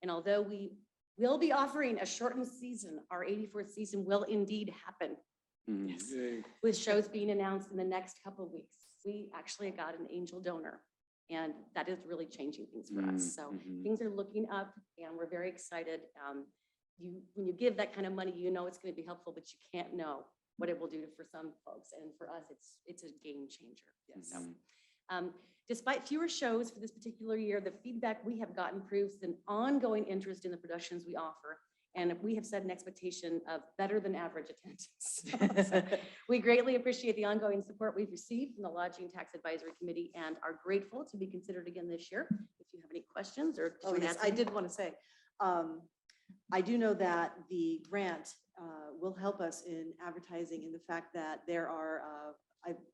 And although we will be offering a shortened season, our 84th season will indeed happen. Yes. With shows being announced in the next couple of weeks. We actually got an angel donor, and that is really changing things for us. So things are looking up, and we're very excited. When you give that kind of money, you know it's going to be helpful, but you can't know what it will do for some folks. And for us, it's a game changer. Yes. So, despite fewer shows for this particular year, the feedback we have gotten proves an ongoing interest in the productions we offer. And we have set an expectation of better than average attendance. So we greatly appreciate the ongoing support we've received from the Lodging Tax Advisory Committee and are grateful to be considered again this year. If you have any questions or. Oh, yes, I did want to say, I do know that the grant will help us in advertising in the fact that there are,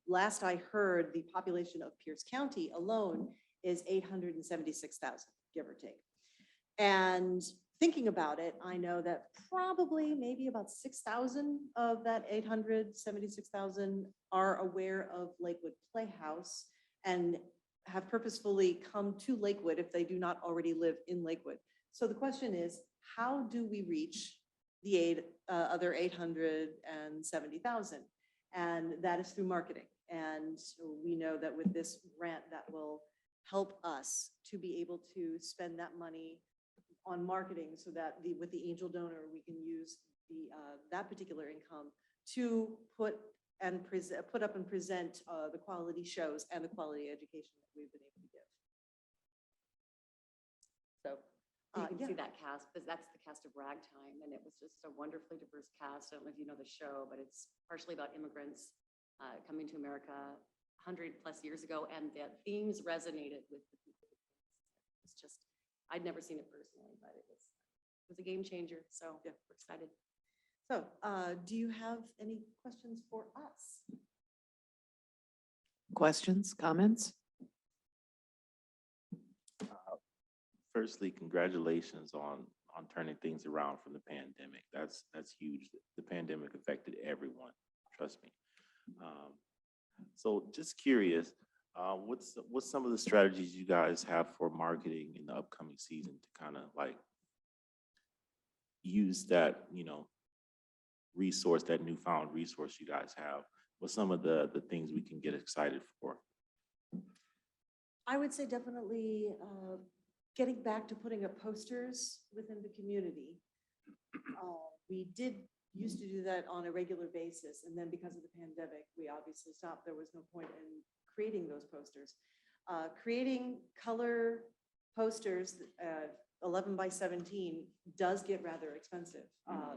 last I heard, the population of Pierce County alone is 876,000, give or take. And thinking about it, I know that probably maybe about 6,000 of that 876,000 are aware of Lakewood Playhouse and have purposefully come to Lakewood if they do not already live in Lakewood. So the question is, how do we reach the other 870,000? And that is through marketing. And we know that with this grant, that will help us to be able to spend that money on marketing so that with the angel donor, we can use that particular income to put up and present the quality shows and the quality education that we've been able to give. So You can see that cast, because that's the cast of Ragtime, and it was just a wonderfully diverse cast. I don't know if you know the show, but it's partially about immigrants coming to America 100+ years ago, and the themes resonated with the people. It's just, I'd never seen it personally, but it was a game changer. So yeah, we're excited. So do you have any questions for us? Questions, comments? Firstly, congratulations on turning things around from the pandemic. That's huge. The pandemic affected everyone, trust me. So just curious, what's some of the strategies you guys have for marketing in the upcoming season to kind of like use that, resource, that newfound resource you guys have? What's some of the things we can get excited for? I would say definitely getting back to putting up posters within the community. We used to do that on a regular basis, and then because of the pandemic, we obviously stopped. There was no point in creating those posters. Creating color posters, 11 by 17, does get rather expensive.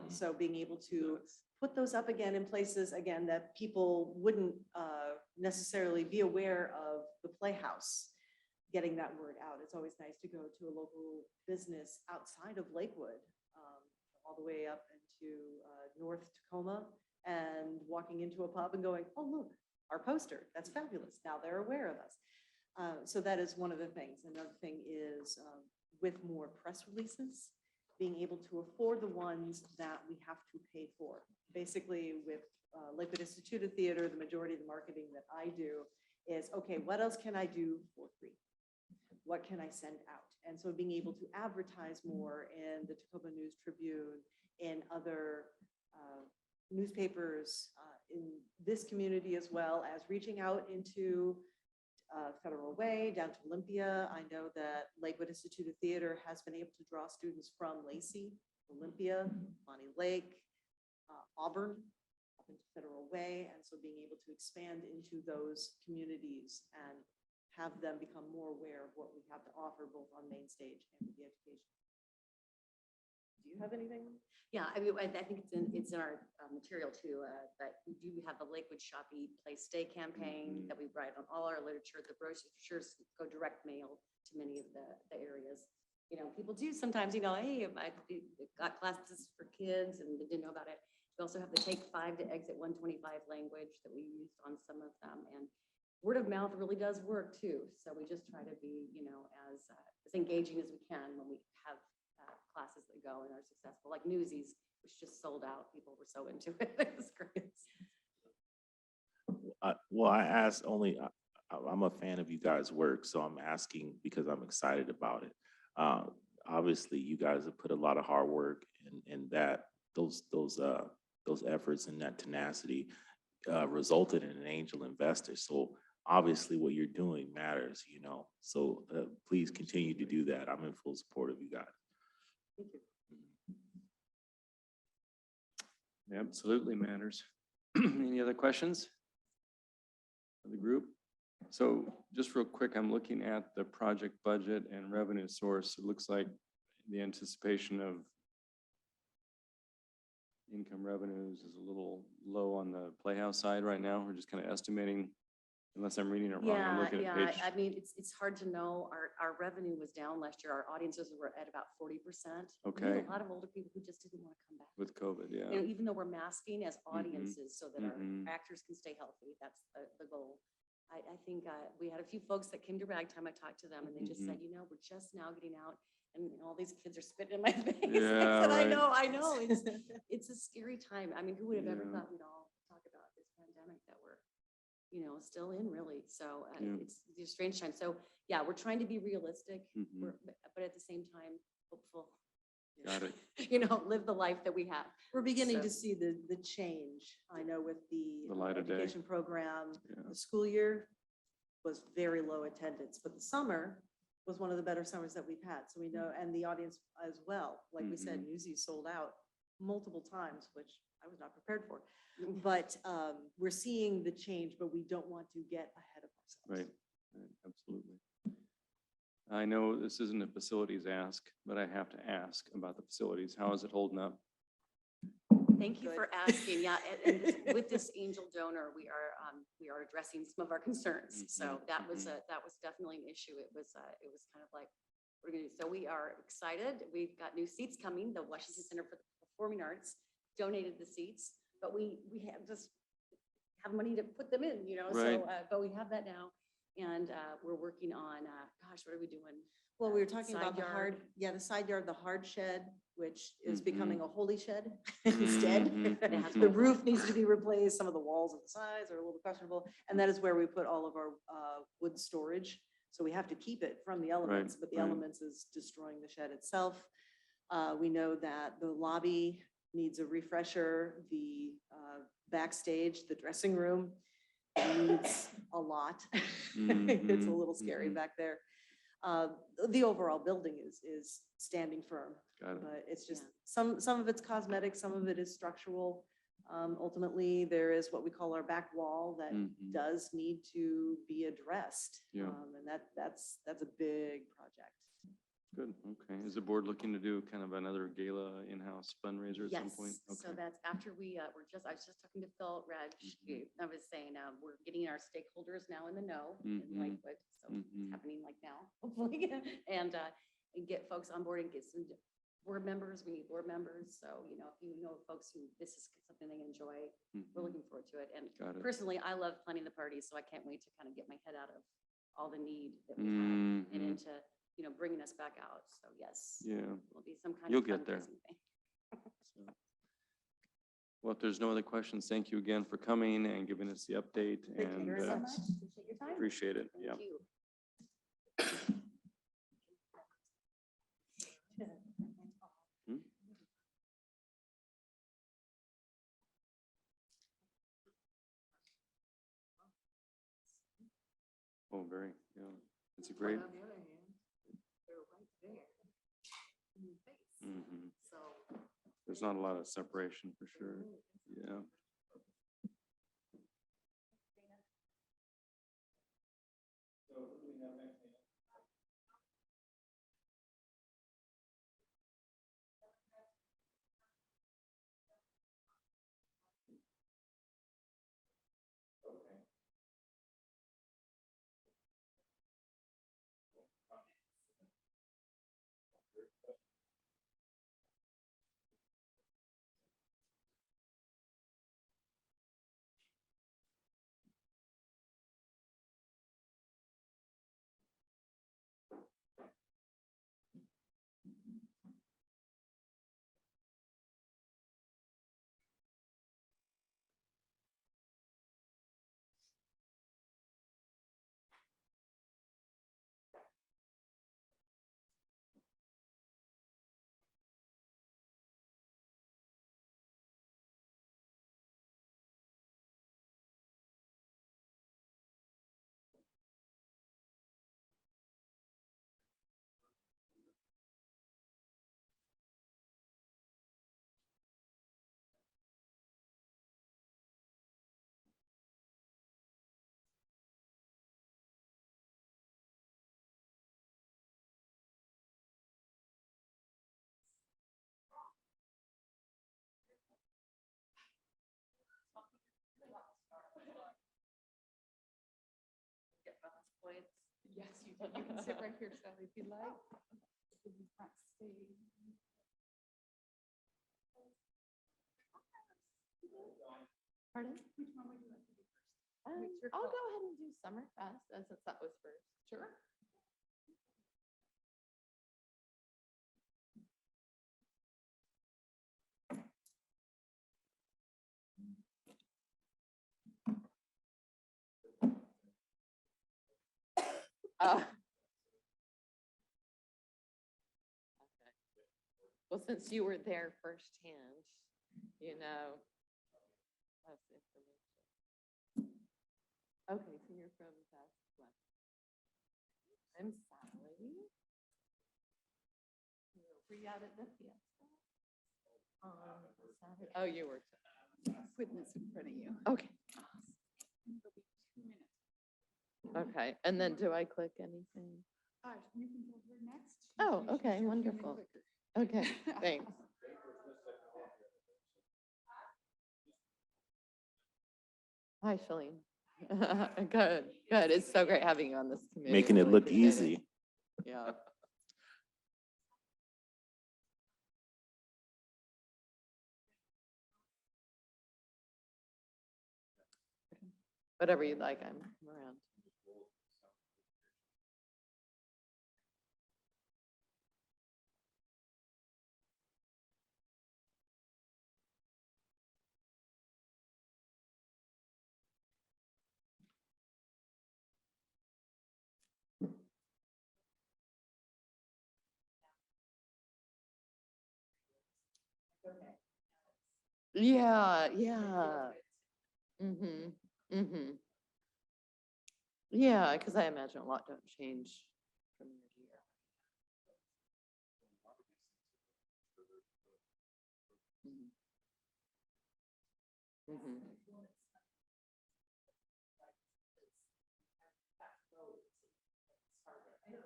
So being able to put those up again in places, again, that people wouldn't necessarily be aware of the Playhouse, getting that word out. It's always nice to go to a local business outside of Lakewood, all the way up into North Tacoma, and walking into a pub and going, oh, look, our poster, that's fabulous. Now they're aware of us. So that is one of the things. Another thing is with more press releases, being able to afford the ones that we have to pay for. Basically with Lakewood Institute of Theater, the majority of the marketing that I do is, okay, what else can I do for free? What can I send out? And so being able to advertise more in the Tacoma News Tribune, in other newspapers in this community, as well as reaching out into Federal Way down to Olympia. I know that Lakewood Institute of Theater has been able to draw students from Lacey, Olympia, Bonnie Lake, Auburn, up into Federal Way. And so being able to expand into those communities and have them become more aware of what we have to offer both on main stage and with the education. Do you have anything? Yeah, I mean, I think it's in our material too, that we do have the Lakewood Shop, Eat, Play, Stay campaign that we write on all our literature. The brochures go direct mail to many of the areas. You know, people do sometimes, you know, hey, I got classes for kids and they didn't know about it. We also have the Take 5 to Exit 125 language that we used on some of them. And word of mouth really does work too. So we just try to be, you know, as engaging as we can when we have classes that go and are successful, like Newsies, which just sold out. People were so into it. It was great. Well, I asked only, I'm a fan of you guys' work, so I'm asking because I'm excited about it. Obviously, you guys have put a lot of hard work in that those efforts and that tenacity resulted in an angel investor. So obviously, what you're doing matters, you know. So please continue to do that. I'm in full support of you guys. Thank you. Absolutely matters. Any other questions of the group? So just real quick, I'm looking at the project budget and revenue source. It looks like the anticipation of income revenues is a little low on the Playhouse side right now. We're just kind of estimating, unless I'm reading it wrong. I'm looking at page. I mean, it's hard to know. Our revenue was down last year. Our audiences were at about 40%. Okay. A lot of older people who just didn't want to come back. With COVID, yeah. You know, even though we're masking as audiences so that our actors can stay healthy, that's the goal. I think we had a few folks that came to Ragtime. I talked to them and they just said, you know, we're just now getting out and all these kids are spitting in my face. Yeah, I said, right. I know. It's a scary time. I mean, who would have ever thought we'd all talk about this pandemic that we're, you know, still in really. So it's a strange time. So yeah, we're trying to be realistic, but at the same time, hopeful. Got it. You know, live the life that we have. We're beginning So- to see the change. I know with The the light of day. education program, Yeah. the school year was very low attendance, but the summer was one of the better summers that we've had. So we know, and the audience as well. Like we said, Newsies sold out multiple times, which I was not prepared for. But we're seeing the change, but we don't want to get ahead of ourselves. Right, absolutely. I know this isn't a facilities ask, but I have to ask about the facilities. How is it holding up? Thank you for asking. Yeah, and with this angel donor, we are addressing some of our concerns. So that was definitely an issue. It was kind of like, we're gonna do. So we are excited. We've got new seats coming. The Washington Center for the Performing Arts donated the seats, but we have just have money to put them in, you know. Right. So but we have that now, and we're working on. Gosh, what are we doing? Well, we were talking about the Side hard, yard. yeah, the side yard, the hard shed, which is becoming a holy shed instead. The roof needs to be replaced. Some of the walls at the sides are a little questionable. And that is where we put all of our wood storage. So we have to keep it from the elements, but the right. elements is destroying the shed itself. We know that the lobby needs a refresher. The backstage, the dressing room needs a lot. It's a little scary back there. The overall building is standing firm, Got it. but it's just some of it's cosmetic, some of it is structural. Ultimately, there is what we call our back wall that does need to be addressed. Yeah. And that's a big project. Good, okay. Is the board looking to do kind of another gala in-house fundraiser at some point? Yes, so Okay. that's after I was just talking to Phil Reg. I was saying, we're getting our stakeholders now in the know in Lakewood. So it's happening like now, hopefully. And get folks on board and get some board members. We need board members. So, you know, if you know folks who this is something they enjoy, we're looking forward to it. And Got it. personally, I love planning the parties, so I can't wait to kind of get my head out of all the need that we have and into, you know, bringing us back out. So yes. Yeah. It'll be some kind You'll of get there. fundraising thing. So, well, if there's no other questions, thank you again for coming and giving us the update. Thank you And very much. Appreciate your time. appreciate it. Thank Yeah. you. Oh, very, yeah. It's a great. On the other hand, they're right there in your face. So. There's not a lot of separation for sure. Yeah. So You can sit right here, Sally, if you'd like. In the front stage. Pardon? Which one would you like to do first? I'll go ahead and do Summerfest since that was first. Sure. Okay. Well, since you were there firsthand, you know. Less information. Okay, so you're from Best West. I'm Sally. Were you out at the fiesta? On Saturday? Oh, you were. Putting this in front of you. Okay. It'll be 2 minutes. Okay, and then do I click anything? You can go here next. Oh, You should okay, show me the wonderful. clicker. Okay, thanks. Hi, Shalene. Good, good. It's so great having you on this committee. Making it Really look appreciate it. easy. Yeah. Whatever you'd like, I'm around. Yeah, yeah. Mm-hmm, mm-hmm. Yeah, because I imagine a lot don't change from year to year. Mm-hmm.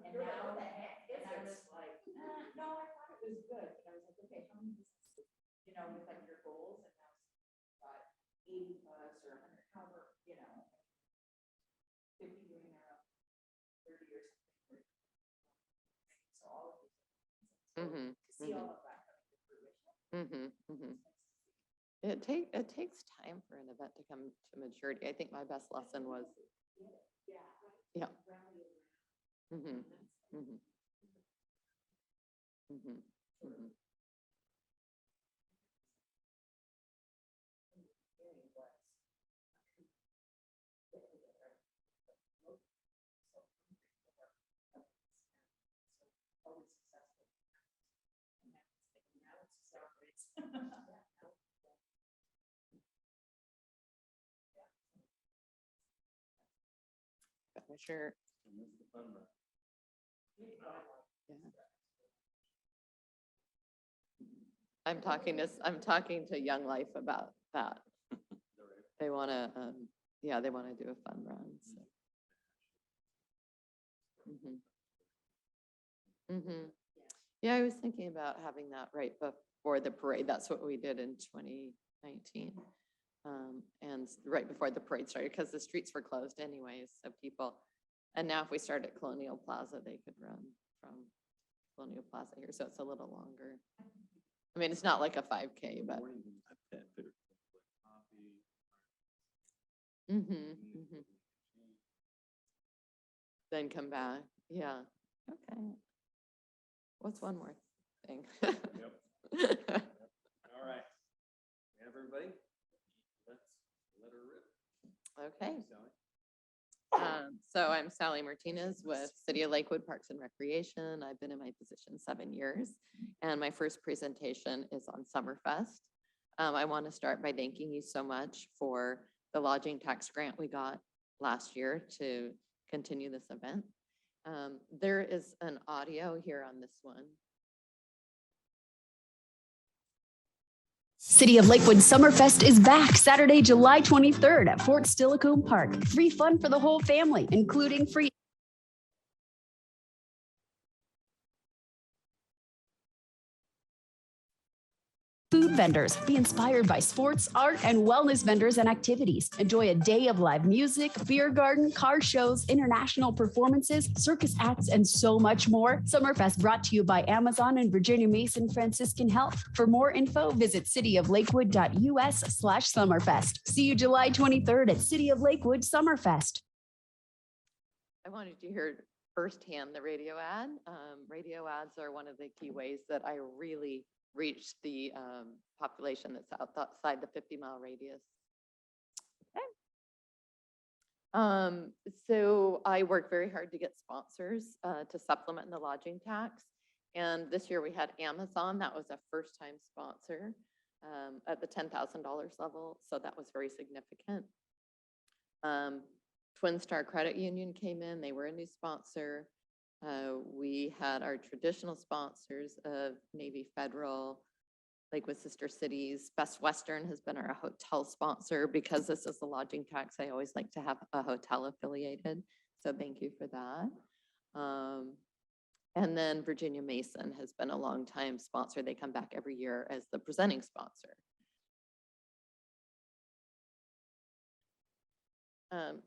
And now it's like, no, I thought it was good, but I was like, okay, how many businesses, you know, with like your goals and now it's got 80 plus or 100, however, you know, 50 doing their own, 30 or something. So all of these. Mm-hmm. To see all of that coming to fruition. Mm-hmm. Mm-hmm. It takes time for an event to come to maturity. I think my best lesson was, yeah. Mm-hmm. Mm-hmm. Mm-hmm. Mm-hmm. Sure. Yeah. I'm talking to Young Life about that. They want to, yeah, they want to do a fun run. So. Mm-hmm. Mm-hmm. Yeah, I was thinking about having that right before the parade. That's what we did in 2019. And right before the parade started, because the streets were closed anyways, so people, and now if we start at Colonial Plaza, they could run from Colonial Plaza here, so it's a little longer. I mean, it's not like a 5K, but. Mm-hmm, mm-hmm. Then come back, yeah, okay. What's one more thing? Yep. All right. Everybody, let's let her rip. Okay. So I'm Sally Martinez with City of Lakewood Parks and Recreation. I've been in my position 7 years, and my first presentation is on Summerfest. I want to start by thanking you so much for the lodging tax grant we got last year to continue this event. There is an audio here on this one. City of Lakewood Summerfest is back Saturday, July 23rd at Fort Steilacoom Park. Free fun for the whole family, including free food food vendors. Be inspired by sports, art, and wellness vendors and activities. Enjoy a day of live music, beer garden, car shows, international performances, circus acts, and so much more. Summerfest brought to you by Amazon and Virginia Mason Franciscan Health. For more info, visit cityoflakewood.us/summerfest. See you July 23rd at City of Lakewood Summerfest. I wanted to hear firsthand the radio ad. Radio ads are one of the key ways that I really reach the population that's outside the 50-mile radius. Okay. So I work very hard to get sponsors to supplement the lodging tax. And this year we had Amazon. That was a first-time sponsor at the $10,000 level. So that was very significant. Twin Star Credit Union came in. They were a new sponsor. We had our traditional sponsors of Navy Federal, Lakewood Sister Cities. Best Western has been our hotel sponsor. Because this is the lodging tax, I always like to have a hotel affiliated. So thank you for that. And then Virginia Mason has been a long time sponsor. They come back every year as the presenting sponsor.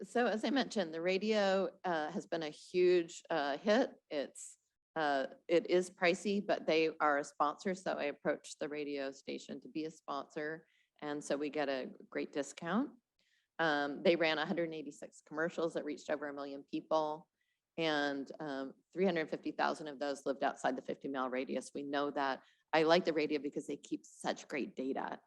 So as I mentioned, the radio has been a huge hit. It is pricey, but they are a sponsor. So I approached the radio station to be a sponsor. And so we get a great discount. They ran 186 commercials that reached over 1 million people. And 350,000 of those lived outside the 50-mile radius. We know that. I like the radio because they keep such great data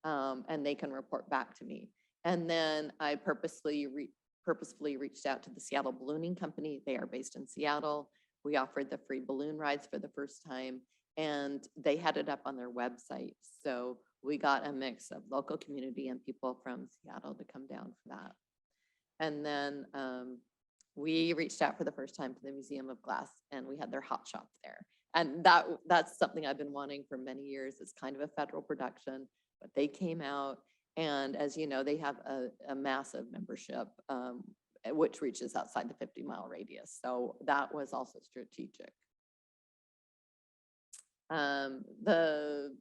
and they can report back to me. And then I purposefully reached out to the Seattle Ballooning Company. They are based in Seattle. We offered the free balloon rides for the first time, and they had it up on their website. So we got a mix of local community and people from Seattle to come down for that. And then we reached out for the first time to the Museum of Glass, and we had their hot shop there. And that's something I've been wanting for many years. It's kind of a federal production, but they came out. And as you know, they have a massive membership, which reaches outside the 50-mile radius. So that was also strategic. The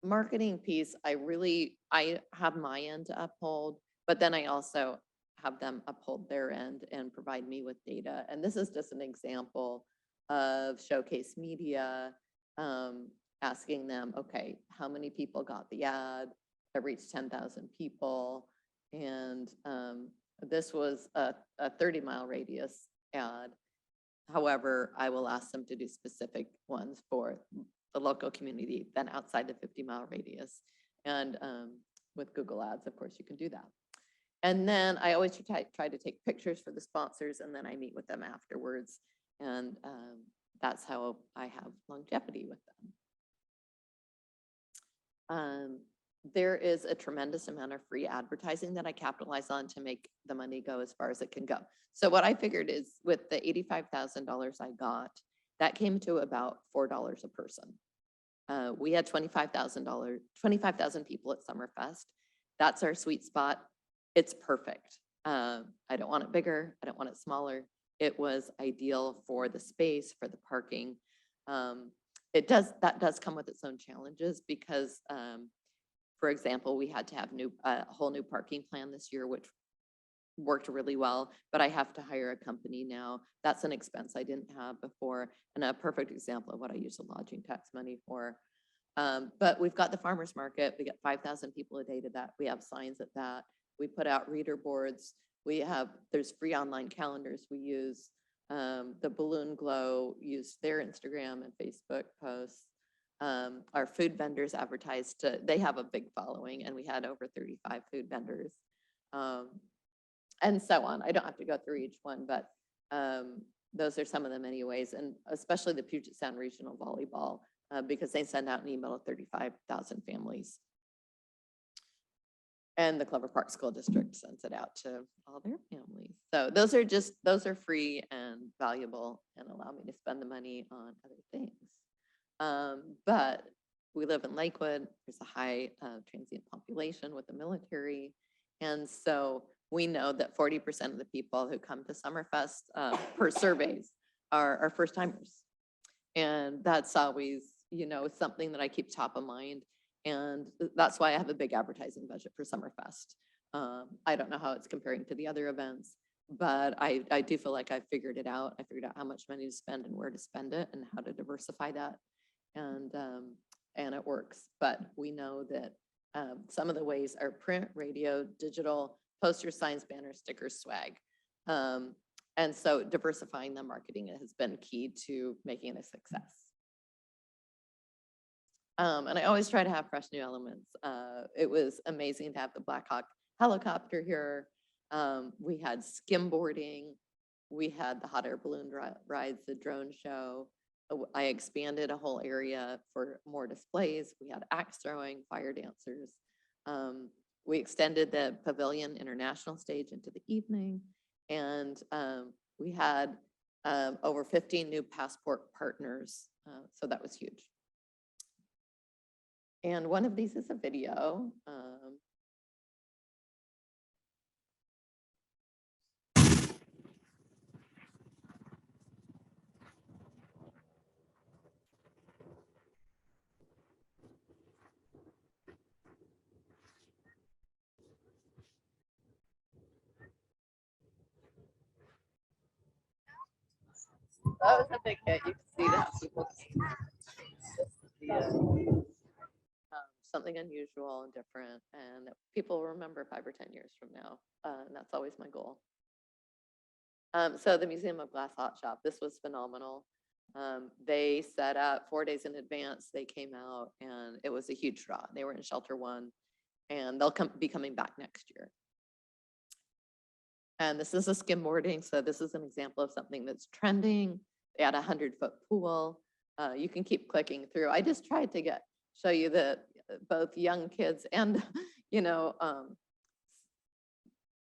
marketing piece, I have my end to uphold, but then I also have them uphold their end and provide me with data. And this is just an example of Showcase Media asking them, okay, how many people got the ad? That reached 10,000 people. And this was a 30-mile radius ad. However, I will ask them to do specific ones for the local community then outside the 50-mile radius. And with Google Ads, of course, you can do that. And then I always try to take pictures for the sponsors, and then I meet with them afterwards. And that's how I have longevity with them. There is a tremendous amount of free advertising that I capitalize on to make the money go as far as it can go. So what I figured is with the $85,000 I got, that came to about $4 a person. We had 25,000 people at Summerfest. That's our sweet spot. It's perfect. I don't want it bigger. I don't want it smaller. It was ideal for the space, for the parking. That does come with its own challenges because for example, we had to have a whole new parking plan this year, which worked really well, but I have to hire a company now. That's an expense I didn't have before, and a perfect example of what I use the lodging tax money for. But we've got the farmer's market. We get 5,000 people a day to that. We have signs at that. We put out reader boards. There's free online calendars we use. The Balloon Glow used their Instagram and Facebook posts. Our food vendors advertised they have a big following, and we had over 35 food vendors, and so on. I don't have to go through each one, but those are some of them anyways, and especially the Puget Sound Regional Volleyball, because they send out an email to 35,000 families. And the Clover Park School District sends it out to all their families. So those are free and valuable and allow me to spend the money on other things. But we live in Lakewood. There's a high transient population with the military. And so we know that 40% of the people who come to Summerfest per surveys are first timers. And that's always something that I keep top of mind. And that's why I have a big advertising budget for Summerfest. I don't know how it's comparing to the other events, but I do feel like I've figured it out. I figured out how much money to spend and where to spend it and how to diversify that. And it works. But we know that some of the ways are print, radio, digital, posters, signs, banners, stickers, swag. And so diversifying the marketing has been key to making it a success. And I always try to have fresh new elements. It was amazing to have the Black Hawk helicopter here. We had skimboarding. We had the hot air balloon rides, the drone show. I expanded a whole area for more displays. We had axe throwing, fire dancers. We extended the Pavilion International stage into the evening. And we had over 15 new passport partners. So that was huge. And one of these is a video. That was a big hit. You can see that people something unusual and different, and people will remember 5 or 10 years from now. And that's always my goal. So the Museum of Glass Hot Shop, this was phenomenal. They set up 4 days in advance. They came out and it was a huge draw. They were in Shelter 1 and they'll be coming back next year. And this is a skimboarding. So this is an example of something that's trending. They had a 100-foot pool. You can keep clicking through. I just tried to show you that both young kids and,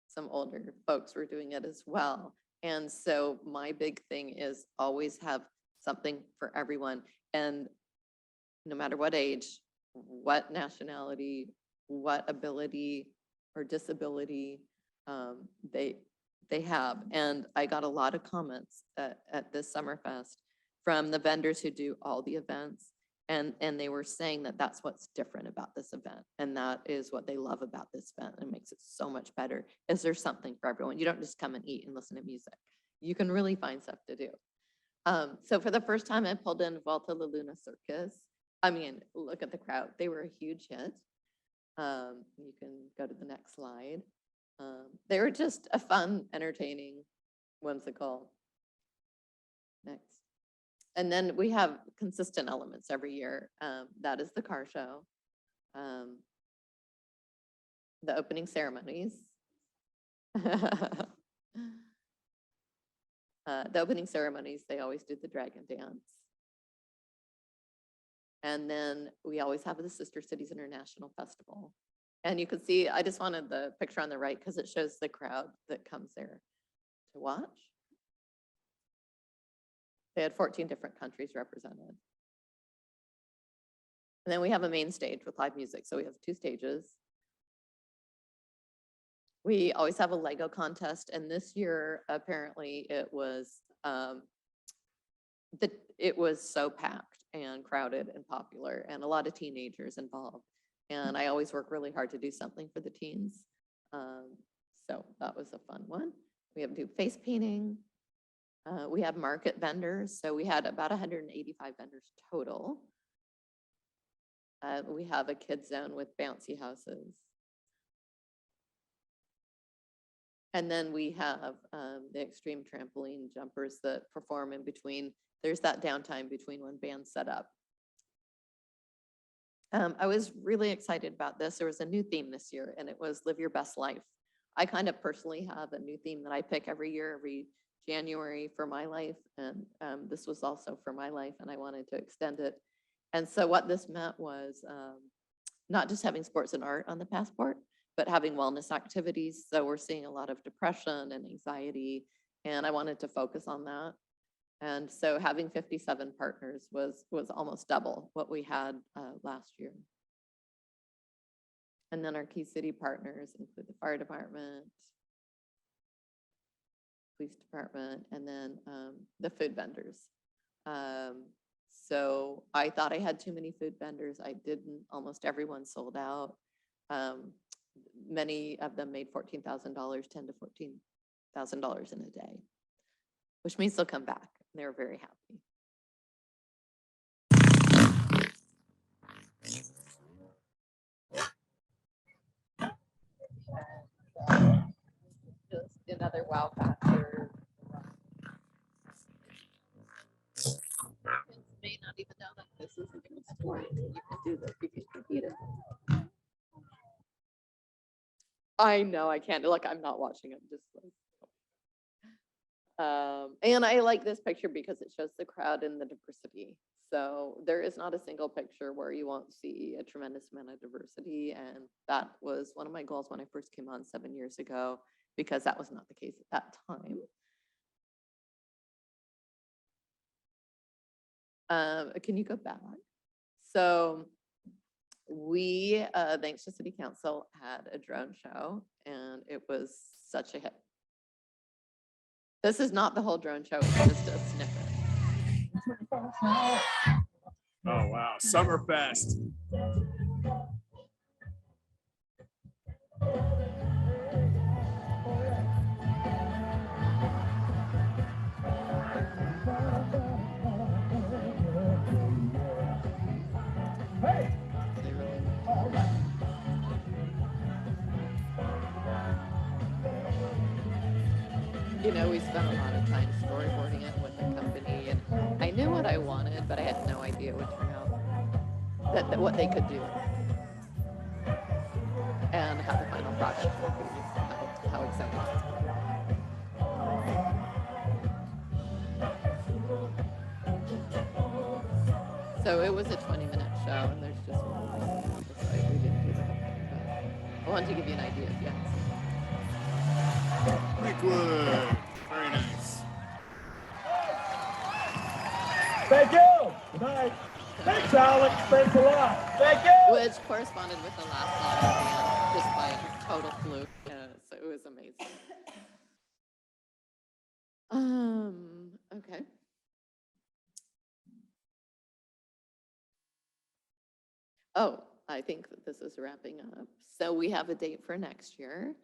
some older folks were doing it as well. And so my big thing is always have something for everyone. And no matter what age, what nationality, what ability or disability they have. And I got a lot of comments at this Summerfest from the vendors who do all the events. And they were saying that that's what's different about this event. And that is what they love about this event. And it makes it so much better. Is there something for everyone? You don't just come and eat and listen to music. You can really find stuff to do. So for the first time, I pulled in Volta La Luna Circus. I mean, look at the crowd. They were a huge hit. You can go to the next slide. They were just a fun, entertaining, whimsical. Next. And then we have consistent elements every year. That is the car show. The opening ceremonies. The opening ceremonies, they always do the dragon dance. And then we always have the Sister Cities International Festival. And you can see, I just wanted the picture on the right because it shows the crowd that comes there to watch. They had 14 different countries represented. And then we have a main stage with live music. So we have 2 stages. We always have a Lego contest. And this year, apparently it was so packed and crowded and popular and a lot of teenagers involved. And I always work really hard to do something for the teens. So that was a fun one. We have to do face painting. We have market vendors. So we had about 185 vendors total. We have a kids zone with bouncy houses. And then we have the extreme trampoline jumpers that perform in between. There's that downtime between when bands set up. I was really excited about this. There was a new theme this year and it was Live Your Best Life. I kind of personally have a new theme that I pick every year, every January for my life. And this was also for my life and I wanted to extend it. And so what this meant was not just having sports and art on the passport, but having wellness activities. So we're seeing a lot of depression and anxiety, and I wanted to focus on that. And so having 57 partners was almost double what we had last year. And then our key city partners include the fire department, police department, and then the food vendors. So I thought I had too many food vendors. I didn't. Almost everyone sold out. Many of them made $14,000, $10,000 to $14,000 in a day, which means they'll come back. They were very happy. Just another wow factor. May not even know that this is a good story. You can do this. You can repeat it. I know I can't. Look, I'm not watching. I'm just like. And I like this picture because it shows the crowd and the diversity. So there is not a single picture where you won't see a tremendous amount of diversity. And that was one of my goals when I first came on 7 years ago, because that was not the case at that time. Can you go back? So we, thanks to City Council, had a drone show and it was such a hit. This is not the whole drone show, it's just a snippet. Oh, wow. Summerfest. You know, we spent a lot of time storyboarding it with the company, and I knew what I wanted, but I had no idea it would turn out, that what they could do, and how the final product would be. How exciting. So it was a 20-minute show, and there's just one thing. We didn't do the whole thing, but I wanted to give you an idea if you haven't seen it. Lakewood. Very nice. Thank you. Good night. Thanks, Alex. Thanks a lot. Thank you. Which corresponded with the last song at the end, just by a total fluke. So it was amazing. Okay. Oh, I think that this is wrapping up. So we have a date for next year,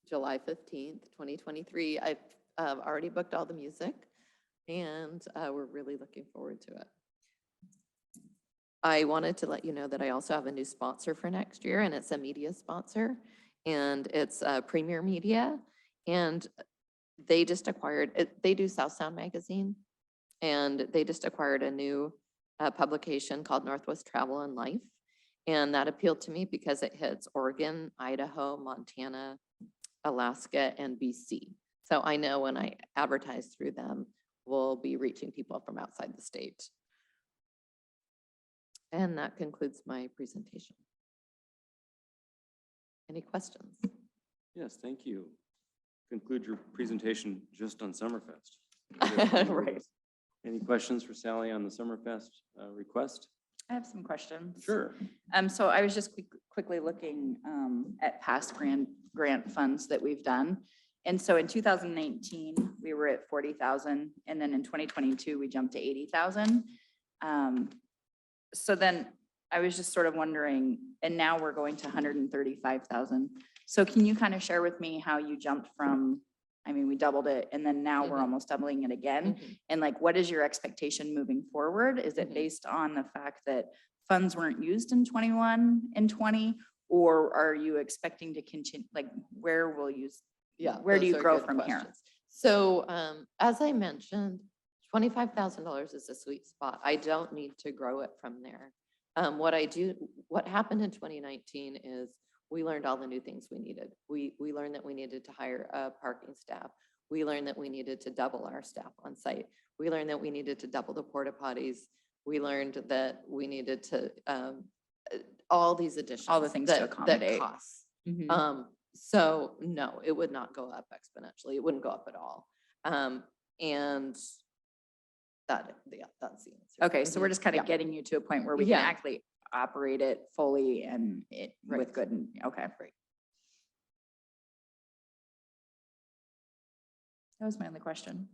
July 15th, 2023. I've already booked all the music and we're really looking forward to it. I wanted to let you know that I also have a new sponsor for next year, and it's a media sponsor, and it's Premier Media, and they just acquired it. They do South Sound Magazine, and they just acquired a new publication called Northwest Travel and Life, and that appealed to me because it hits Oregon, Idaho, Montana, Alaska, and BC. So I know when I advertise through them, we'll be reaching people from outside the state. And that concludes my presentation. Any questions? Yes, thank you. Conclude your presentation just on Summerfest. Right. Any questions for Sally on the Summerfest request? I have some questions. Sure. So I was just quickly looking at past grant funds that we've done. And so in 2019, we were at 40,000, and then in 2022, we jumped to 80,000. So then I was just sort of wondering, and now we're going to 135,000. So can you kind of share with me how you jumped from, I mean, we doubled it, and then now we're almost doubling it again. And like, what is your expectation moving forward? Is it based on the fact that funds weren't used in 21 and 20, or are you expecting to continue, like, where will you, where do those you are grow good from here? questions. So as I mentioned, $25,000 is a sweet spot. I don't need to grow it from there. What happened in 2019 is we learned all the new things we needed. We learned that we needed to hire a parking staff. We learned that we needed to double our staff on site. We learned that we needed to double the porta potties. We learned that we needed to, all these additions. All the things to accommodate. That costs. So no, it would not go up exponentially. It wouldn't go up at all. And that's the answer. Okay, so we're just kind of getting you to a point where we can actually operate it fully and it with good, okay. Right. That was my only question.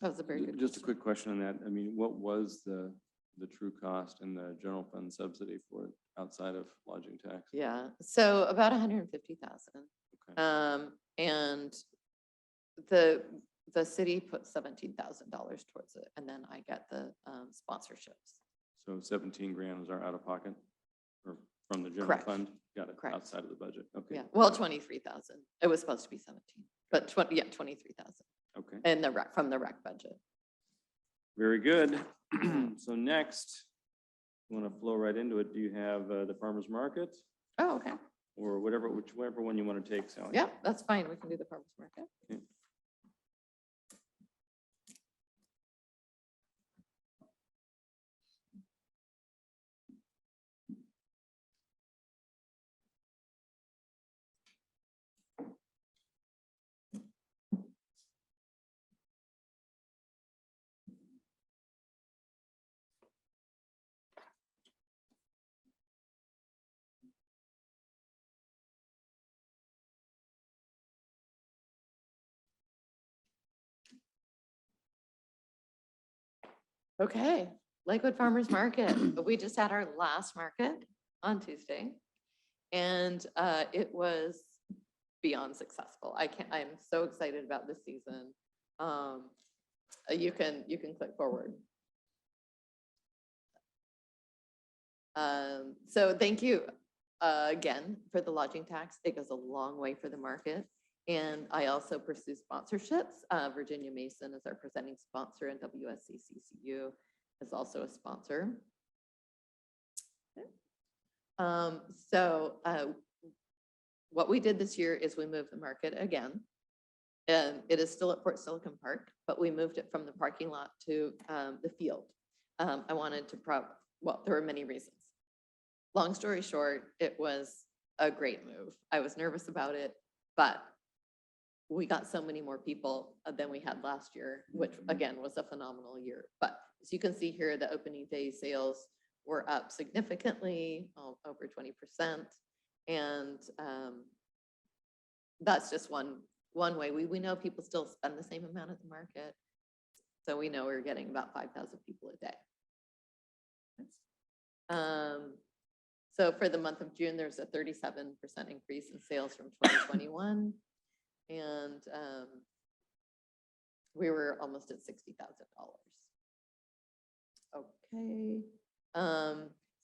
That was a very good Just a question. quick question on that. I mean, what was the true cost and the general fund subsidy for it outside of lodging tax? Yeah, so about 150,000. Okay. And the city put $17,000 towards it, and then I get the sponsorships. So 17 grand was our out of pocket or from the general Correct. fund? Got it, Correct. outside of the budget. Okay. Yeah, well, 23,000. It was supposed to be 17, but 23,000 Okay, in the rec, from the rec budget. very good. So next, you want to flow right into it. Do you have the farmer's market Oh, okay. or whichever one you want to take, Sally? Yeah, that's fine. We can do the farmer's market. Okay. Okay, Lakewood Farmers Market. We just had our last market on Tuesday. And it was beyond successful. I'm so excited about this season. You can click forward. So thank you again for the lodging tax. It goes a long way for the market. And I also pursue sponsorships. Virginia Mason is our presenting sponsor, and WSCCCU is also a sponsor. What we did this year is we moved the market again. And it is still at Fort Silicon Park, but we moved it from the parking lot to the field. I wanted to well, there were many reasons. Long story short, it was a great move. I was nervous about it, but we got so many more people than we had last year, which again was a phenomenal year. But as you can see here, the opening day sales were up significantly, over 20%. And that's just one way. We know people still spend the same amount at the market. So we know we're getting about 5,000 people a day. So for the month of June, there's a 37% increase in sales from 2021. And we were almost at $60,000. Okay.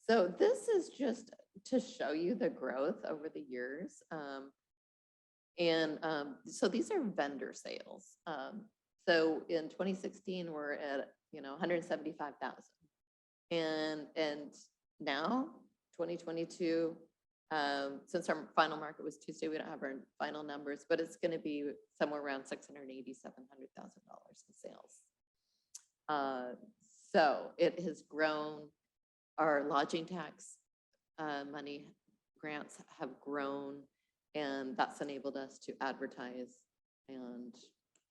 So this is just to show you the growth over the years. So these are vendor sales. So in 2016, we're at 175,000. And now 2022, since our final market was Tuesday, we don't have our final numbers, but it's going to be somewhere around $680,000 to $700,000 in sales. So it has grown. Our lodging tax money grants have grown, and that's enabled us to advertise and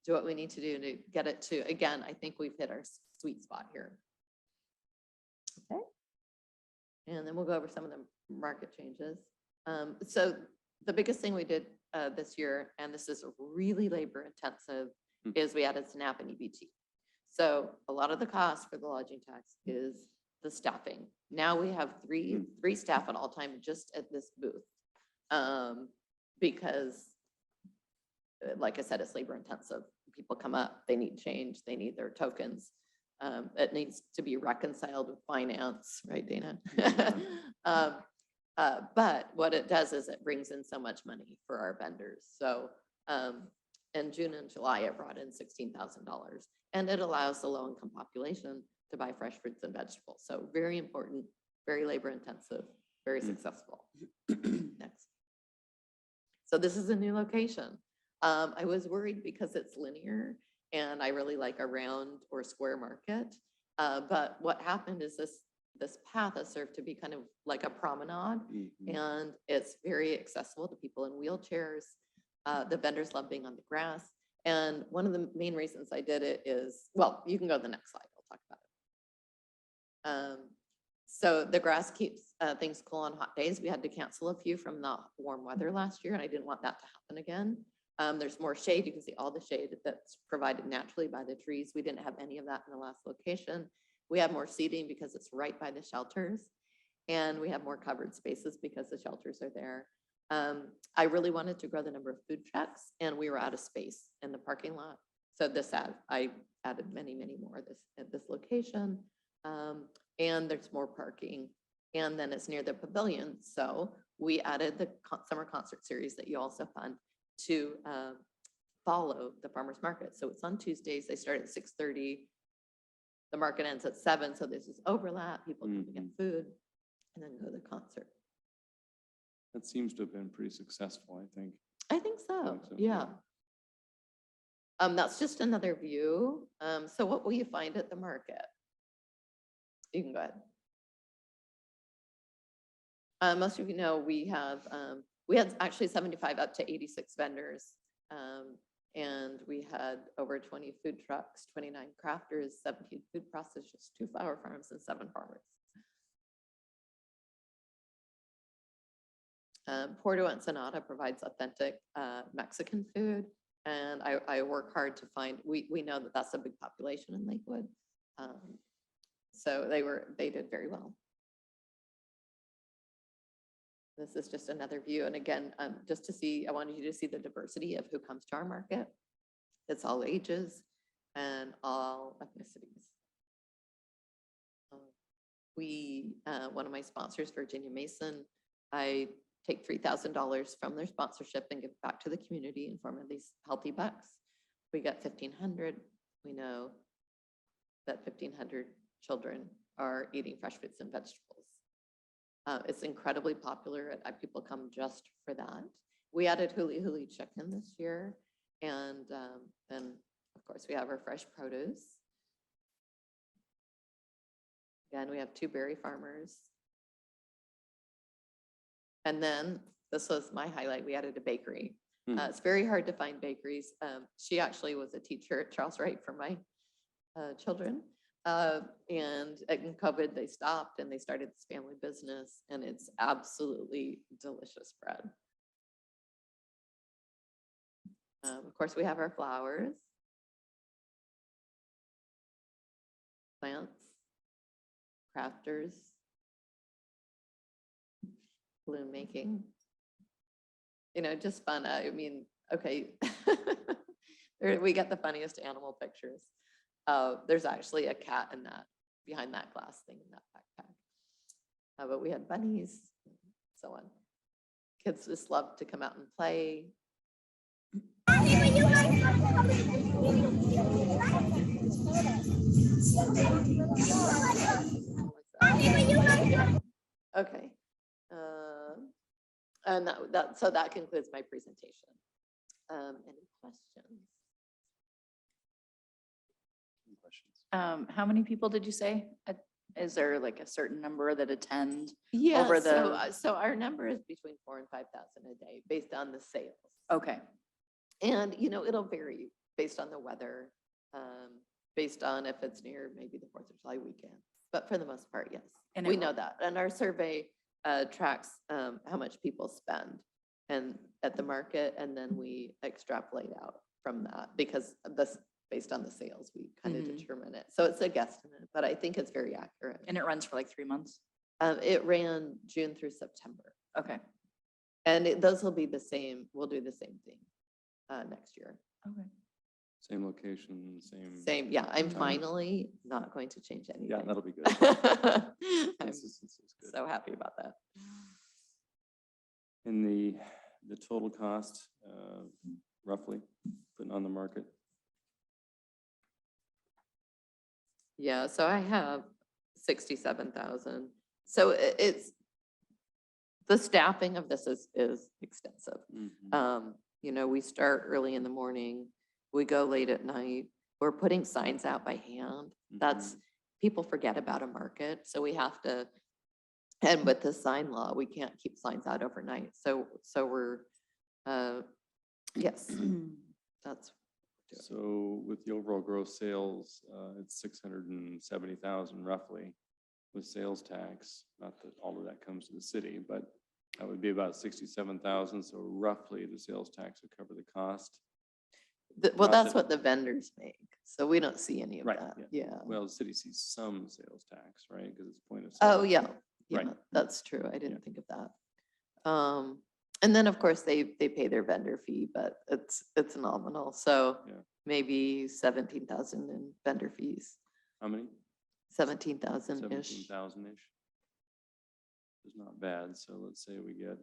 do what we need to do to get it to, again, I think we've hit our sweet spot here. Okay. And then we'll go over some of the market changes. So the biggest thing we did this year, and this is really labor intensive, is we added SNAP and EBT. So a lot of the cost for the lodging tax is the staffing. Now we have three staff at all time just at this booth. Because like I said, it's labor intensive. People come up, they need change, they need their tokens. It needs to be reconciled with finance, right, Dana? But what it does is it brings in so much money for our vendors. So in June and July, it brought in $16,000, and it allows the low-income population to buy fresh fruits and vegetables. So very important, very labor intensive, very successful. Next. So this is a new location. I was worried because it's linear and I really like a round or square market. But what happened is this path is served to be kind of like a promenade, and it's very accessible to people in wheelchairs. The vendors love being on the grass. And one of the main reasons I did it is, well, you can go to the next slide. I'll talk about it. So the grass keeps things cool on hot days. We had to cancel a few from the warm weather last year, and I didn't want that to happen again. There's more shade. You can see all the shade that's provided naturally by the trees. We didn't have any of that in the last location. We have more seating because it's right by the shelters. And we have more covered spaces because the shelters are there. I really wanted to grow the number of food trucks, and we were out of space in the parking lot. So I added many, many more at this location. And there's more parking. And then it's near the pavilion. So we added the summer concert series that you also fund to follow the farmers market. So it's on Tuesdays. They start at 6:30. The market ends at 7. So there's this overlap. People come to get food and then go to the concert. That seems to have been pretty successful, I think. I think so. Yeah. That's just another view. So what will you find at the market? You can go ahead. Most of you know we had actually 75 up to 86 vendors. And we had over 20 food trucks, 29 crafters, 17 food processors, 2 flower farms, and 7 farmers. Puerto Ensenada provides authentic Mexican food, and I work hard to find, we know that that's a big population in Lakewood. So they did very well. This is just another view. And again, just to see, I wanted you to see the diversity of who comes to our market. It's all ages and all ethnicities. One of my sponsors, Virginia Mason, I take $3,000 from their sponsorship and give it back to the community in form of these healthy bucks. We got 1,500. We know that 1,500 children are eating fresh fruits and vegetables. It's incredibly popular. People come just for that. We added Huli Huli chicken this year. And then, of course, we have our fresh produce. Again, we have 2 berry farmers. And then this was my highlight. We added a bakery. It's very hard to find bakeries. She actually was a teacher at Charles Wright for my children. And in COVID, they stopped and they started this family business, and it's absolutely delicious bread. Of course, we have our flowers, plants, crafters, bloom making, just fun. I mean, okay, we get the funniest animal pictures. There's actually a cat behind that glass thing in that backpack. But we had bunnies, so on. Kids just love to come out and play. Okay. And so that concludes my presentation. Any questions? How many people did you say? Is there like a certain number that attend? Yeah, over the? so our number is between 4,000 and 5,000 a day based on the sales. Okay. And, it'll vary based on the weather, based on if it's near maybe the 4th of July weekend. But for the most part, yes, And we know that. And our survey tracks how much people spend and at the market, and then we extrapolate out from that because this based on the sales, we kind of determine it. So it's a guesstimate, but I think it's very accurate. And it runs for like 3 months? It ran June through September. Okay. And those will be the same. We'll do the same thing next year. Okay. Same location, Same. Yeah, I'm time. finally not going to change anything. Yeah, that'll be good. I'm Consistency is good. so happy about that. And the total cost, roughly, putting on the market? Yeah, so I have 67,000. So it's the staffing of this is extensive. We start early in the morning, we go late at night. We're putting signs out by hand. That's people forget about a market, so we have to. And with the sign law, we can't keep signs out overnight. So we're yes, that's. So with the overall gross sales, it's 670,000 roughly with sales tax. Not that all of that comes to the city, but That would be about 67,000, so roughly the sales tax would cover the cost. Well, Not that's that- what the vendors make, so we don't see any of Right, that, yeah. yeah. Well, the city sees some sales tax, right? Because it's point of Oh, sale. yeah, yeah, Right. that's true, I didn't think of that. And then, of course, they pay their vendor fee, but it's nominal, so Yeah. maybe 17,000 in vendor fees, How many? 17,000-ish. 17,000-ish. It's not bad. So let's say we get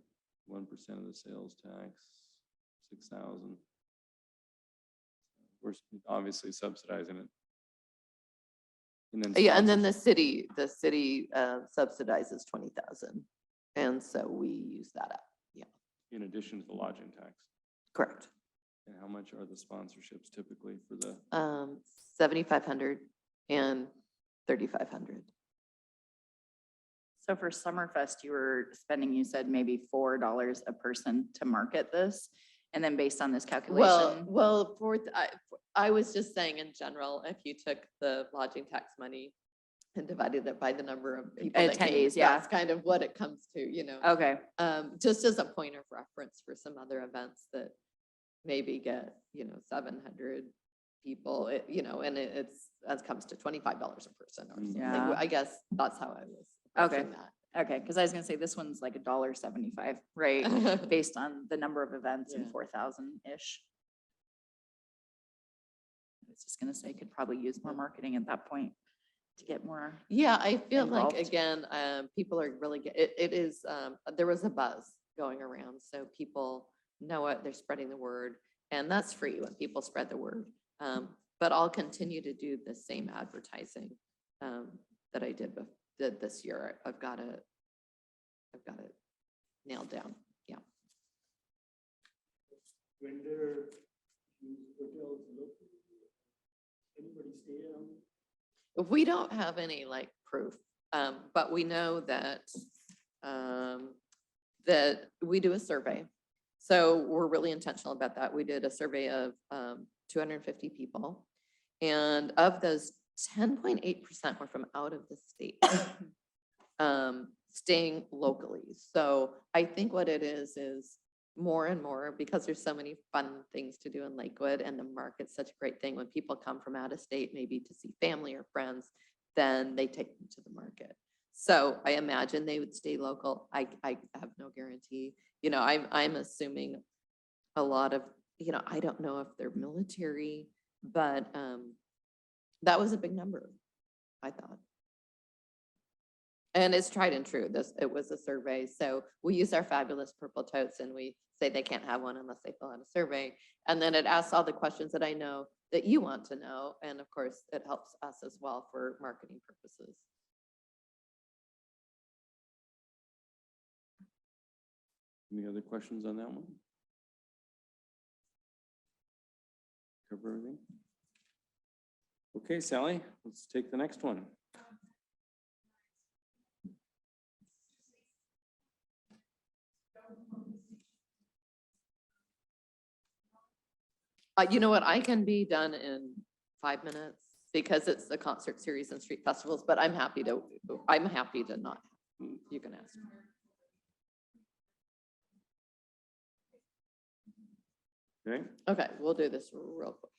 1% of the sales tax, 6,000. We're obviously subsidizing it. And then Yeah, and then sponsorship. the city subsidizes 20,000, and so we use that up, yeah, In addition to the lodging tax. correct. And how much are the sponsorships typically for the? 7,500 and 3,500. So for Summerfest, you were spending, you said maybe $4 a person to market this. And then based on this calculation. Well, I was just saying in general, if you took the lodging tax money and divided it by the number of people that came, Attendees, yeah. that's kind of what it comes to, you know. Okay. Just as a point of reference for some other events that maybe get, 700 people, and it's, that comes to $25 a person or something. Yeah. I guess that's how I was Okay. approaching that. Okay, because I was gonna say this one's like $1.75, right? Based on the number of events and Yeah. 4,000-ish. I was just gonna say, could probably use more marketing at that point to get more. Yeah, I feel like, involved. again, people are really, it is, there was a buzz going around, so people know it, they're spreading the word, and that's free when people spread the word. But I'll continue to do the same advertising that I did this year. I've got it nailed down, yeah. Vendor, hotels, anybody stay on? We don't have any like proof, but we know that that we do a survey. So we're really intentional about that. We did a survey of 250 people, and of those, 10.8% were from out of the state, staying locally. So I think what it is more and more, because there's so many fun things to do in Lakewood, and the market's such a great thing. When people come from out of state, maybe to see family or friends, then they take them to the market. So I imagine they would stay local. I have no guarantee. I'm assuming a lot of, I don't know if they're military, but that was a big number, I thought. And it's tried and true. It was a survey. So we use our fabulous purple totes, and we say they can't have one unless they fill out a survey. And then it asks all the questions that I know that you want to know. And of course, it helps us as well for marketing purposes. Any other questions on that one? Cover everything? Okay, Sally, let's take the next one. You know what? I can be done in 5 minutes because it's the concert series and street festivals, but I'm happy to not. You can ask. Okay. Okay, we'll do this real quick.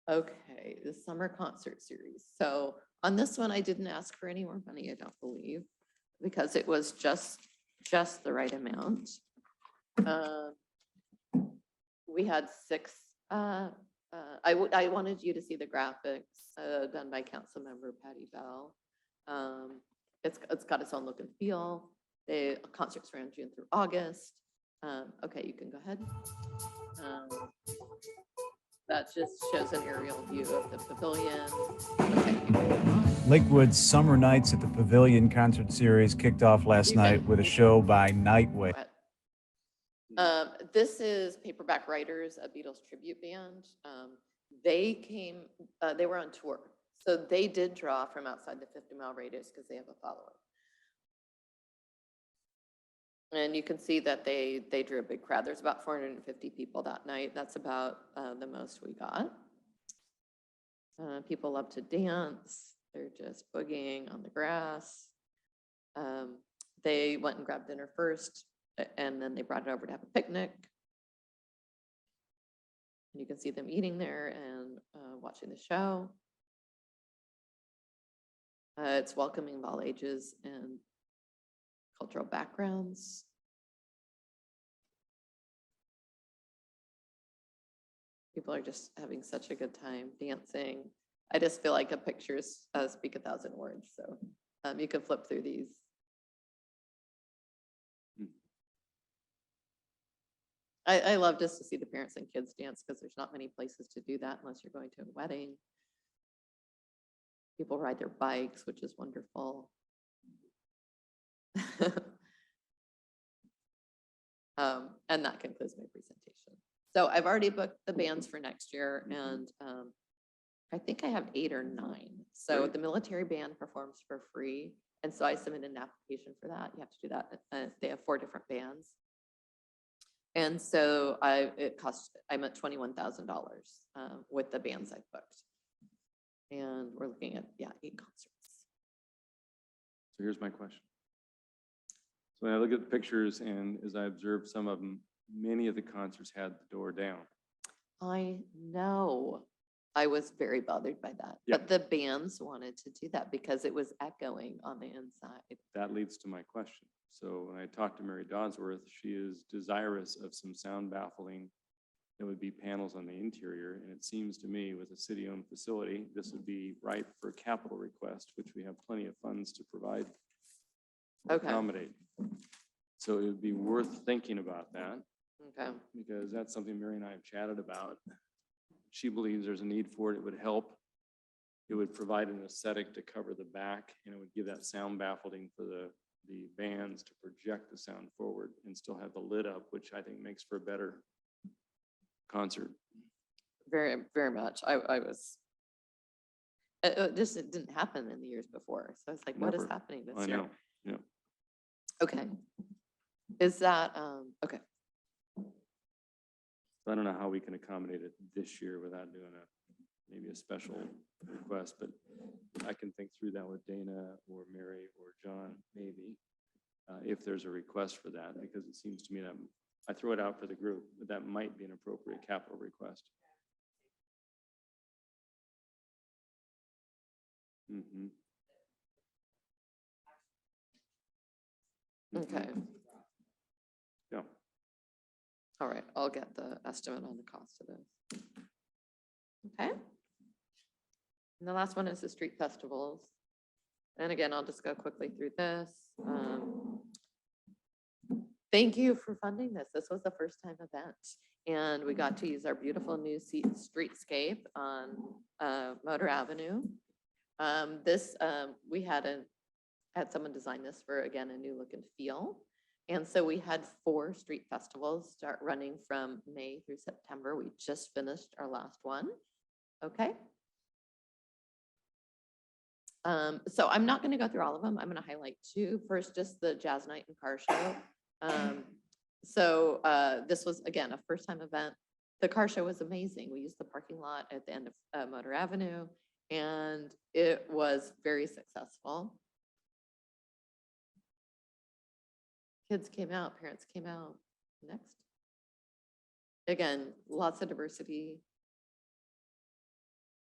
Okay, the summer concert series. So on this one, I didn't ask for any more money, I don't believe, because it was just the right amount. We had 6, I wanted you to see the graphics done by Councilmember Patty Bell. It's got its own look and feel. The concerts ran June through August. Okay, you can go ahead. That just shows an aerial view of the pavilion. Okay. Lakewood's Summer Nights at the Pavilion concert series kicked off last night with a show by Nightway. This is Paperback Writers, a Beatles tribute band. They were on tour. So they did draw from outside the 50-mile radius because they have a following. And you can see that they drew a big crowd. There's about 450 people that night. That's about the most we got. People love to dance. They're just boogieing on the grass. They went and grabbed dinner first, and then they brought it over to have a picnic. And you can see them eating there and watching the show. It's welcoming of all ages and cultural backgrounds. People are just having such a good time dancing. I just feel like a pictures speak 1,000 words. So you can flip through these. I love just to see the parents and kids dance because there's not many places to do that unless you're going to a wedding. People ride their bikes, which is wonderful. And that concludes my presentation. So I've already booked the bands for next year, and I think I have 8 or 9. So the military band performs for free. And so I submitted an application for that. You have to do that. They have 4 different bands. And so I'm at $21,000 with the bands I've booked. And we're looking at, 8 concerts. So here's my question. So when I look at the pictures and as I observed some of them, many of the concerts had the door down. I know. I was very bothered by that. Yeah. But the bands wanted to do that because it was echoing on the inside. That leads to my question. So when I talked to Mary Dodsworth, she is desirous of some sound baffling. There would be panels on the interior. And it seems to me with a city-owned facility, this would be ripe for a capital request, which we have plenty of funds to provide. Okay. Accommodate. So it would be worth thinking about that. Okay. Because that's something Mary and I have chatted about. She believes there's a need for it. It would help. It would provide an aesthetic to cover the back, and it would give that sound baffling for the bands to project the sound forward and still have the lid up, which I think makes for a better concert. Very, very much. I was, this didn't happen in the years before. So it's like, what is Never. happening I this year? know. Yeah. Okay. Is that, okay. So I don't know how we can accommodate it this year without doing maybe a special request, but I can think through that with Dana or Mary or John, maybe, if there's a request for that, because it seems to me that I throw it out for the group, but that might be an appropriate capital request. Mm-hmm. Okay. Yeah. All right. I'll get the estimate on the cost of this. Okay. And the last one is the street festivals. And again, I'll just go quickly through this. Thank you for funding this. This was the first time event. And we got to use our beautiful new streetscape on Motor Avenue. We had someone design this for, again, a new look and feel. And so we had 4 street festivals start running from May through September. We just finished our last one. Okay. So I'm not going to go through all of them. I'm going to highlight 2. First, just the Jazz Night and Car Show. This was, again, a first-time event. The car show was amazing. We used the parking lot at the end of Motor Avenue, and it was very successful. Kids came out, parents came out. Next. Again, lots of diversity.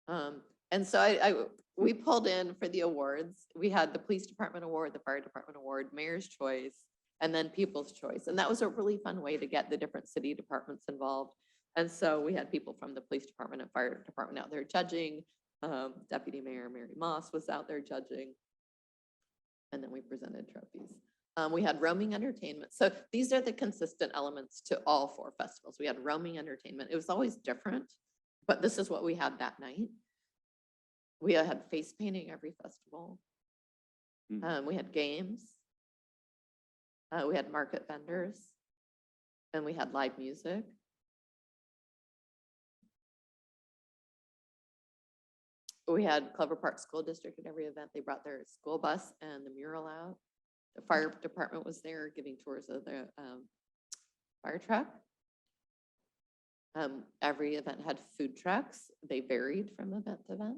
And so we pulled in for the awards. We had the police department award, the fire department award, mayor's choice, and then people's choice. And that was a really fun way to get the different city departments involved. And so we had people from the police department and fire department out there judging. Deputy Mayor Mary Moss was out there judging. And then we presented trophies. We had roaming entertainment. So these are the consistent elements to all 4 festivals. We had roaming entertainment. It was always different, but this is what we had that night. We had face painting every festival. We had games. We had market vendors. And we had live music. We had Clover Park School District at every event. They brought their school bus and the mural out. The fire department was there giving tours of the fire truck. Every event had food trucks. they varied from event to event.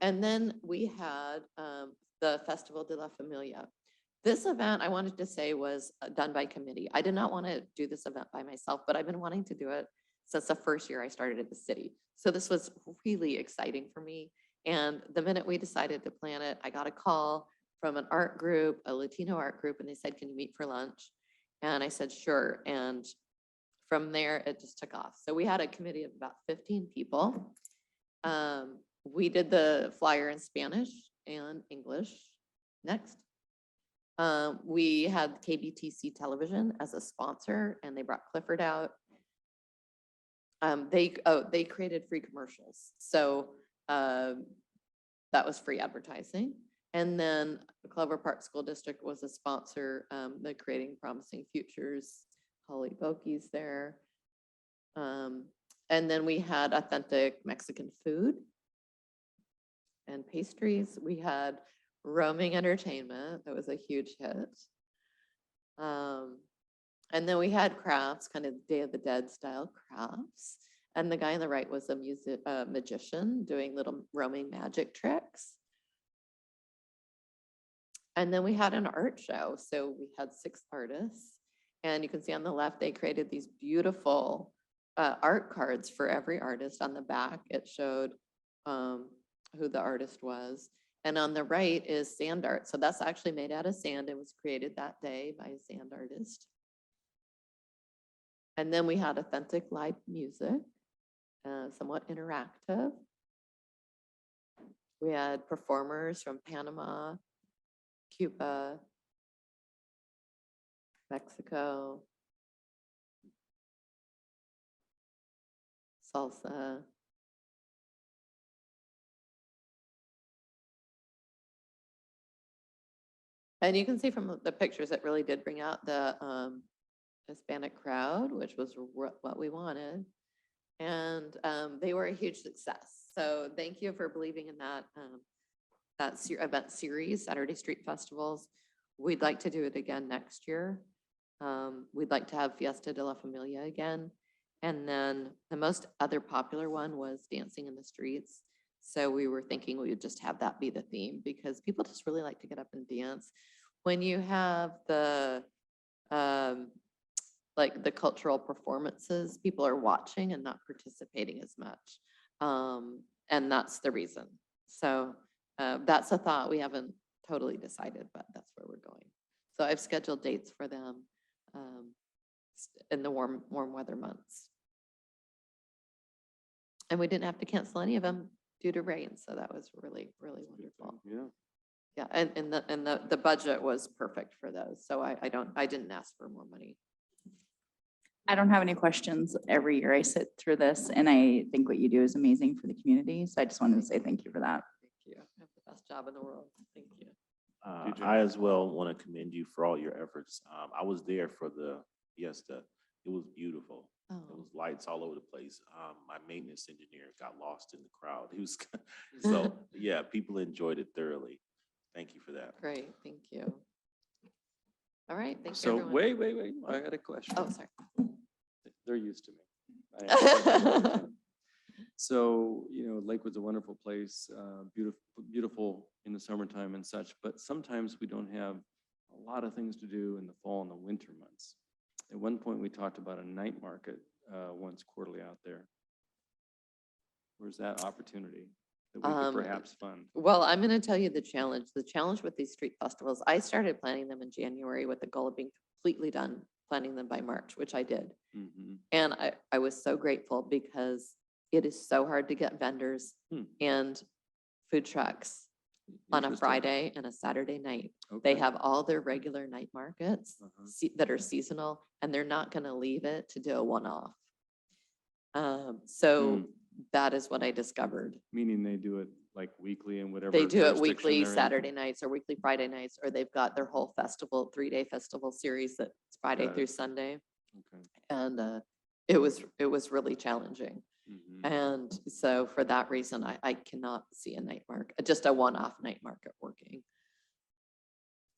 And then we had the Festival de la Familia. This event, I wanted to say, was done by committee. I did not want to do this event by myself, but I've been wanting to do it since the first year I started at the city. So this was really exciting for me. And the minute we decided to plan it, I got a call from an art group, a Latino art group, and they said, can you meet for lunch? And I said, sure. And from there, it just took off. So we had a committee of about 15 people. We did the flyer in Spanish and English. Next. We had KBTC Television as a sponsor, and they brought Clifford out. They created free commercials. So that was free advertising. And then the Clover Park School District was a sponsor, the Creating Promising Futures, Holly Boki's there. And then we had authentic Mexican food and pastries. We had roaming entertainment. That was a huge hit. And then we had crafts, kind of Day of the Dead style crafts. And the guy on the right was a magician doing little roaming magic tricks. And then we had an art show. So we had 6 artists. And you can see on the left, they created these beautiful art cards for every artist. On the back, it showed who the artist was. And on the right is sand art. So that's actually made out of sand. It was created that day by a sand artist. And then we had authentic live music, somewhat interactive. We had performers from Panama, Cuba, Mexico, salsa. And you can see from the pictures, it really did bring out the Hispanic crowd, which was what we wanted. And they were a huge success. So thank you for believing in that, event series, Saturday Street Festivals. We'd like to do it again next year. We'd like to have Fiesta de la Familia again. And then the most other popular one was Dancing in the Streets. So we were thinking we would just have that be the theme because people just really like to get up and dance. When you have the like the cultural performances, people are watching and not participating as much. And that's the reason. So that's a thought. We haven't totally decided, but that's where we're going. So I've scheduled dates for them in the warm weather months. And we didn't have to cancel any of them due to rain. So that was really, really wonderful. Yeah. Yeah, and the budget was perfect for those. So I didn't ask for more money. I don't have any questions. Every year I sit through this and I think what you do is amazing for the community. So I just wanted to say thank you for that. Thank you. I have the best job in the world. Thank you. I as well want to commend you for all your efforts. I was there for the Fiesta. It was beautiful. Oh. There was lights all over the place. My maintenance engineer got lost in the crowd. He was so yeah, people enjoyed it thoroughly. Thank you for that. Great, thank you. All right, thank you, So everyone. wait, I got a question. Oh, sorry. They're used to me. I understand. So, Lakewood's a wonderful place, beautiful in the summertime and such, but sometimes we don't have a lot of things to do in the fall and the winter months. At one point, we talked about a night market once quarterly out there. Where's that opportunity that we could perhaps fund? Well, I'm going to tell you the challenge. The challenge with these street festivals, I started planning them in January with the goal of being completely done planning them by March, which I did. Mm-hmm. And I was so grateful because it is so hard to get vendors and food trucks on a Interesting. Friday and a Saturday night. Okay. They have all their regular night markets that are seasonal, and they're not going to leave it to do a one-off. So that is what I discovered. Meaning they do it like weekly and whatever. They do it jurisdiction weekly they're in? Saturday nights or weekly Friday nights, or they've got their whole festival, 3-day festival series that's Friday Got it. through Sunday. Okay. And it was really challenging. Mhm. And so for that reason, I cannot see a night market, just a one-off night market working.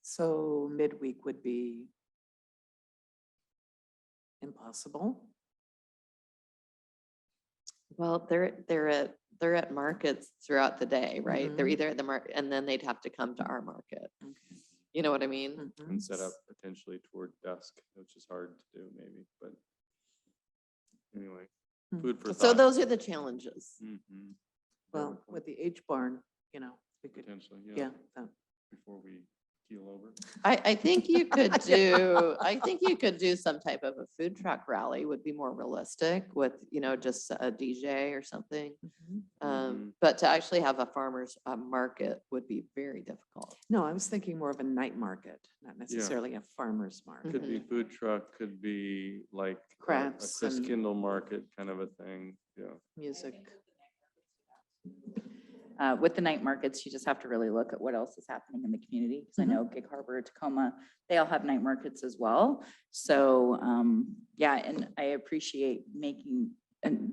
So midweek would be impossible. Well, they're at markets throughout the day, right? They're Mhm. either at the market and then they'd have to come to our market. You know what I mean? And set up potentially toward dusk, which is hard to do maybe, but anyway, food for So thought. those are the challenges. Mhm. Well, with the H barn, you know, we could, Potentially, yeah. that- Before we keel over. I think you could do, I think you could do some type of a food truck rally would be more realistic with, you know, just a DJ or something. But to actually have a farmer's market would be very difficult. No, I was thinking more of a night market, not necessarily a farmer's market. Could be food truck, could be like a Crafts Chris and- Kindle market kind of a thing, yeah. Music. With the night markets, you just have to really look at what else is happening in the community. Because I Mhm. know Gig Harbor, Tacoma, they all have night markets as well. So, yeah, and I appreciate making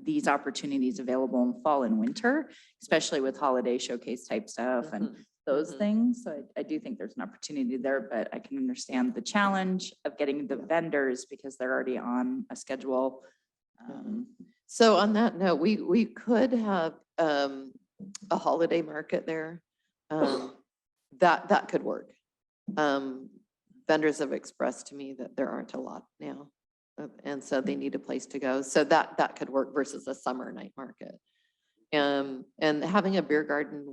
these opportunities available in fall and winter, especially with holiday showcase type stuff and those things. So I do think there's an opportunity there, but I can understand the challenge of getting the vendors because they're already on a schedule. So on that note, we could have a holiday market there. That could work. Vendors have expressed to me that there aren't a lot now. And so they need a place to go. So that could work versus a summer night market. And having a beer garden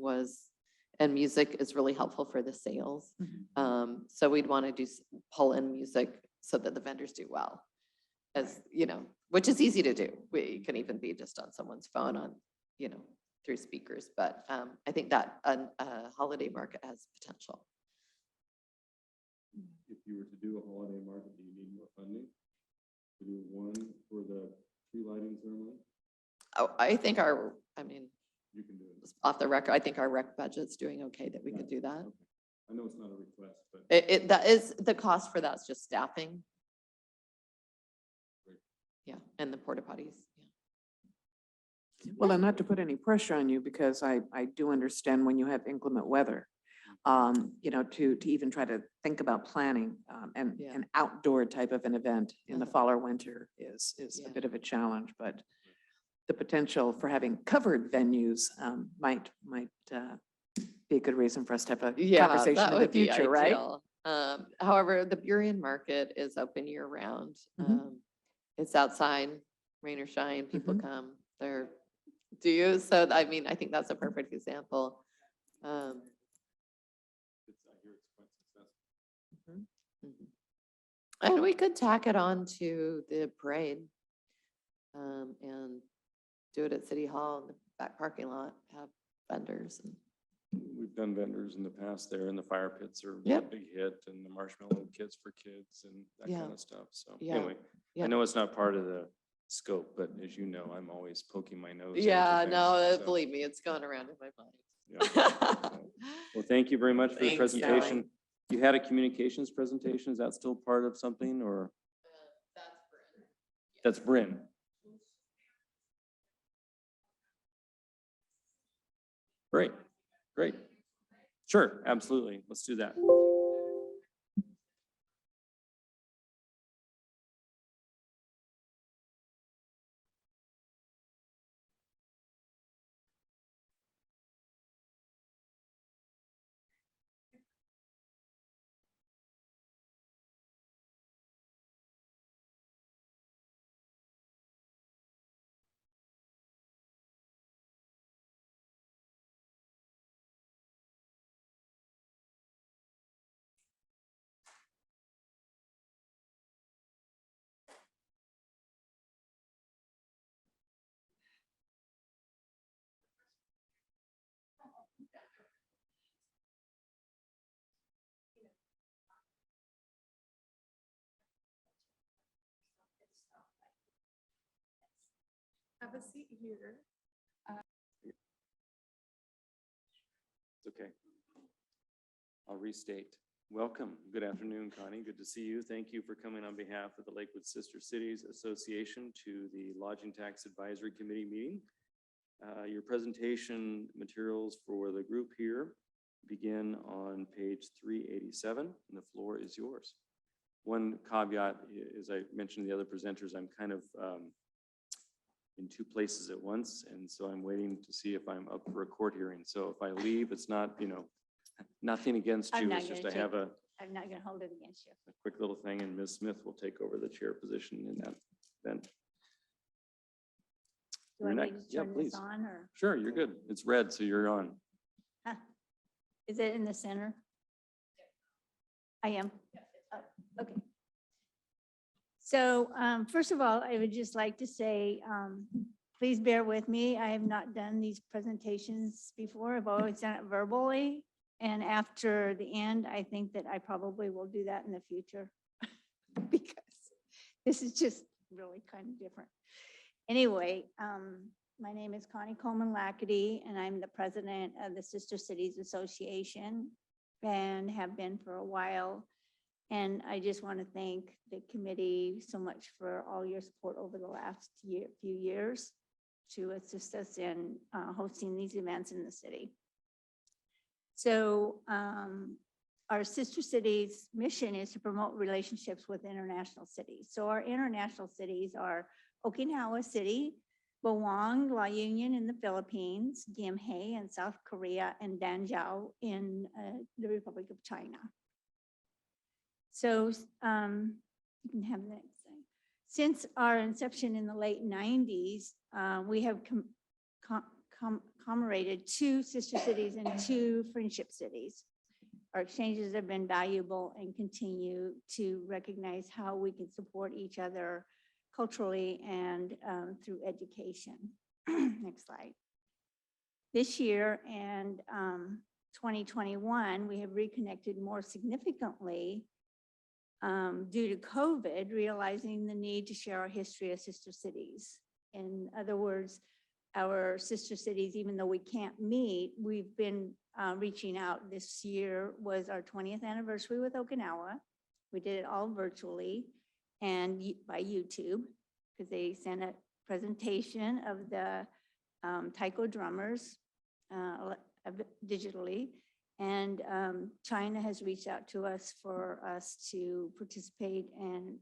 and music is really helpful for the sales. So we'd want to pull in music so that the vendors do well. As you know, which is easy to do. We can even be just on someone's phone on, you know, through speakers. But I think that a holiday market has potential. If you were to do a holiday market, do you need more funding? To do one for the tree lighting ceremony? Oh, I think I mean, You can do it. off the record, I think our rec budget's doing okay that we could do that. I know it's not a request, but. That is, the cost for that's just staffing. Yeah, and the porta potties. Well, and not to put any pressure on you, because I do understand when you have inclement weather, you know, to even try to think about planning, and Yeah. an outdoor type of an event in the fall or winter is a Yeah. bit of a challenge, but the potential for having covered venues, might be a good reason for us to have a Yeah, conversation that in the would be future, right? ideal. However, the Burien Market is open year round. It's outside, rain or shine, people come, do you? So, I mean, I think that's a perfect example. And we could tack it on to the parade. And do it at City Hall in the back parking lot, have vendors and. We've done vendors in the past there, and the fire pits are a Yep. big hit, and the marshmallow kits for kids and that Yeah. kind of stuff. So Yeah. anyway, Yeah. I know it's not part of the scope, but as you know, I'm always poking my nose. into Yeah, things, no, so, believe me, it's going around in my mind. yeah. Well, thank you very much for the Thanks, presentation. You had a communications presentation. Is that still part of something, or? That's Bryn. Great, great. Sure, absolutely. Let's do that. Have a seat here. It's okay. I'll restate. Welcome. Good afternoon, Connie. Good to see you. Thank you for coming on behalf of the Lakewood Sister Cities Association to the Lodging Tax Advisory Committee meeting. Your presentation materials for the group here begin on page 387, and the floor is yours. One caveat, as I mentioned to the other presenters, I'm kind of in two places at once. And so I'm waiting to see if I'm up for a court hearing. So if I leave, it's not, nothing against I'm you. not It's just gonna I have a I'm not gonna hold it against you. quick little thing, and Ms. Smith will take over the chair position in that event. Do I You're need next. to Yeah, turn please. this on or? Sure, you're good. It's red, so you're on. Huh. Is it in the center? I am. Okay. So first of all, I would just like to say, please bear with me. I have not done these presentations before. I've always done it verbally. And after the end, I think that I probably will do that in the future because this is just really kind of different. Anyway, my name is Connie Coleman Lackady, and I'm the president of the Sister Cities Association and have been for a while. And I just want to thank the committee so much for all your support over the last few years to assist us in hosting these events in the city. So our Sister Cities mission is to promote relationships with international cities. So our international cities are Okinawa City, Bawang, La Union in the Philippines, Gimhae in South Korea, and Danjiao in the Republic of China. So you can have the next thing. Since our inception in the late 90s, we have commemorated 2 sister cities and 2 friendship cities. Our exchanges have been valuable and continue to recognize how we can support each other culturally and through education. Next slide. This year and 2021, we have reconnected more significantly due to COVID, realizing the need to share our history of sister cities. In other words, our sister cities, even though we can't meet, we've been reaching out. This year was our 20th anniversary with Okinawa. We did it all virtually and by YouTube, because they sent a presentation of the taiko drummers digitally. And China has reached out to us for us to participate and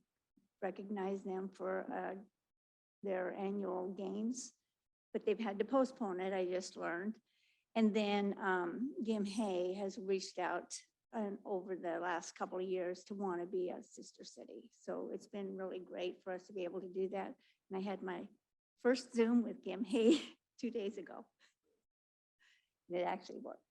recognize them for their annual games, but they've had to postpone it, I just learned. And then Gimhae has reached out over the last couple of years to want to be a sister city. So it's been really great for us to be able to do that. And I had my first Zoom with Gimhae 2 days ago. And it actually worked.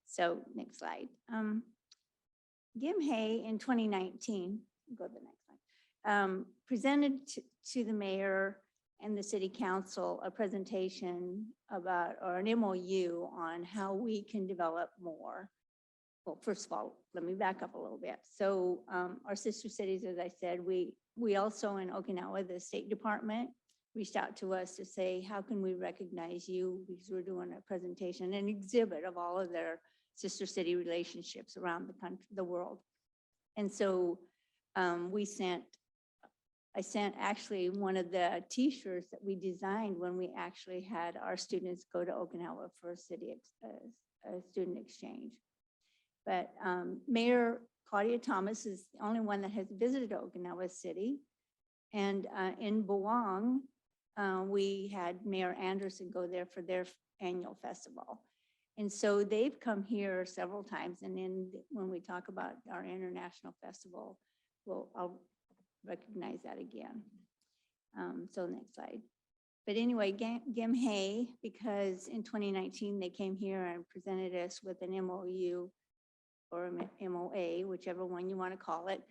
So next slide. Gimhae in 2019, go to the next slide, presented to the mayor and the city council a presentation about, or an MOU on how we can develop more. Well, first of all, let me back up a little bit. So our sister cities, as I said, we also in Okinawa, the State Department reached out to us to say, how can we recognize you? Because we're doing a presentation, an exhibit of all of their sister city relationships around the country, the world. And so I sent actually one of the t-shirts that we designed when we actually had our students go to Okinawa for a student exchange. But Mayor Claudia Thomas is the only one that has visited Okinawa City. And in Bawang, we had Mayor Anderson go there for their annual festival. And so they've come here several times. And then when we talk about our international festival, I'll recognize that again. So next slide. But anyway, Gimhae, because in 2019, they came here and presented us with an MOU or MOA, whichever one you want to call it,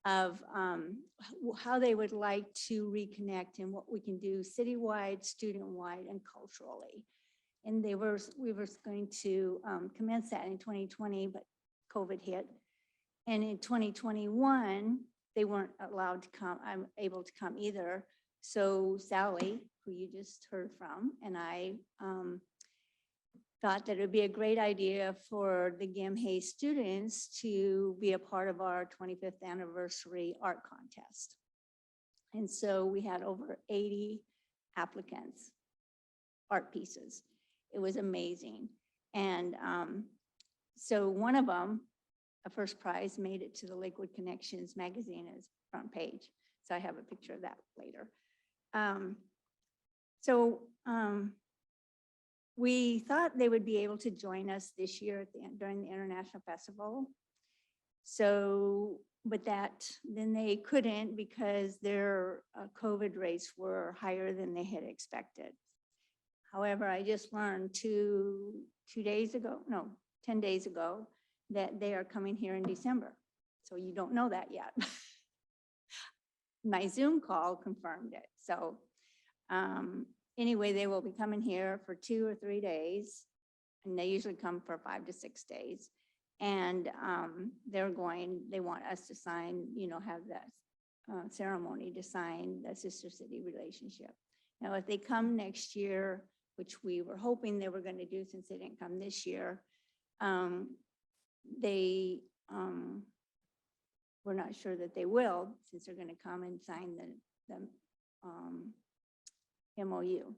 of how they would like to reconnect and what we can do citywide, student-wide, and culturally. And we were going to commence that in 2020, but COVID hit. And in 2021, they weren't allowed to come. I'm able to come either. So Sally, who you just heard from, and I thought that it would be a great idea for the Gimhae students to be a part of our 25th anniversary art contest. And so we had over 80 applicants, art pieces. It was amazing. And so one of them, a first prize, made it to the Lakewood Connections magazine as front page. So I have a picture of that later. So we thought they would be able to join us this year at the end during the International Festival. So, but then they couldn't because their COVID rates were higher than they had expected. However, I just learned 10 days ago, that they are coming here in December. So you don't know that yet. My Zoom call confirmed it. So anyway, they will be coming here for 2 or 3 days, and they usually come for 5 to 6 days. And they want us to sign, have that ceremony to sign the sister city relationship. Now, if they come next year, which we were hoping they were going to do since they didn't come this year, we're not sure that they will, since they're going to come and sign the MOU.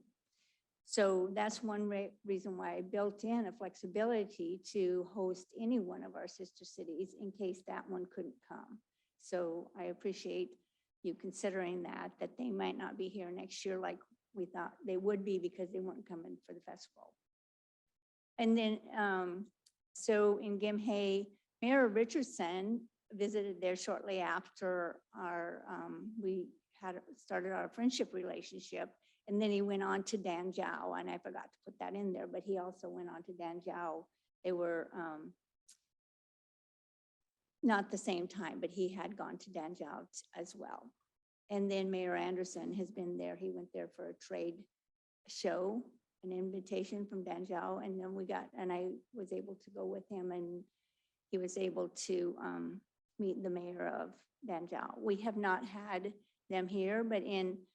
So that's one reason why I built in a flexibility to host any one of our sister cities in case that one couldn't come. So I appreciate you considering that they might not be here next year like we thought they would be because they weren't coming for the festival. And then, so in Gimhe, Mayor Richardson visited there shortly after we had started our friendship relationship. And then he went on to Danjiao, and I forgot to put that in there, but he also went on to Danjiao. They were not the same time, but he had gone to Danjiao as well. And then Mayor Anderson has been there. He went there for a trade show, an invitation from Danjiao, and then I was able to go with him, and he was able to meet the mayor of Danjiao. We have not had them here, but in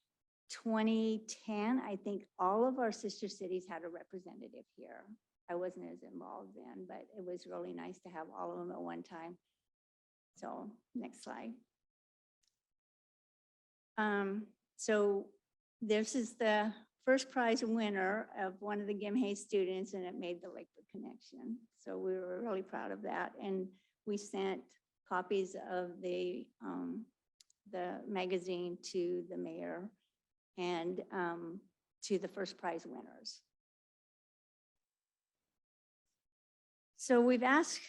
2010, I think all of our sister cities had a representative here. I wasn't as involved then, but it was really nice to have all of them at one time. So next slide. So this is the first prize winner of one of the Gimhe students, and it made the Lakewood Connection. So we were really proud of that. And we sent copies of the magazine to the mayor and to the first prize winners. So we've asked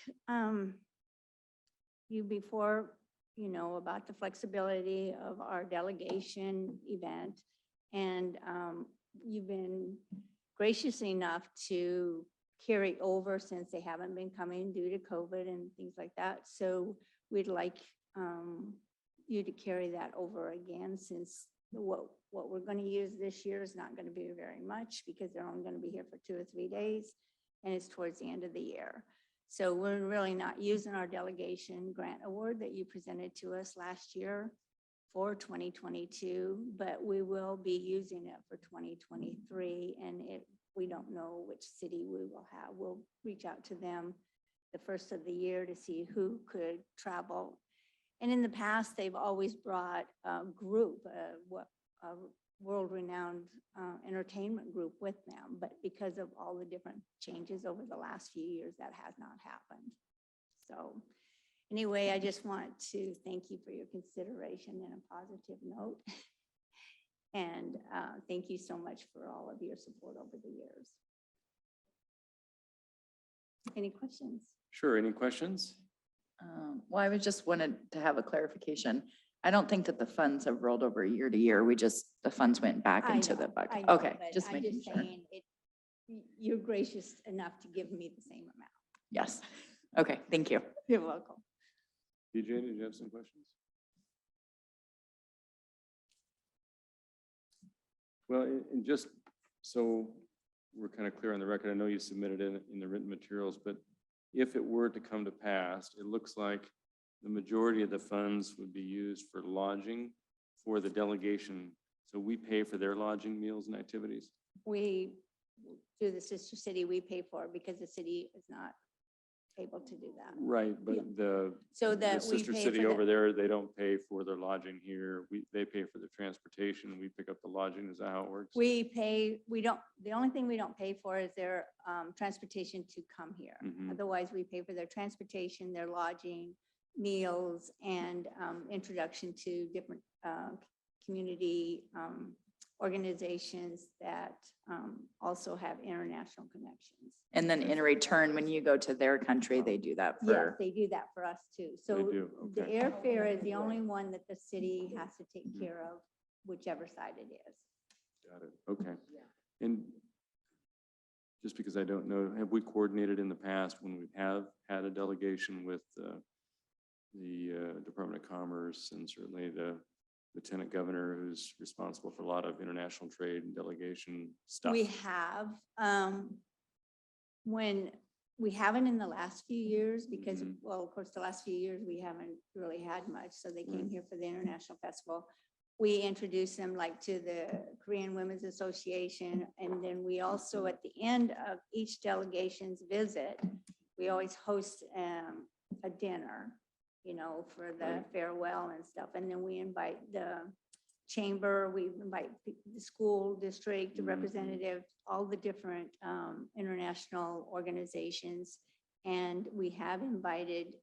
you before, about the flexibility of our delegation event. And you've been gracious enough to carry over since they haven't been coming due to COVID and things like that. So we'd like you to carry that over again, since what we're going to use this year is not going to be very much because they're only going to be here for 2 or 3 days, and it's towards the end of the year. So we're really not using our delegation grant award that you presented to us last year for 2022, but we will be using it for 2023. And we don't know which city we will have. We'll reach out to them the first of the year to see who could travel. And in the past, they've always brought a group, a world-renowned entertainment group with them. But because of all the different changes over the last few years, that has not happened. So anyway, I just want to thank you for your consideration in a positive note. And thank you so much for all of your support over the years. Any questions? Sure, any questions? Well, I just wanted to have a clarification. I don't think that the funds have rolled over year to year. The funds went back into the I bucket. know, Okay, but just I'm making sure. saying you're gracious enough to give me the same amount. Yes. Okay, thank you. You're welcome. DJ, did you have some questions? Well, and just so we're kind of clear on the record, I know you submitted it in the written materials, but if it were to come to pass, it looks like the majority of the funds would be used for lodging for the delegation. So we pay for their lodging, meals, and activities. We, through the sister city, we pay for it because the city is not able to do that. Right, but the sister city over there, they don't pay for their lodging here. They pay for the transportation. We pick up the lodging. Is that how it works? The only thing we don't pay for is their transportation to come here. Mhm. Otherwise, we pay for their transportation, their lodging, meals, and introduction to different community organizations that also have international connections. And then in return, when you go to their country, they do that Yes, for, they do that for us too. So do, the okay. airfare is the only one that the city has to take care of, whichever side it is. Got it. Okay. And just because I don't know, have we coordinated in the past when we have had a delegation with the Department of Commerce and certainly the Lieutenant Governor, who's responsible for a lot of international trade and delegation stuff? We have, when, we haven't in the last few years because, well, of course, the last few years, we haven't really had much. So they came here for the International Festival. We introduced them like to the Korean Women's Association. And then we also, at the end of each delegation's visit, we always host a dinner, you know, for the farewell and stuff. And then we invite the chamber, we invite the school district, the representative, all the different international organizations. And we have invited,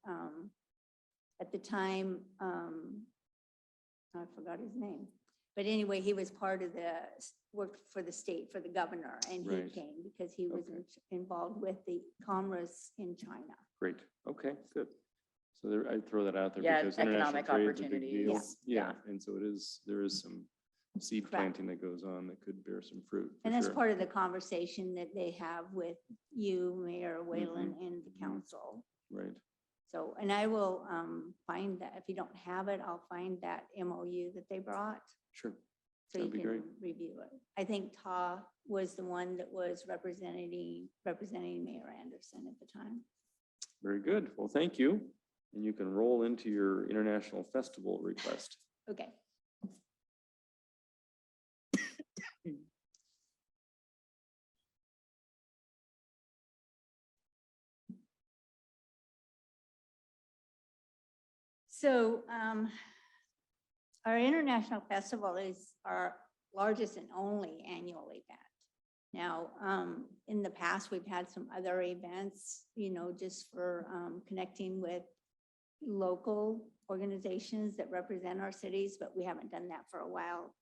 at the time, I forgot his name. But anyway, he was part of worked for the state, for the governor, and he Right. came because he was involved with the commerce in China. Great. Okay, good. So there, I'd throw that out there Yeah, because international economic trade is a big deal. opportunities. Yeah, and so there is some seed Correct. planting that goes on that could bear some fruit. for And that's sure. part of the conversation that they have with you, Mayor Whalen, and the council. Right. So, and I will find that, if you don't have it, I'll find that MOU that they brought. Sure. So you That'd be can great. review it. I think Ta was the one that was representing Mayor Anderson at the time. Very good. Well, thank you. And you can roll into your international festival request. Okay. So our international festival is our largest and only annual event. Now, in the past, we've had some other events, you know, just for connecting with local organizations that represent our cities, but we haven't done that for a while.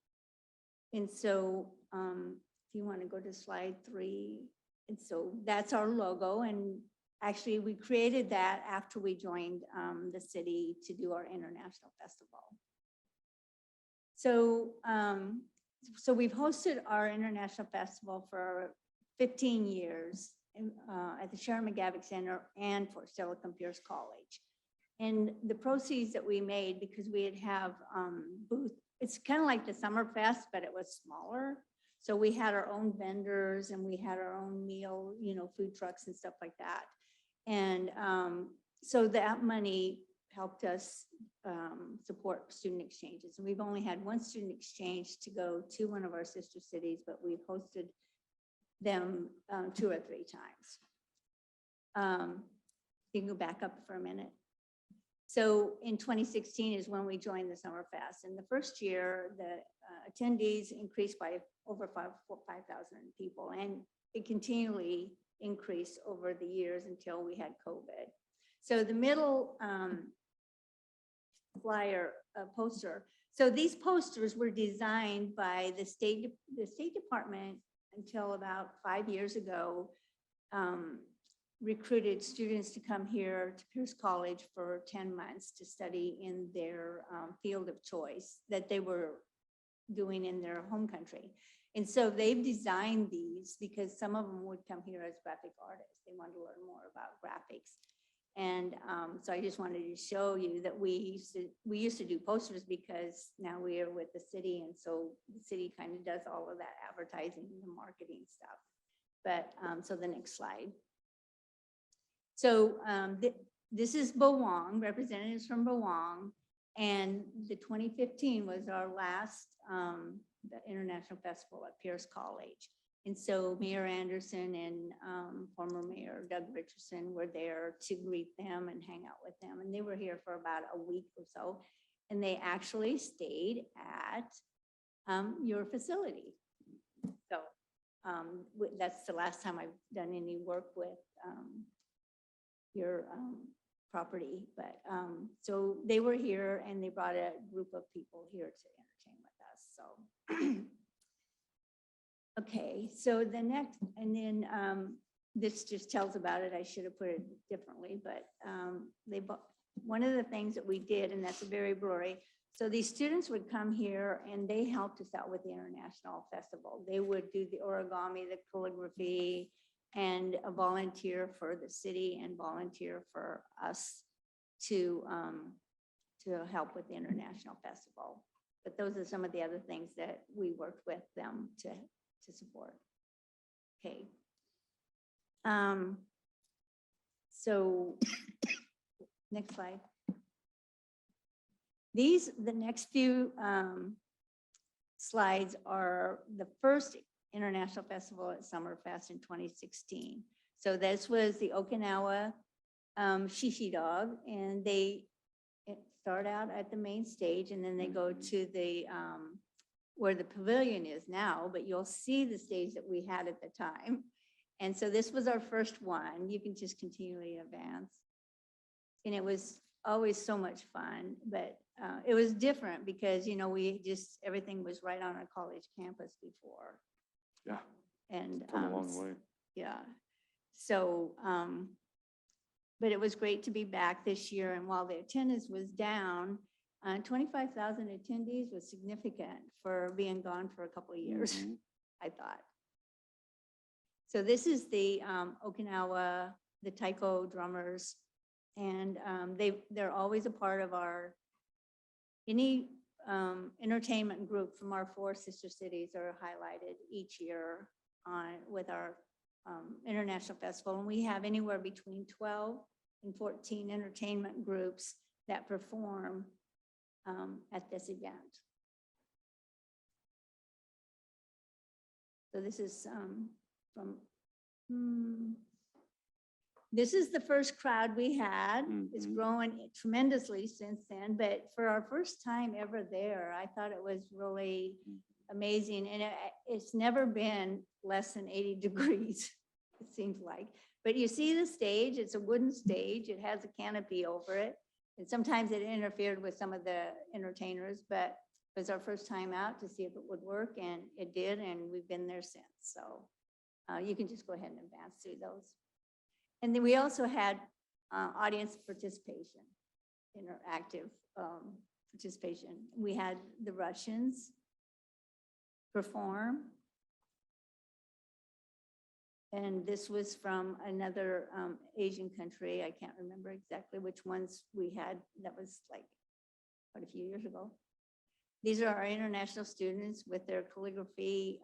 And so if you want to go to slide 3, and so that's our logo. And actually, we created that after we joined the city to do our international festival. So, so we've hosted our international festival for 15 years at the Sharon McGavick Center and for Silicon Pierce College. And the proceeds that we made, because we'd have booth, it's kind of like the Summerfest, but it was smaller. So we had our own vendors and we had our own meal, you know, food trucks and stuff like that. And so that money helped us support student exchanges. And we've only had one student exchange to go to one of our sister cities, but we've hosted them 2 or 3 times. You can go back up for a minute. So in 2016 is when we joined the Summerfest. And the first year, the attendees increased by over 5,000 people. And it continually increased over the years until we had COVID. So the middle flyer poster. So these posters were designed by the State Department until about 5 years ago. Recruited students to come here to Pierce College for 10 months to study in their field of choice that they were doing in their home country. And so they've designed these because some of them would come here as graphic artists. They wanted to learn more about graphics. And so I just wanted to show you that we used to do posters because now we are with the city. And so the city kind of does all of that advertising and the marketing stuff. But so the next slide. So this is Bohong, representatives from Bohong, and the 2015 was our last the International Festival at Pierce College. And so Mayor Anderson and former Mayor Doug Richardson were there to greet them and hang out with them. And they were here for about a week or so. And they actually stayed at your facility. So that's the last time I've done any work with your property, but so they were here and they brought a group of people here to entertain with us. So Okay, so the next, and then this just tells about it. I should have put it differently, but one of the things that we did, and that's very blurry. So these students would come here and they helped us out with the International Festival. They would do the origami, the calligraphy, and volunteer for the city and volunteer for us to help with the International Festival. But those are some of the other things that we worked with them to support. Okay. So next slide. The next few slides are the first International Festival at Summerfest in 2016. So this was the Okinawa Shishi Dog, and they start out at the main stage, and then they go to the where the pavilion is now, but you'll see the stage that we had at the time. And so this was our first one. You can just continually advance. And it was always so much fun, but it was different because, you know, everything was right on a college campus before. Yeah. And Come a long way. yeah. So, but it was great to be back this year. And while the attendance was down, 25,000 attendees was significant for being gone for a couple of years, I thought. So this is the Okinawa, the taiko drummers, and they're always a part of any entertainment group from our 4 sister cities are highlighted each year with our International Festival. And we have anywhere between 12 and 14 entertainment groups that perform at this event. So this is this is the first crowd we had. It's grown tremendously since then, but for our first time ever there, I thought it was really amazing. And it's never been less than 80 degrees, it seems like. But you see the stage, it's a wooden stage. It has a canopy over it. And sometimes it interfered with some of the entertainers, but it was our first time out to see if it would work, and it did, and we've been there since. So you can just go ahead and advance through those. And then we also had audience participation, interactive participation. We had the Russians perform. And this was from another Asian country. I can't remember exactly which ones we had. That was like quite a few years ago. These are our international students with their calligraphy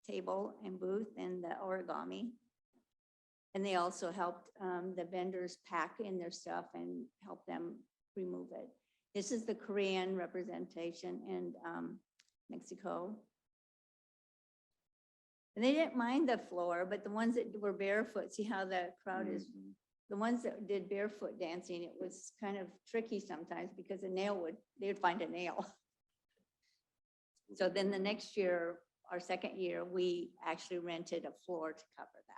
table and booth and the origami. And they also helped the vendors pack in their stuff and help them remove it. This is the Korean representation in Mexico. And they didn't mind the floor, but the ones that were barefoot, see how the crowd is, the ones that did barefoot dancing, it was kind of tricky sometimes because they would find a nail. So then the next year, our second year, we actually rented a floor to cover that.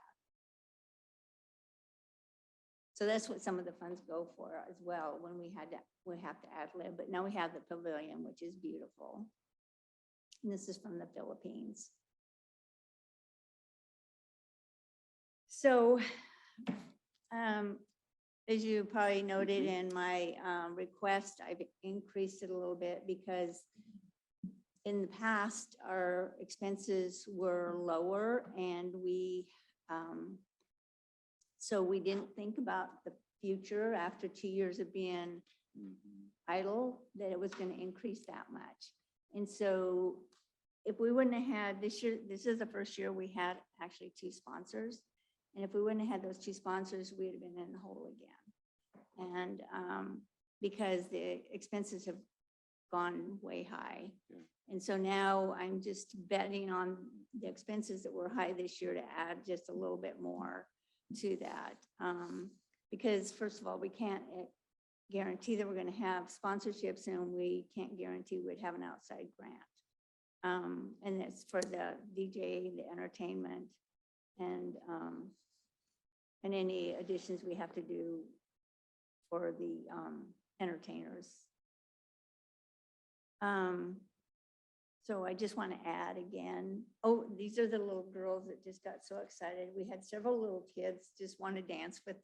So that's what some of the funds go for as well when we have to ad lib, but now we have the pavilion, which is beautiful. And this is from the Philippines. So, as you probably noted in my request, I've increased it a little bit because in the past, our expenses were lower and so we didn't think about the future after 2 years of being idle, that it was going to increase that much. And so if we wouldn't have had this year, this is the first year we had actually 2 sponsors. And if we wouldn't have had those 2 sponsors, we'd have been in the hole again. And because the expenses have gone way high. Yeah. And so now I'm just betting on the expenses that were high this year to add just a little bit more to that. Because first of all, we can't guarantee that we're going to have sponsorships, and we can't guarantee we'd have an outside grant. And it's for the DJ, the entertainment, and any additions we have to do for the entertainers. So I just want to add again, oh, these are the little girls that just got so excited. We had several little kids just want to dance with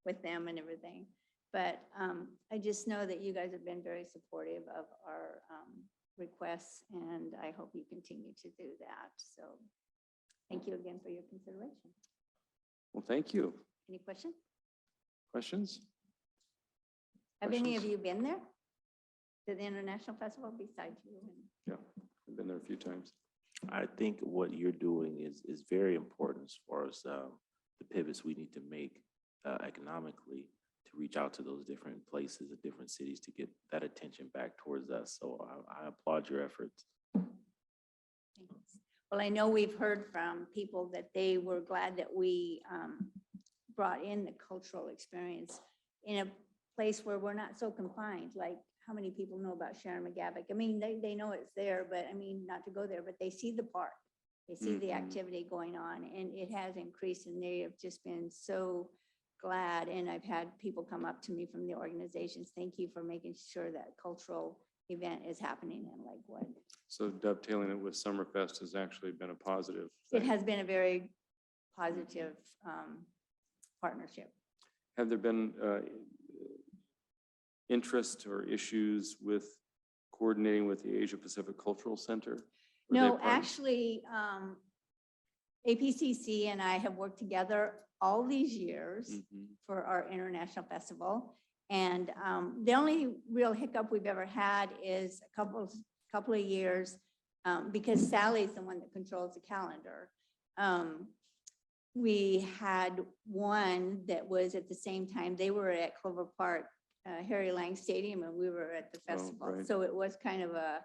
with them and everything. But I just know that you guys have been very supportive of our requests, and I hope you continue to do that. So thank you again for your consideration. Well, thank you. Any questions? Questions? Have any of Questions? you been there to the International Festival besides you? Yeah, I've been there a few times. I think what you're doing is very important as far as the pivots we need to make economically to reach out to those different places and different cities to get that attention back towards us. So I applaud your efforts. Thanks. Well, I know we've heard from people that they were glad that we brought in the cultural experience in a place where we're not so confined, like how many people know about Sharon McGavick? I mean, they know it's there, but I mean, not to go there, but they see the park. They see the activity going on, and it has increased, and they have just been so glad. And I've had people come up to me from the organizations. Thank you for making sure that cultural event is happening in Lakewood. So dovetailing it with Summerfest has actually been a positive It thing. has been a very positive partnership. Have there been interest or issues with coordinating with the Asia Pacific Cultural Center? Were they No, part- actually, APCC and I have worked together all these years Mhm. for our international festival. And the only real hiccup we've ever had is a couple of years, because Sally's the one that controls the calendar. We had one that was at the same time, they were at Clover Park, Harry Lang Stadium, and we were at the festival. right. So it was kind of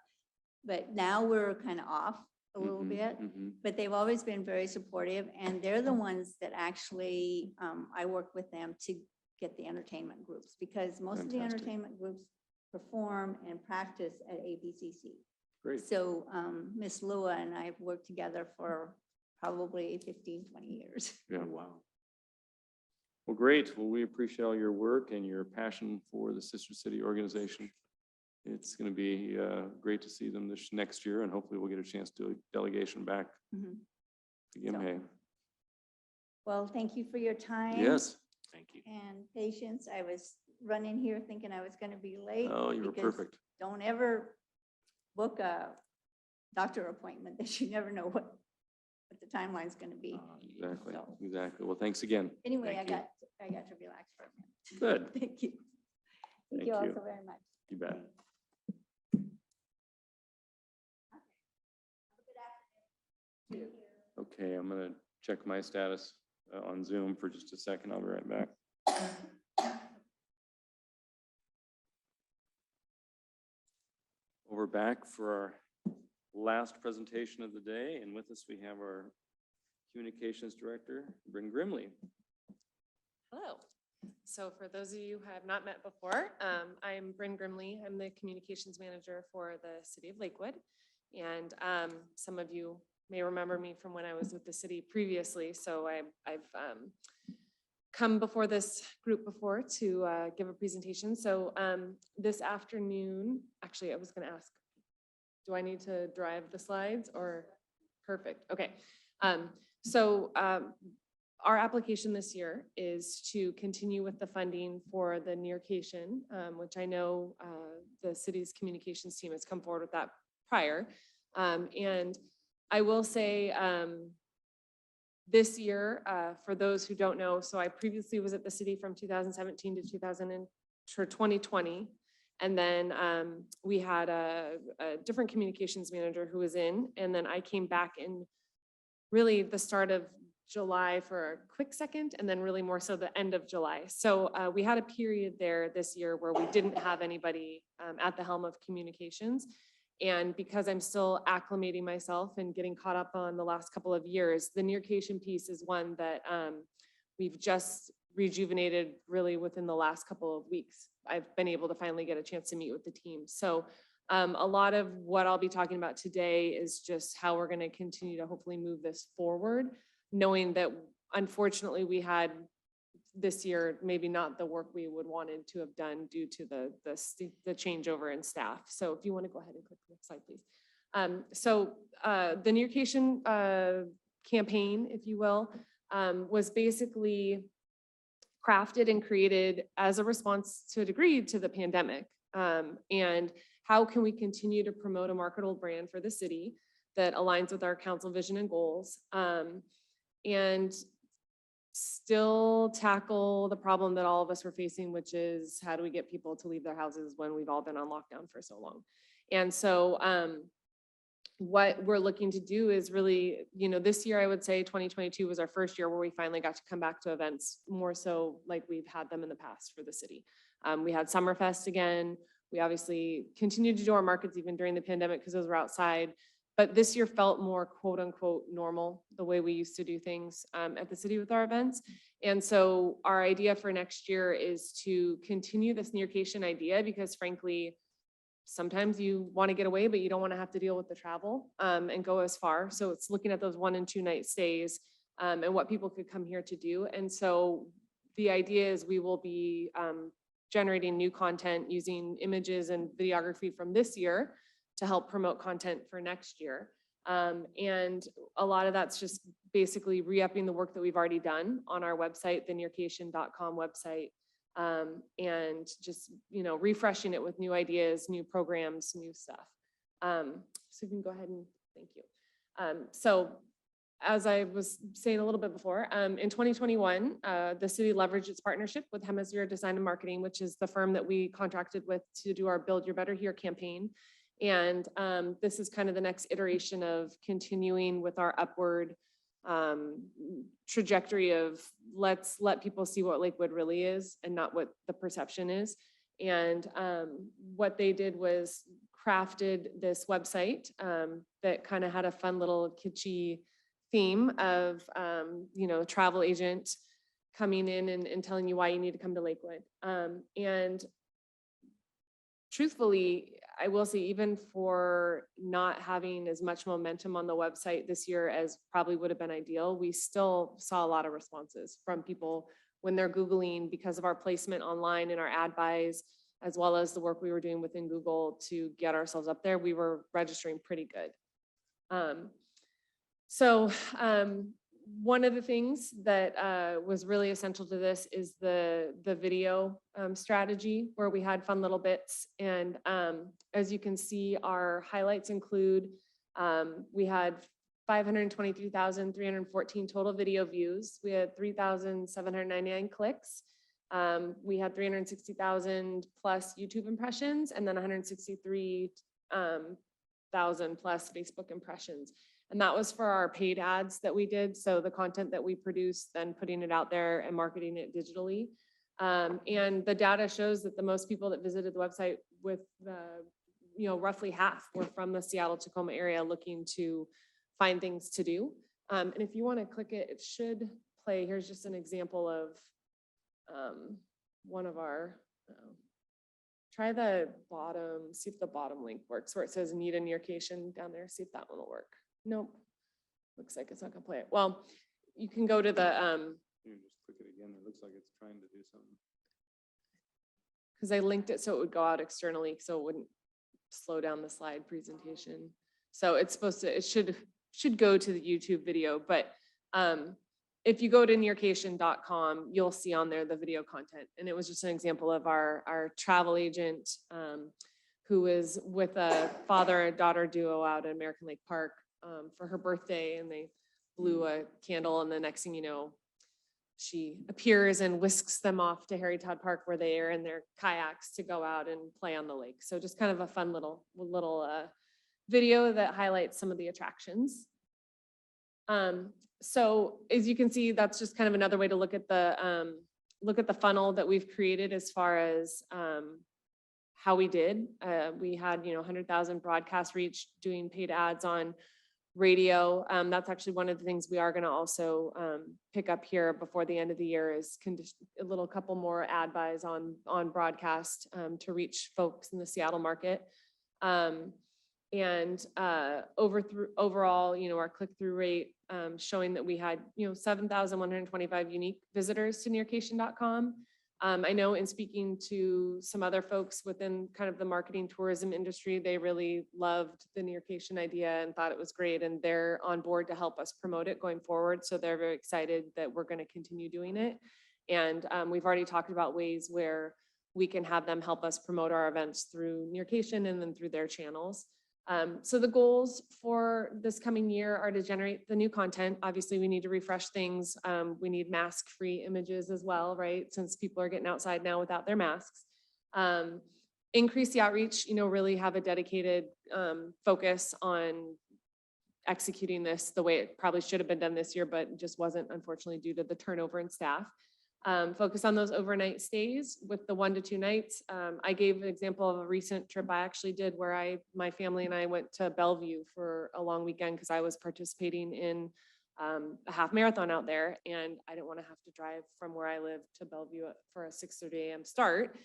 but now we're kind of off a little Mhm, bit. mhm. But they've always been very supportive, and they're the ones that actually, I work with them to get the entertainment groups, because most of the Fantastic. entertainment groups perform and practice at APCC. Great. So Miss Lua and I have worked together for probably 15, 20 years. Yeah, wow. Well, great. Well, we appreciate all your work and your passion for the Sister City organization. It's going to be great to see them this next year, and hopefully we'll get a chance to do a delegation back Mhm. to Gimhe. Well, thank you for your time. Yes. Thank you. And patience. I was running here thinking I was going to be late. Oh, you were because perfect. Don't ever book a doctor appointment that you never know what the timeline's going to be. Exactly, So, exactly. Well, thanks again. anyway, Thank you. I got to relax for a minute. Good. Thank you. Thank Thank you all you. so very much. You bet. Okay, I'm gonna check my status on Zoom for just a second. I'll be right back. We're back for our last presentation of the day, and with us we have our Communications Director, Bryn Grimley. Hello. So for those of you who have not met before, I'm Bryn Grimley. I'm the communications manager for the city of Lakewood. And some of you may remember me from when I was with the city previously. So I've come before this group before to give a presentation. So this afternoon, actually, I was going to ask, do I need to drive the slides or? Perfect. Okay. Our application this year is to continue with the funding for the Nearcation, which I know the city's communications team has come forward with that prior. And I will say this year, for those who don't know, so I previously was at the city from 2017 to 2020. And then we had a different communications manager who was in, and then I came back in really the start of July for a quick second, and then really more so the end of July. So we had a period there this year where we didn't have anybody at the helm of communications. And because I'm still acclimating myself and getting caught up on the last couple of years, the Nearcation piece is one that we've just rejuvenated really within the last couple of weeks. I've been able to finally get a chance to meet with the team. So a lot of what I'll be talking about today is just how we're going to continue to hopefully move this forward, knowing that unfortunately we had this year, maybe not the work we would wanted to have done due to the changeover in staff. So if you want to go ahead and click the next slide, please. The Nearcation campaign, if you will, was basically crafted and created as a response to a degree to the pandemic. And how can we continue to promote a marketable brand for the city that aligns with our council vision and goals, and still tackle the problem that all of us were facing, which is how do we get people to leave their houses when we've all been on lockdown for so long? And so what we're looking to do is really, this year, I would say 2022 was our first year where we finally got to come back to events more so like we've had them in the past for the city. We had Summerfest again. We obviously continued to do our markets even during the pandemic because those were outside. But this year felt more quote unquote normal, the way we used to do things at the city with our events. And so our idea for next year is to continue this Nearcation idea, because frankly, sometimes you want to get away, but you don't want to have to deal with the travel and go as far. So it's looking at those 1 and 2 night stays and what people could come here to do. And so the idea is we will be generating new content using images and videography from this year to help promote content for next year. And a lot of that's just basically re-upping the work that we've already done on our website, the nearcation.com website, and just, refreshing it with new ideas, new programs, new stuff. So you can go ahead and thank you. So as I was saying a little bit before, in 2021, the city leveraged its partnership with Hemisphere Design and Marketing, which is the firm that we contracted with to do our Build Your Better Here campaign. And this is kind of the next iteration of continuing with our upward trajectory of let's let people see what Lakewood really is and not what the perception is. And what they did was crafted this website that kind of had a fun little kitschy theme of, a travel agent coming in and telling you why you need to come to Lakewood. And truthfully, I will say, even for not having as much momentum on the website this year as probably would have been ideal, we still saw a lot of responses from people when they're Googling, because of our placement online and our ad buys, as well as the work we were doing within Google to get ourselves up there. We were registering pretty good. One of the things that was really essential to this is the video strategy, where we had fun little bits. And as you can see, our highlights include, we had 523,314 total video views. We had 3,799 clicks. We had 360,000 plus YouTube impressions, and then 163,000 plus Facebook impressions. And that was for our paid ads that we did. So the content that we produced, then putting it out there and marketing it digitally. And the data shows that the most people that visited the website, with roughly half, were from the Seattle-Tacoma area looking to find things to do. And if you want to click it, it should play. Here's just an example of one of our, try the bottom, see if the bottom link works, where it says need a Nearcation down there. See if that one will work. Nope. Looks like it's not gonna play it. Well, you can go to the You can just click it again. It looks like it's trying to do something. because I linked it so it would go out externally, so it wouldn't slow down the slide presentation. So it's supposed to, it should go to the YouTube video, but if you go to nearcation.com, you'll see on there the video content. And it was just an example of our travel agent who was with a father and daughter duo out at American Lake Park for her birthday, and they blew a candle, and the next thing you know, she appears and whisks them off to Harry Todd Park, where they are in their kayaks to go out and play on the lake. So just kind of a fun little video that highlights some of the attractions. So as you can see, that's just kind of another way to look at the funnel that we've created as far as how we did. We had 100,000 broadcast reach doing paid ads on radio. That's actually one of the things we are going to also pick up here before the end of the year, is a little couple more ad buys on broadcast to reach folks in the Seattle market. And overall, our click-through rate showing that we had, 7,125 unique visitors to nearcation.com. I know in speaking to some other folks within kind of the marketing tourism industry, they really loved the Nearcation idea and thought it was great, and they're on board to help us promote it going forward. So they're very excited that we're going to continue doing it. And we've already talked about ways where we can have them help us promote our events through Nearcation and then through their channels. So the goals for this coming year are to generate the new content. Obviously, we need to refresh things. We need mask-free images as well, right? Since people are getting outside now without their masks. Increase the outreach, really have a dedicated focus on executing this the way it probably should have been done this year, but just wasn't, unfortunately, due to the turnover in staff. Focus on those overnight stays with the 1 to 2 nights. I gave an example of a recent trip I actually did where my family and I went to Bellevue for a long weekend because I was participating in a half marathon out there, and I didn't want to have to drive from where I live to Bellevue for a 6:30 a.m. start.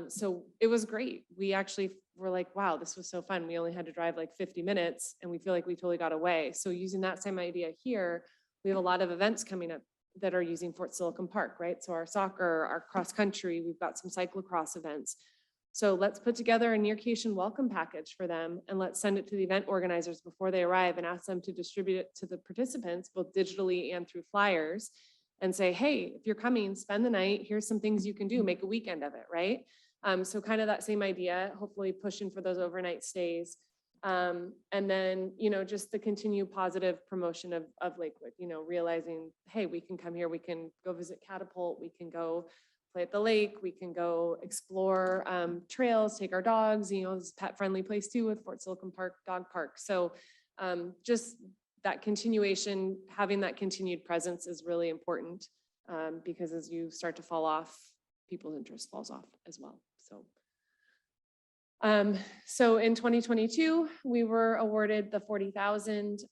So it was great. We actually were like, wow, this was so fun. We only had to drive like 50 minutes and we feel like we totally got away. So using that same idea here, we have a lot of events coming up that are using Fort Silicon Park, right? So our soccer, our cross country, we've got some cyclocross events. So let's put together a Nearcation welcome package for them and let's send it to the event organizers before they arrive and ask them to distribute it to the participants, both digitally and through flyers, and say, hey, if you're coming, spend the night, here's some things you can do, make a weekend of it, right? So kind of that same idea, hopefully pushing for those overnight stays. And then, just the continued positive promotion of Lakewood, realizing, hey, we can come here, we can go visit Catapult, we can go play at the lake, we can go explore trails, take our dogs, it's a pet friendly place too with Fort Silicon Park Dog Park. So just that continuation, having that continued presence is really important because as you start to fall off, people's interest falls off as well. So in 2022, we were awarded the 40,000.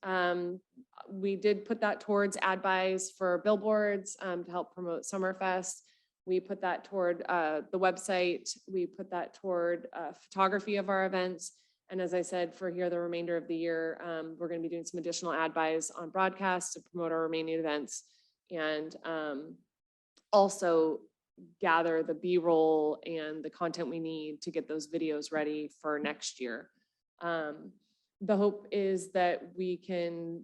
We did put that towards ad buys for billboards to help promote Summerfest. We put that toward the website. We put that toward photography of our events. And as I said, for here, the remainder of the year, we're going to be doing some additional ad buys on broadcast to promote our remaining events. And also gather the B-roll and the content we need to get those videos ready for next year. The hope is that we can,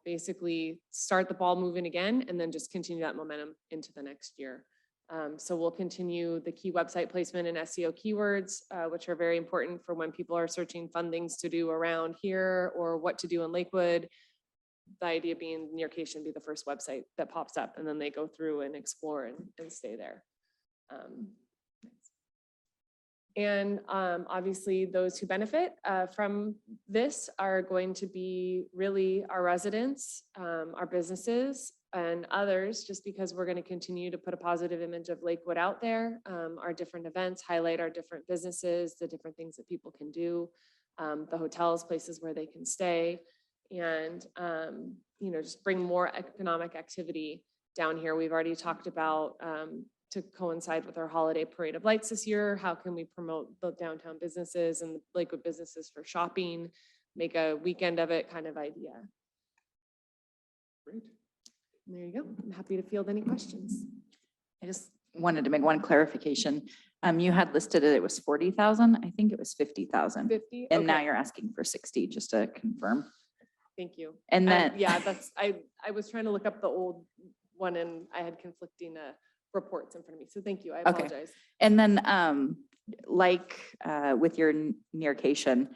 basically start the ball moving again and then just continue that momentum into the next year. So we'll continue the key website placement and SEO keywords, which are very important for when people are searching fun things to do around here or what to do in Lakewood. The idea being Nearcation be the first website that pops up and then they go through and explore and stay there. And obviously those who benefit from this are going to be really our residents, our businesses and others, just because we're going to continue to put a positive image of Lakewood out there. Our different events highlight our different businesses, the different things that people can do, the hotels, places where they can stay, and just bring more economic activity down here. We've already talked about to coincide with our holiday parade of lights this year. How can we promote the downtown businesses and Lakewood businesses for shopping, make a weekend of it kind of idea. Great. And there you go. I'm happy to field any questions. I just wanted to make one clarification. You had listed it was 40,000. I think it was 50,000. 50? And now Okay. you're asking for 60, just to confirm. Thank you. And then, yeah, I was trying to look up the old one and I had conflicting reports in front of me. So thank you. I Okay. apologize. And then with your Nearcation,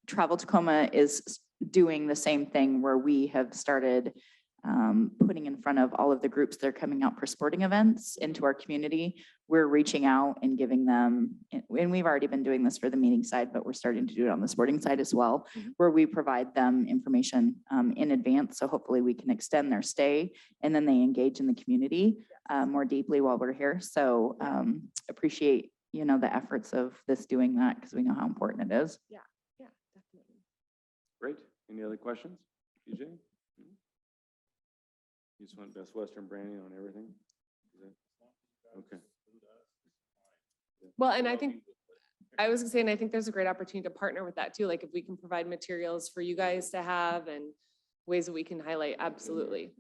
Travel Tacoma is doing the same thing where we have started putting in front of all of the groups that are coming out for sporting events into our community. We're reaching out and giving them, and we've already been doing this for the meeting side, but we're starting to do it on the sporting side as well, where we provide them information in advance. So hopefully we can extend their stay and then they engage in the community more deeply while we're here. So appreciate, the efforts of this doing that because we know how important it is. Yeah, definitely. Great. Any other questions? PJ? You just want Best Western branding on everything? Is that- Okay. Well, and I think I was saying, I think there's a great opportunity to partner with that too. Like if we can provide materials for you guys to have and ways that we can highlight, absolutely.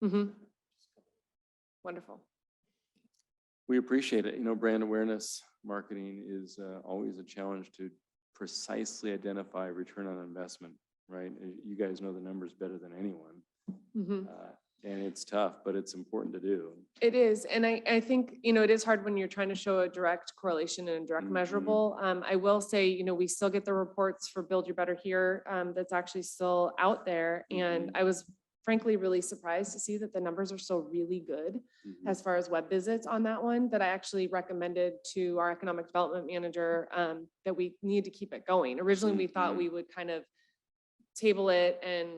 Mhm. Wonderful. We appreciate it. You know, brand awareness marketing is always a challenge to precisely identify return on investment, right? You guys know the numbers better than anyone. Mhm. And it's tough, but it's important to do. It is. And I think, you know, it is hard when you're trying to show a direct correlation and a direct measurable. I will say, you know, we still get the reports for Build Your Better Here that's actually still out there. And I was frankly really surprised to see that the numbers are still really good as far as web visits on that one, that I actually recommended to our economic development manager that we need to keep it going. Originally, we thought we would kind of table it and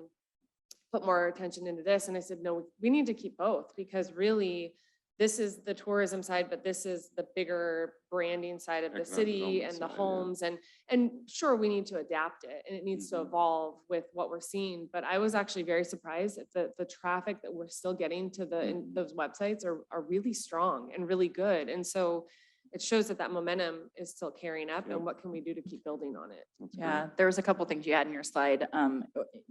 put more attention into this. And I said, no, we need to keep both, because really this is the tourism side, but this is the bigger branding side of the Economic city development and the side, yeah. homes. And sure, we need to adapt it and it needs to evolve with what we're seeing. But I was actually very surprised at the traffic that we're still getting to in those websites are really strong and really good. And so it shows that that momentum is still carrying up, and what can we do to keep building on it? Yeah, there was a couple things you had in your slide.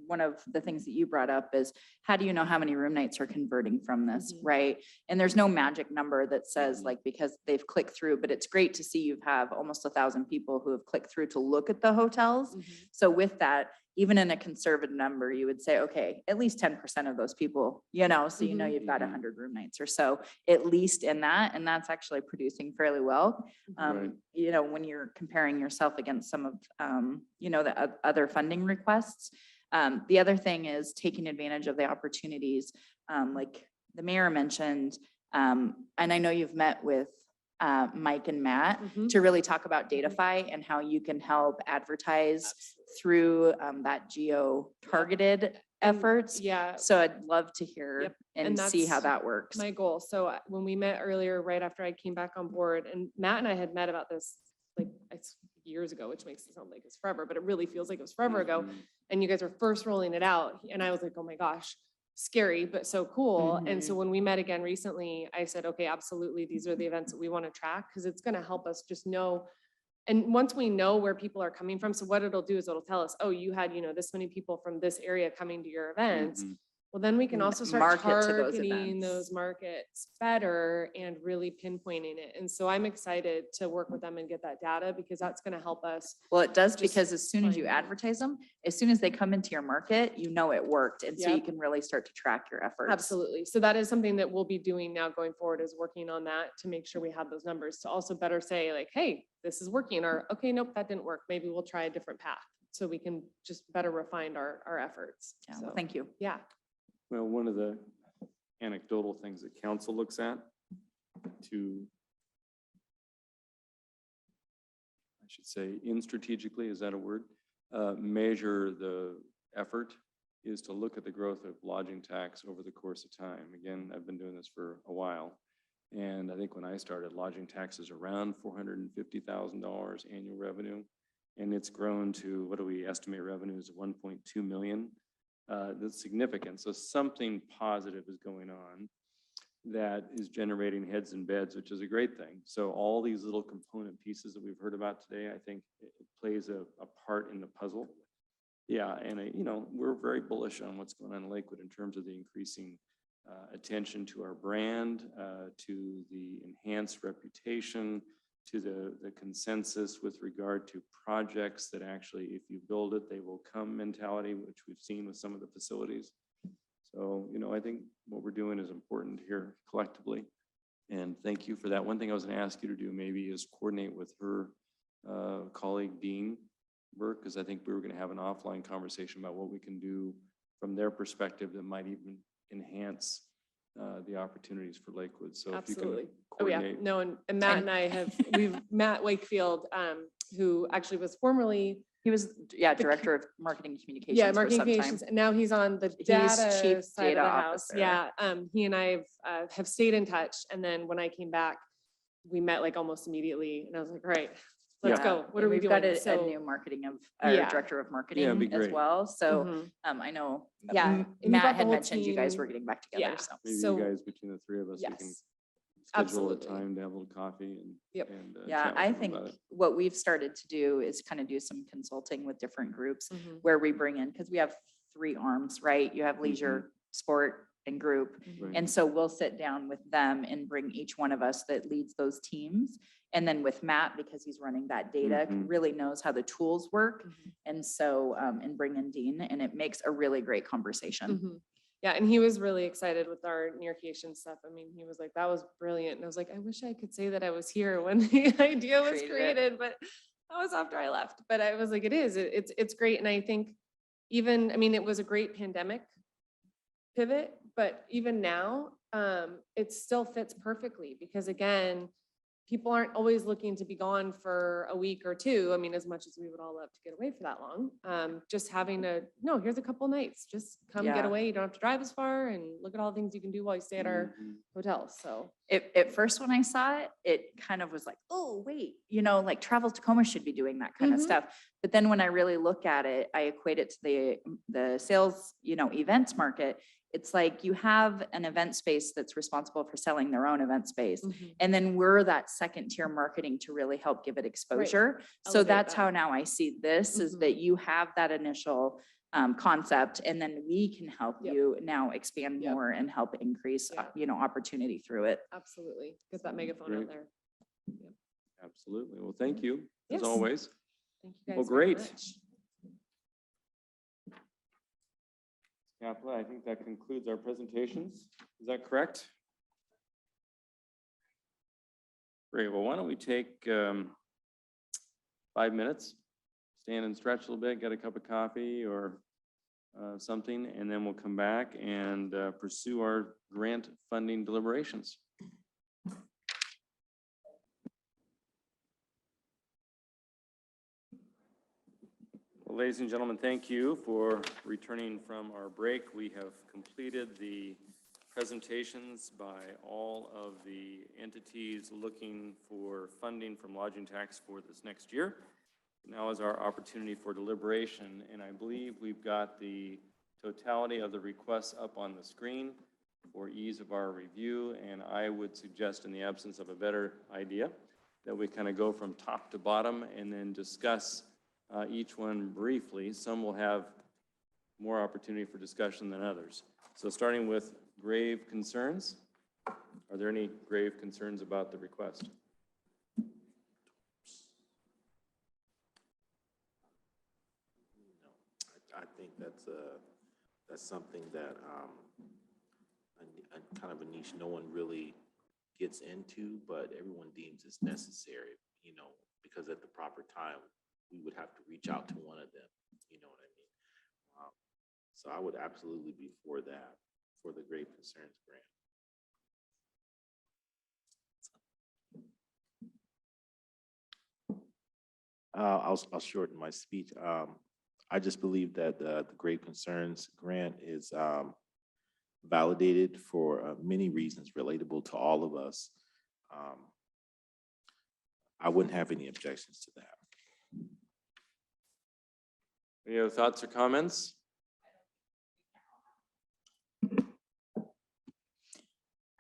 One of the things that you brought up is, how do you know how many room nights are converting from this, right? And there's no magic number that says like, because they've clicked through, but it's great to see you have almost 1,000 people who have clicked through to look at the hotels. So with that, even in a conservative number, you would say, okay, at least 10% of those people, you know, so you know you've got 100 room nights or so, at least in that, and that's actually producing fairly well. Right. You know, when you're comparing yourself against some of, you know, the other funding requests. The other thing is taking advantage of the opportunities, like the mayor mentioned, and I know you've met with Mike and Matt to really talk about Datafy and how you can help advertise through that geo-targeted efforts. Yeah. So I'd love to hear and see how that's that works. My goal. So when we met earlier, right after I came back on board, and Matt and I had met about this like it's years ago, which makes it sound like it's forever, but it really feels like it was forever ago. And you guys were first rolling it out. And I was like, oh my gosh, scary, but so cool. And so when we met again recently, I said, okay, absolutely. These are the events that we want to track, because it's going to help us just know. And once we know where people are coming from, so what it'll do is it'll tell us, oh, you had, you know, this many people from this area coming to your events. Well, then we can also start Market to those targeting events. those markets better and really pinpointing it. And so I'm excited to work with them and get that data, because that's going to help us. Well, it does, just because as soon as you find- advertise them, as soon as they come into your market, you know it worked. And so you Yep. can really start to track your efforts. Absolutely. So that is something that we'll be doing now going forward, is working on that to make sure we have those numbers to also better say like, hey, this is working, or okay, nope, that didn't work. Maybe we'll try a different path, so we can just better refine our efforts. Yeah, So, well, thank you. Yeah. Well, one of the anecdotal things that council looks at to, I should say, in strategically, is that a word? Measure the effort is to look at the growth of lodging tax over the course of time. Again, I've been doing this for a while. And I think when I started, lodging tax is around $450,000 annual revenue. And it's grown to, what do we estimate revenues of 1.2 million? That's significant. So something positive is going on that is generating heads and beds, which is a great thing. So all these little component pieces that we've heard about today, I think it plays a part in the puzzle. Yeah, and you know, we're very bullish on what's going on in Lakewood in terms of the increasing attention to our brand, to the enhanced reputation, to the consensus with regard to projects that actually, if you build it, they will come mentality, which we've seen with some of the facilities. So, you know, I think what we're doing is important here collectively. And thank you for that. One thing I was going to ask you to do maybe is coordinate with her colleague, Dean Burke, because I think we were going to have an offline conversation about what we can do from their perspective that might even enhance the opportunities for Lakewood. So if you Absolutely. can Oh, yeah. coordinate. No, and Matt and I have, Matt Wakefield, who actually was formerly. He was, Director of Marketing and Communications. Yeah, for marketing some time. communications. And now he's on the He's data Chief side Data of the house. Officer. Yeah, he and I have stayed in touch. And then when I came back, we met like almost immediately. And I was like, all right, let's Yeah. go. What are we We've got doing? a So, new marketing of, our Yeah. director of it'd marketing be as great. well. So mhm. I know Yeah, and you Matt brought the had whole mentioned you guys were team. getting back Yeah. together, so. Maybe So- you guys, between the three of us, we can Yes, schedule a absolutely. time to have a little coffee and. Yep. and, Yeah, chat with I them think about it. what we've started to do is kind of do some consulting with different groups Mhm. where we bring in, because we have 3 arms, right? You have leisure, sport, and group. Right. And so we'll sit down with them and bring each one of us that leads those teams. And then with Matt, because he's running that data, Mhm. really knows how the tools work. Mhm. And so, and bring in Dean, and it makes a really great conversation. Mhm. Yeah, and he was really excited with our near-cation stuff. I mean, he was like, that was brilliant. And I was like, I wish I could say that I was here when the idea was Created it. created, but that was after I left. But I was like, it's great. And I think even, I mean, it was a great pandemic pivot, but even now, it still fits perfectly because again, people aren't always looking to be gone for a week or 2. I mean, as much as we would all love to get away for that long, just having no, here's a couple nights, just come get Yeah. away. You don't have to drive as far and look at all the things you can do while you stay at our Mhm. hotels. So At first, when I saw it, it kind of was like, oh, wait, like Travel Tacoma should be doing that kind of Mhm. stuff. But then when I really look at it, I equate it to the sales, events market. It's like you have an event space that's responsible for selling their own event space. mhm. And then we're that second tier marketing to really help give it exposure. So Elevate that's how that. now I see this is Mhm. that you have that initial concept and then we can help Yep. you now expand Yep. more and help increase, Yeah. opportunity through it. Absolutely. Get that megaphone Great. out there. Absolutely. Well, thank you, as Yes. always. Thank you guys. Well, very great. much. Capella, I think that concludes our presentations. Is that correct? Great. Well, why don't we take 5 minutes, stand and stretch a little bit, get a cup of coffee or something, and then we'll come back and pursue our grant funding deliberations. Well, ladies and gentlemen, thank you for returning from our break. We have completed the presentations by all of the entities looking for funding from lodging tax for this next year. Now is our opportunity for deliberation, and I believe we've got the totality of the requests up on the screen for ease of our review, and I would suggest, in the absence of a better idea, that we kind of go from top to bottom and then discuss each one briefly. Some will have more opportunity for discussion than others. So starting with grave concerns, are there any grave concerns about the request? I think that's something that, a kind of a niche no one really gets into, but everyone deems is necessary, because at the proper time, we would have to reach out to one of them, you know what I mean? So I would absolutely be for that, for the grave concerns grant. I'll shorten my speech. I just believe that the Grave Concerns grant is validated for many reasons relatable to all of us. I wouldn't have any objections to that. Any other thoughts or comments?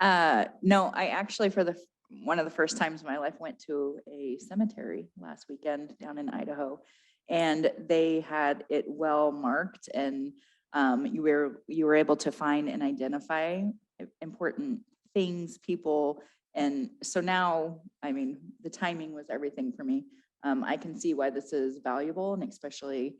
No, I actually, one of the first times in my life, went to a cemetery last weekend down in Idaho. And they had it well marked and you were able to find and identify important things, people. And so now, I mean, the timing was everything for me. I can see why this is valuable, and especially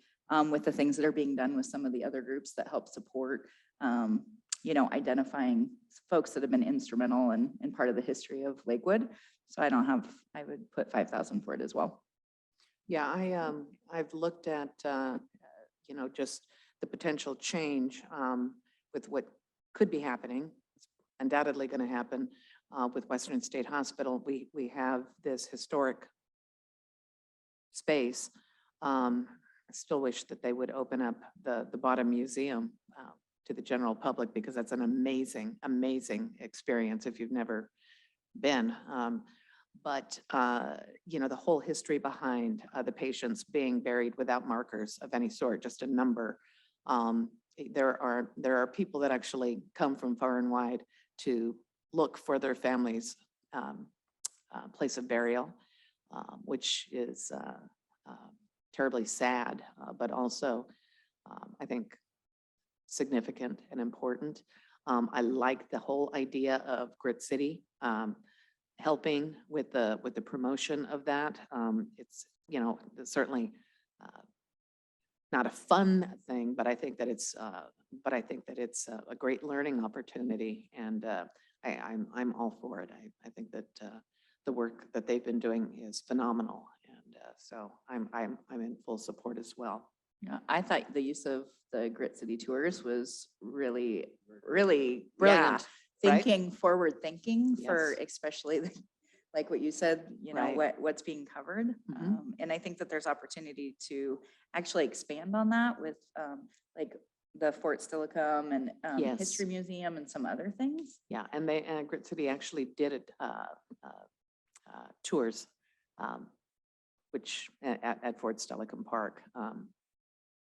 with the things that are being done with some of the other groups that help support, identifying folks that have been instrumental and part of the history of Lakewood. So I would put 5,000 for it as well. Yeah, I've looked at, just the potential change with what could be happening. It's undoubtedly going to happen with Western State Hospital. We have this historic space. I still wish that they would open up the Bottom Museum to the general public, because that's an amazing, amazing experience if you've never been. But, the whole history behind the patients being buried without markers of any sort, just a number. There are people that actually come from far and wide to look for their family's place of burial, which is terribly sad, but also, I think, significant and important. I like the whole idea of Grit City helping with the promotion of that. It's, certainly not a fun thing, but I think that it's a great learning opportunity, and I'm all for it. I think that the work that they've been doing is phenomenal, and so I'm in full support as well. Yeah, I thought the use of the Grit City tours was really Brilliant, yeah, right? thinking forward thinking for Yes. especially like what you said, Right. what's being covered. Mhm. And I think that there's opportunity to actually expand on that with like the Fort Steilacoom and Yes. History Museum and some other things. Yeah, and Grit City actually did it, tours, which at Fort Steilacoom Park,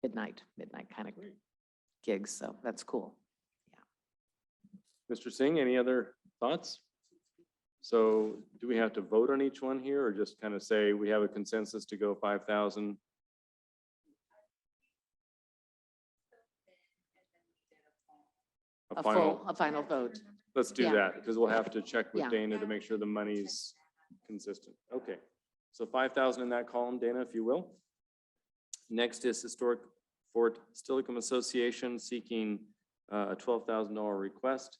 midnight kind of gigs. So that's cool. Mr. Singh, any other thoughts? So do we have to vote on each one here, or just kind of say we have a consensus to go 5,000? A final vote. Let's do Yeah. that, because we'll have to check with Yeah. Dana to make sure the money's consistent. Okay, so 5,000 in that column, Dana, if you will. Next is Historic Fort Steilacoom Association seeking a $12,000 request.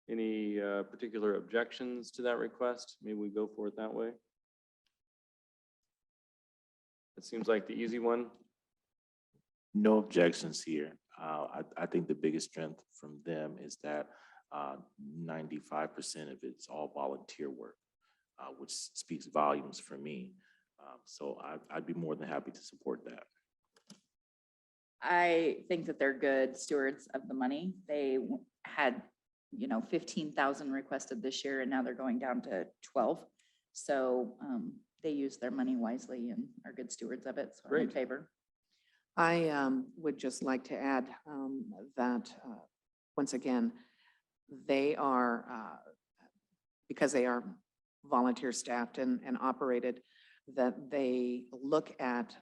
Any particular objections to that request? Maybe we go for it that way. It seems like the easy one. No objections here. I think the biggest strength from them is that 95% of it's all volunteer work, which speaks volumes for me. So I'd be more than happy to support that. I think that they're good stewards of the money. They had, 15,000 requested this year, and now they're going down to 12. So they use their money wisely and are good stewards of it. So I'm in Great. favor. I would just like to add that, once again, they are, because they are volunteer staffed and operated, that they look at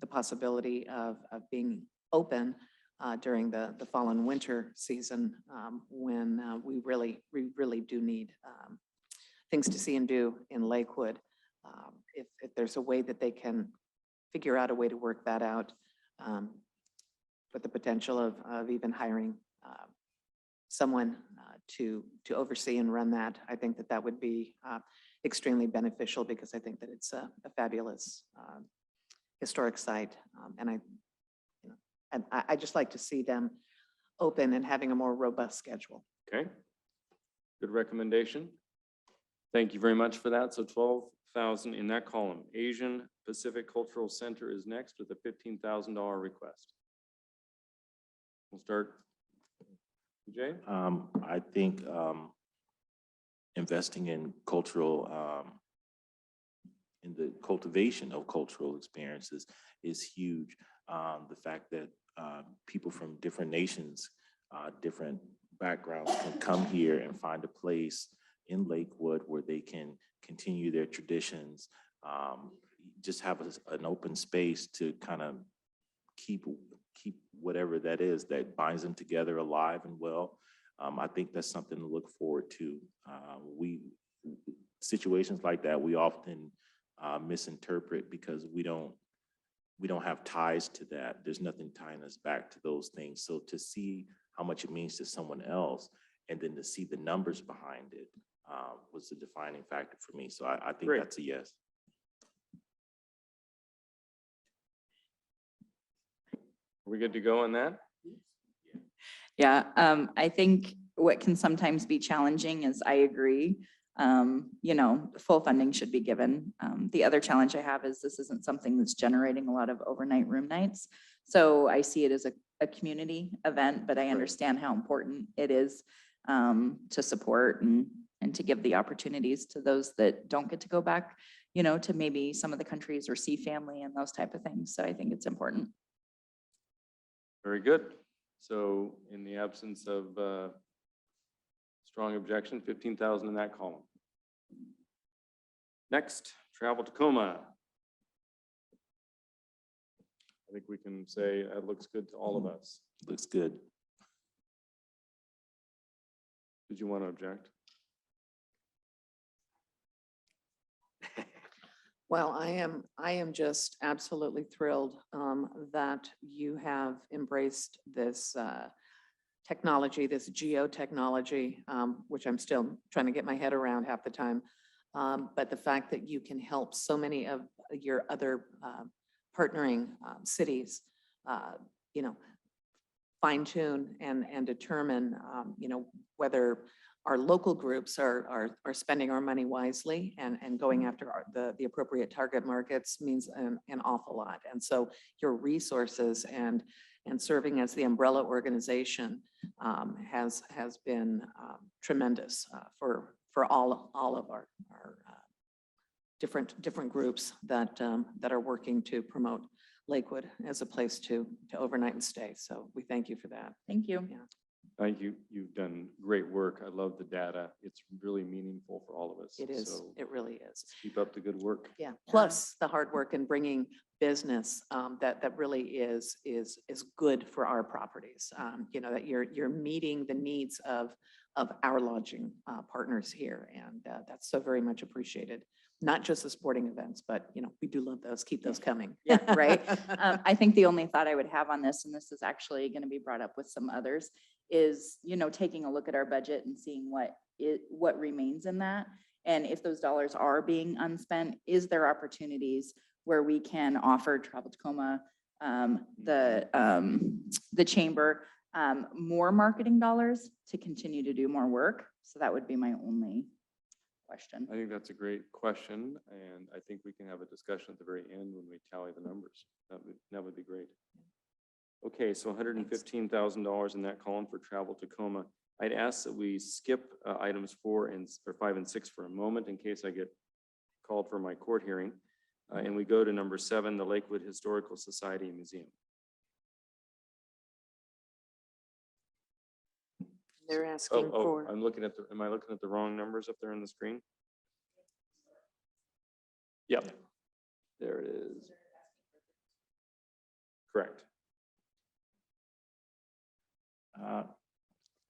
the possibility of being open during the fall and winter season, when we really do need things to see and do in Lakewood. If there's a way that they can figure out a way to work that out, with the potential of even hiring someone to oversee and run that, I think that would be extremely beneficial, because I think that it's a fabulous historic site. And I just like to see them open and having a more robust schedule. Okay. Good recommendation. Thank you very much for that. So 12,000 in that column. Asian Pacific Cultural Center is next with a $15,000 request. We'll start. Jay? I think investing in cultural, in the cultivation of cultural experiences is huge. The fact that people from different nations, different backgrounds can come here and find a place in Lakewood where they can continue their traditions, just have an open space to kind of keep whatever that is that binds them together alive and well. I think that's something to look forward to. Situations like that, we often misinterpret because we don't have ties to that. There's nothing tying us back to those things. So to see how much it means to someone else, and then to see the numbers behind it was the defining factor for me. So I think Great. that's a yes. Are we good to go on that? Yeah, I think what can sometimes be challenging is I agree. Full funding should be given. The other challenge I have is this isn't something that's generating a lot of overnight room nights. So I see it as a community event, but I understand how important it is to support and to give the opportunities to those that don't get to go back, you know, to maybe some of the countries or see family and those type of things. So I think it's important. Very good. So in the absence of strong objection, 15,000 in that column. Next, Travel Tacoma. I think we can say it looks good to all of us. Looks good. Did you want to object? Well, I am just absolutely thrilled that you have embraced this technology, this geotechnology, which I'm still trying to get my head around half the time. But the fact that you can help so many of your other partnering cities, you know, fine tune and determine, you know, whether our local groups are spending our money wisely and going after the appropriate target markets means an awful lot. And so your resources and serving as the umbrella organization has been tremendous for all of our different groups that are working to promote Lakewood as a place to overnight and stay. So we thank you for that. Thank you. Yeah. Thank you. You've done great work. I love the data. It's really meaningful for all of us. It is. So It really is. keep up the good work. Yeah. Plus the hard work in bringing business that really is good for our properties. You know, that you're meeting the needs of our lodging partners here, and that's so very much appreciated. Not just the sporting events, but you know, we do love those. Keep those coming. Yeah, right. I think the only thought I would have on this, and this is actually going to be brought up with some others, is, you know, taking a look at our budget and seeing what remains in that. And if those dollars are being unspent, is there opportunities where we can offer Travel Tacoma, the chamber, more marketing dollars to continue to do more work? So that would be my only question. I think that's a great question, and I think we can have a discussion at the very end when we tally the numbers. That would be great. Okay, so $115,000 in that column for Travel Tacoma. I'd ask that we skip items 5 and 6 for a moment in case I get called for my court hearing. And we go to number 7, the Lakewood Historical Society Museum. They're asking for. I'm looking at am I looking at the wrong numbers up there on the screen? Yep, there it is. Correct.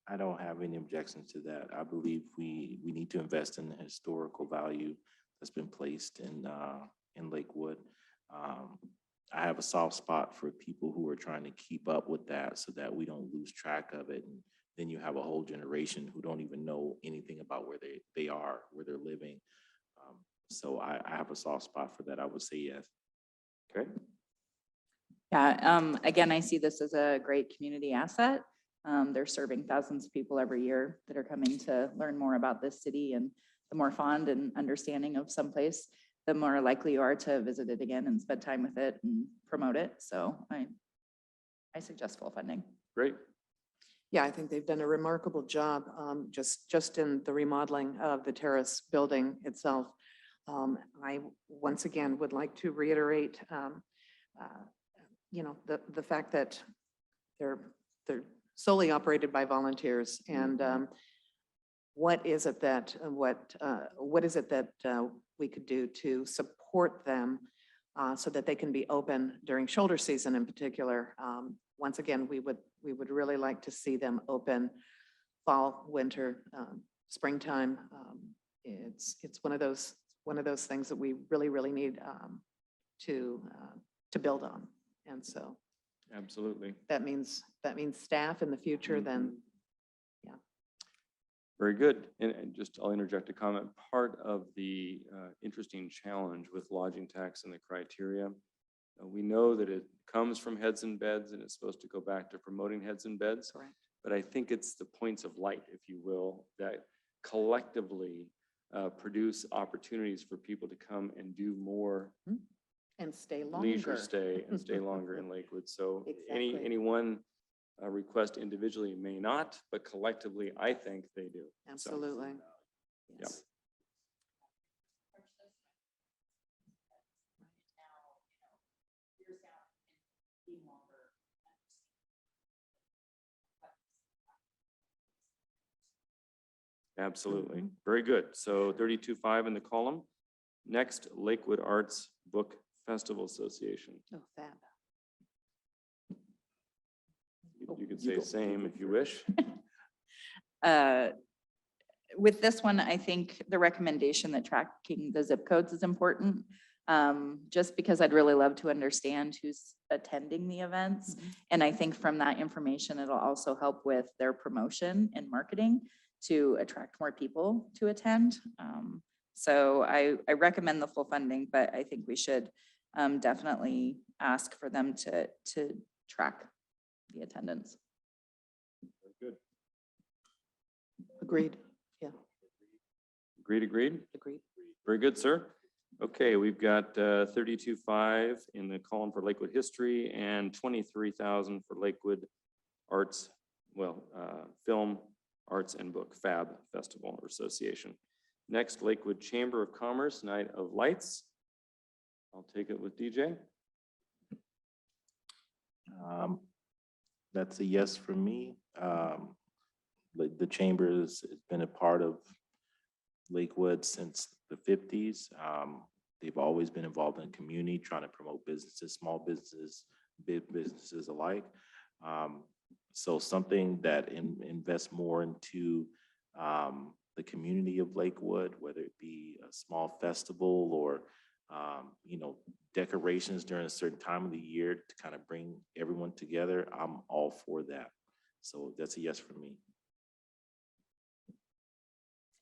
I don't have any objections to that. I believe we need to invest in the historical value that's been placed in Lakewood. I have a soft spot for people who are trying to keep up with that so that we don't lose track of it. And then you have a whole generation who don't even know anything about where they are, where they're living. So I have a soft spot for that. I would say yes. Okay. Yeah, again, I see this as a great community asset. They're serving thousands of people every year that are coming to learn more about this city, and the more fond and understanding of someplace, the more likely you are to visit it again and spend time with it and promote it. So I suggest full funding. Great. Yeah, I think they've done a remarkable job just in the remodeling of the terrace building itself. I once again would like to reiterate, you know, the fact that they're solely operated by volunteers, and what is it that we could do to support them so that they can be open during shoulder season in particular. Once again, we would really like to see them open fall, winter, springtime. It's one of those things that we really need to build on. And so Absolutely. that means staff in the future, then yeah. Very good. And just, I'll interject a comment. Part of the interesting challenge with lodging tax and the criteria, we know that it comes from heads and beds and it's supposed to go back to promoting heads and beds. Correct. But I think it's the points of light, if you will, that collectively produce opportunities for people to come and do more And stay longer. leisure stay and stay longer in Lakewood. So any one request individually may not, but collectively, I think they do. So, Absolutely. Yep. Absolutely. Very good. So 32.5 in the column. Next, Lakewood Arts Book Festival Association. Oh, fab. You could say same if you wish. With this one, I think the recommendation that tracking the zip codes is important. Just because I'd really love to understand who's attending the events. And I think from that information, it'll also help with their promotion and marketing to attract more people to attend. So I recommend the full funding, but I think we should definitely ask for them to track the attendance. Good. Agreed. Yeah, Agreed. agreed. Very good, sir. Okay, we've got 32.5 in the column for Lakewood History and 23,000 for Lakewood Arts, Film, Arts and Book Fab Festival or Association. Next, Lakewood Chamber of Commerce Night of Lights. I'll take it with DJ. That's a yes for me. The chamber has been a part of Lakewood since the 50s. They've always been involved in the community, trying to promote businesses, small businesses, big businesses alike. So something that invests more into the community of Lakewood, whether it be a small festival or decorations during a certain time of the year to kind of bring everyone together, I'm all for that. So that's a yes for me.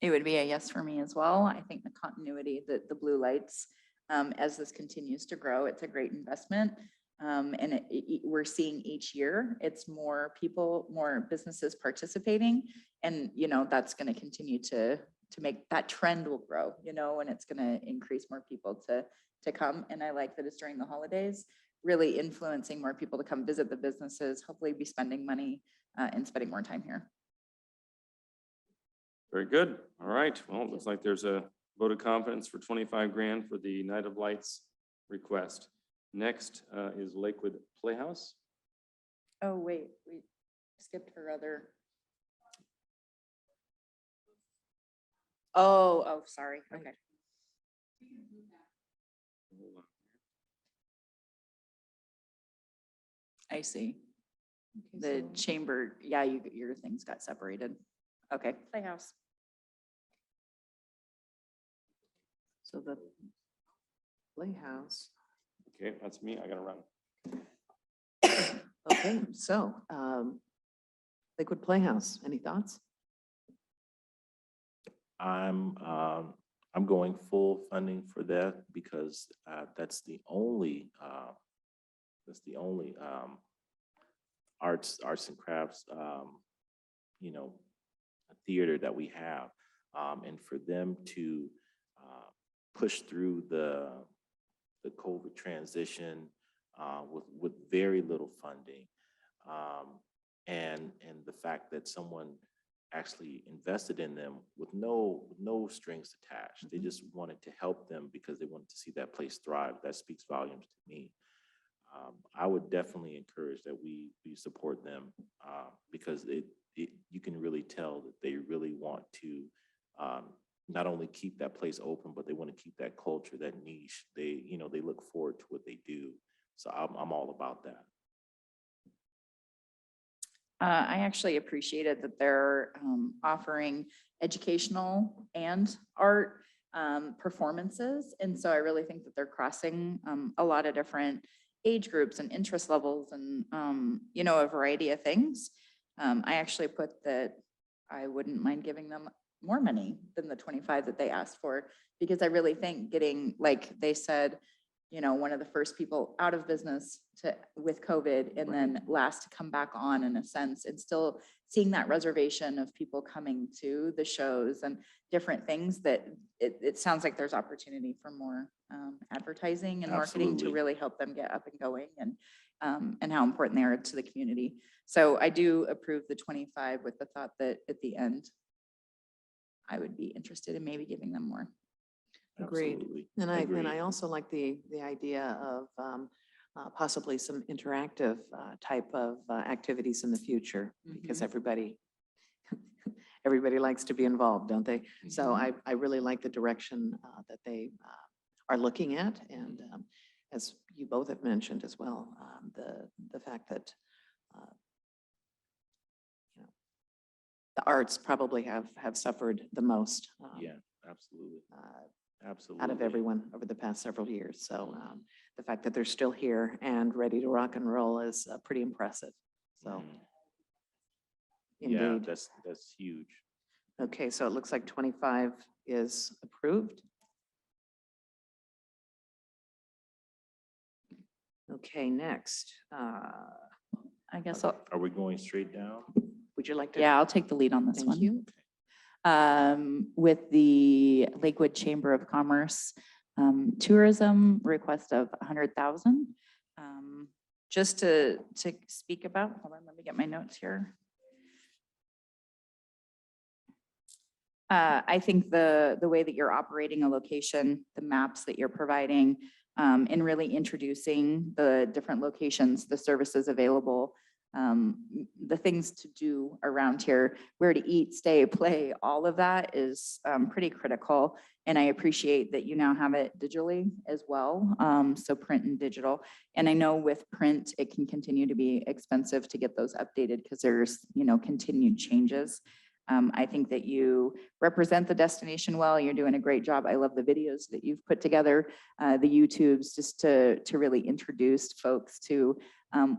It would be a yes for me as well. I think the continuity, the blue lights, as this continues to grow, it's a great investment. And we're seeing each year, it's more people, more businesses participating. And, that's going to continue to make that trend will grow, and it's going to increase more people to come. And I like that it's during the holidays, really influencing more people to come visit the businesses, hopefully be spending money and spending more time here. Very good. All right. Well, it looks like there's a vote of confidence for 25 grand for the Night of Lights request. Next is Lakewood Playhouse. Oh, wait, we skipped her other. Oh, sorry. Okay. I see. The chamber, yeah, your things got separated. Okay, Playhouse. So the Playhouse. Okay, that's me. I gotta run. Okay, so Lakewood Playhouse, any thoughts? I'm going full funding for that because that's the only arts and crafts theater that we have, and for them to push through the COVID transition with very little funding, and the fact that someone actually invested in them with no strings attached. They just wanted to help them because they wanted to see that place thrive. That speaks volumes to me. I would definitely encourage that we support them because you can really tell that they really want to not only keep that place open, but they want to keep that culture, that niche. They look forward to what they do. So I'm all about that. I actually appreciated that they're offering educational and art performances. And so I really think that they're crossing a lot of different age groups and interest levels and, a variety of things. I actually put that I wouldn't mind giving them more money than the 25 that they asked for, because I really think getting, like they said, one of the first people out of business with COVID and then last to come back on in a sense, and still seeing that reservation of people coming to the shows and different things that it sounds like there's opportunity for more advertising and marketing to Absolutely. really help them get up and going and how important they are to the community. So I do approve the 25 with the thought that at the end, I would be interested in maybe giving them more. Agreed. Absolutely. And I Agreed. also like the idea of possibly some interactive type of activities in the future, because Mhm. everybody likes to be involved, don't they? So I really like the direction that they are looking at. And as you both have mentioned as well, the fact that you know, the arts probably have suffered the most. Yeah, absolutely. Absolutely. Out of everyone over the past several years. So the fact that they're still here and ready to rock and roll is pretty impressive. So Yeah, indeed. that's huge. Okay, so it looks like 25 is approved. Okay, next. I guess, Are we going straight down? Would you like to? yeah, I'll take the lead on this Thank one. you. With the Lakewood Chamber of Commerce tourism request of 100,000. Just to speak about, hold on, let me get my notes here. I think the way that you're operating a location, the maps that you're providing, and really introducing the different locations, the services available, the things to do around here, where to eat, stay, play, all of that is pretty critical. And I appreciate that you now have it digitally as well, so print and digital. And I know with print, it can continue to be expensive to get those updated because there's, continued changes. I think that you represent the destination well. You're doing a great job. I love the videos that you've put together, the YouTubes, just to really introduce folks to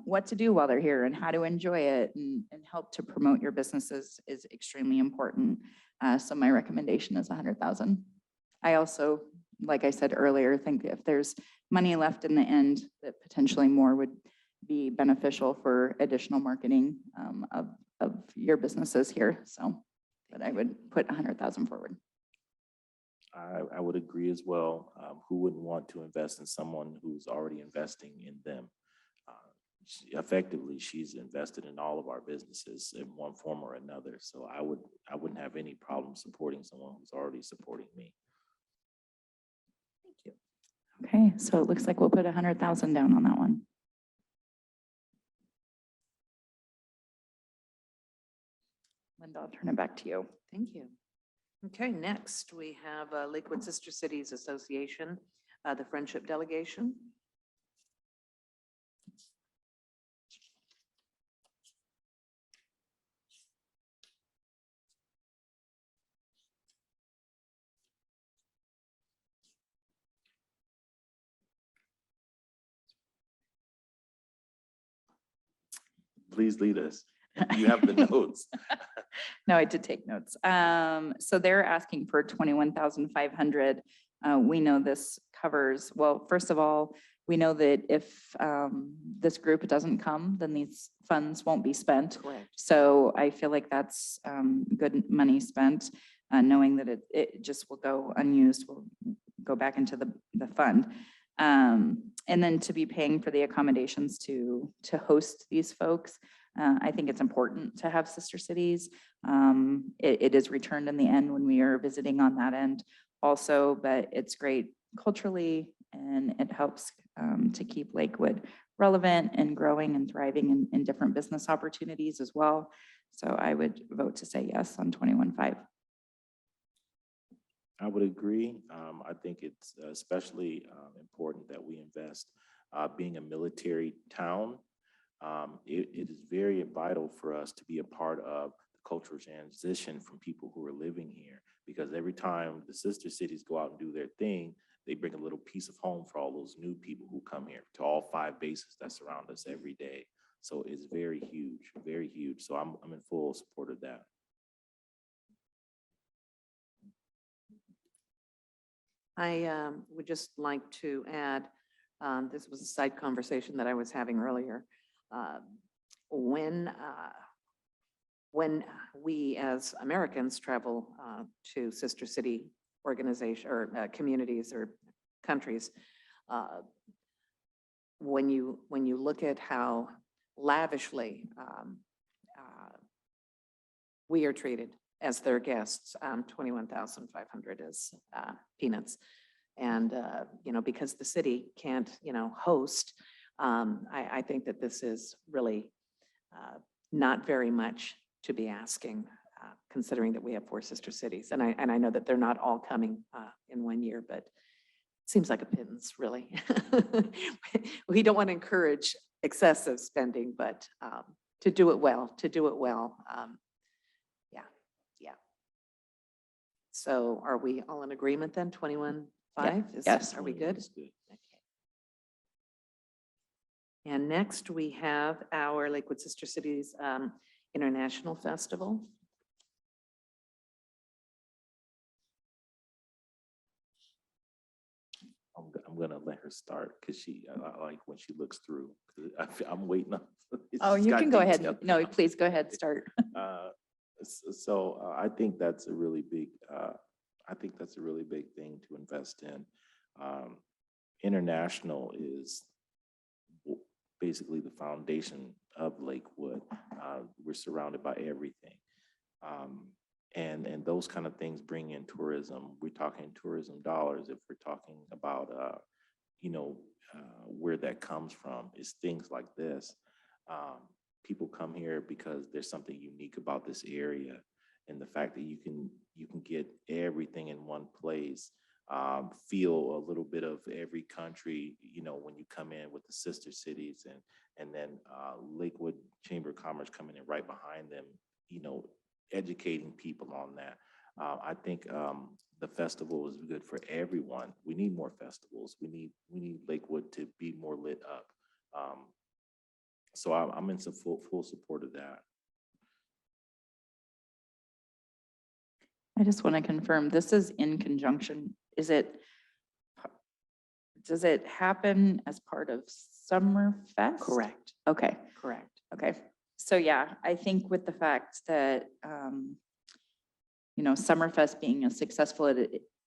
what to do while they're here and how to enjoy it and help to promote your businesses is extremely important. So my recommendation is 100,000. I also, like I said earlier, think if there's money left in the end, that potentially more would be beneficial for additional marketing of your businesses here. So, but I would put 100,000 forward. I would agree as well. Who wouldn't want to invest in someone who's already investing in them? Effectively, she's invested in all of our businesses in one form or another. So I wouldn't have any problem supporting someone who's already supporting me. Thank you. Okay, so it looks like we'll put 100,000 down on that one. Linda, I'll turn it back to you. Thank you. Okay, next we have Lakewood Sister Cities Association, the Friendship Delegation. Please lead us. You have the notes. No, I did take notes. So they're asking for 21,500. We know this covers, well, first of all, we know that if this group doesn't come, then these funds won't be spent. Correct. So I feel like that's good money spent, knowing that it just will go unused, will go back into the fund. And then to be paying for the accommodations to host these folks. I think it's important to have sister cities. It is returned in the end when we are visiting on that end also, but it's great culturally and it helps to keep Lakewood relevant and growing and thriving in different business opportunities as well. So I would vote to say yes on 21.5. I would agree. I think it's especially important that we invest. Being a military town, it is very vital for us to be a part of the cultural transition from people who are living here. Because every time the sister cities go out and do their thing, they bring a little piece of home for all those new people who come here to all 5 bases that surround us every day. So it's very huge, very huge. So I'm in full support of that. I would just like to add, this was a side conversation that I was having earlier. When we as Americans travel to sister city organization or communities or countries, when you look at how lavishly we are treated as their guests. 21,500 is peanuts. And, because the city can't, host, I think that this is really not very much to be asking, considering that we have 4 sister cities. And I know that they're not all coming in 1 year, but it seems like a pittance, really. We don't want to encourage excessive spending, but to do it well. Yeah. So are we all in agreement then? 21.5? Yes. Are we good? That's good. And next we have our Lakewood Sister Cities International Festival. I'm gonna let her start because I like when she looks through. 'Cause I'm waiting on. Oh, she's you got can go ahead. detail. No, please go ahead, start. So I think that's a really big, thing to invest in. International is basically the foundation of Lakewood. We're surrounded by everything. And those kind of things bring in tourism. We're talking tourism dollars. If we're talking about, where that comes from, is things like this. People come here because there's something unique about this area, and the fact that you can get everything in one place. Feel a little bit of every country, when you come in with the sister cities, and then Lakewood Chamber of Commerce coming in right behind them, educating people on that. I think the festival is good for everyone. We need more festivals. We need Lakewood to be more lit up. So I'm in some full support of that. I just want to confirm, this is in conjunction, does it happen as part of Summerfest? Correct. Okay. Correct. Okay, so yeah, I think with the fact that, Summerfest being as successful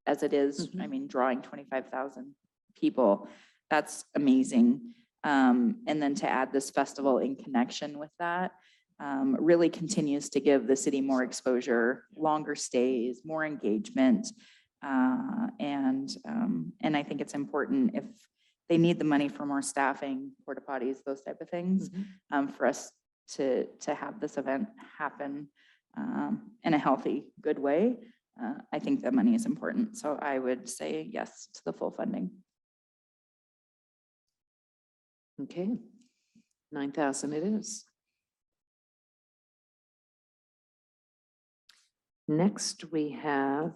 as it is, I mean, drawing 25,000 people, that's amazing. And then to add this festival in connection with that, really continues to give the city more exposure, longer stays, more engagement. And I think it's important if they need the money for more staffing, porta potties, those type of things, for us to have this event happen in a healthy, good way. I think that money is important. So I would say yes to the full funding. Okay. 9,000 it is. Next, we have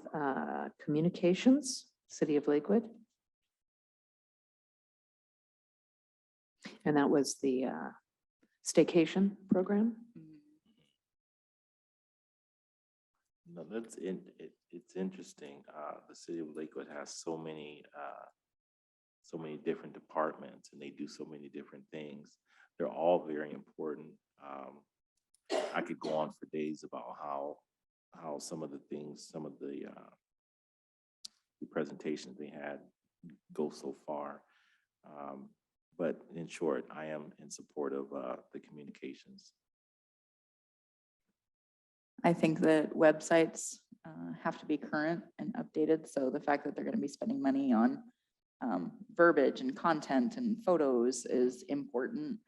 communications, City of Lakewood. And that was the staycation program. No, it's interesting. The city of Lakewood has so many different departments, and they do so many different things. They're all very important. I could go on for days about how some of the things, some of the presentations they had go so far. But in short, I am in support of the communications. I think that websites have to be current and updated. So the fact that they're going to be spending money on verbiage and content and photos is important.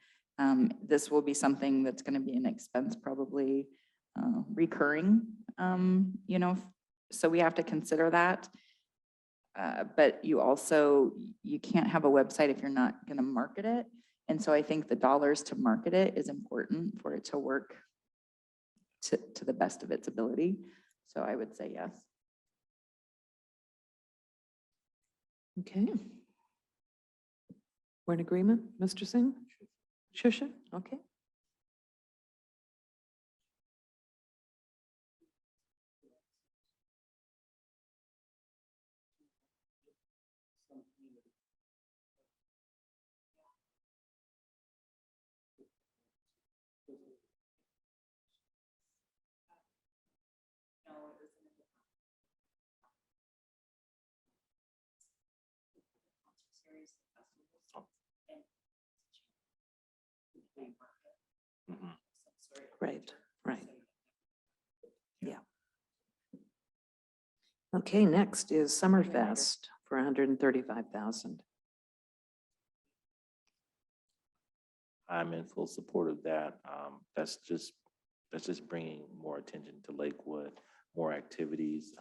This will be something that's going to be an expense, probably recurring, so we have to consider that. But you can't have a website if you're not going to market it. And so I think the dollars to market it is important for it to work to the best of its ability. So I would say yes. Okay. We're in agreement, Mr. Singh? Sure. Okay. Right. Yeah. Okay, next is Summerfest for 135,000. I'm in full support of that. That's just bringing more attention to Lakewood, more activities.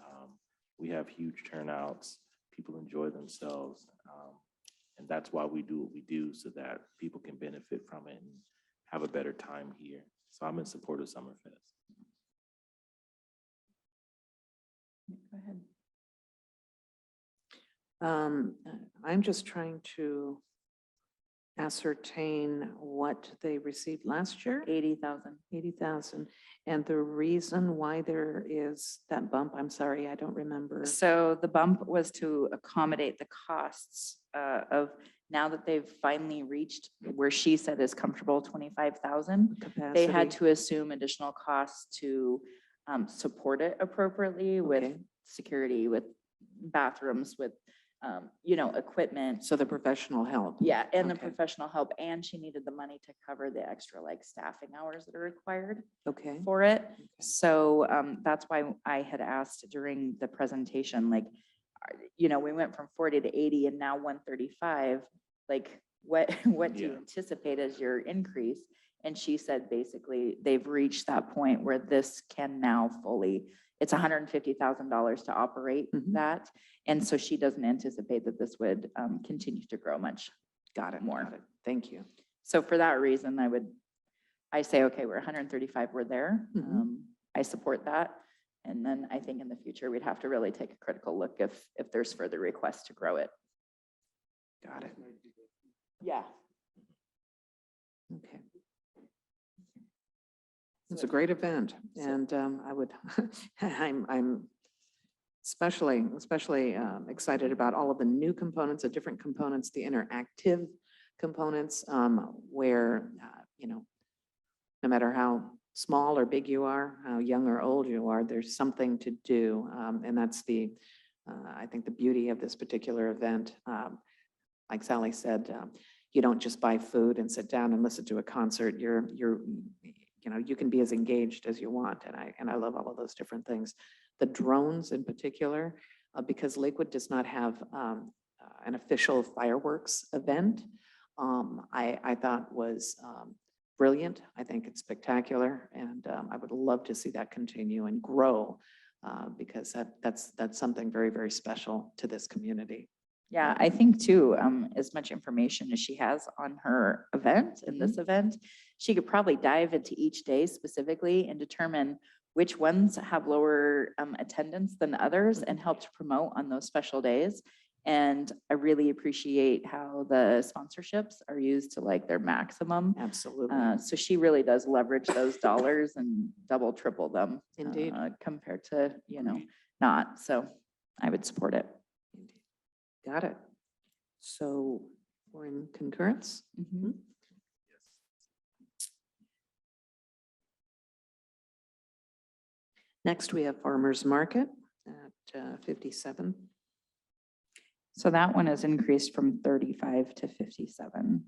We have huge turnouts. People enjoy themselves. And that's why we do what we do, so that people can benefit from it and have a better time here. So I'm in support of Summerfest. Go ahead. I'm just trying to ascertain what they received last year. 80,000. 80,000. And the reason why there is that bump, I'm sorry, I don't remember. So the bump was to accommodate the costs of, now that they've finally reached where she said is comfortable, 25,000. They had Capacity. to assume additional costs to support it appropriately with Okay. security, with bathrooms, with, you know, equipment. So the professional help. Yeah, and the Okay. professional help, and she needed the money to cover the extra like staffing hours that are required Okay. for it. So that's why I had asked during the presentation, like, you know, we went from 40 to 80 and now 135. Like, what do you Yeah. anticipate as your increase? And she said, basically, they've reached that point where this can now fully, it's $150,000 to operate Mhm. that. And so she doesn't anticipate that this would continue to grow much. Got it. More. Got it. Thank you. So for that reason, I say, okay, we're 135, we're there. Mhm. I support that. And then I think in the future, we'd have to really take a critical look if there's further requests to grow it. Got it. Yeah. Okay. It's a great event, and I would, I'm especially excited about all of the new components, the different components, the interactive components, where, you know, no matter how small or big you are, how young or old you are, there's something to do. And that's I think the beauty of this particular event. Like Sally said, you don't just buy food and sit down and listen to a concert. You know, you can be as engaged as you want. And I love all of those different things. The drones in particular, because Lakewood does not have an official fireworks event, I thought was brilliant. I think it's spectacular. And I would love to see that continue and grow because that's something very, very special to this community. Yeah, I think too, as much information as she has on her event, in this event, she could probably dive into each day specifically and determine which ones have lower attendance than others and help to promote on those special days. And I really appreciate how the sponsorships are used to like their maximum. Absolutely. So she really does leverage those dollars and double, triple them. Indeed. Compared to, you know, not. So I would support it. Got it. So we're in concurrence? Next, we have Farmers Market at 57. So that one has increased from 35 to 57,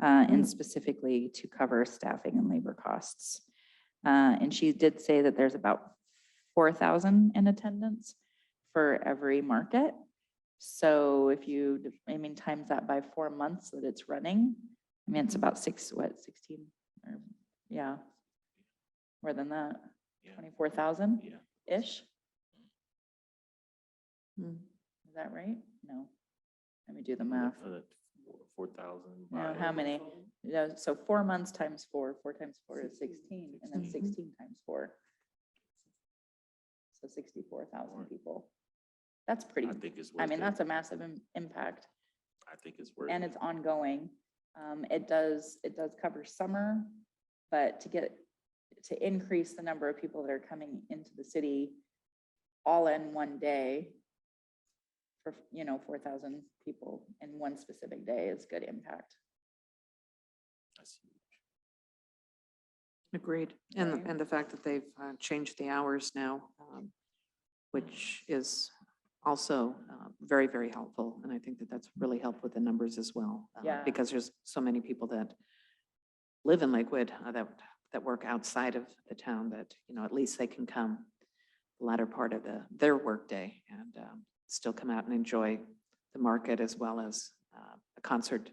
and specifically to cover staffing and labor costs. And she did say that there's about 4,000 in attendance for every market. So if you, times that by 4 months that it's running, it's about 16, or yeah, more than that, 24,000-ish. Is that right? No. Let me do the math. 4,000. No, how many? Yeah, so 4 months times 4, 4 times 4 is 16, and then 16 times 4. So 64,000 people. That's pretty, I think it's worth it. that's a massive impact, I think it's worth and it. it's ongoing. It does cover summer, but to increase the number of people that are coming into the city all in one day for, 4,000 people in one specific day is good impact. That's huge. Agreed. And the fact that they've changed the hours now, which is also very, very helpful. And I think that that's really helped with the numbers as well. Yeah. Because there's so many people that live in Lakewood that work outside of the town that, at least they can come the latter part of their workday and still come out and enjoy the market as well as a concert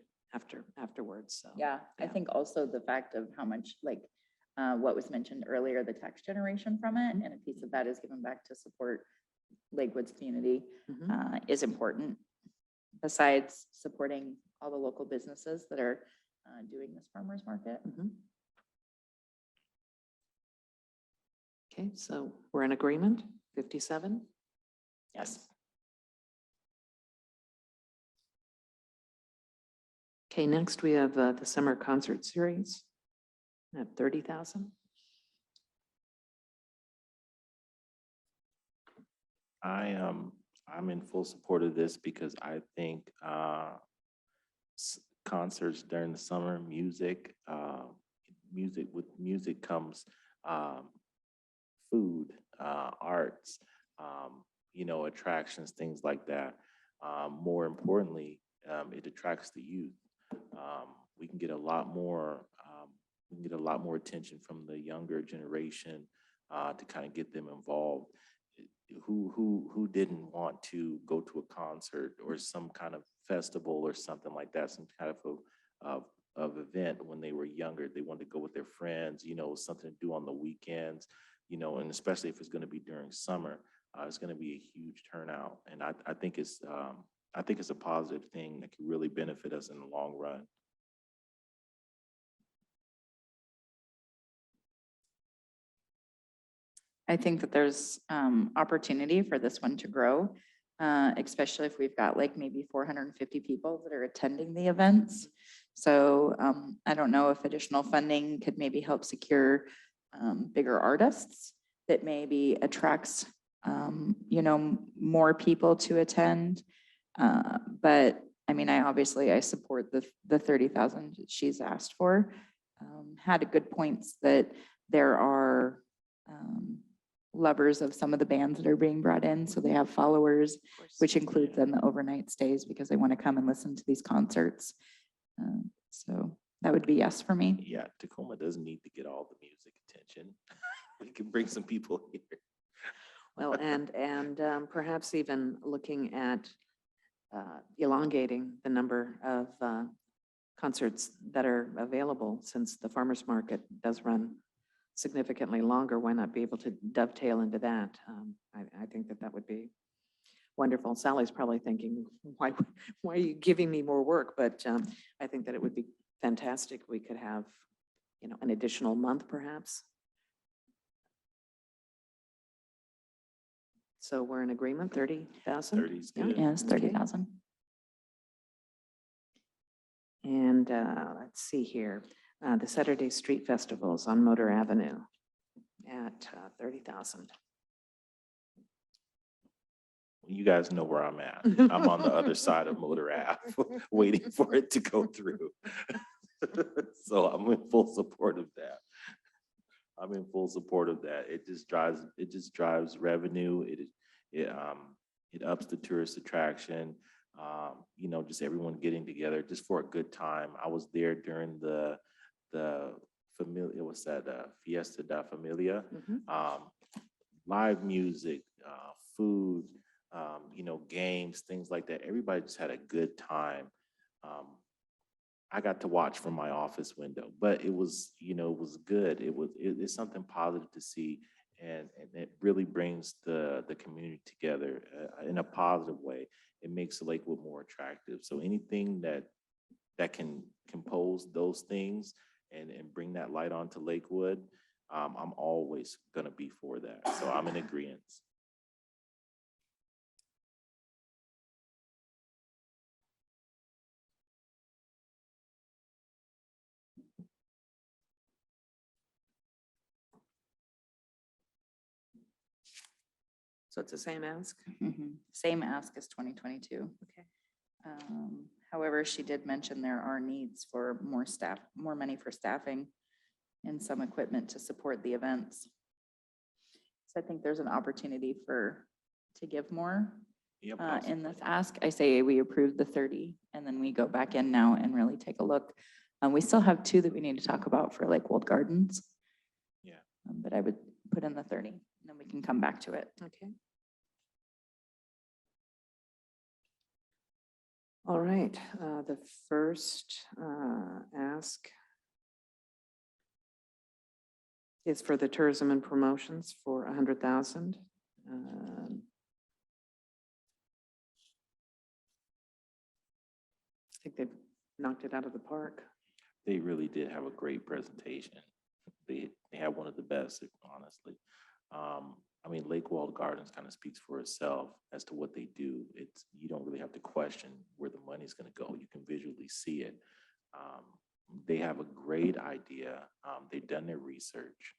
afterwards. So, Yeah, I think also the fact of how much, like, what was mentioned earlier, the tax generation from it, and a piece of that is given back to support Lakewood's community, is important. Besides supporting all the local businesses that are doing this farmers market. Okay, so we're in agreement, 57? Yes. Okay, next we have the summer concert series at 30,000. I'm in full support of this because I think concerts during the summer, music, with music comes food, arts, attractions, things like that. More importantly, it attracts the youth. We can get a lot more. We can get a lot more attention from the younger generation to kind of get them involved. Who didn't want to go to a concert or some kind of festival or something like that, some kind of event when they were younger? They wanted to go with their friends, something to do on the weekends, and especially if it's going to be during summer, it's going to be a huge turnout. And I think it's a positive thing that can really benefit us in the long run. I think that there's opportunity for this one to grow, especially if we've got like maybe 450 people that are attending the events. So I don't know if additional funding could maybe help secure bigger artists that maybe attracts, more people to attend. But I mean, I support the 30,000 she's asked for. Had good points that there are lovers of some of the bands that are being brought in. So they have followers, which includes then the overnight stays because they want to come and listen to these concerts. So that would be yes for me. Yeah, Tacoma doesn't need to get all the music attention. We can bring some people here. Well, and perhaps even looking at elongating the number of concerts that are available, since the farmers market does run significantly longer. Why not be able to dovetail into that? I think that would be wonderful. Sally's probably thinking, why are you giving me more work? But I think that it would be fantastic. We could have, an additional month perhaps. So we're in agreement, 30,000? 30's good. Yes, 30,000. And let's see here, the Saturday Street Festivals on Motor Avenue at 30,000. You guys know where I'm at. I'm on the other side of Motor Ave, waiting for it to go through. So I'm in full support of that. It just drives revenue. It ups the tourist attraction. Just everyone getting together just for a good time. I was there during the Familia, what's that? Fiesta da Familia. Live music, food, games, things like that. Everybody just had a good time. I got to watch from my office window, but it was good. It's something positive to see, and it really brings the community together in a positive way. It makes Lakewood more attractive. So anything that can compose those things and bring that light onto Lakewood, I'm always gonna be for that. So I'm in agreement. So it's the same ask? Same ask as 2022. Okay. However, she did mention there are needs for more money for staffing and some equipment to support the events. So I think there's an opportunity to give more in this ask. I say we approve the 30 and then we go back in now and really take a look. We still have 2 that we need to talk about for Lakewood Gardens. Yeah. But I would put in the 30. and then we can come back to it. Okay. All right, the first ask is for the tourism and promotions for 100,000. I think they've knocked it out of the park. They really did have a great presentation. They had one of the best, honestly. I mean, Lake Walled Gardens kind of speaks for itself as to what they do. You don't really have to question where the money's going to go. You can visually see it. They have a great idea. They've done their research.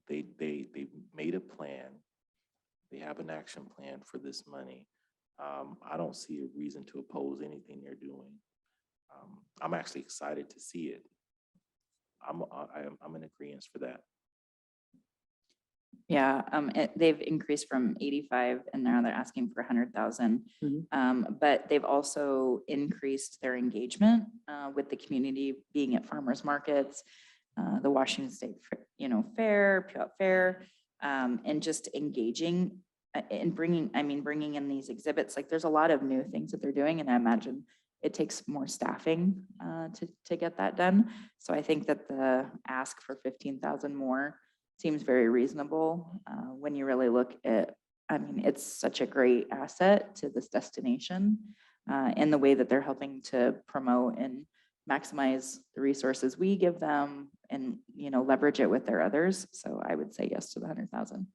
They made a plan. They have an action plan for this money. I don't see a reason to oppose anything they're doing. I'm actually excited to see it. I'm in agreement for that. Yeah, they've increased from 85 and now they're asking for 100,000. But they've also increased their engagement with the community, being at farmers markets, the Washington State, Fair, Puyallup Fair, and just engaging and bringing in these exhibits. Like there's a lot of new things that they're doing, and I imagine it takes more staffing to get that done. So I think that the ask for 15,000 more seems very reasonable when you really look at, it's such a great asset to this destination in the way that they're helping to promote and maximize the resources we give them and, leverage it with their others. So I would say yes to the 100,000.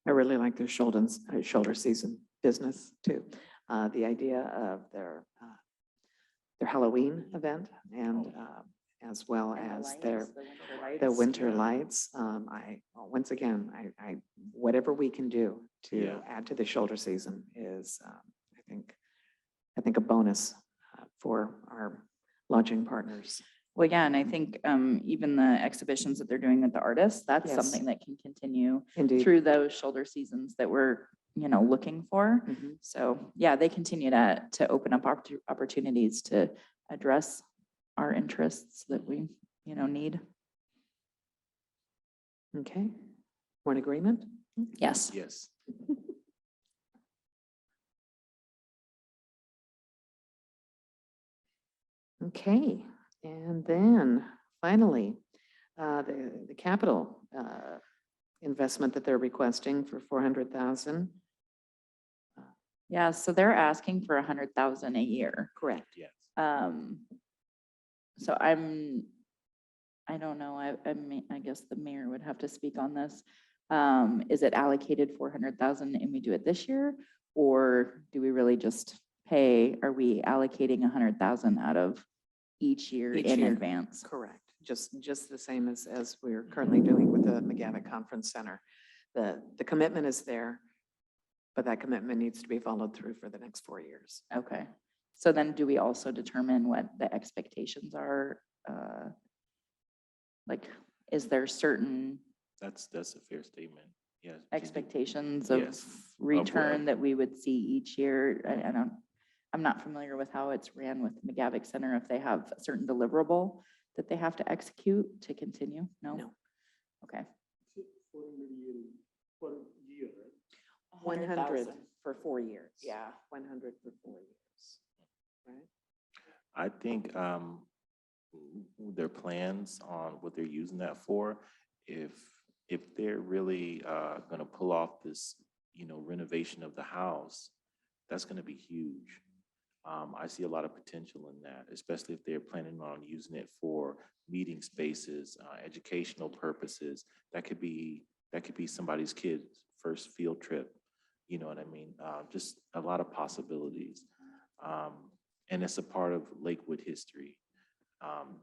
I really like their shoulder season business too. The idea of their Halloween event and as well as the winter lights. Once again, whatever we can do to add to the shoulder season is, I think a bonus for our lodging partners. Well, yeah, and I think even the exhibitions that they're doing with the artists, that's Yes. something that can continue Indeed. through those shoulder seasons that we're, looking for. So yeah, they continue to open up opportunities to address our interests that we, need. Okay, we're in agreement? Yes. Yes. Okay, and then finally, the capital investment that they're requesting for 400,000. Yeah, so they're asking for 100,000 a year. Correct. Yes. So I don't know, I guess the mayor would have to speak on this. Is it allocated 400,000 and we do it this year? Or do we really just pay, are we allocating 100,000 out of each year Each in year. advance? Correct. Just the same as we're currently doing with the McGavick Conference Center. The commitment is there, but that commitment needs to be followed through for the next 4 years. Okay, so then do we also determine what the expectations are? Like, is there certain That's a fair statement. Yes. expectations of Yes. return that we would see each year? I'm not familiar with how it's ran with McGavick Center, if they have a certain deliverable that they have to execute to continue? No? No. Okay. 100 for 4 years. Yeah, 100 for 4 years. Right? I think their plans on what they're using that for, if they're really going to pull off this, renovation of the house, that's going to be huge. I see a lot of potential in that, especially if they're planning on using it for meeting spaces, educational purposes. That could be somebody's kid's first field trip. You know what I mean? Just a lot of possibilities. And it's a part of Lakewood history.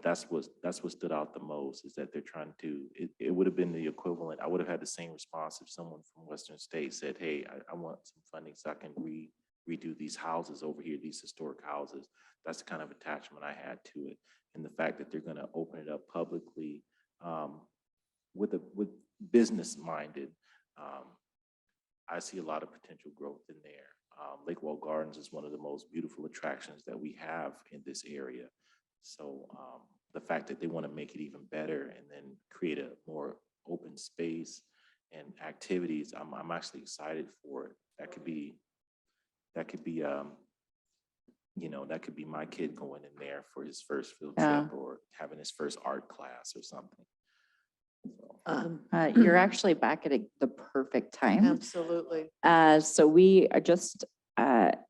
That's what stood out the most, is that they're trying to, it would have been the equivalent. I would have had the same response if someone from Western State said, hey, I want some funding so I can redo these houses over here, these historic houses. That's the kind of attachment I had to it. And the fact that they're going to open it up publicly with business minded, I see a lot of potential growth in there. Lake Walled Gardens is one of the most beautiful attractions that we have in this area. So the fact that they want to make it even better and then create a more open space and activities, I'm actually excited for it. That could be, that could be my kid going in there for his first field Yeah. trip or having his first art class or something. You're actually back at the perfect time. Absolutely. So we are just,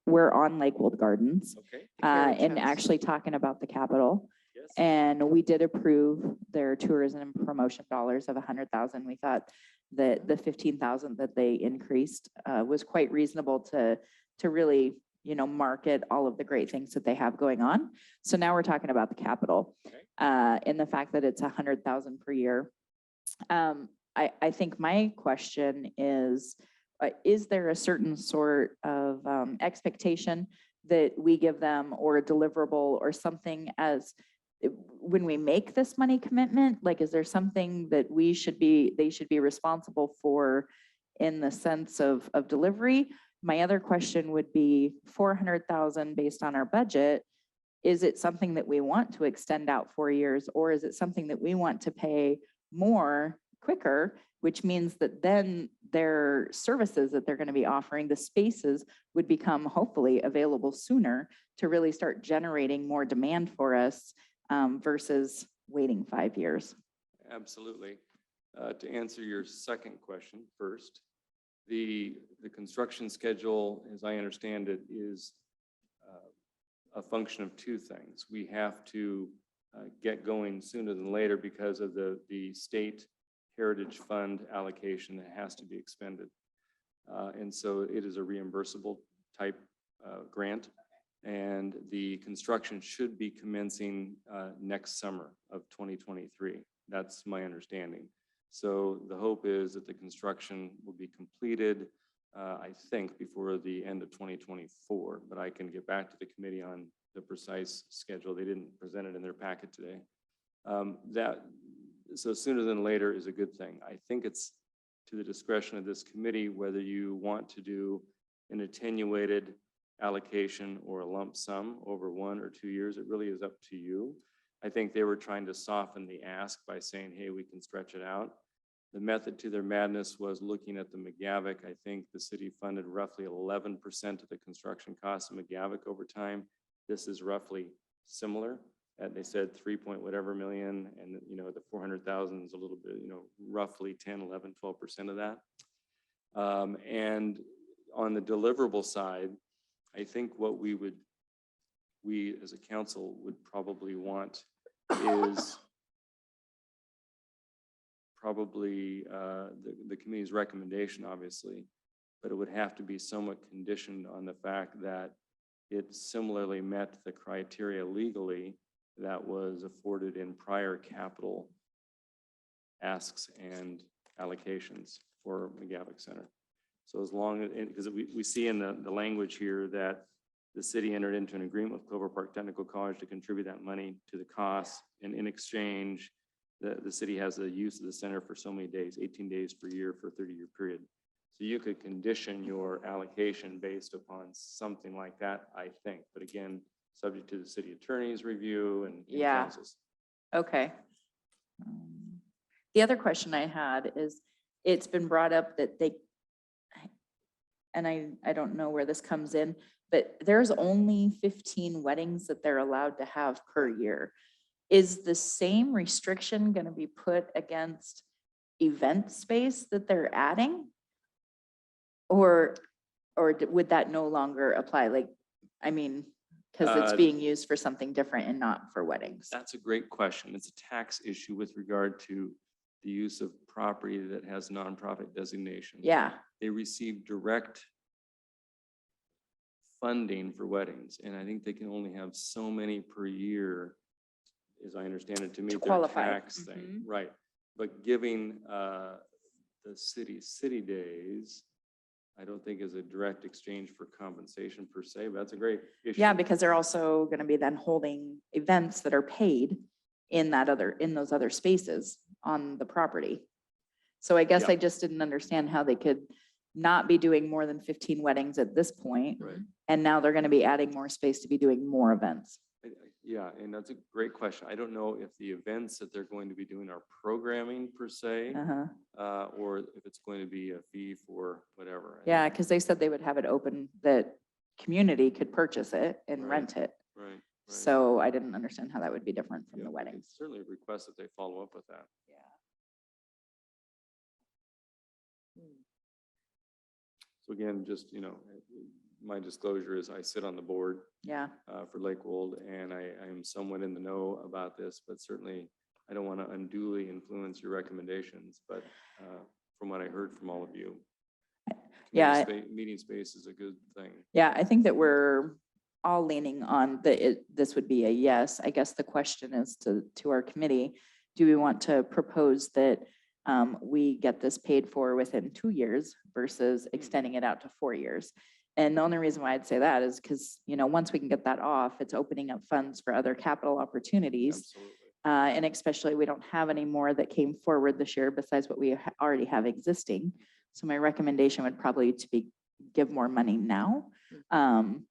we're on Lakewold Gardens. Okay. And actually talking about the Capitol. And we did approve their tourism and promotion dollars of 100,000. We thought that the 15,000 that they increased was quite reasonable to really, market all of the great things that they have going on. So now we're talking about the Capitol and the fact that it's 100,000 per year. I think my question is there a certain sort of expectation that we give them or a deliverable or something as when we make this money commitment? Like, is there something that they should be responsible for in the sense of delivery? My other question would be 400,000 based on our budget. Is it something that we want to extend out 4 years, or is it something that we want to pay more quicker, which means that then their services that they're going to be offering, the spaces would become hopefully available sooner to really start generating more demand for us versus waiting 5 years? Absolutely. To answer your second question first, the construction schedule, as I understand it, is a function of two things. We have to get going sooner than later because of the state heritage fund allocation that has to be expended. And so it is a reimbursable type grant, and the construction should be commencing next summer of 2023. That's my understanding. So the hope is that the construction will be completed, I think, before the end of 2024, but I can get back to the committee on the precise schedule. They didn't present it in their packet today. So sooner than later is a good thing. I think it's to the discretion of this committee whether you want to do an attenuated allocation or a lump sum over 1 or 2 years. It really is up to you. I think they were trying to soften the ask by saying, hey, we can stretch it out. The method to their madness was looking at the McGavick. I think the city funded roughly 11% of the construction costs of McGavick over time. This is roughly similar. They said 3 point whatever million, and the 400,000 is a little bit, roughly 10, 11, 12% of that. And on the deliverable side, I think what we as a council would probably want is probably the committee's recommendation, obviously, but it would have to be somewhat conditioned on the fact that it similarly met the criteria legally that was afforded in prior capital asks and allocations for McGavick Center. So as long as, because we see in the language here that the city entered into an agreement with Clover Park Technical College to contribute that money to the costs, and in exchange, the city has the use of the center for so many days, 18 days per year for a 30-year period. So you could condition your allocation based upon something like that, I think. But again, subject to the city attorney's review and council's. Okay. The other question I had is, it's been brought up that and I don't know where this comes in, but there's only 15 weddings that they're allowed to have per year. Is the same restriction going to be put against event space that they're adding? Or would that no longer apply? Like, I mean, because it's being used for something different and not for weddings. That's a great question. It's a tax issue with regard to the use of property that has nonprofit designation. Yeah. They receive direct funding for weddings, and I think they can only have so many per year, as I understand it, to meet their qualify. tax thing. Right. But giving the city days, I don't think is a direct exchange for compensation per se, but that's a great issue. Yeah, because they're also going to be then holding events that are paid in those other spaces on the property. So I guess I just didn't understand how they could not be doing more than 15 weddings at this point. Right. And now they're going to be adding more space to be doing more events. Yeah, and that's a great question. I don't know if the events that they're going to be doing are programming per se, or if it's going to be a fee for whatever. Yeah, because they said they would have it open that community could purchase it and Right. rent it. Right. So I didn't understand how that would be different from Yeah, the we wedding. can certainly request that they follow up with that. So again, just, my disclosure is I sit on the board Yeah. for Lakewold, and I am somewhat in the know about this, but certainly I don't want to unduly influence your recommendations, but from what I heard from all of you, Yeah. meeting space is a good thing. Yeah, I think that we're all leaning on this would be a yes. I guess the question is to our committee, do we want to propose that we get this paid for within 2 years versus extending it out to 4 years? And the only reason why I'd say that is because, once we can get that off, it's opening up funds for other capital opportunities. Absolutely. And especially we don't have any more that came forward this year besides what we already have existing. So my recommendation would probably give more money now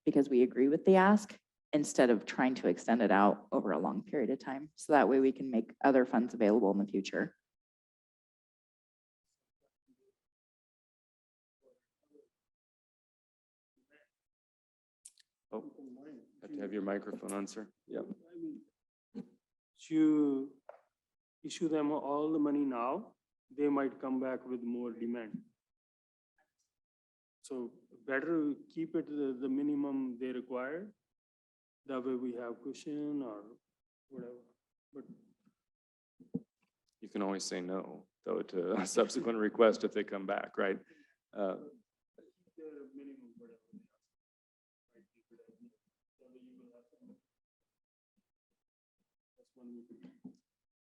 because we agree with the ask instead of trying to extend it out over a long period of time. So that way we can make other funds available in the future. Oh, have to have your microphone on, sir. Yep. You issue them all the money now, they might come back with more demand. So better keep it the minimum they require. That way we have cushion or whatever. But You can always say no, though, to a subsequent request if they come back, right? the minimum, whatever they ask. Right, keep it at minimum. That way you will have some- That's one way to do it.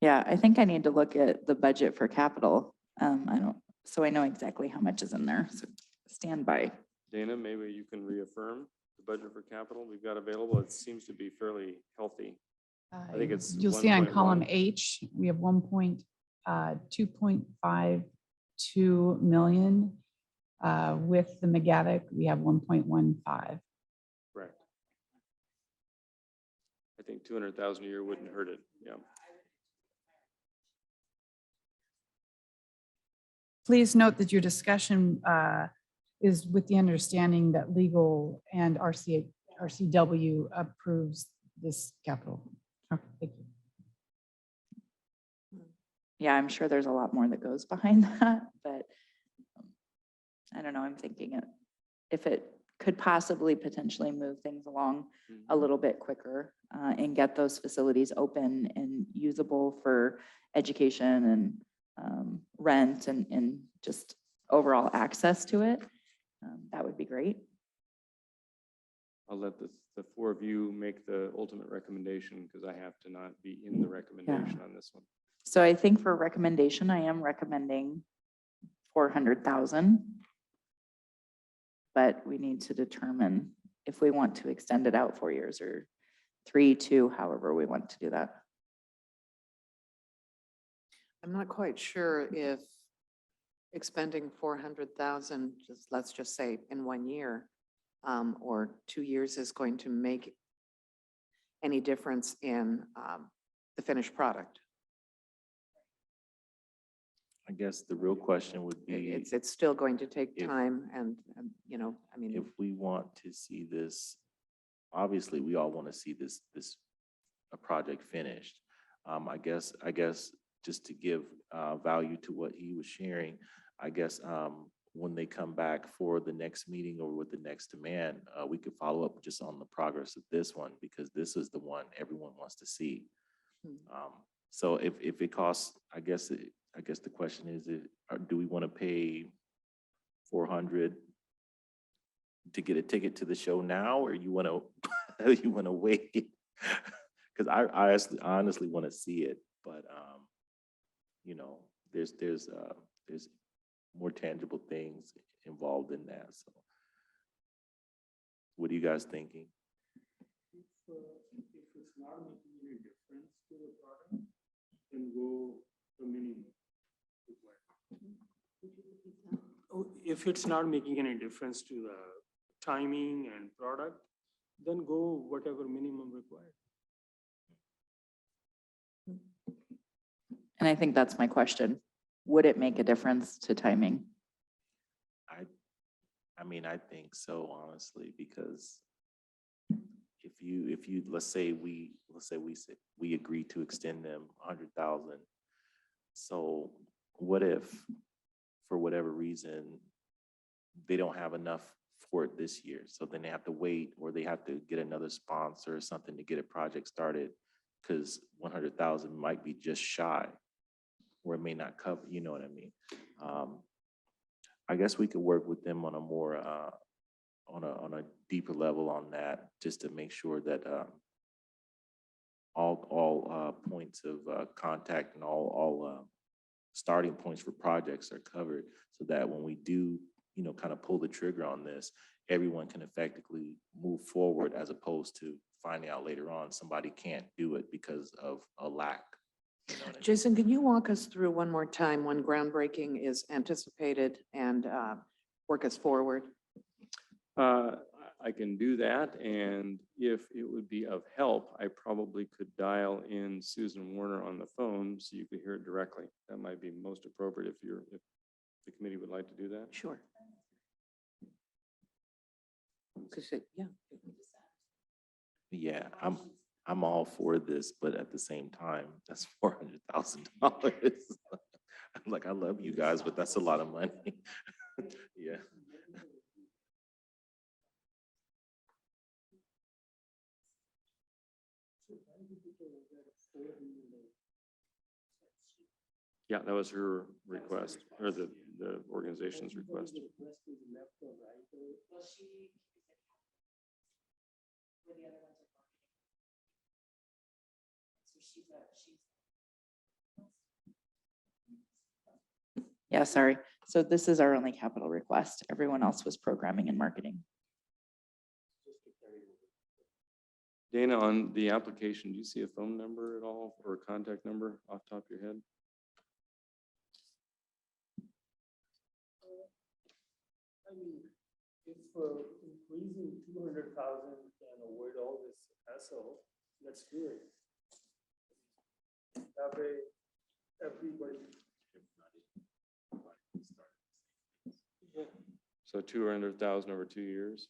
Yeah, I think I need to look at the budget for capital. So I know exactly how much is in there. So stand by. Dana, maybe you can reaffirm the budget for capital we've got available. It seems to be fairly healthy. I think it's You'll see on column 1.1. H, we have 2.52 million. With the McGavick, we have 1.15. Correct. I think 200,000 a year wouldn't hurt it. Yeah. Please note that your discussion is with the understanding that legal and RCW approves this capital. Okay, thank you. Yeah, I'm sure there's a lot more that goes behind that, but I don't know, I'm thinking if it could possibly potentially move things along a little bit quicker and get those facilities open and usable for education and rent and just overall access to it, that would be great. I'll let the four of you make the ultimate recommendation because I have to not be in the recommendation on this one. So I think for recommendation, I am recommending 400,000. But we need to determine if we want to extend it out 4 years or 3, 2, however we want to do that. I'm not quite sure if expending 400,000, let's just say in 1 year, or 2 years is going to make any difference in the finished product. I guess the real question would be. It's still going to take if- time and, I mean. If we want to see this, obviously, we all want to see a project finished. I guess just to give value to what he was sharing, I guess when they come back for the next meeting or with the next demand, we could follow up just on the progress of this one because this is the one everyone wants to see. So if it costs, I guess the question is, do we want to pay 400 to get a ticket to the show now, or you want to wait? Because I honestly want to see it, but there's more tangible things involved in that. So, what are you guys thinking? If it's not making any difference to the product, then go the minimum. If it's not making any difference to the timing and product, then go whatever minimum required. And I think that's my question. Would it make a difference to timing? I mean, I think so, honestly, because if you, let's say we agree to extend them 100,000. So what if, for whatever reason, they don't have enough for it this year? So then they have to wait, or they have to get another sponsor or something to get a project started, because 100,000 might be just shy, or it may not cover, you know what I mean? I guess we could work with them on a more, on a deeper level on that, just to make sure that all points of contact and all starting points for projects are covered, so that when we do, kind of pull the trigger on this, everyone can effectively move forward, as opposed to finding out later on somebody can't do it because of a lack. You know what I mean? Jason, can you walk us through one more time when groundbreaking is anticipated and work us forward? I can do that, and if it would be of help, I probably could dial in Susan Warner on the phone so you could hear it directly. That might be most appropriate if the committee would like to do that. Sure. Yeah. Yeah, I'm all for this, but at the same time, that's $400,000. I'm like, I love you guys, but that's a lot of money. Yeah. Yeah, that was her request, or the organization's request. Yeah, sorry. So this is our only capital request. Everyone else was programming and marketing. Dana, on the application, do you see a phone number at all, or a contact number off the top of your head? I mean, if increasing 200,000 can avoid all this hassle, let's do it. That way, everybody. So 200,000 over 2 years?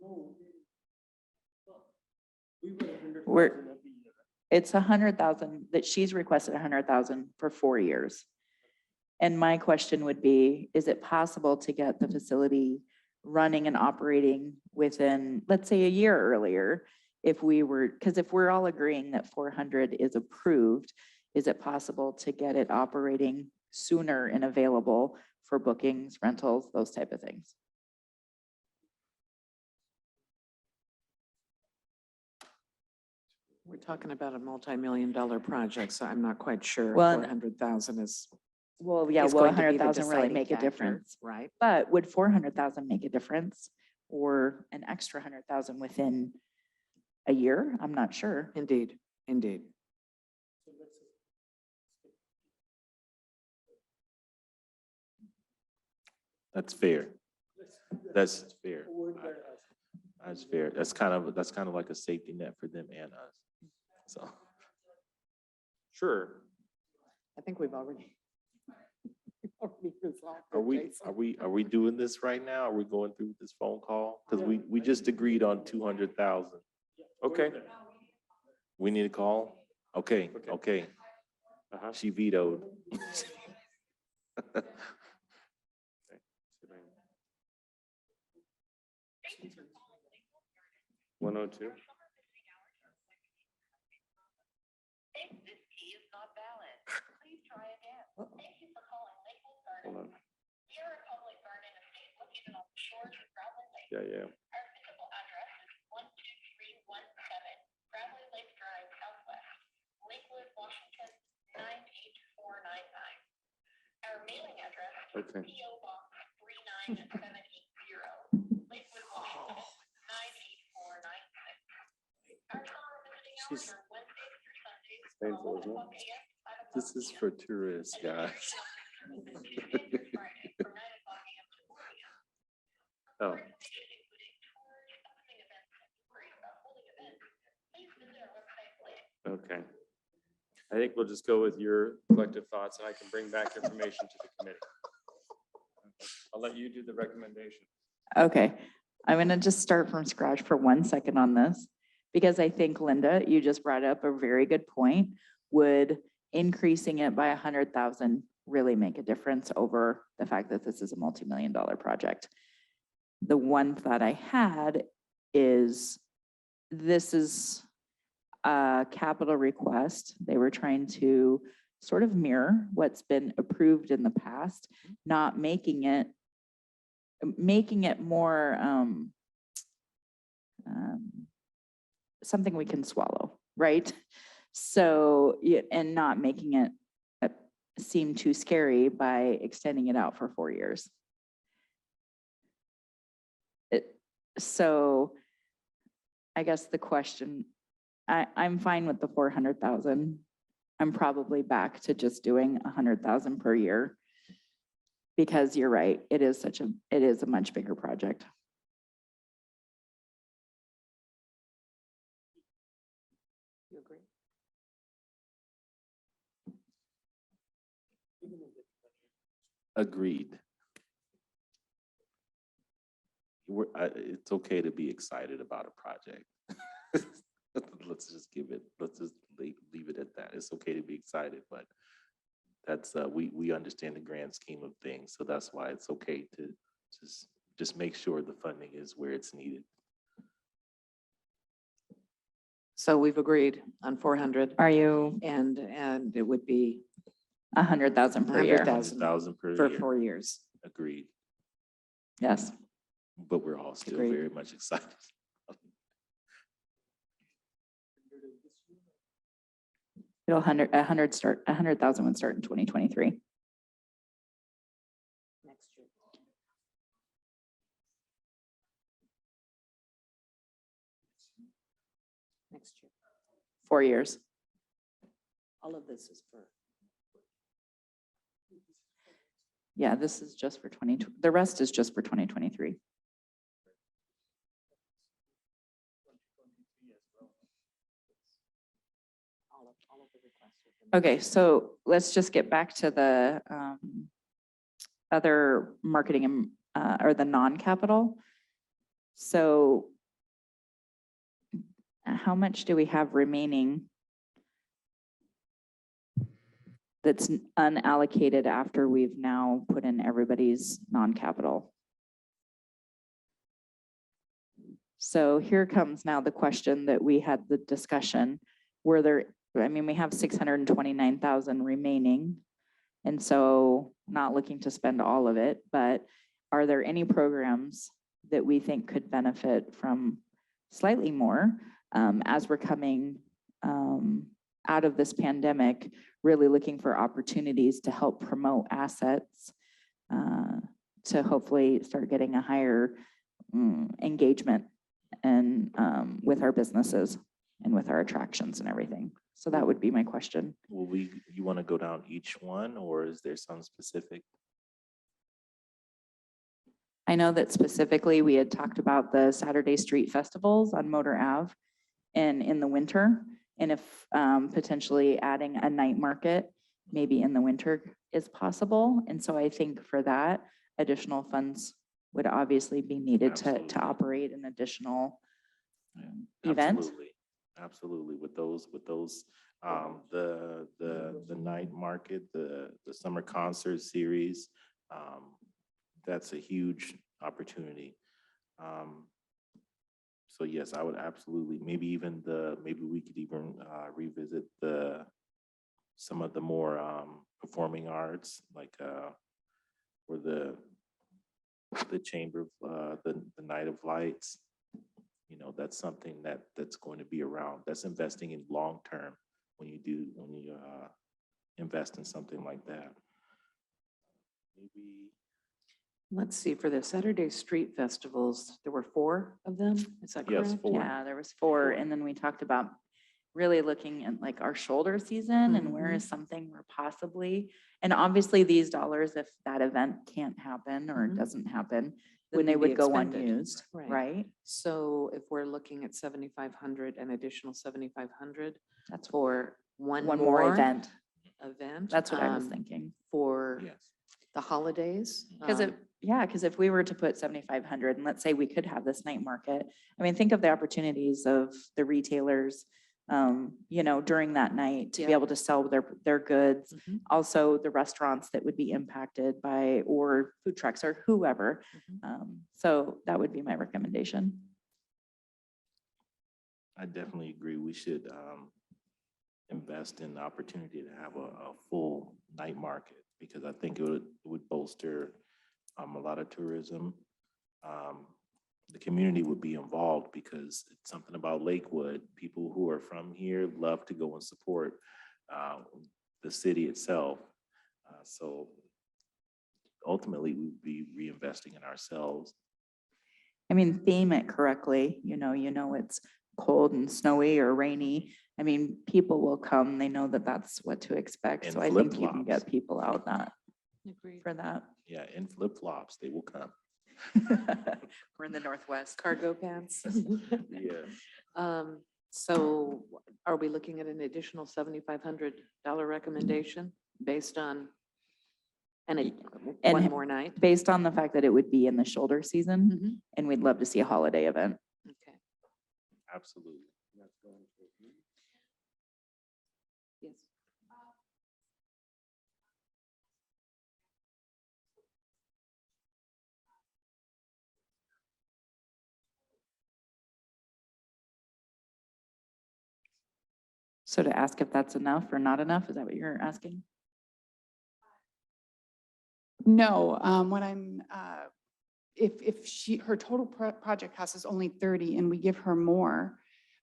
No. We were 100,000 We're, every year. it's 100,000 that she's requested 100,000 for 4 years. And my question would be, is it possible to get the facility running and operating within, let's say, a year earlier? If we were, because if we're all agreeing that 400 is approved, is it possible to get it operating sooner and available for bookings, rentals, those type of things? We're talking about a multi-million-dollar project, so I'm not quite sure Well, 400,000 is. Well, yeah, is will going to be the 100,000 really deciding make a factor, difference? right? But would 400,000 make a difference, or an extra 100,000 within a year? I'm not sure. Indeed, indeed. That's fair. That's fair. That's fair. That's kind of like a safety net for them and us. So. Sure. I think we've already. resolved Are it, we, Jason. are we doing this right now? Are we going through this phone call? Because we just agreed on 200,000. Okay. We need a call? Okay, okay. She vetoed. 102. Hold on. Yeah, yeah. Okay. She's painful, isn't it? This is for tourists, guys. Oh. Okay. I think we'll just go with your collective thoughts and I can bring back information to the committee. I'll let you do the recommendation. Okay, I'm gonna just start from scratch for 1 second on this, because I think, Linda, you just brought up a very good point. Would increasing it by 100,000 really make a difference over the fact that this is a multi-million-dollar project? The one thought I had is, this is a capital request. They were trying to sort of mirror what's been approved in the past, not making it more something we can swallow, right? So, and not making it seem too scary by extending it out for 4 years. So I guess the question, I'm fine with the 400,000. I'm probably back to just doing 100,000 per year, because you're right, it is a much bigger project. You agree? Agreed. It's okay to be excited about a project. Let's just leave it at that. It's okay to be excited, but that's, we understand the grand scheme of things. So that's why it's okay to just make sure the funding is where it's needed. So we've agreed on 400. Are you And it would be 100,000 per year? 100,000 per for year. 4 years. Agreed. Yes. But we're all still Agreed. very much excited. It'll 100,000 would start in 2023. Next year. Next year. 4 years. All of this is for. Yeah, this is just for the rest is just for 2023. All of the requests. have been- Okay, so let's just get back to the other marketing and, or the non-capital. So how much do we have remaining that's unallocated after we've now put in everybody's non-capital? So here comes now the question that we had the discussion. Were there, I mean, we have 629,000 remaining. And so not looking to spend all of it, but are there any programs that we think could benefit from slightly more as we're coming out of this pandemic, really looking for opportunities to help promote assets to hopefully start getting a higher engagement and with our businesses and with our attractions and everything. So that would be my question. Will you want to go down each one, or is there some specific? I know that specifically we had talked about the Saturday street festivals on Motor Ave and in the winter. And if potentially adding a night market, maybe in the winter is possible. And so I think for that, additional funds would obviously be needed to operate an additional event. Absolutely. Absolutely. With those, the night market, the summer concert series, that's a huge opportunity. So yes, I would absolutely, maybe we could even revisit some of the more performing arts, like or the Chamber of the Night of Lights. You know, that's something that's going to be around. That's investing in long term when you invest in something like that. Maybe. Let's see, for the Saturday street festivals, there were 4 of them. Is that correct? Yes, 4. Yeah, there was 4. And then we talked about really looking at like our shoulder season and where is something where possibly, and obviously these dollars, if that event can't happen or doesn't happen, when they they'd be would go expended. unused, Right. right? So if we're looking at 7,500, an additional 7,500 That's for one one more more event. event. That's what I was um, thinking. For Yes. the holidays. Because if we were to put 7,500 and let's say we could have this night market, I mean, think of the opportunities of the retailers, you know, during that night to be Yeah. able to sell their goods. Mhm. Also the restaurants that would be impacted by, or food trucks or whoever. So that would be my recommendation. I definitely agree. We should invest in the opportunity to have a full night market because I think it would bolster a lot of tourism. The community would be involved because it's something about Lakewood. People who are from here love to go and support the city itself. So ultimately, we'd be reinvesting in ourselves. I mean, theme it correctly, you know, it's cold and snowy or rainy. I mean, people will come, they know that that's what to expect. And So I think you can flip-flops. get people out that, Agreed. for that. Yeah, in flip-flops, they will come. We're in the Northwest. Cargo pants. Yeah. So are we looking at an additional $7,500 recommendation based on And one more night? Based on the fact that it would be in the shoulder season Mhm. and we'd love to see a holiday event. Okay. Absolutely. Yes. So to ask if that's enough or not enough, is that what you're asking? No, what if her total project cost is only 30 and we give her more,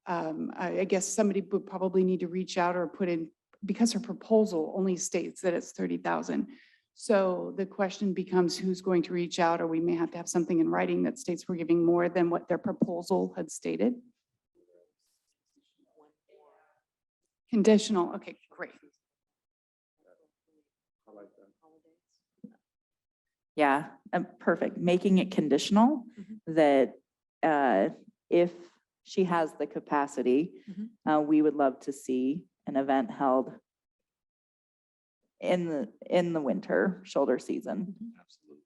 I guess somebody would probably need to reach out or put in, because her proposal only states that it's 30,000. So the question becomes who's going to reach out, or we may have to have something in writing that states we're giving more than what their proposal had stated. Conditional, okay, great. Yeah, perfect. Making it conditional that if she has the capacity, we would love to see an event held in the winter shoulder season. Absolutely.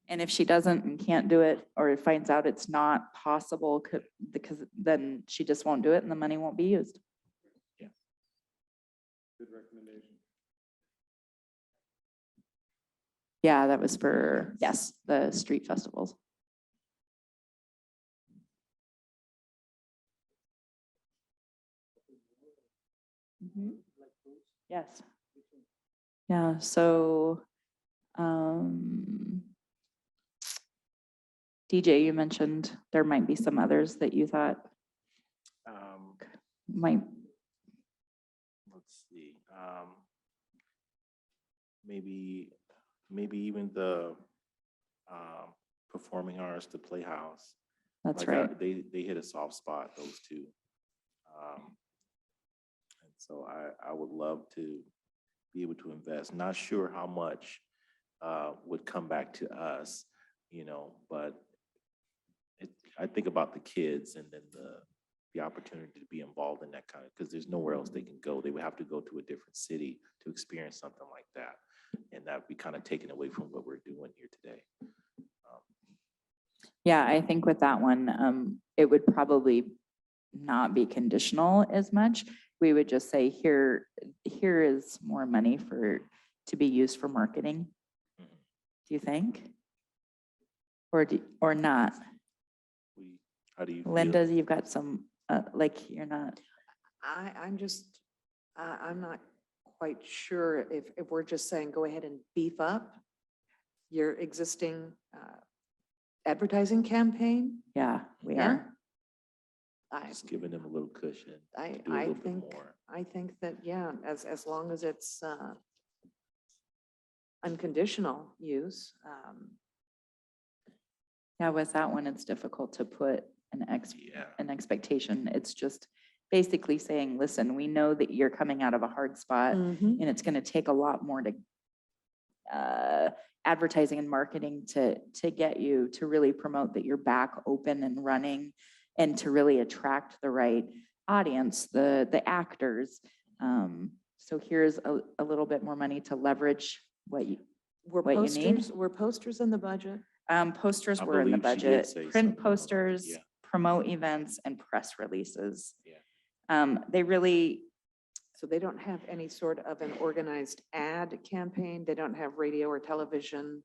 And if she doesn't and can't do it, or finds out it's not possible, because then she just won't do it and the money won't be used. Good recommendation. Yeah, that was for, yes, the street festivals. Yes. Yeah, so, DJ, you mentioned there might be some others that you thought might. Let's see. Maybe even the performing arts, the Playhouse. That's Like, right. They hit a soft spot, those two. And so I would love to be able to invest. Not sure how much would come back to us, you know, but I think about the kids and then the opportunity to be involved in that kind of, because there's nowhere else they can go. They would have to go to a different city to experience something like that. And that would be kind of taken away from what we're doing here today. Yeah, I think with that one, it would probably not be conditional as much. We would just say, here is more money to be used for marketing. Do you think? Or not? How do you feel? Linda, you've got some, like, you're not. I'm not quite sure if we're just saying, go ahead and beef up your existing advertising campaign. Yeah, we Yeah. are. Just giving them a little cushion. to do a I little bit think, more. I think that, yeah, as long as it's unconditional use. Yeah, with that one, it's difficult to put an expectation. It's just basically saying, listen, we know that you're coming out of a hard spot Mhm. and it's going to take a lot more to advertising and marketing to get you to really promote that you're back open and running and to really attract the right audience, the actors. So here's a little bit more money to leverage what you need. Were posters in the budget? Posters I were in the believe she did budget, say something print about that, posters, yeah. promote events and press releases. Yeah. They really, So they don't have any sort of an organized ad campaign? They don't have radio or television?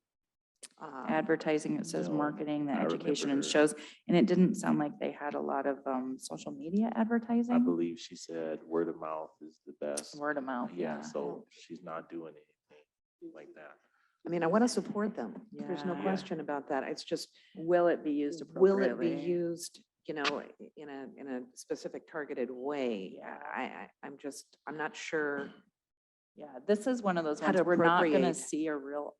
advertising, it says No, marketing, the I education remember and her. shows, and it didn't sound like they had a lot of social media advertising. I believe she said word of mouth is the best. Word of mouth, Yeah, yeah. so she's not doing anything like that. I mean, I want to support them. There's no Yeah. question about that. It's just, Will it be used will appropriately? it be used, in a specific targeted way? I'm not sure. Yeah, this is one of those How ones to we're not gonna appropriate. see a real,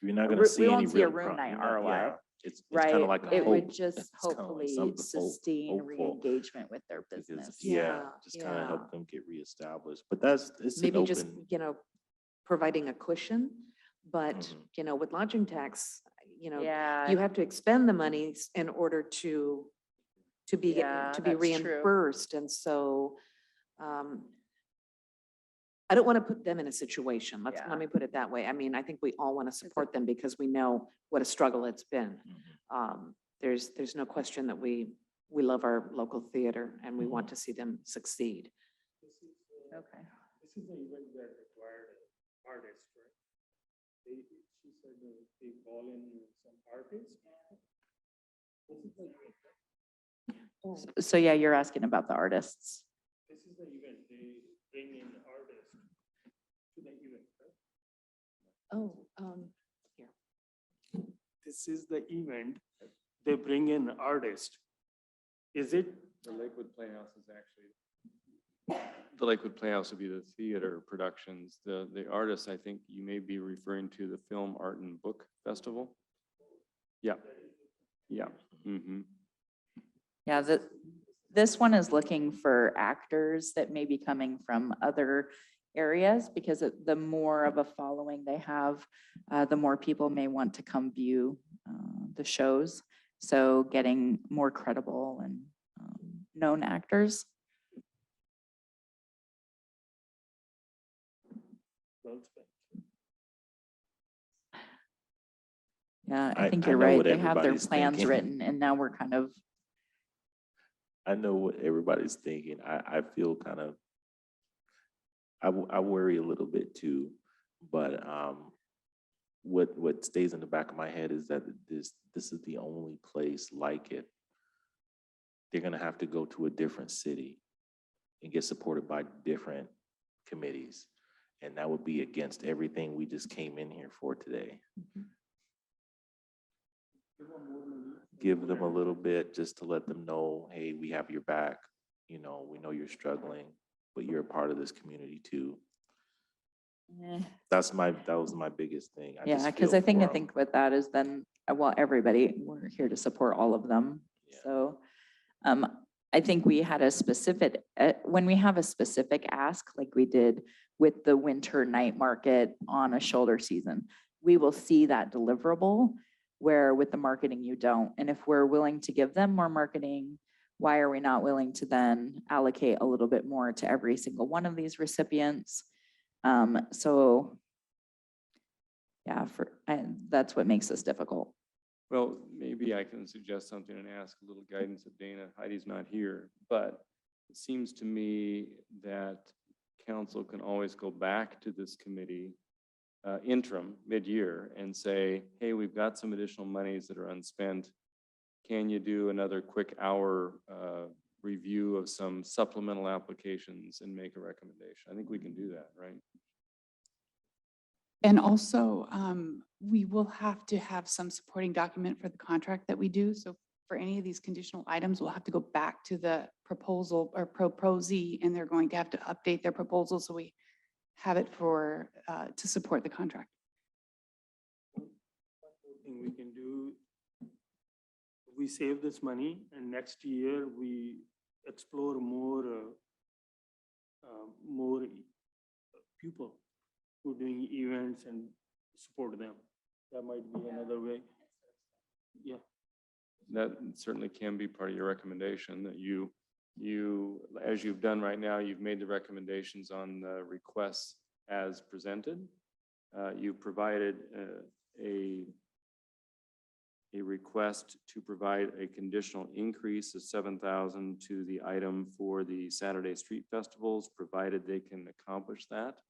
You're not We gonna see any won't see a real room night you're not- ROI, yeah, It's right? kind of like a It would hope. just It's kinda like hopefully something hope- sustain hopeful, re-engagement with their because, business. Yeah, just kind yeah. of help them get reestablished. But it's an Maybe just, open. providing a cushion, but, Mhm. with lodging tax, Yeah. you have to expend the monies in order to be, Yeah, to be that's true. reimbursed. And so, I don't want to put them in a situation. Yeah. Let me put it that way. I mean, I think we all want to support them because we know what a struggle it's been. There's no question that we love our local theater and we want to see them succeed. Okay. This is the event that required artists, right? She said they call in some artists. This is the event. So yeah, you're asking about the artists. This is the event. They bring in artists to the event, right? Oh, here. This is the event. They bring in artists. Is it? The Lakewood Playhouse is actually, the Lakewood Playhouse would be the theater productions. The artists, I think you may be referring to the Film Art and Book Festival. Yeah, yeah. Mm-hmm. Yeah, this one is looking for actors that may be coming from other areas because the more of a following they have, the more people may want to come view the shows. So getting more credible and known actors. Yeah, I think I you're know right. what They have their everybody's plans thinking. written and now we're kind of, I know what everybody's thinking. I feel kind of, I worry a little bit too, but what stays in the back of my head is that this is the only place like it. They're gonna have to go to a different city and get supported by different committees. And that would be against everything we just came in here for today. Give them a little bit just to let them know, hey, we have your back. You know, we know you're struggling, but you're a part of this community too. eh. That was my biggest thing. Yeah, just because feel I for 'em. think with that is then, well, everybody, we're here to support all of them. Yeah. So I think we had a specific, when we have a specific ask, like we did with the winter night market on a shoulder season, we will see that deliverable, where with the marketing you don't. And if we're willing to give them more marketing, why are we not willing to then allocate a little bit more to every single one of these recipients? So yeah, that's what makes this difficult. Well, maybe I can suggest something and ask a little guidance of Dana. Heidi's not here, but it seems to me that council can always go back to this committee interim, mid-year, and say, hey, we've got some additional monies that are unspent. Can you do another quick hour review of some supplemental applications and make a recommendation? I think we can do that, right? And also, we will have to have some supporting document for the contract that we do. So for any of these conditional items, we'll have to go back to the proposal or proposee, and they're going to have to update their proposal. So we have it for, to support the contract. One thing we can do, we save this money and next year we explore more people who are doing events and support them. That might be another way. Yeah. That certainly can be part of your recommendation, that you, as you've done right now, you've made the recommendations on the requests as presented. You provided a request to provide a conditional increase of 7,000 to the item for the Saturday street festivals, provided they can accomplish that.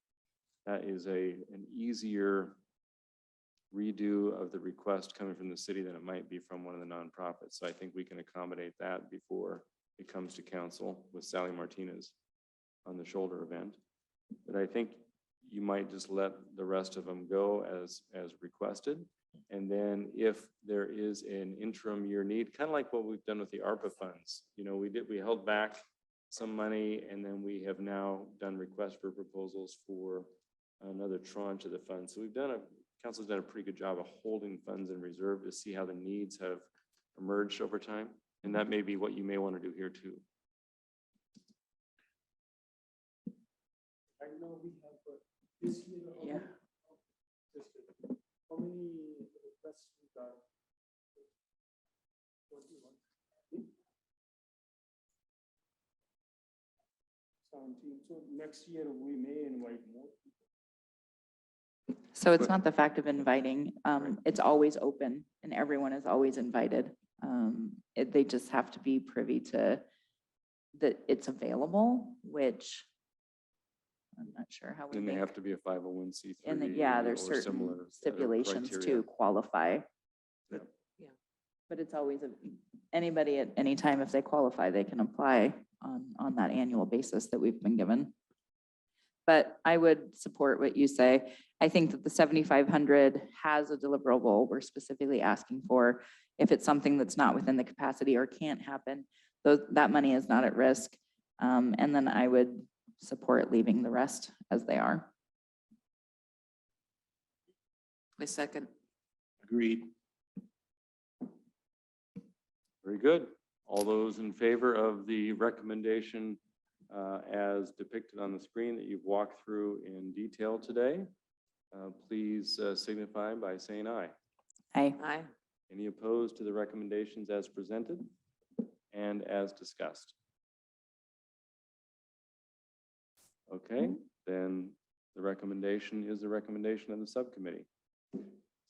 That is an easier redo of the request coming from the city than it might be from one of the nonprofits. So I think we can accommodate that before it comes to council with Sally Martinez on the shoulder event. But I think you might just let the rest of them go as requested. And then if there is an interim year need, kind of like what we've done with the ARPA funds, you know, we held back some money, and then we have now done requests for proposals for another tranche of the funds. So council's done a pretty good job of holding funds in reserve to see how the needs have emerged over time. And that may be what you may want to do here too. Right now we have this year. Yeah. How many requests we got? 21. 17. So next year we may invite more people. So it's not the fact of inviting, it's always open and everyone is always invited. They just have to be privy to that it's available, which I'm not sure how we Then they make. have to be a 501c3. And yeah, there's or certain similar stipulations criteria. to qualify. Yeah. But it's always, anybody at any time, if they qualify, they can apply on that annual basis that we've been given. But I would support what you say. I think that the 7,500 has a deliverable we're specifically asking for. If it's something that's not within the capacity or can't happen, that money is not at risk. And then I would support leaving the rest as they are. I second. Agreed. Very good. All those in favor of the recommendation as depicted on the screen that you've walked through in detail today, please signify by saying aye. Aye. Aye. Any opposed to the recommendations as presented and as discussed? Okay, then the recommendation is the recommendation of the subcommittee.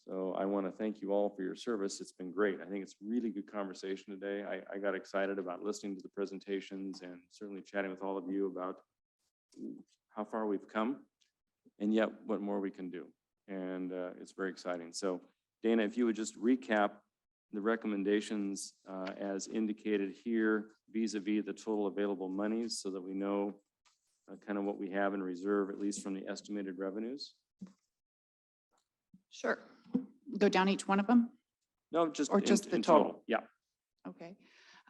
So I want to thank you all for your service. It's been great. I think it's really good conversation today. I got excited about listening to the presentations and certainly chatting with all of you about how far we've come and yet what more we can do. And it's very exciting. So Dana, if you would just recap the recommendations as indicated here vis-a-vis the total available monies so that we know kind of what we have in reserve, at least from the estimated revenues. Sure. Go down each one of them? No, just Or just the total? Yeah. Okay.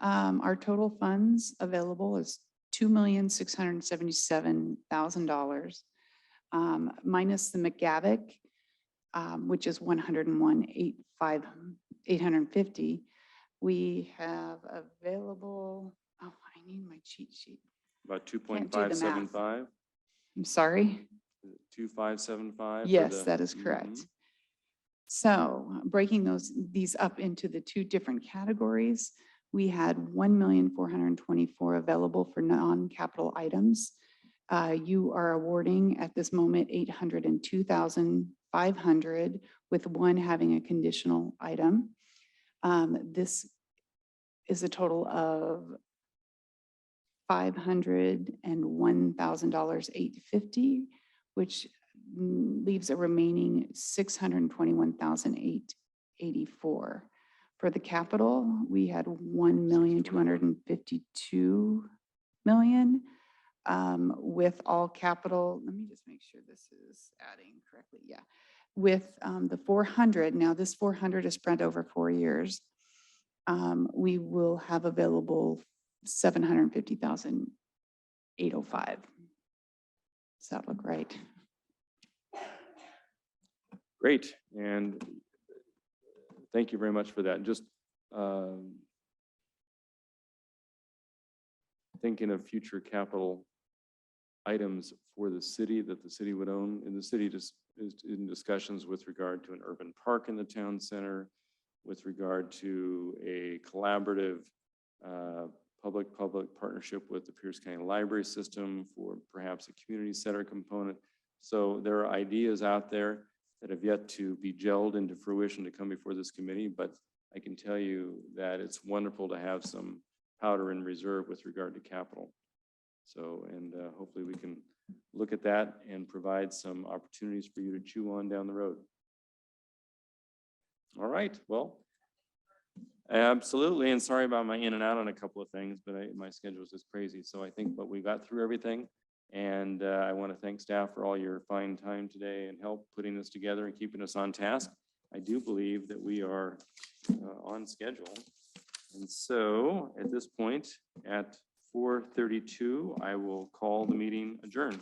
Our total funds available is $2,677,000 minus the McGavick, which is 101,850. We have available, oh, I need my cheat sheet. About Can't do the math. 2.575. I'm sorry. 2,575. Yes, that is correct. So breaking these up into the two different categories, we had 1,424,000 available for non-capital items. You are awarding at this moment 802,500 with one having a conditional item. This is a total of $501,850, which leaves a remaining $621,884. For the capital, we had 1,252,000,000 with all capital. Let me just make sure this is adding correctly. Yeah, with the 400. Now this 400 is spread over 4 years. We will have available 750,805. Does that look right? Great, and thank you very much for that. Just thinking of future capital items for the city that the city would own. And the city just is in discussions with regard to an urban park in the town center, with regard to a collaborative public-public partnership with the Pierce County Library System for perhaps a community center component. So there are ideas out there that have yet to be gelled into fruition to come before this committee, but I can tell you that it's wonderful to have some powder in reserve with regard to capital. So, and hopefully we can look at that and provide some opportunities for you to chew on down the road. All right, well, absolutely. And sorry about my in and out on a couple of things, but my schedule is just crazy. So I think, but we got through everything. And I want to thank staff for all your fine time today and help putting this together and keeping us on task. I do believe that we are on schedule. And so at this point at 4:32, I will call the meeting adjourned.